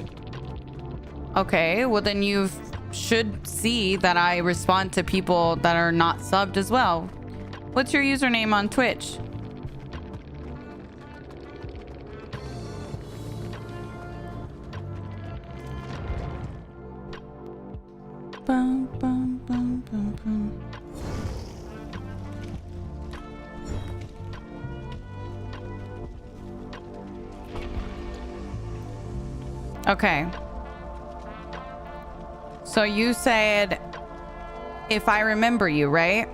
Okay, well then you should see that I respond to people that are not subbed as well. What's your username on Twitch? Bum, bum, bum, bum, bum. Okay. So you said, if I remember you, right?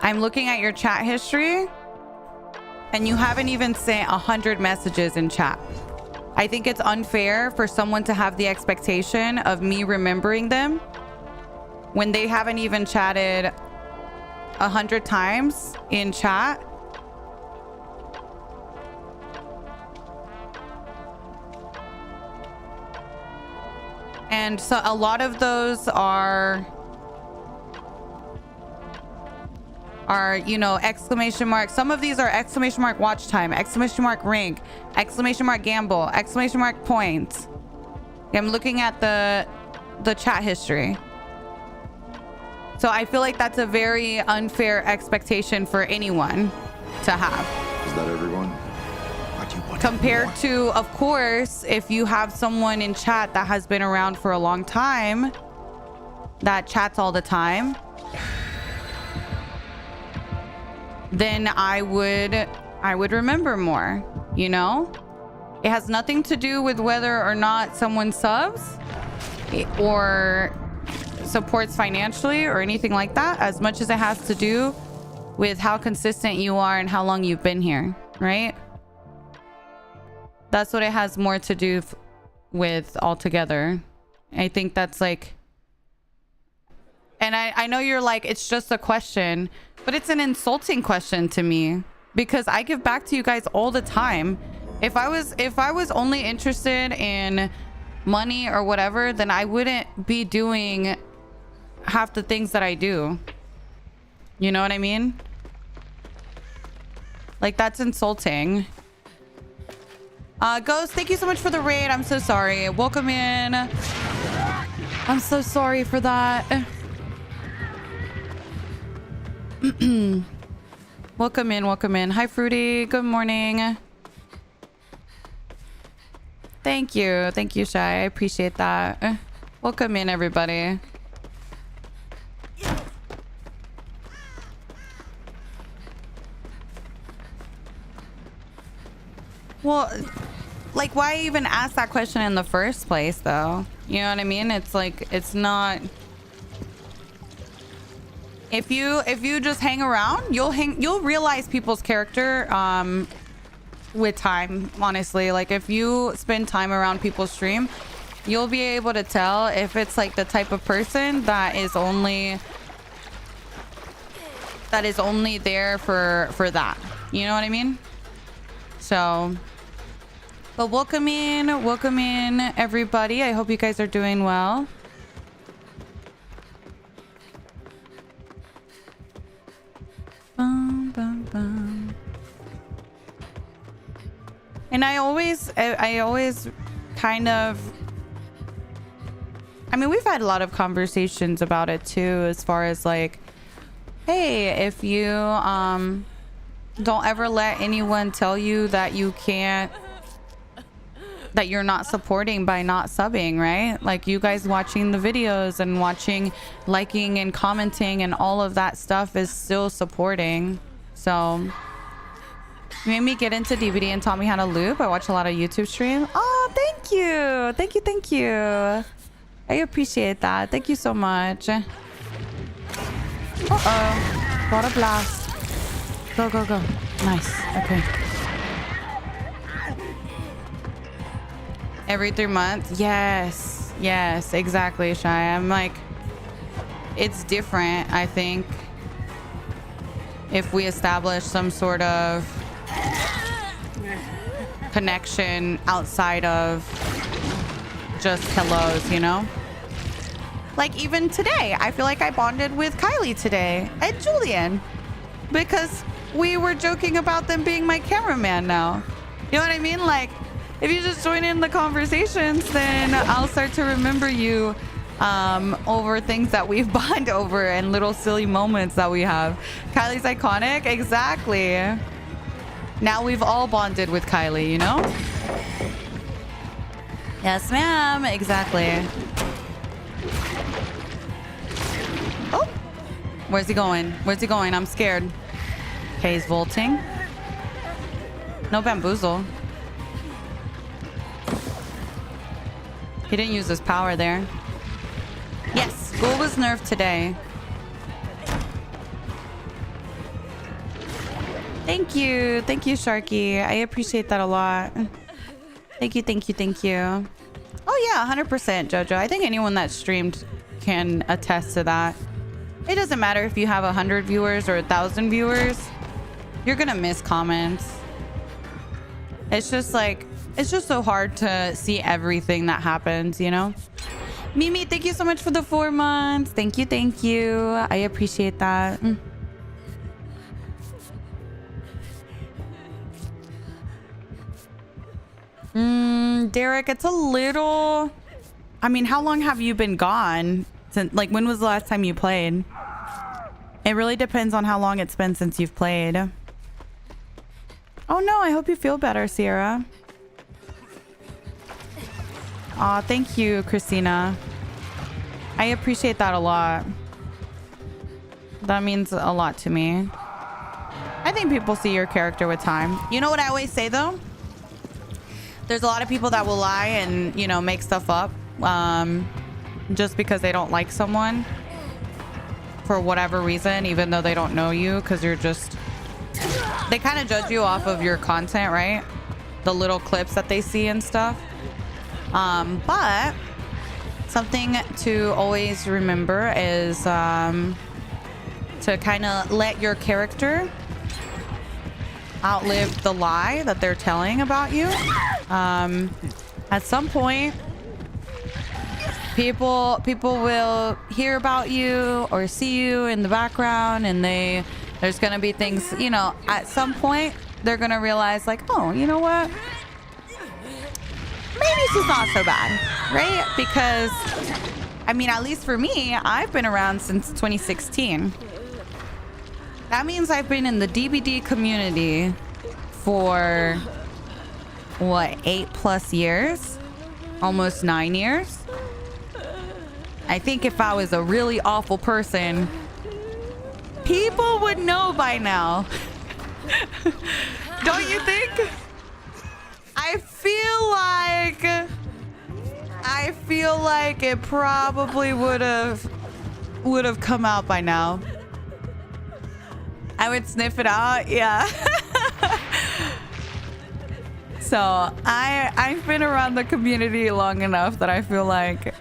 I'm looking at your chat history and you haven't even sent 100 messages in chat. I think it's unfair for someone to have the expectation of me remembering them when they haven't even chatted 100 times in chat. And so a lot of those are, you know, exclamation mark. Some of these are exclamation mark watch time, exclamation mark rank, exclamation mark gamble, exclamation mark points. I'm looking at the chat history. So I feel like that's a very unfair expectation for anyone to have. Is that everyone? Compared to, of course, if you have someone in chat that has been around for a long time, that chats all the time, then I would remember more, you know? It has nothing to do with whether or not someone subs or supports financially or anything like that, as much as it has to do with how consistent you are and how long you've been here, right? That's what it has more to do with altogether. I think that's like, and I know you're like, it's just a question, but it's an insulting question to me because I give back to you guys all the time. If I was only interested in money or whatever, then I wouldn't be doing half the things that I do. You know what I mean? Like, that's insulting. Ghost, thank you so much for the raid. I'm so sorry. Welcome in. I'm so sorry for that. Welcome in, welcome in. Hi, Fruity. Good morning. Thank you. Thank you, Shy. I appreciate that. Welcome in, everybody. Well, like, why even ask that question in the first place, though? You know what I mean? It's like, it's not... If you just hang around, you'll realize people's character with time, honestly. Like, if you spend time around people's stream, you'll be able to tell if it's like the type of person that is only there for that. You know what I mean? So, but welcome in everybody. I hope you guys are doing well. Bum, bum, bum. And I always kind of, I mean, we've had a lot of conversations about it too, as far as like, hey, if you don't ever let anyone tell you that you can't, that you're not supporting by not subbing, right? Like, you guys watching the videos and watching, liking and commenting and all of that stuff is still supporting. So you made me get into DVD and taught me how to loop. I watch a lot of YouTube stream. Oh, thank you. Thank you. I appreciate that. Thank you so much. Uh-oh. Got a blast. Go. Nice. Okay. Every 3 months? Yes, exactly, Shy. I'm like, it's different, I think, if we establish some sort of connection outside of just hellos, you know? Like, even today, I feel like I bonded with Kylie today and Julian because we were joking about them being my cameraman now. You know what I mean? Like, if you just join in the conversations, then I'll start to remember you over things that we've bonded over and little silly moments that we have. Kylie's iconic. Exactly. Now we've all bonded with Kylie, you know? Yes, ma'am. Exactly. Oh, where's he going? I'm scared. Okay, he's vaulting. No bamboozle. He didn't use his power there. Yes, Ghoul was nerfed today. Thank you, Sharky. I appreciate that a lot. Thank you. Oh yeah, 100%, Jojo. I think anyone that streamed can attest to that. It doesn't matter if you have 100 viewers or 1,000 viewers. You're gonna miss comments. It's just like, it's just so hard to see everything that happens, you know? Mimi, thank you so much for the 4 months. Thank you. I appreciate that. Derek, it's a little... I mean, how long have you been gone? Since, like, when was the last time you played? It really depends on how long it's been since you've played. Oh no, I hope you feel better, Sierra. Aw, thank you, Christina. I appreciate that a lot. That means a lot to me. I think people see your character with time. You know what I always say, though? There's a lot of people that will lie and, you know, make stuff up just because they don't like someone for whatever reason, even though they don't know you, because you're just... They kind of judge you off of your content, right? The little clips that they see and stuff. But something to always remember is to kind of let your character outlive the lie that they're telling about you. At some point, people will hear about you or see you in the background, and there's gonna be things, you know, at some point they're gonna realize, like, oh, you know what, maybe she's not so bad, right? Because I mean, at least for me, I've been around since 2016. That means I've been in the DBD community for what, 8+ years? Almost 9 years? I think if I was a really awful person, people would know by now. Don't you think? I feel like it probably would have come out by now. I would sniff it out, yeah. So I've been around the community long enough that I feel like,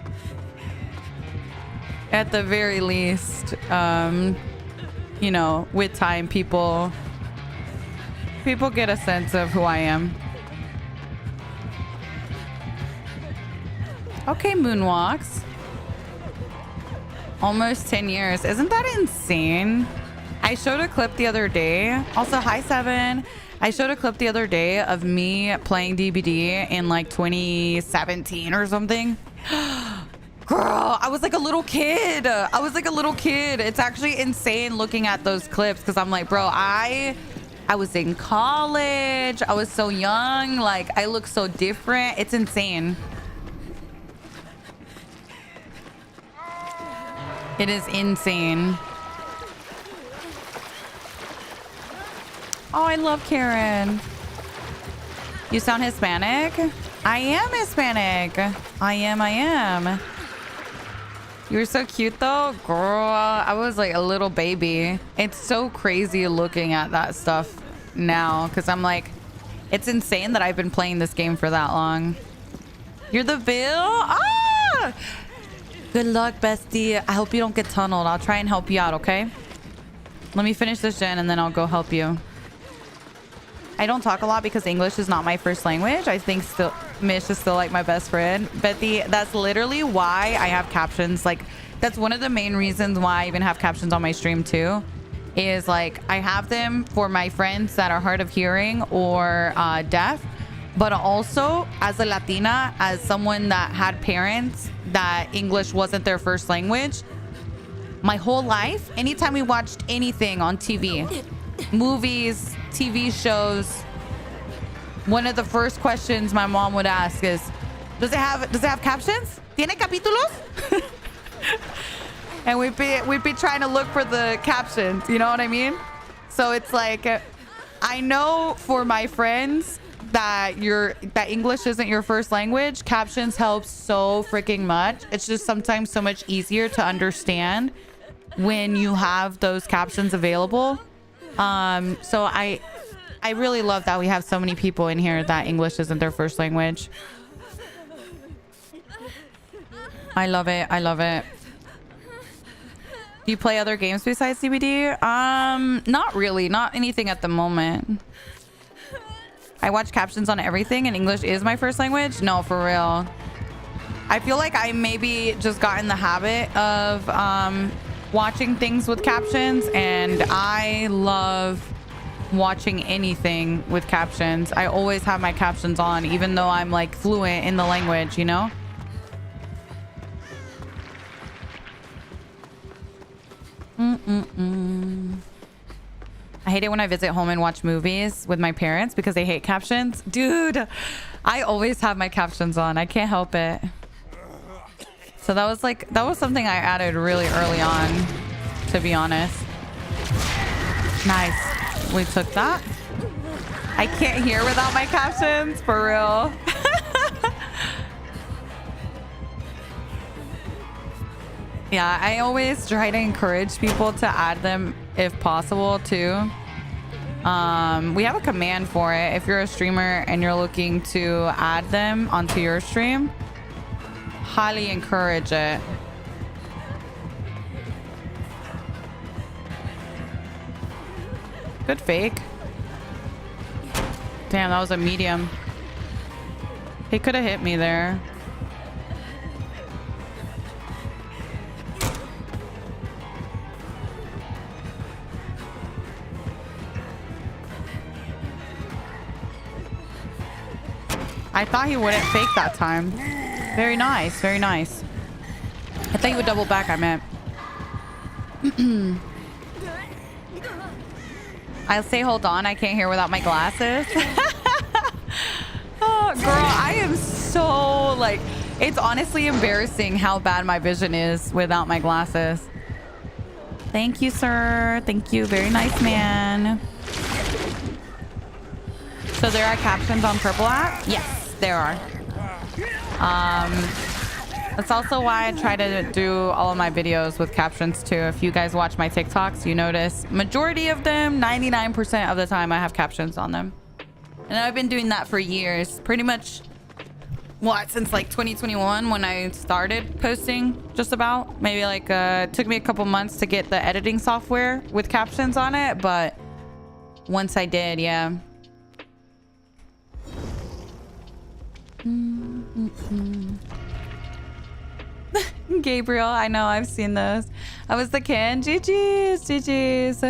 at the very least, you know, with time, people get a sense of who I am. Okay, moonwalks. Almost 10 years. Isn't that insane? I showed a clip the other day. Also, hi, Seven. I showed a clip the other day of me playing DBD in like 2017 or something. Girl, I was like a little kid. It's actually insane looking at those clips because I'm like, bro, I was in college. I was so young. Like, I look so different. It's insane. It is insane. Oh, I love Karen. You sound Hispanic? I am Hispanic. I am. You were so cute though. Girl, I was like a little baby. It's so crazy looking at that stuff now because I'm like, it's insane that I've been playing this game for that long. You're the Bill? Ah! Good luck, bestie. I hope you don't get tunneled. I'll try and help you out, okay? Let me finish this gen and then I'll go help you. I don't talk a lot because English is not my first language. I think still Mish is still like my best friend. But that's literally why I have captions. Like, that's one of the main reasons why I even have captions on my stream too. Is like, I have them for my friends that are hard of hearing or deaf. But also, as a Latina, as someone that had parents that English wasn't their first language, my whole life, anytime we watched anything on TV, movies, TV shows, one of the first questions my mom would ask is, does it have captions? ¿Tiene capítulos? And we'd be trying to look for the captions, you know what I mean? So it's like, I know for my friends that English isn't your first language, captions help so freaking much. It's just sometimes so much easier to understand when you have those captions available. So I really love that we have so many people in here that English isn't their first language. I love it. Do you play other games besides CBD? Not really. Not anything at the moment. I watch captions on everything and English is my first language. No, for real. I feel like I maybe just got in the habit of watching things with captions, and I love watching anything with captions. I always have my captions on, even though I'm like fluent in the language, you know? I hate it when I visit home and watch movies with my parents because they hate captions. Dude, I always have my captions on. I can't help it. So that was something I added really early on, to be honest. Nice. We took that. I can't hear without my captions, for real. Yeah, I always try to encourage people to add them if possible too. We have a command for it. If you're a streamer and you're looking to add them onto your stream, highly encourage it. Good fake. Damn, that was a medium. He could have hit me there. I thought he wouldn't fake that time. Very nice, very nice. I thought he would double back, I meant. I'll say hold on. I can't hear without my glasses. Oh, girl, I am so like, it's honestly embarrassing how bad my vision is without my glasses. Thank you, sir. Thank you. Very nice, man. So there are captions on Purple app? Yes, there are. That's also why I try to do all of my videos with captions too. If you guys watch my TikToks, you notice majority of them, 99% of the time, I have captions on them. And I've been doing that for years. Pretty much, what, since like 2021 when I started posting, just about. Maybe like, it took me a couple months to get the editing software with captions on it. But once I did, yeah. Gabriel, I know, I've seen those. I was the kid. GG's.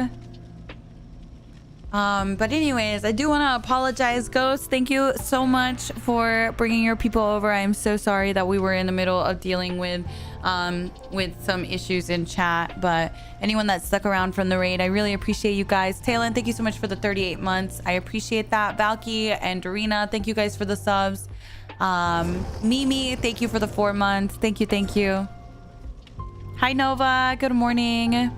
But anyways, I do want to apologize, Ghost. Thank you so much for bringing your people over. I'm so sorry that we were in the middle of dealing with some issues in chat. But anyone that stuck around from the raid, I really appreciate you guys. Talon, thank you so much for the 38 months. I appreciate that. Valky and Dorina, thank you guys for the subs. Mimi, thank you for the 4 months. Thank you. Hi, Nova. Good morning.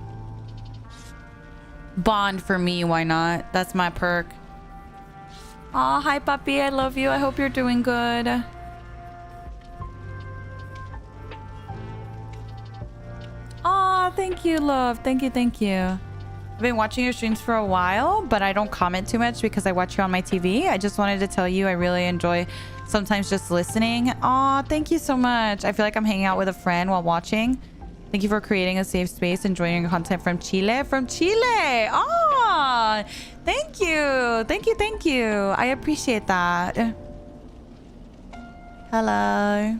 Bond for me, why not? That's my perk. Oh, hi, puppy. I love you. I hope you're doing good. Oh, thank you, love. Thank you. I've been watching your streams for a while, but I don't comment too much because I watch you on my TV. I just wanted to tell you I really enjoy sometimes just listening. Oh, thank you so much. I feel like I'm hanging out with a friend while watching. Thank you for creating a safe space, enjoying your content from Chile. Oh, thank you. I appreciate that. Hello.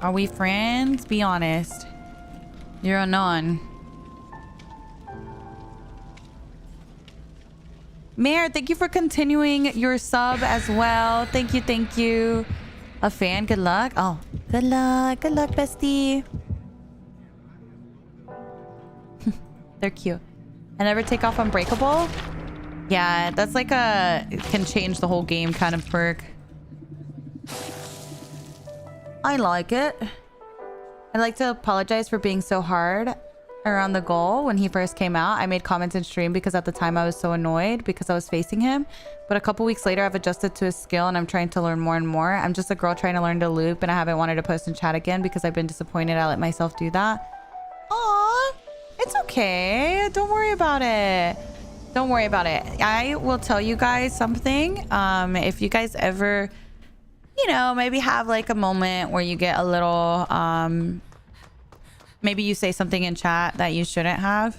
Are we friends? Be honest. You're a non. Mare, thank you for continuing your sub as well. Thank you. A fan, good luck. Oh, good luck, bestie. They're cute. I never take off Unbreakable. Yeah, that's like it can change the whole game kind of perk. I like it. I'd like to apologize for being so hard around the goal when he first came out. I made comments in stream because at the time I was so annoyed because I was facing him. But a couple weeks later, I've adjusted to his skill and I'm trying to learn more and more. I'm just a girl trying to learn to loop and I haven't wanted to post in chat again because I've been disappointed I let myself do that. Aw, it's okay. Don't worry about it. I will tell you guys something. If you guys ever, maybe have like a moment where you get a little, maybe you say something in chat that you shouldn't have.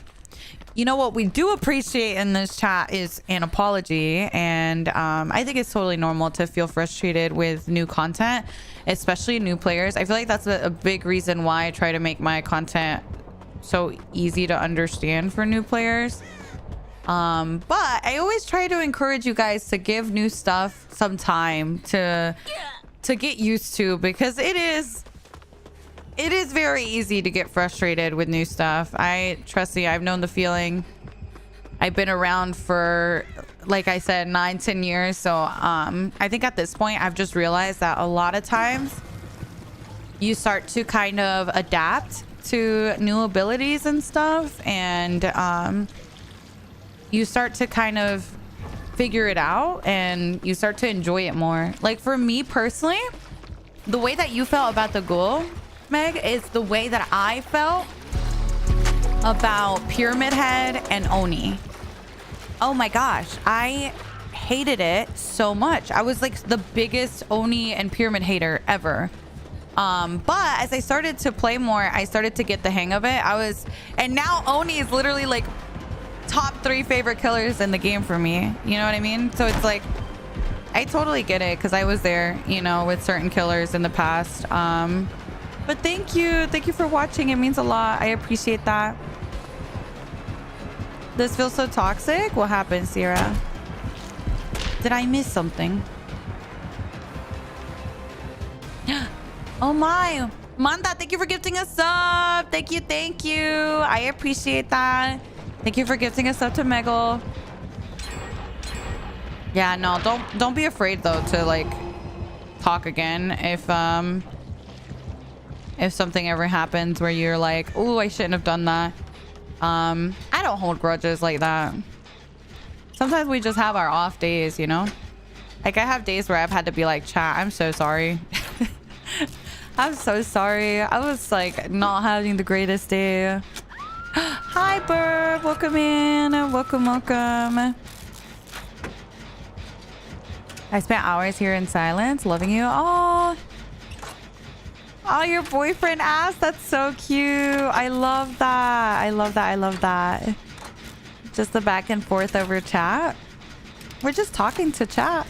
You know what we do appreciate in this chat is an apology. And I think it's totally normal to feel frustrated with new content, especially new players. I feel like that's a big reason why I try to make my content so easy to understand for new players. But I always try to encourage you guys to give new stuff some time to get used to, because it is very easy to get frustrated with new stuff. Trust me, I've known the feeling. I've been around for, like I said, 9-10 years. So I think at this point, I've just realized that a lot of times you start to kind of adapt to new abilities and stuff. And you start to kind of figure it out and you start to enjoy it more. Like for me personally, the way that you felt about the ghoul, Meg, is the way that I felt about Pyramid Head and Oni. Oh my gosh, I hated it so much. I was like the biggest Oni and Pyramid hater ever. But as I started to play more, I started to get the hang of it. And now Oni is literally like top 3 favorite killers in the game for me. You know what I mean? So it's like, I totally get it because I was there, with certain killers in the past. But thank you for watching. It means a lot. I appreciate that. This feels so toxic. What happened, Sierra? Did I miss something? Oh my, Manda, thank you for gifting a sub. Thank you. I appreciate that. Thank you for gifting us up to Megal. Yeah, no, don't be afraid though to like talk again if something ever happens where you're like, oh, I shouldn't have done that. I don't hold grudges like that. Sometimes we just have our off days, you know? Like I have days where I've had to be like, chat, I'm so sorry. I'm so sorry. I was like not having the greatest day. Hi, Burb. Welcome in. Welcome, welcome. I spent hours here in silence, loving you. Oh, your boyfriend asked. That's so cute. I love that. I love that. I love that. Just the back and forth over chat. We're just talking to chat.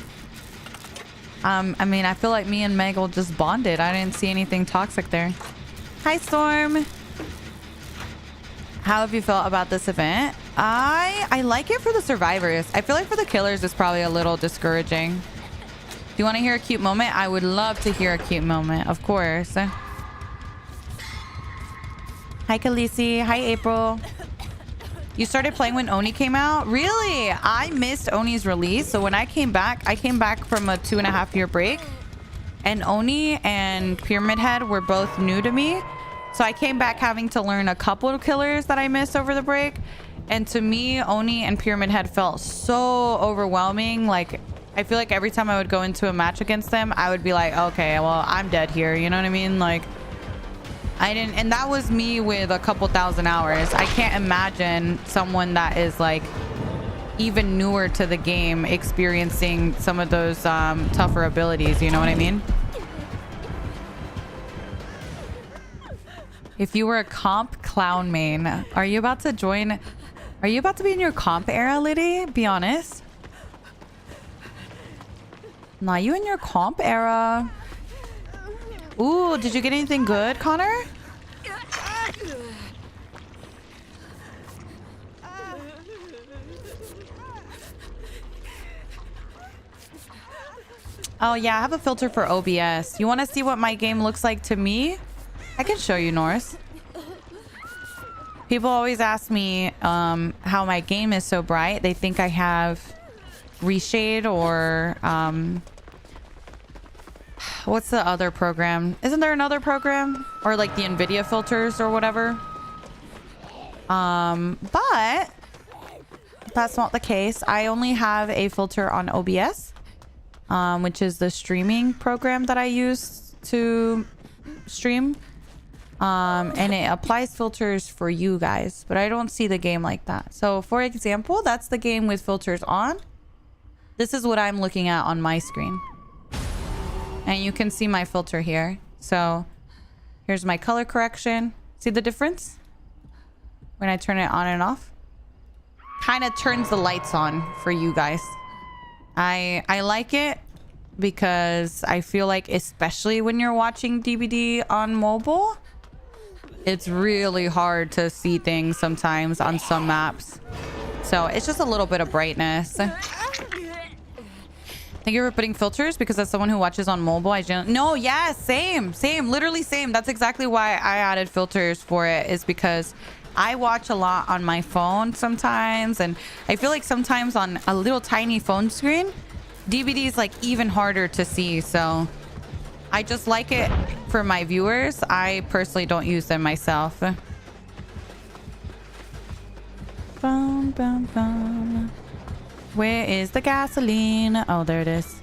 I mean, I feel like me and Megal just bonded. I didn't see anything toxic there. Hi, Storm. How have you felt about this event? I like it for the survivors. I feel like for the killers it's probably a little discouraging. Do you want to hear a cute moment? I would love to hear a cute moment, of course. Hi, Khaleesi. Hi, April. You started playing when Oni came out? Really? I missed Oni's release. So when I came back from a 2.5-year break. And Oni and Pyramid Head were both new to me. So I came back having to learn a couple of killers that I missed over the break. And to me, Oni and Pyramid Head felt so overwhelming. Like, I feel like every time I would go into a match against them, I would be like, okay, well, I'm dead here. You know what I mean? Like, I didn't... And that was me with a couple thousand hours. I can't imagine someone that is, like, even newer to the game experiencing some of those tougher abilities. You know what I mean? If you were a comp clown main, are you about to join? Are you about to be in your comp era, Liddy? Be honest. Nah, you in your comp era. Ooh, did you get anything good, Connor? Oh yeah, I have a filter for OBS. You want to see what my game looks like to me? I can show you, Norse. People always ask me how my game is so bright. They think I have reshade or what's the other program? Isn't there another program? Or like the NVIDIA filters or whatever? But that's not the case. I only have a filter on OBS, which is the streaming program that I use to stream. And it applies filters for you guys, but I don't see the game like that. So for example, that's the game with filters on. This is what I'm looking at on my screen. And you can see my filter here. So here's my color correction. See the difference? When I turn it on and off. Kind of turns the lights on for you guys. I like it because I feel like, especially when you're watching DBD on mobile, it's really hard to see things sometimes on some maps. So it's just a little bit of brightness. Thank you for putting filters, because as someone who watches on mobile, I generally... No, yeah, same, literally same. That's exactly why I added filters for it, is because I watch a lot on my phone sometimes, and I feel like sometimes on a little tiny phone screen, DVD is like even harder to see. So I just like it for my viewers. I personally don't use them myself. Bum, bum, bum. Where is the gasoline? Oh, there it is.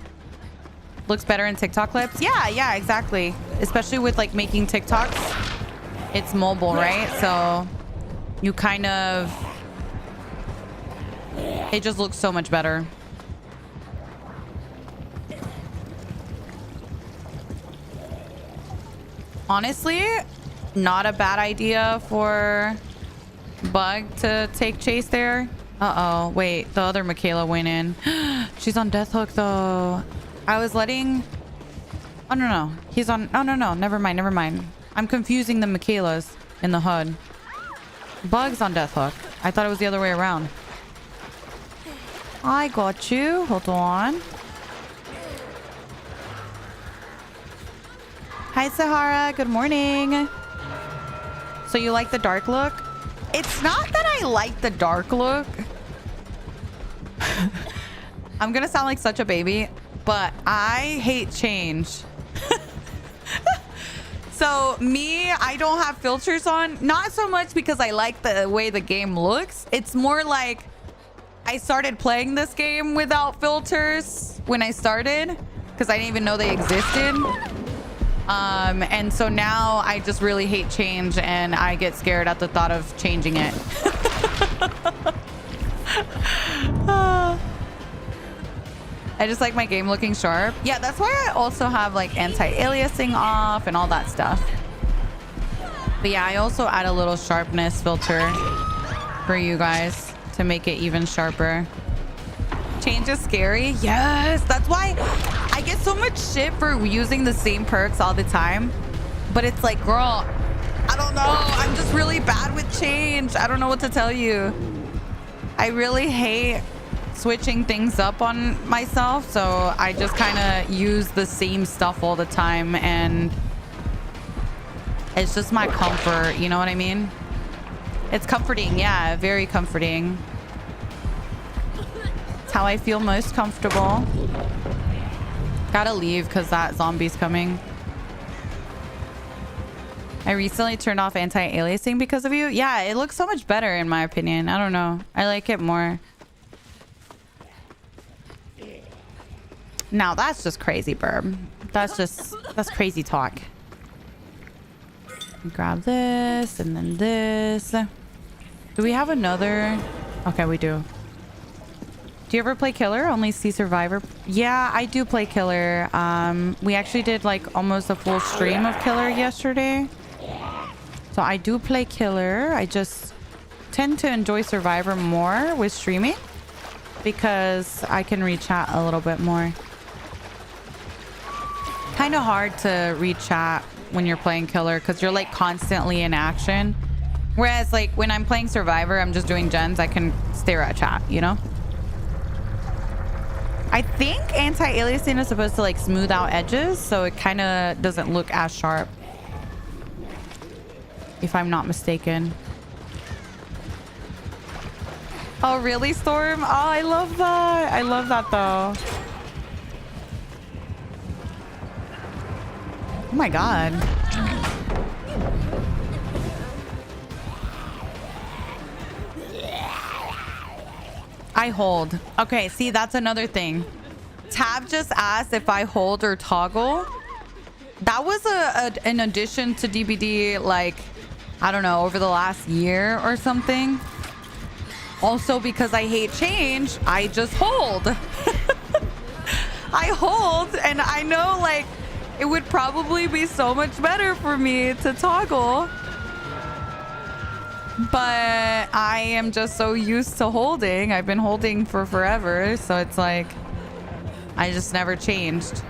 Looks better in TikTok clips. Yeah, exactly. Especially with like making TikToks. It's mobile, right? So you kind of... It just looks so much better. Honestly, not a bad idea for Bug to take chase there. Uh-oh. Wait, the other Michaela went in. She's on Death Hook, though. I was letting... Oh, no. He's on... Oh, no. Never mind. I'm confusing the Michaelas in the HUD. Bug's on Death Hook. I thought it was the other way around. I got you. Hold on. Hi, Sahara. Good morning. So you like the dark look? It's not that I like the dark look. I'm gonna sound like such a baby, but I hate change. So me, I don't have filters on. Not so much because I like the way the game looks. It's more like I started playing this game without filters when I started because I didn't even know they existed. And so now I just really hate change and I get scared at the thought of changing it. I just like my game looking sharp. Yeah, that's why I also have like anti-aliasing off and all that stuff. But yeah, I also add a little sharpness filter for you guys to make it even sharper. Change is scary. Yes, that's why I get so much shit for using the same perks all the time. But it's like, girl, I don't know. I'm just really bad with change. I don't know what to tell you. I really hate switching things up on myself, so I just kind of use the same stuff all the time, and it's just my comfort, you know what I mean? It's comforting. Yeah, very comforting. It's how I feel most comfortable. Gotta leave because that zombie's coming. I recently turned off anti-aliasing because of you. Yeah, it looks so much better in my opinion. I don't know, I like it more. Now that's just crazy, Burb. That's crazy talk. Grab this and then this. Do we have another? Okay, we do. Do you ever play killer? Only see survivor? Yeah, I do play killer. We actually did like almost a full stream of killer yesterday. So I do play killer. I just tend to enjoy survivor more with streaming because I can read chat a little bit more. Kind of hard to read chat when you're playing killer because you're like constantly in action, whereas like when I'm playing survivor, I'm just doing gens, I can stare at chat, you know. I think anti-aliasing is supposed to like smooth out edges so it kind of doesn't look as sharp, if I'm not mistaken. Oh really, Storm? Oh, I love that. I love that though. Oh my god. I hold. Okay, see, that's another thing. Tab just asked if I hold or toggle. That was an addition to DBD, like, I don't know, over the last year or something. Also, because I hate change, I just hold. I hold, and I know, like, it would probably be so much better for me to toggle. But I am just so used to holding. I've been holding for forever. So it's like, I just never changed.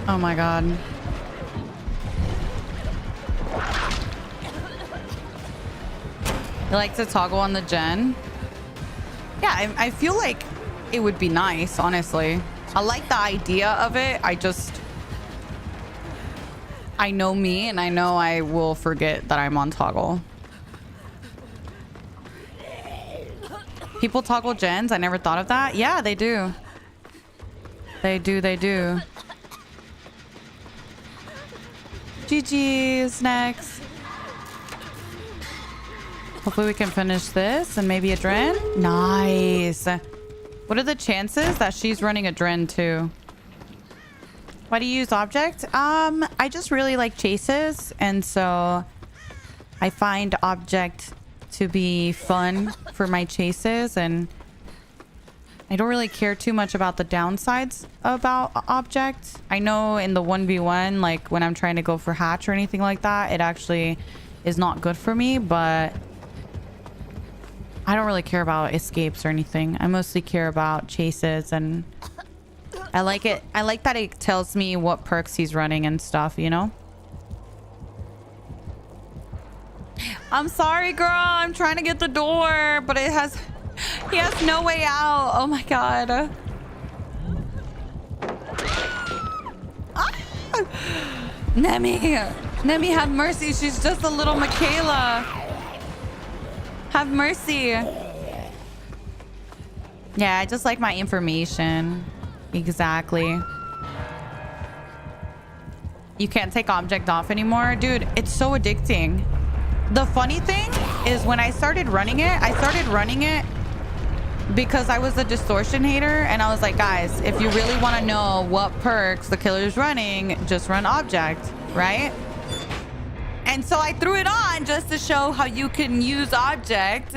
Oh my god. You like to toggle on the gen? Yeah, I feel like it would be nice, honestly. I like the idea of it. I know me, and I know I will forget that I'm on toggle. People toggle gens? I never thought of that. Yeah, they do. They do. GG's next. Hopefully we can finish this and maybe a dren. Nice. What are the chances that she's running a dren too? Why do you use object? I just really like chases, and so I find object to be fun for my chases, and I don't really care too much about the downsides about object. I know in the 1v1, like when I'm trying to go for hatch or anything like that, it actually is not good for me, but I don't really care about escapes or anything. I mostly care about chases, and I like it. I like that it tells me what perks he's running and stuff, you know? I'm sorry, girl. I'm trying to get the door, but he has no way out. Oh my god. Ah! Nemi, have mercy. She's just a little Michaela. Have mercy. Yeah, I just like my information. Exactly. You can't take object off anymore. Dude, it's so addicting. The funny thing is when I started running it, because I was a distortion hater, and I was like, guys, if you really want to know what perks the killer's running, just run object, right? And so I threw it on just to show how you can use object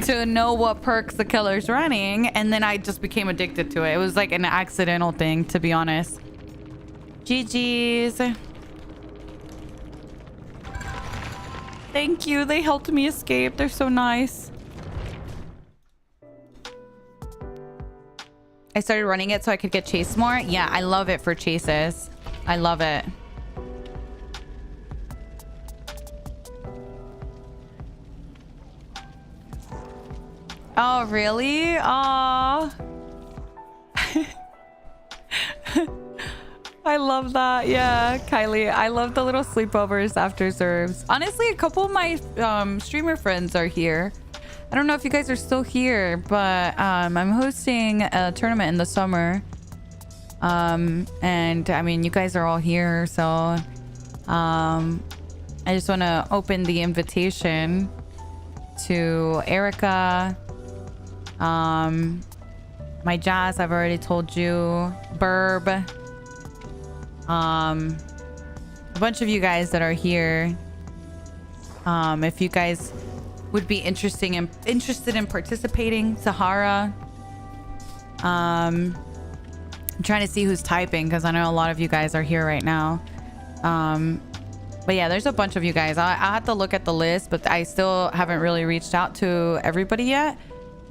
to know what perks the killer's running, and then I just became addicted to it. It was like an accidental thing, to be honest. GG's. Thank you. They helped me escape. They're so nice. I started running it so I could get chased more. Yeah, I love it for chases. I love it. Oh, really? Aww. I love that. Yeah, Kylie. I love the little sleepovers after serves. Honestly, a couple of my streamer friends are here. I don't know if you guys are still here, but I'm hosting a tournament in the summer. And I mean, you guys are all here, so I just want to open the invitation to Erica, my Jazz, I've already told you, Burb, a bunch of you guys that are here. If you guys would be interested in participating, Sahara. I'm trying to see who's typing because I know a lot of you guys are here right now. But yeah, there's a bunch of you guys. I'll have to look at the list, but I still haven't really reached out to everybody yet.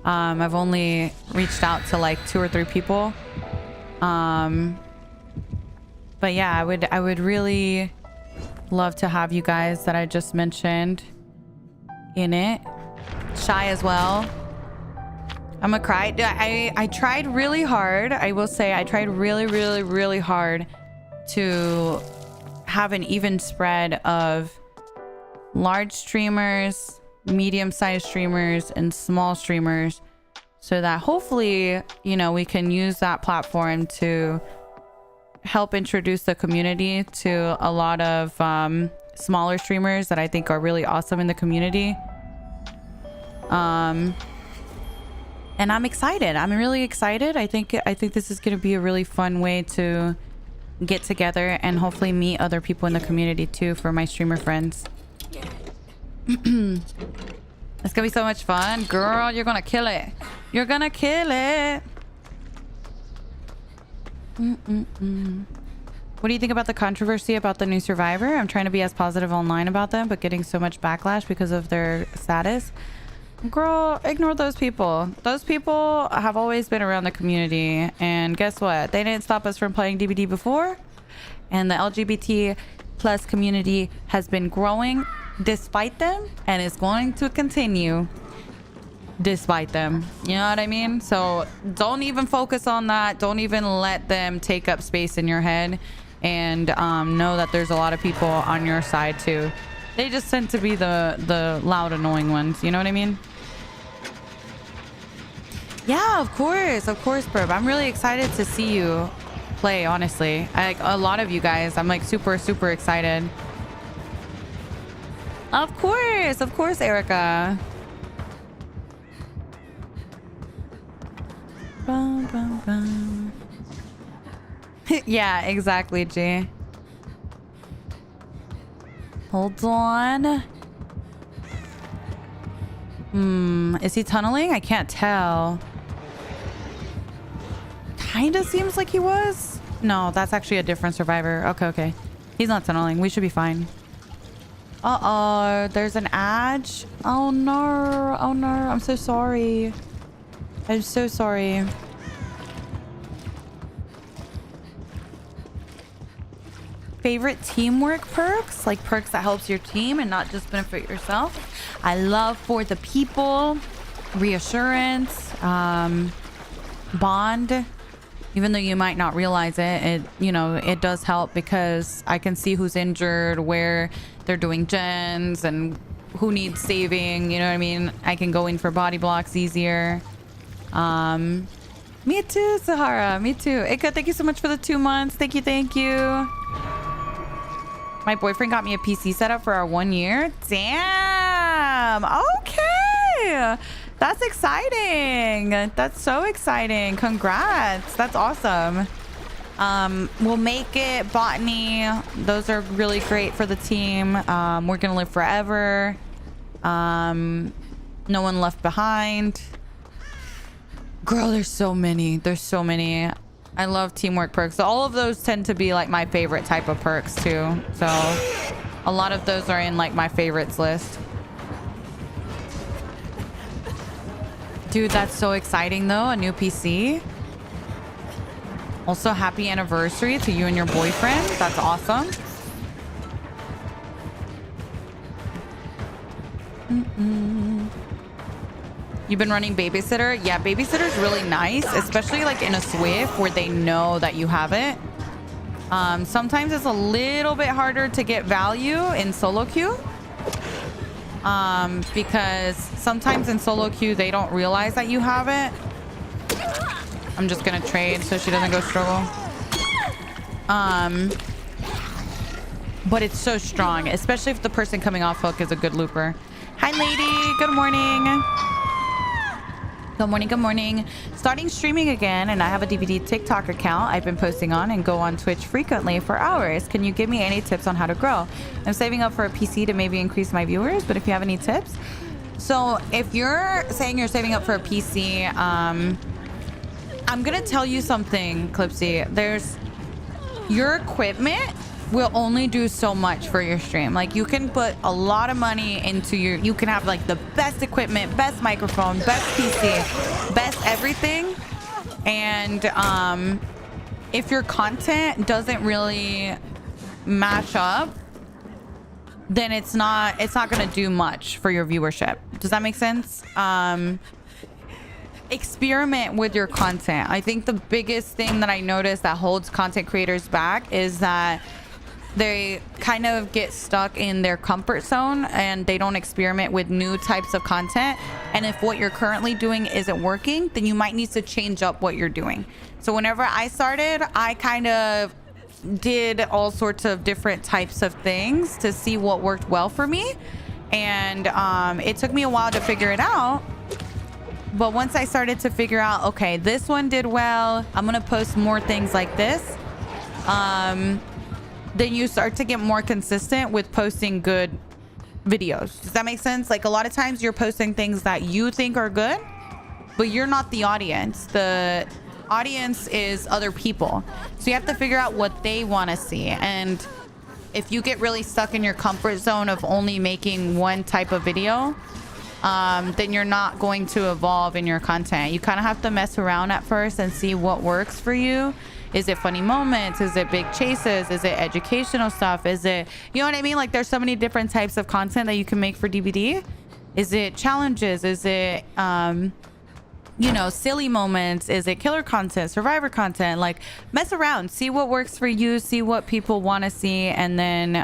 I've only reached out to like 2 or 3 people. But yeah, I would really love to have you guys that I just mentioned in it. Shy as well. I'm gonna cry. I tried really hard. I will say I tried really hard to have an even spread of large streamers, medium-sized streamers, and small streamers, so that hopefully, you know, we can use that platform to help introduce the community to a lot of smaller streamers that I think are really awesome in the community. And I'm excited. I'm really excited. I think this is going to be a really fun way to get together and hopefully meet other people in the community too for my streamer friends. It's gonna be so much fun. Girl, you're gonna kill it. You're gonna kill it. What do you think about the controversy about the new Survivor? I'm trying to be as positive online about them, but getting so much backlash because of their status. Girl, ignore those people. Those people have always been around the community, and guess what? They didn't stop us from playing DBD before, and the LGBT plus community has been growing despite them, and is going to continue despite them. You know what I mean? So don't even focus on that. Don't even let them take up space in your head, and know that there's a lot of people on your side too. They just tend to be the loud, annoying ones. You know what I mean? Yeah, of course, Burb. I'm really excited to see you play, honestly. A lot of you guys, I'm like super excited. Of course, Erica. Bum, bum, bum. Yeah, exactly, G. Hold on. Is he tunneling? I can't tell. Kinda seems like he was. No, that's actually a different survivor. Okay. He's not tunneling. We should be fine. Uh-oh, there's an edge. Oh no. I'm so sorry. I'm so sorry. favorite teamwork perks, like perks that helps your team and not just benefit yourself. I love for the people, reassurance, bond. Even though you might not realize it, you know, it does help because I can see who's injured, where they're doing gens, and who needs saving. You know what I mean? I can go in for body blocks easier. Me too, Sahara. Me too. Ika, thank you so much for the 2 months. Thank you, thank you. My boyfriend got me a PC setup for our 1 year. Damn. Okay. That's exciting. That's so exciting. Congrats. That's awesome. We'll make it botany. Those are really great for the team. We're gonna live forever. No one left behind. Girl, there's so many. There's so many. I love teamwork perks. So all of those tend to be like my favorite type of perks too. So a lot of those are in like my favorites list. Dude, that's so exciting though. A new PC. Also, happy anniversary to you and your boyfriend. That's awesome. You've been running babysitter? Yeah, babysitter's really nice, especially like in a Swift where they know that you have it. Sometimes it's a little bit harder to get value in solo queue. Because sometimes in solo queue they don't realize that you have it. I'm just gonna trade so she doesn't go struggle. But it's so strong, especially if the person coming off hook is a good looper. Hi lady, good morning. Good morning, good morning. Starting streaming again, and I have a DVD TikTok account I've been posting on and go on Twitch frequently for hours. Can you give me any tips on how to grow? I'm saving up for a PC to maybe increase my viewers, but if you have any tips. So if you're saying you're saving up for a PC, I'm gonna tell you something, Clipsy. There's your equipment will only do so much for your stream. Like you can put a lot of money into you can have like the best equipment, best microphone, best PC, best everything. And if your content doesn't really match up, then it's not gonna do much for your viewership. Does that make sense? Experiment with your content. I think the biggest thing that I notice that holds content creators back is that they kind of get stuck in their comfort zone and they don't experiment with new types of content. And if what you're currently doing isn't working, then you might need to change up what you're doing. So whenever I started, I kind of did all sorts of different types of things to see what worked well for me. And it took me a while to figure it out. But once I started to figure out, okay, this one did well, I'm gonna post more things like this. Then you start to get more consistent with posting good videos. Does that make sense? Like a lot of times you're posting things that you think are good, but you're not the audience. The audience is other people. So you have to figure out what they want to see. And if you get really stuck in your comfort zone of only making one type of video, then you're not going to evolve in your content. You kind of have to mess around at first and see what works for you. Is it funny moments? Is it big chases? Is it educational stuff? Is it, you know what I mean? Like there's so many different types of content that you can make for DVD. Is it challenges? Is it, you know, silly moments? Is it killer content, survivor content? Like mess around, see what works for you, see what people want to see, and then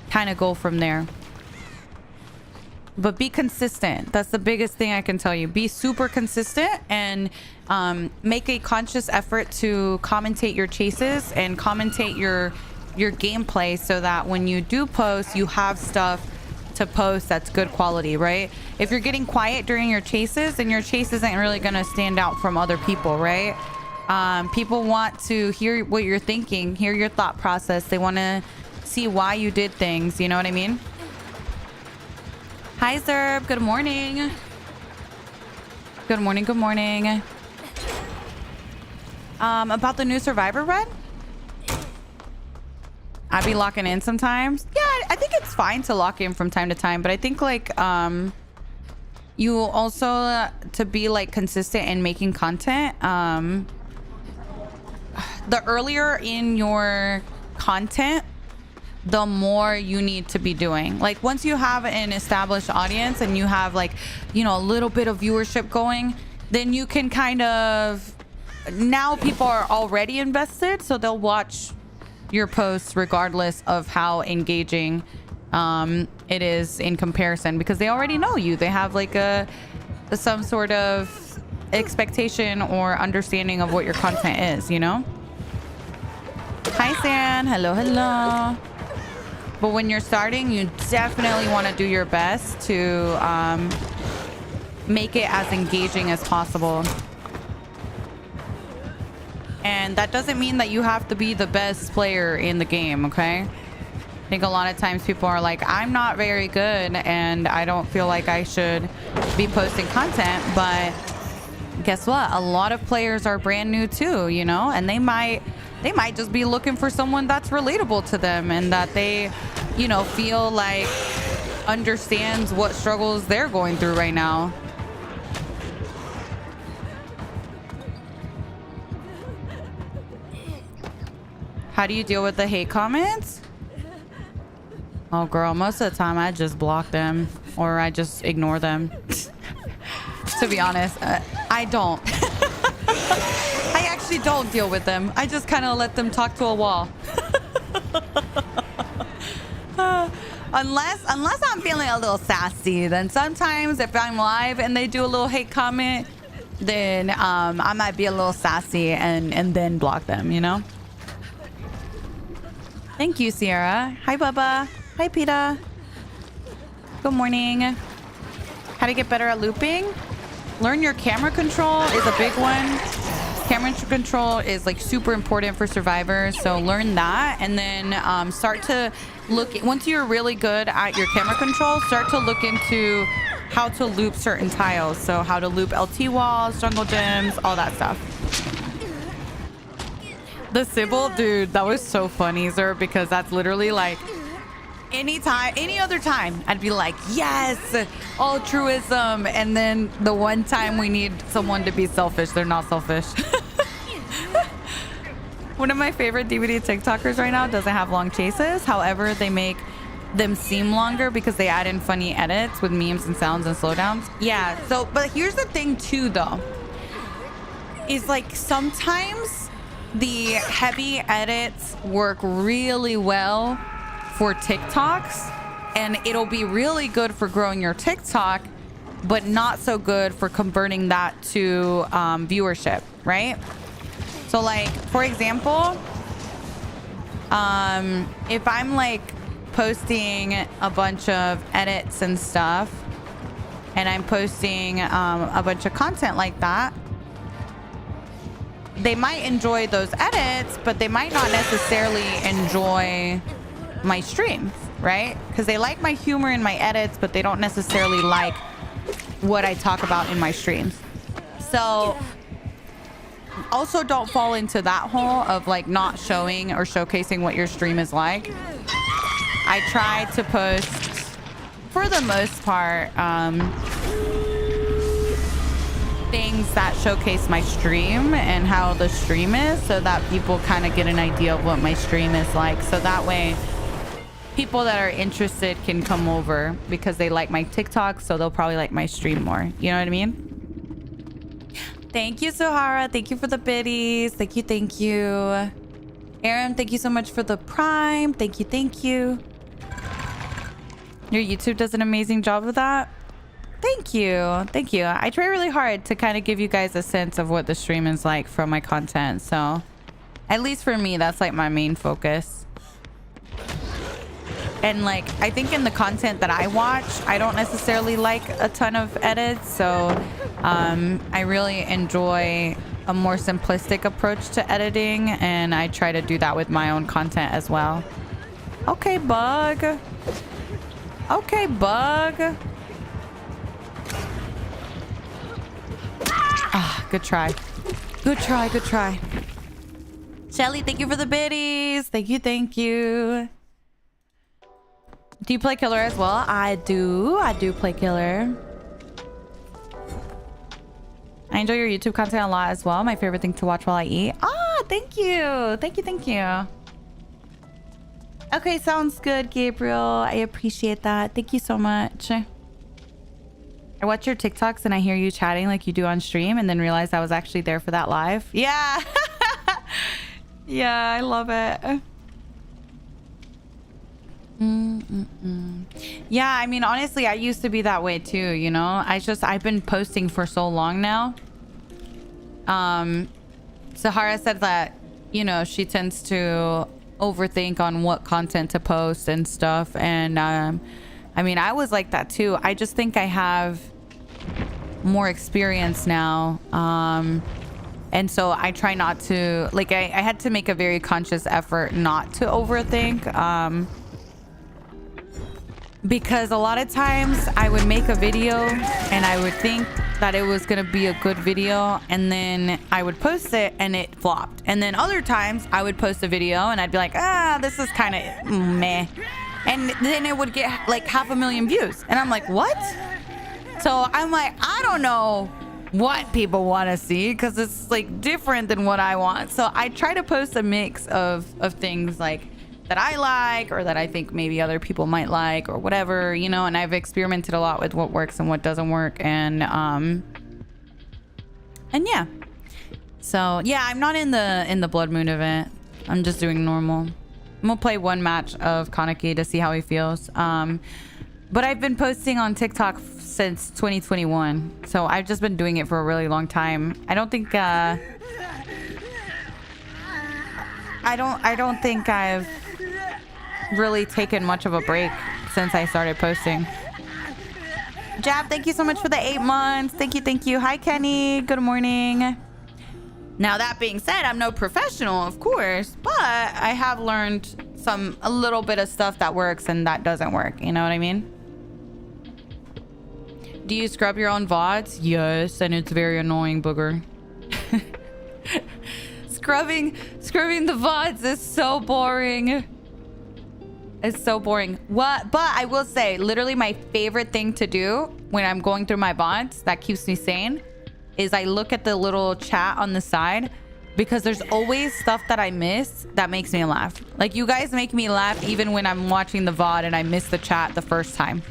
kind of go from there. But be consistent. That's the biggest thing I can tell you. Be super consistent and make a conscious effort to commentate your chases and commentate your gameplay so that when you do post, you have stuff to post that's good quality, right? If you're getting quiet during your chases, then your chase isn't really going to stand out from other people, right? People want to hear what you're thinking, hear your thought process. They want to see why you did things. You know what I mean? Hi, Zerb. Good morning. Good morning. Good morning. About the new Survivor run? I'd be locking in sometimes. Yeah, I think it's fine to lock in from time to time, but I think like you also to be like consistent in making content. The earlier in your content, the more you need to be doing. Like once you have an established audience and you have like, you know, a little bit of viewership going, then you can kind of, now people are already invested, so they'll watch your posts regardless of how engaging it is in comparison, because they already know you. They have like some sort of expectation or understanding of what your content is, you know? Hi San, hello, hello. But when you're starting, you definitely want to do your best to make it as engaging as possible. And that doesn't mean that you have to be the best player in the game, okay? I think a lot of times people are like, I'm not very good and I don't feel like I should be posting content. But guess what? A lot of players are brand new too, you know? And they might just be looking for someone that's relatable to them and that they, you know, feel like understands what struggles they're going through right now. How do you deal with the hate comments? Oh girl, most of the time I just block them or I just ignore them. To be honest, I don't. I actually don't deal with them. I just kind of let them talk to a wall. Unless I'm feeling a little sassy, then sometimes if I'm live and they do a little hate comment, then I might be a little sassy and then block them, you know? Thank you, Sierra. Hi, Bubba. Hi, Peta. Good morning. How to get better at looping? Learn your camera control is a big one. Camera control is like super important for survivors, so learn that, and then start to look, once you're really good at your camera control, start to look into how to loop certain tiles. So how to loop LT walls, jungle gyms, all that stuff. The Sybil, dude, that was so funny, sir, because that's literally like any other time I'd be like, yes, altruism, and then the one time we need someone to be selfish, they're not selfish. One of my favorite DVD TikTokers right now doesn't have long chases, however they make them seem longer because they add in funny edits with memes and sounds and slowdowns. Yeah, so but here's the thing too though, is like sometimes the heavy edits work really well for TikToks, and it'll be really good for growing your TikTok, but not so good for converting that to viewership, right? So like, for example, if I'm like posting a bunch of edits and stuff, and I'm posting a bunch of content like that, they might enjoy those edits, but they might not necessarily enjoy my streams, right? Because they like my humor in my edits, but they don't necessarily like what I talk about in my streams. So also don't fall into that hole of like not showing or showcasing what your stream is like. I try to post, for the most part, things that showcase my stream and how the stream is, so that people kind of get an idea of what my stream is like, so that way people that are interested can come over because they like my TikTok, so they'll probably like my stream more, you know what I mean? Thank you, Sahara. Thank you for the biddies. Thank you. Aaron, thank you so much for the prime. Thank you. Your YouTube does an amazing job of that. Thank you. I try really hard to kind of give you guys a sense of what the stream is like from my content. So at least for me, that's like my main focus. And like, I think in the content that I watch, I don't necessarily like a ton of edits. So I really enjoy a more simplistic approach to editing. And I try to do that with my own content as well. Okay, Bug. Ah, good try. Shelly, thank you for the biddies. Thank you. Do you play killer as well? I do play killer. I enjoy your YouTube content a lot as well. My favorite thing to watch while I eat. Ah, thank you. Okay, sounds good, Gabriel. I appreciate that. Thank you so much. I watch your TikToks and I hear you chatting like you do on stream and then realize I was actually there for that live. Yeah. Yeah, I love it. Yeah, I mean, honestly, I used to be that way too, you know? I've been posting for so long now. Sahara said that, you know, she tends to overthink on what content to post and stuff. And I mean, I was like that too. I just think I have more experience now. And so I try not to, like, I had to make a very conscious effort not to overthink. Because a lot of times I would make a video and I would think that it was going to be a good video, and then I would post it and it flopped. And then other times I would post a video and I'd be like, this is kind of meh. And then it would get like 500,000 views. And I'm like, what? So I'm like, I don't know what people want to see because it's like different than what I want. So I try to post a mix of things like that I like or that I think maybe other people might like or whatever, you know. And I've experimented a lot with what works and what doesn't work. And yeah. So yeah, I'm not in the Blood Moon event. I'm just doing normal. I'm gonna play one match of Kaneki to see how he feels. But I've been posting on TikTok since 2021. So I've just been doing it for a really long time. I don't think I don't think I've really taken much of a break since I started posting. Jab, thank you so much for the 8 months. Thank you. Hi, Kenny. Good morning. Now, that being said, I'm no professional, of course, but I have learned a little bit of stuff that works and that doesn't work. You know what I mean? Do you scrub your own VODs? Yes, and it's very annoying, booger. Scrubbing the VODs is so boring. It's so boring. But I will say, literally my favorite thing to do when I'm going through my VODs that keeps me sane is I look at the little chat on the side, because there's always stuff that I miss that makes me laugh. Like, you guys make me laugh even when I'm watching the VOD and I miss the chat the first time.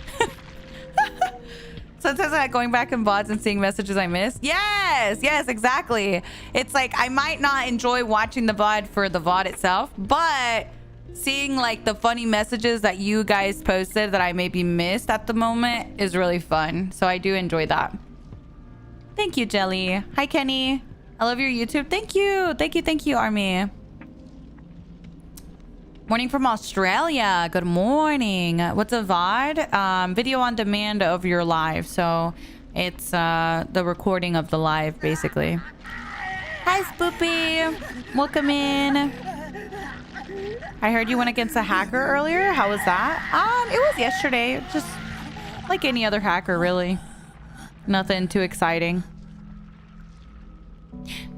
Sometimes I'm going back in VODs and seeing messages I missed. Yes, exactly. It's like I might not enjoy watching the VOD for the VOD itself, but seeing like the funny messages that you guys posted that I maybe missed at the moment is really fun. So I do enjoy that. Thank you, Jelly. Hi, Kenny. I love your YouTube. Thank you, Army. Morning from Australia. Good morning. What's a VOD? Video on demand of your live. So it's the recording of the live, basically. Hi, Spoopy. Welcome in. I heard you went against a hacker earlier. How was that? It was yesterday. Just like any other hacker, really. Nothing too exciting.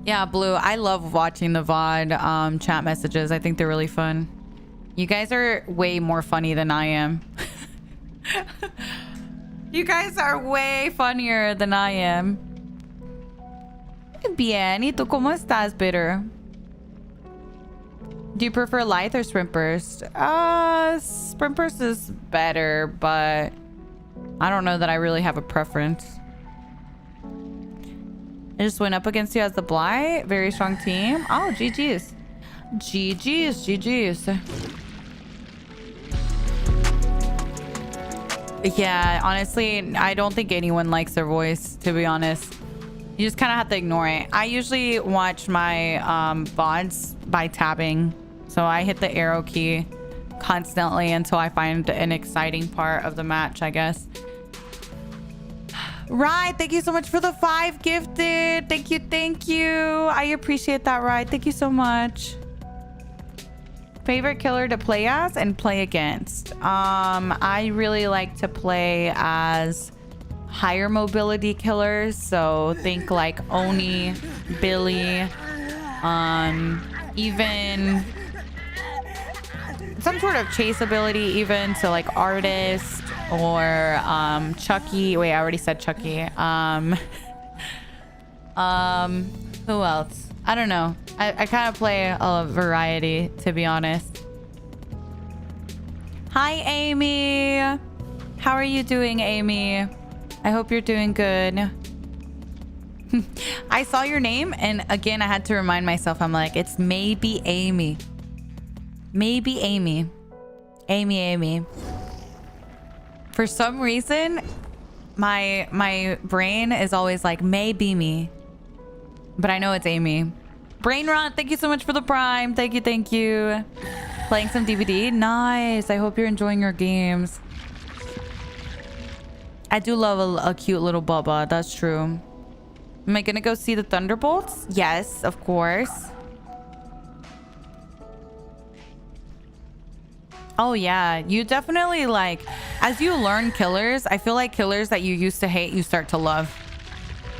Yeah, Blue, I love watching the VOD chat messages. I think they're really fun. You guys are way more funny than I am. You guys are way funnier than I am. Bien, ¿y tú cómo estás, Bitter? Do you prefer Lithe or Sprint Burst? Sprint Burst is better, but I don't know that I really have a preference. I just went up against you as the Blight. Very strong team. Oh, GG's. GG's. Yeah, honestly, I don't think anyone likes their voice, to be honest. You just kind of have to ignore it. I usually watch my VODs by tabbing. So I hit the arrow key constantly until I find an exciting part of the match, I guess. Right, thank you so much for the 5 gifted. Thank you. I appreciate that, Right. Thank you so much. Favorite killer to play as and play against? I really like to play as higher mobility killers. So think like Oni, Billy, even some sort of chase ability, even. So like Artist or Chucky. Wait, I already said Chucky. Who else? I don't know. I kind of play a variety, to be honest. Hi, Amy. How are you doing, Amy? I hope you're doing good. I saw your name, and again, I had to remind myself. I'm like, it's maybe Amy. Maybe Amy. Amy. For some reason, my brain is always like, maybe me. But I know it's Amy. Brain rot, thank you so much for the prime. Thank you. Playing some DVD? Nice. I hope you're enjoying your games. I do love a cute little Bubba. That's true. Am I gonna go see the Thunderbolts? Yes, of course. Oh yeah, you definitely like, as you learn killers, I feel like killers that you used to hate, you start to love.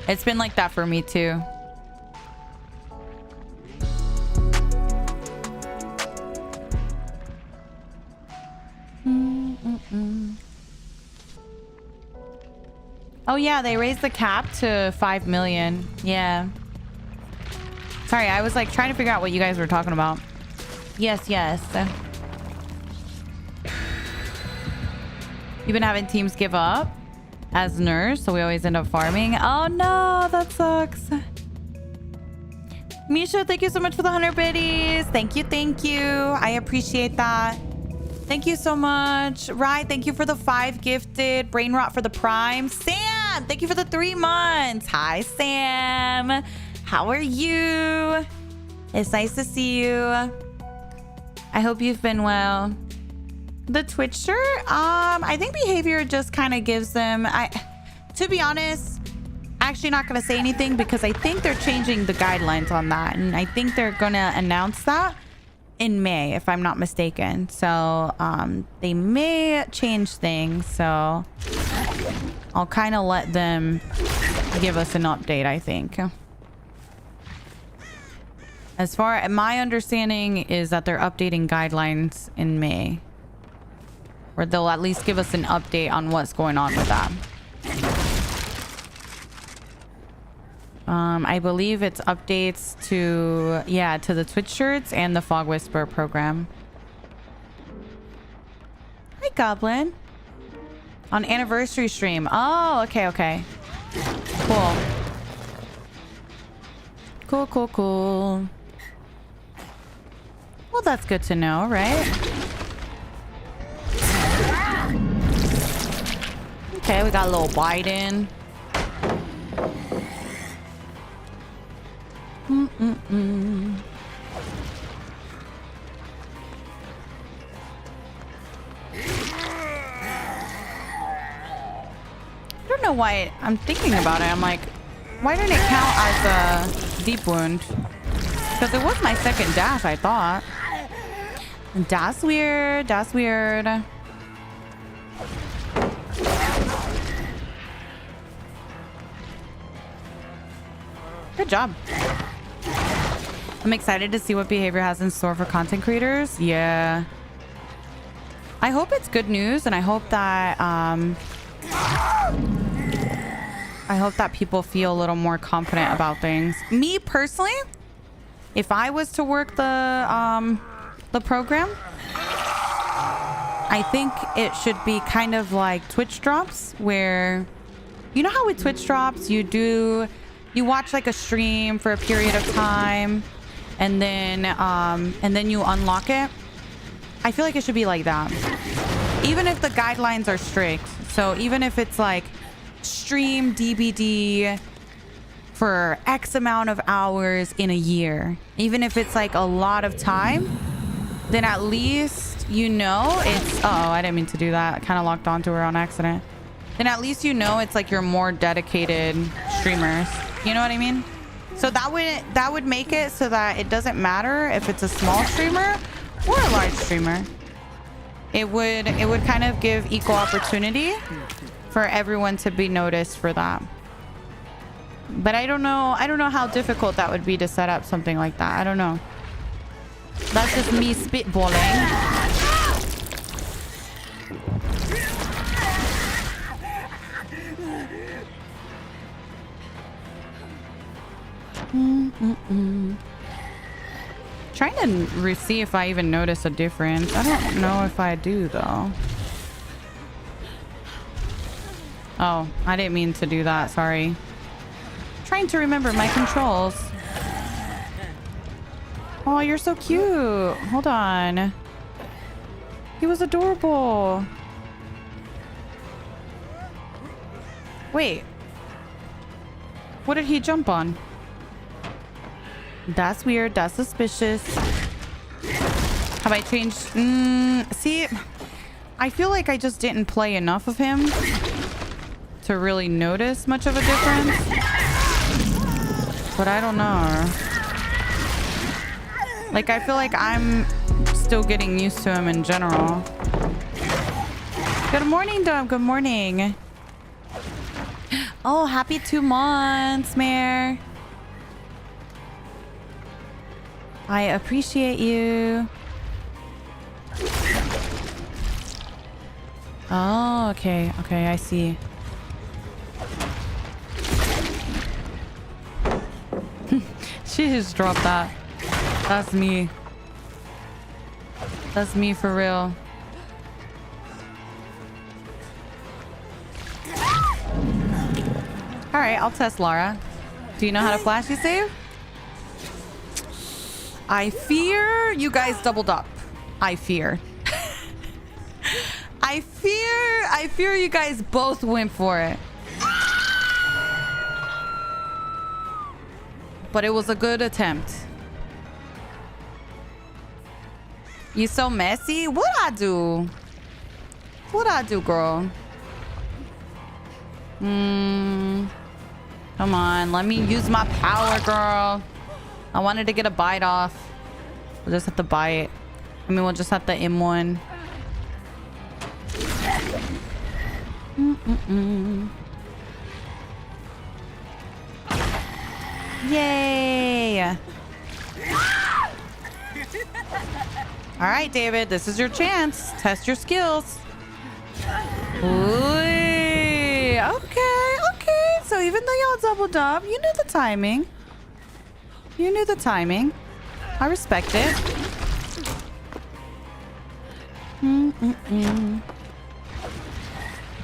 It's been like that for me too. Oh yeah, they raised the cap to 5 million. Yeah. Sorry, I was like trying to figure out what you guys were talking about. Yes. You've been having teams give up as nerfs, so we always end up farming. Oh no, that sucks. Misha, thank you so much for the 100 biddies. Thank you. I appreciate that. Thank you so much. Rye, thank you for the 5 gifted. Brain rot for the prime. Sam, thank you for the 3 months. Hi, Sam. How are you? It's nice to see you. I hope you've been well. The Twitch shirt, I think behavior just kind of gives them, to be honest, actually not going to say anything because I think they're changing the guidelines on that. And I think they're going to announce that in May, if I'm not mistaken. So they may change things. So I'll kind of let them give us an update, I think. As far as my understanding is that they're updating guidelines in May. Or they'll at least give us an update on what's going on with that. I believe it's updates to the Twitch shirts and the Fog Whisper program. Hi, Goblin. On anniversary stream. Oh, okay. Cool. Well, that's good to know, right? Okay, we got a little Biden. I don't know why I'm thinking about it. I'm like, why didn't it count as a deep wound? Because it was my second dash, I thought. That's weird. Good job. I'm excited to see what behavior has in store for content creators. Yeah. I hope it's good news, and I hope that people feel a little more confident about things. Me personally, if I was to work the program, I think it should be kind of like Twitch drops, where you know how with Twitch drops you watch like a stream for a period of time and then you unlock it. I feel like it should be like that, even if the guidelines are strict. So even if it's like stream DBD for X amount of hours in a year, even if it's like a lot of time, then at least you know it's... Oh, I didn't mean to do that. I kind of locked onto her on accident. Then at least you know it's like you're more dedicated streamers. You know what I mean? So that would make it so that it doesn't matter if it's a small streamer or a large streamer. It would kind of give equal opportunity for everyone to be noticed for that. But I don't know how difficult that would be to set up something like that. I don't know. That's just me spitballing. Trying to see if I even notice a difference. I don't know if I do though. Oh, I didn't mean to do that. Sorry. Trying to remember my controls. Oh, you're so cute. Hold on. He was adorable. Wait. What did he jump on? That's weird. That's suspicious. Have I changed? See, I feel like I just didn't play enough of him to really notice much of a difference. But I don't know. Like, I feel like I'm still getting used to him in general. Good morning, Dom. Good morning. Oh, happy 2 months, Mare. I appreciate you. Oh, okay. Okay, I see. She just dropped that. That's me. That's me for real. All right, I'll test Lara. Do you know how to flashy save? I fear you guys doubled up. I fear. I fear you guys both went for it. But it was a good attempt. You so messy? What'd I do? What'd I do, girl? Come on, let me use my power, girl. I wanted to get a bite off. We'll just have to bite. I mean, we'll just have to M1. Yay! All right, David, this is your chance. Test your skills. Ooh, okay, okay. So even though y'all doubled up, you knew the timing. You knew the timing. I respect it.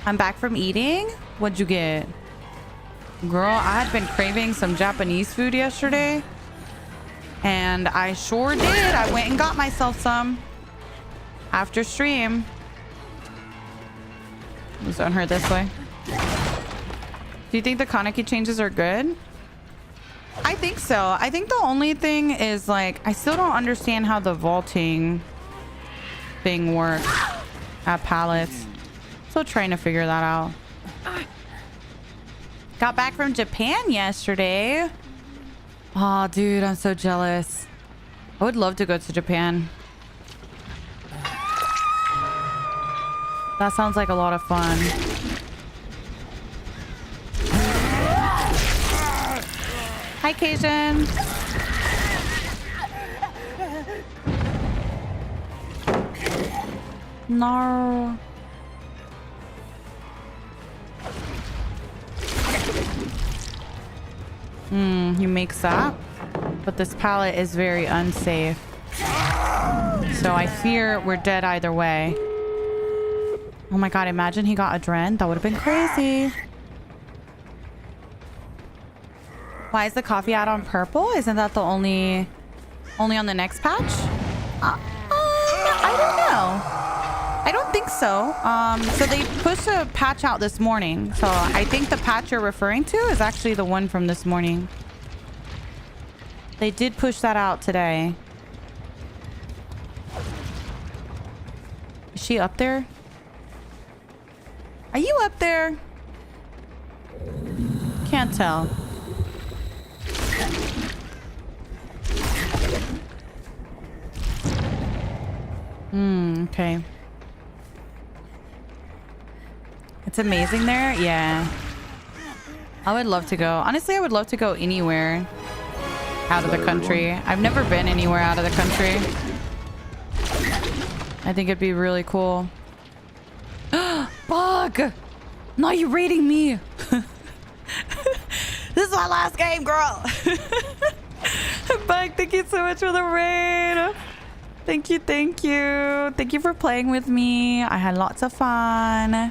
I'm back from eating. What'd you get? Girl, I had been craving some Japanese food yesterday. And I sure did. I went and got myself some after stream. Let's zone her this way. Do you think the Kaneki changes are good? I think so. I think the only thing is, like, I still don't understand how the vaulting thing works at pallets. Still trying to figure that out. Got back from Japan yesterday. Oh, dude, I'm so jealous. I would love to go to Japan. That sounds like a lot of fun. Hi, Cajun. No. He makes that. But this pallet is very unsafe. So I fear we're dead either way. Oh my god, imagine he got a Dren. That would have been crazy. Why is the coffee out on purple? Isn't that the only on the next patch? I don't know. I don't think so. So they pushed a patch out this morning. So I think the patch you're referring to is actually the one from this morning. They did push that out today. Is she up there? Are you up there? Can't tell. Okay. It's amazing there? Yeah. I would love to go. Honestly, I would love to go anywhere out of the country. I've never been anywhere out of the country. I think it'd be really cool. Bug! No, you're raiding me. This is my last game, girl. Bug, thank you so much for the raid. Thank you, thank you. Thank you for playing with me. I had lots of fun. I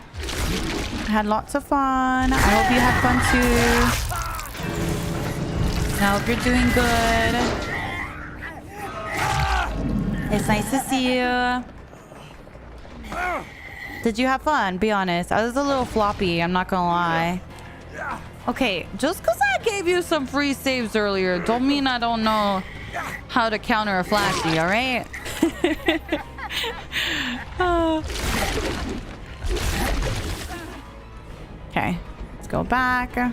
hope you had fun too. I hope you're doing good. It's nice to see you. Did you have fun? Be honest. I was a little floppy, I'm not gonna lie. Okay, just because I gave you some free saves earlier don't mean I don't know how to counter a flashy, all right? Okay, let's go back. Big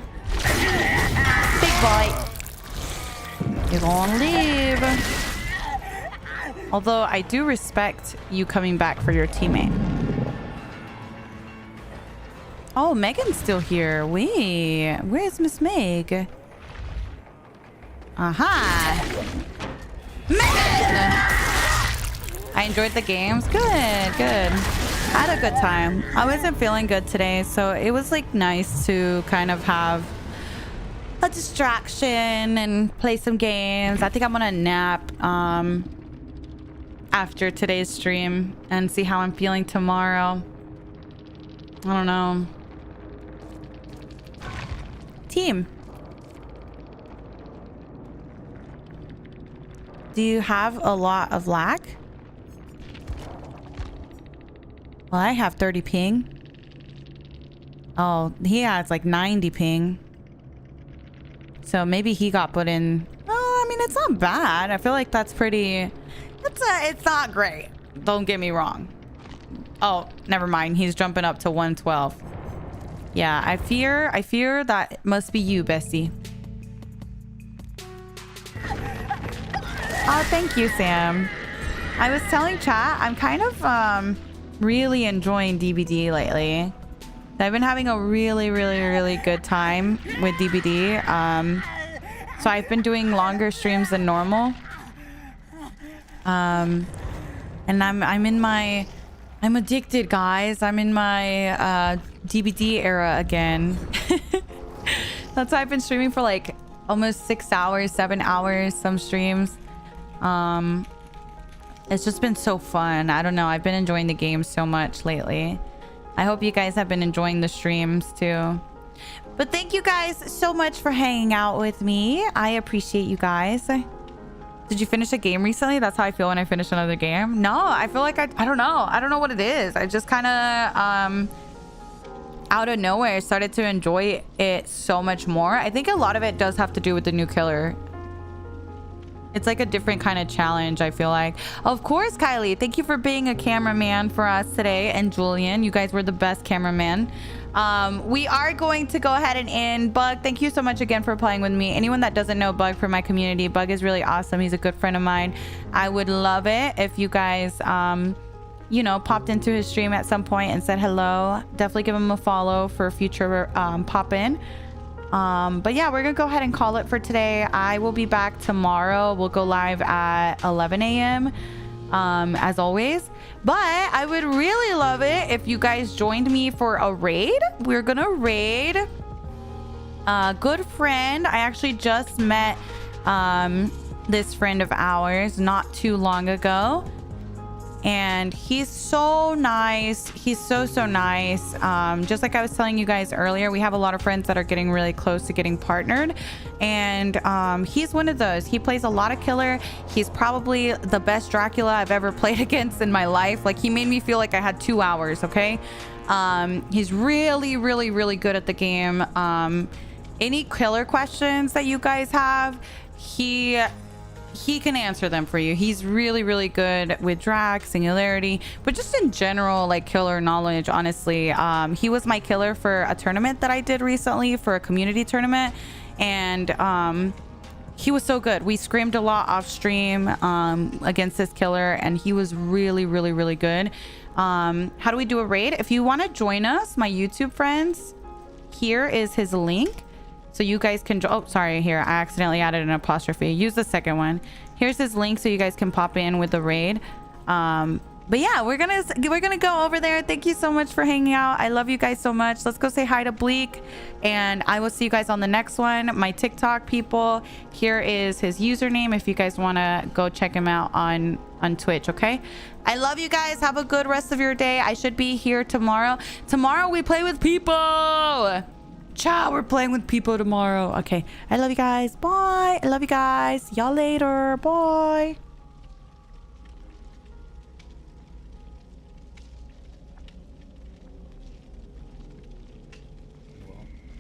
boy. You're gonna leave. Although I do respect you coming back for your teammate. Oh, Megan's still here. Wait, where's Miss Meg? Aha! Megan! I enjoyed the games. Good. I had a good time. I wasn't feeling good today, so it was like nice to kind of have a distraction and play some games. I think I'm gonna nap after today's stream and see how I'm feeling tomorrow. I don't know. Team, do you have a lot of lag? Well, I have 30 ping. Oh, he has like 90 ping. So maybe he got put in. Oh, I mean, it's not bad. I feel like that's pretty. It's not great. Don't get me wrong. Oh, never mind. He's jumping up to 112. Yeah, I fear that it must be you, Bessie. Oh, thank you, Sam. I was telling chat, I'm kind of really enjoying DBD lately. I've been having a really good time with DBD. So I've been doing longer streams than normal. And I'm addicted, guys. I'm in my DBD era again. That's why I've been streaming for like almost 6 hours, 7 hours, some streams. It's just been so fun. I don't know. I've been enjoying the game so much lately. I hope you guys have been enjoying the streams too. But thank you guys so much for hanging out with me. I appreciate you guys. Did you finish a game recently? That's how I feel when I finish another game. No, I feel like I don't know. I don't know what it is. I just kind of out of nowhere started to enjoy it so much more. I think a lot of it does have to do with the new killer. It's like a different kind of challenge, I feel like. Of course, Kylie. Thank you for being a cameraman for us today. And Julian, you guys were the best cameraman. We are going to go ahead and end. Bug, thank you so much again for playing with me. Anyone that doesn't know Bug from my community, Bug is really awesome. He's a good friend of mine. I would love it if you guys, you know, popped into his stream at some point and said hello. Definitely give him a follow for future pop-in. But yeah, we're gonna go ahead and call it for today. I will be back tomorrow. We'll go live at 11 a.m. As always. But I would really love it if you guys joined me for a raid. We're gonna raid a good friend. I actually just met this friend of ours not too long ago. And he's so nice. He's so nice. Just like I was telling you guys earlier, we have a lot of friends that are getting really close to getting partnered, and he's one of those. He plays a lot of killer. He's probably the best Dracula I've ever played against in my life. Like, he made me feel like I had 2 hours. Okay. He's really good at the game. Any killer questions that you guys have, he can answer them for you. He's really good with drag, singularity, but just in general, like killer knowledge, honestly. He was my killer for a tournament that I did recently, for a community tournament, and he was so good. We screamed a lot off stream against this killer, and he was really good. How do we do a raid? If you want to join us, my YouTube friends, here is his link. So you guys can, oh, sorry, here, I accidentally added an apostrophe. Use the second one. Here's his link so you guys can pop in with the raid. But yeah, we're gonna go over there. Thank you so much for hanging out. I love you guys so much. Let's go say hi to Bleak, and I will see you guys on the next one. My TikTok people, here is his username if you guys want to go check him out on Twitch. Okay, I love you guys. Have a good rest of your day. I should be here tomorrow. Tomorrow we play with people. Ciao, we're playing with people tomorrow. Okay, I love you guys. Bye. I love you guys. Y'all later. Bye.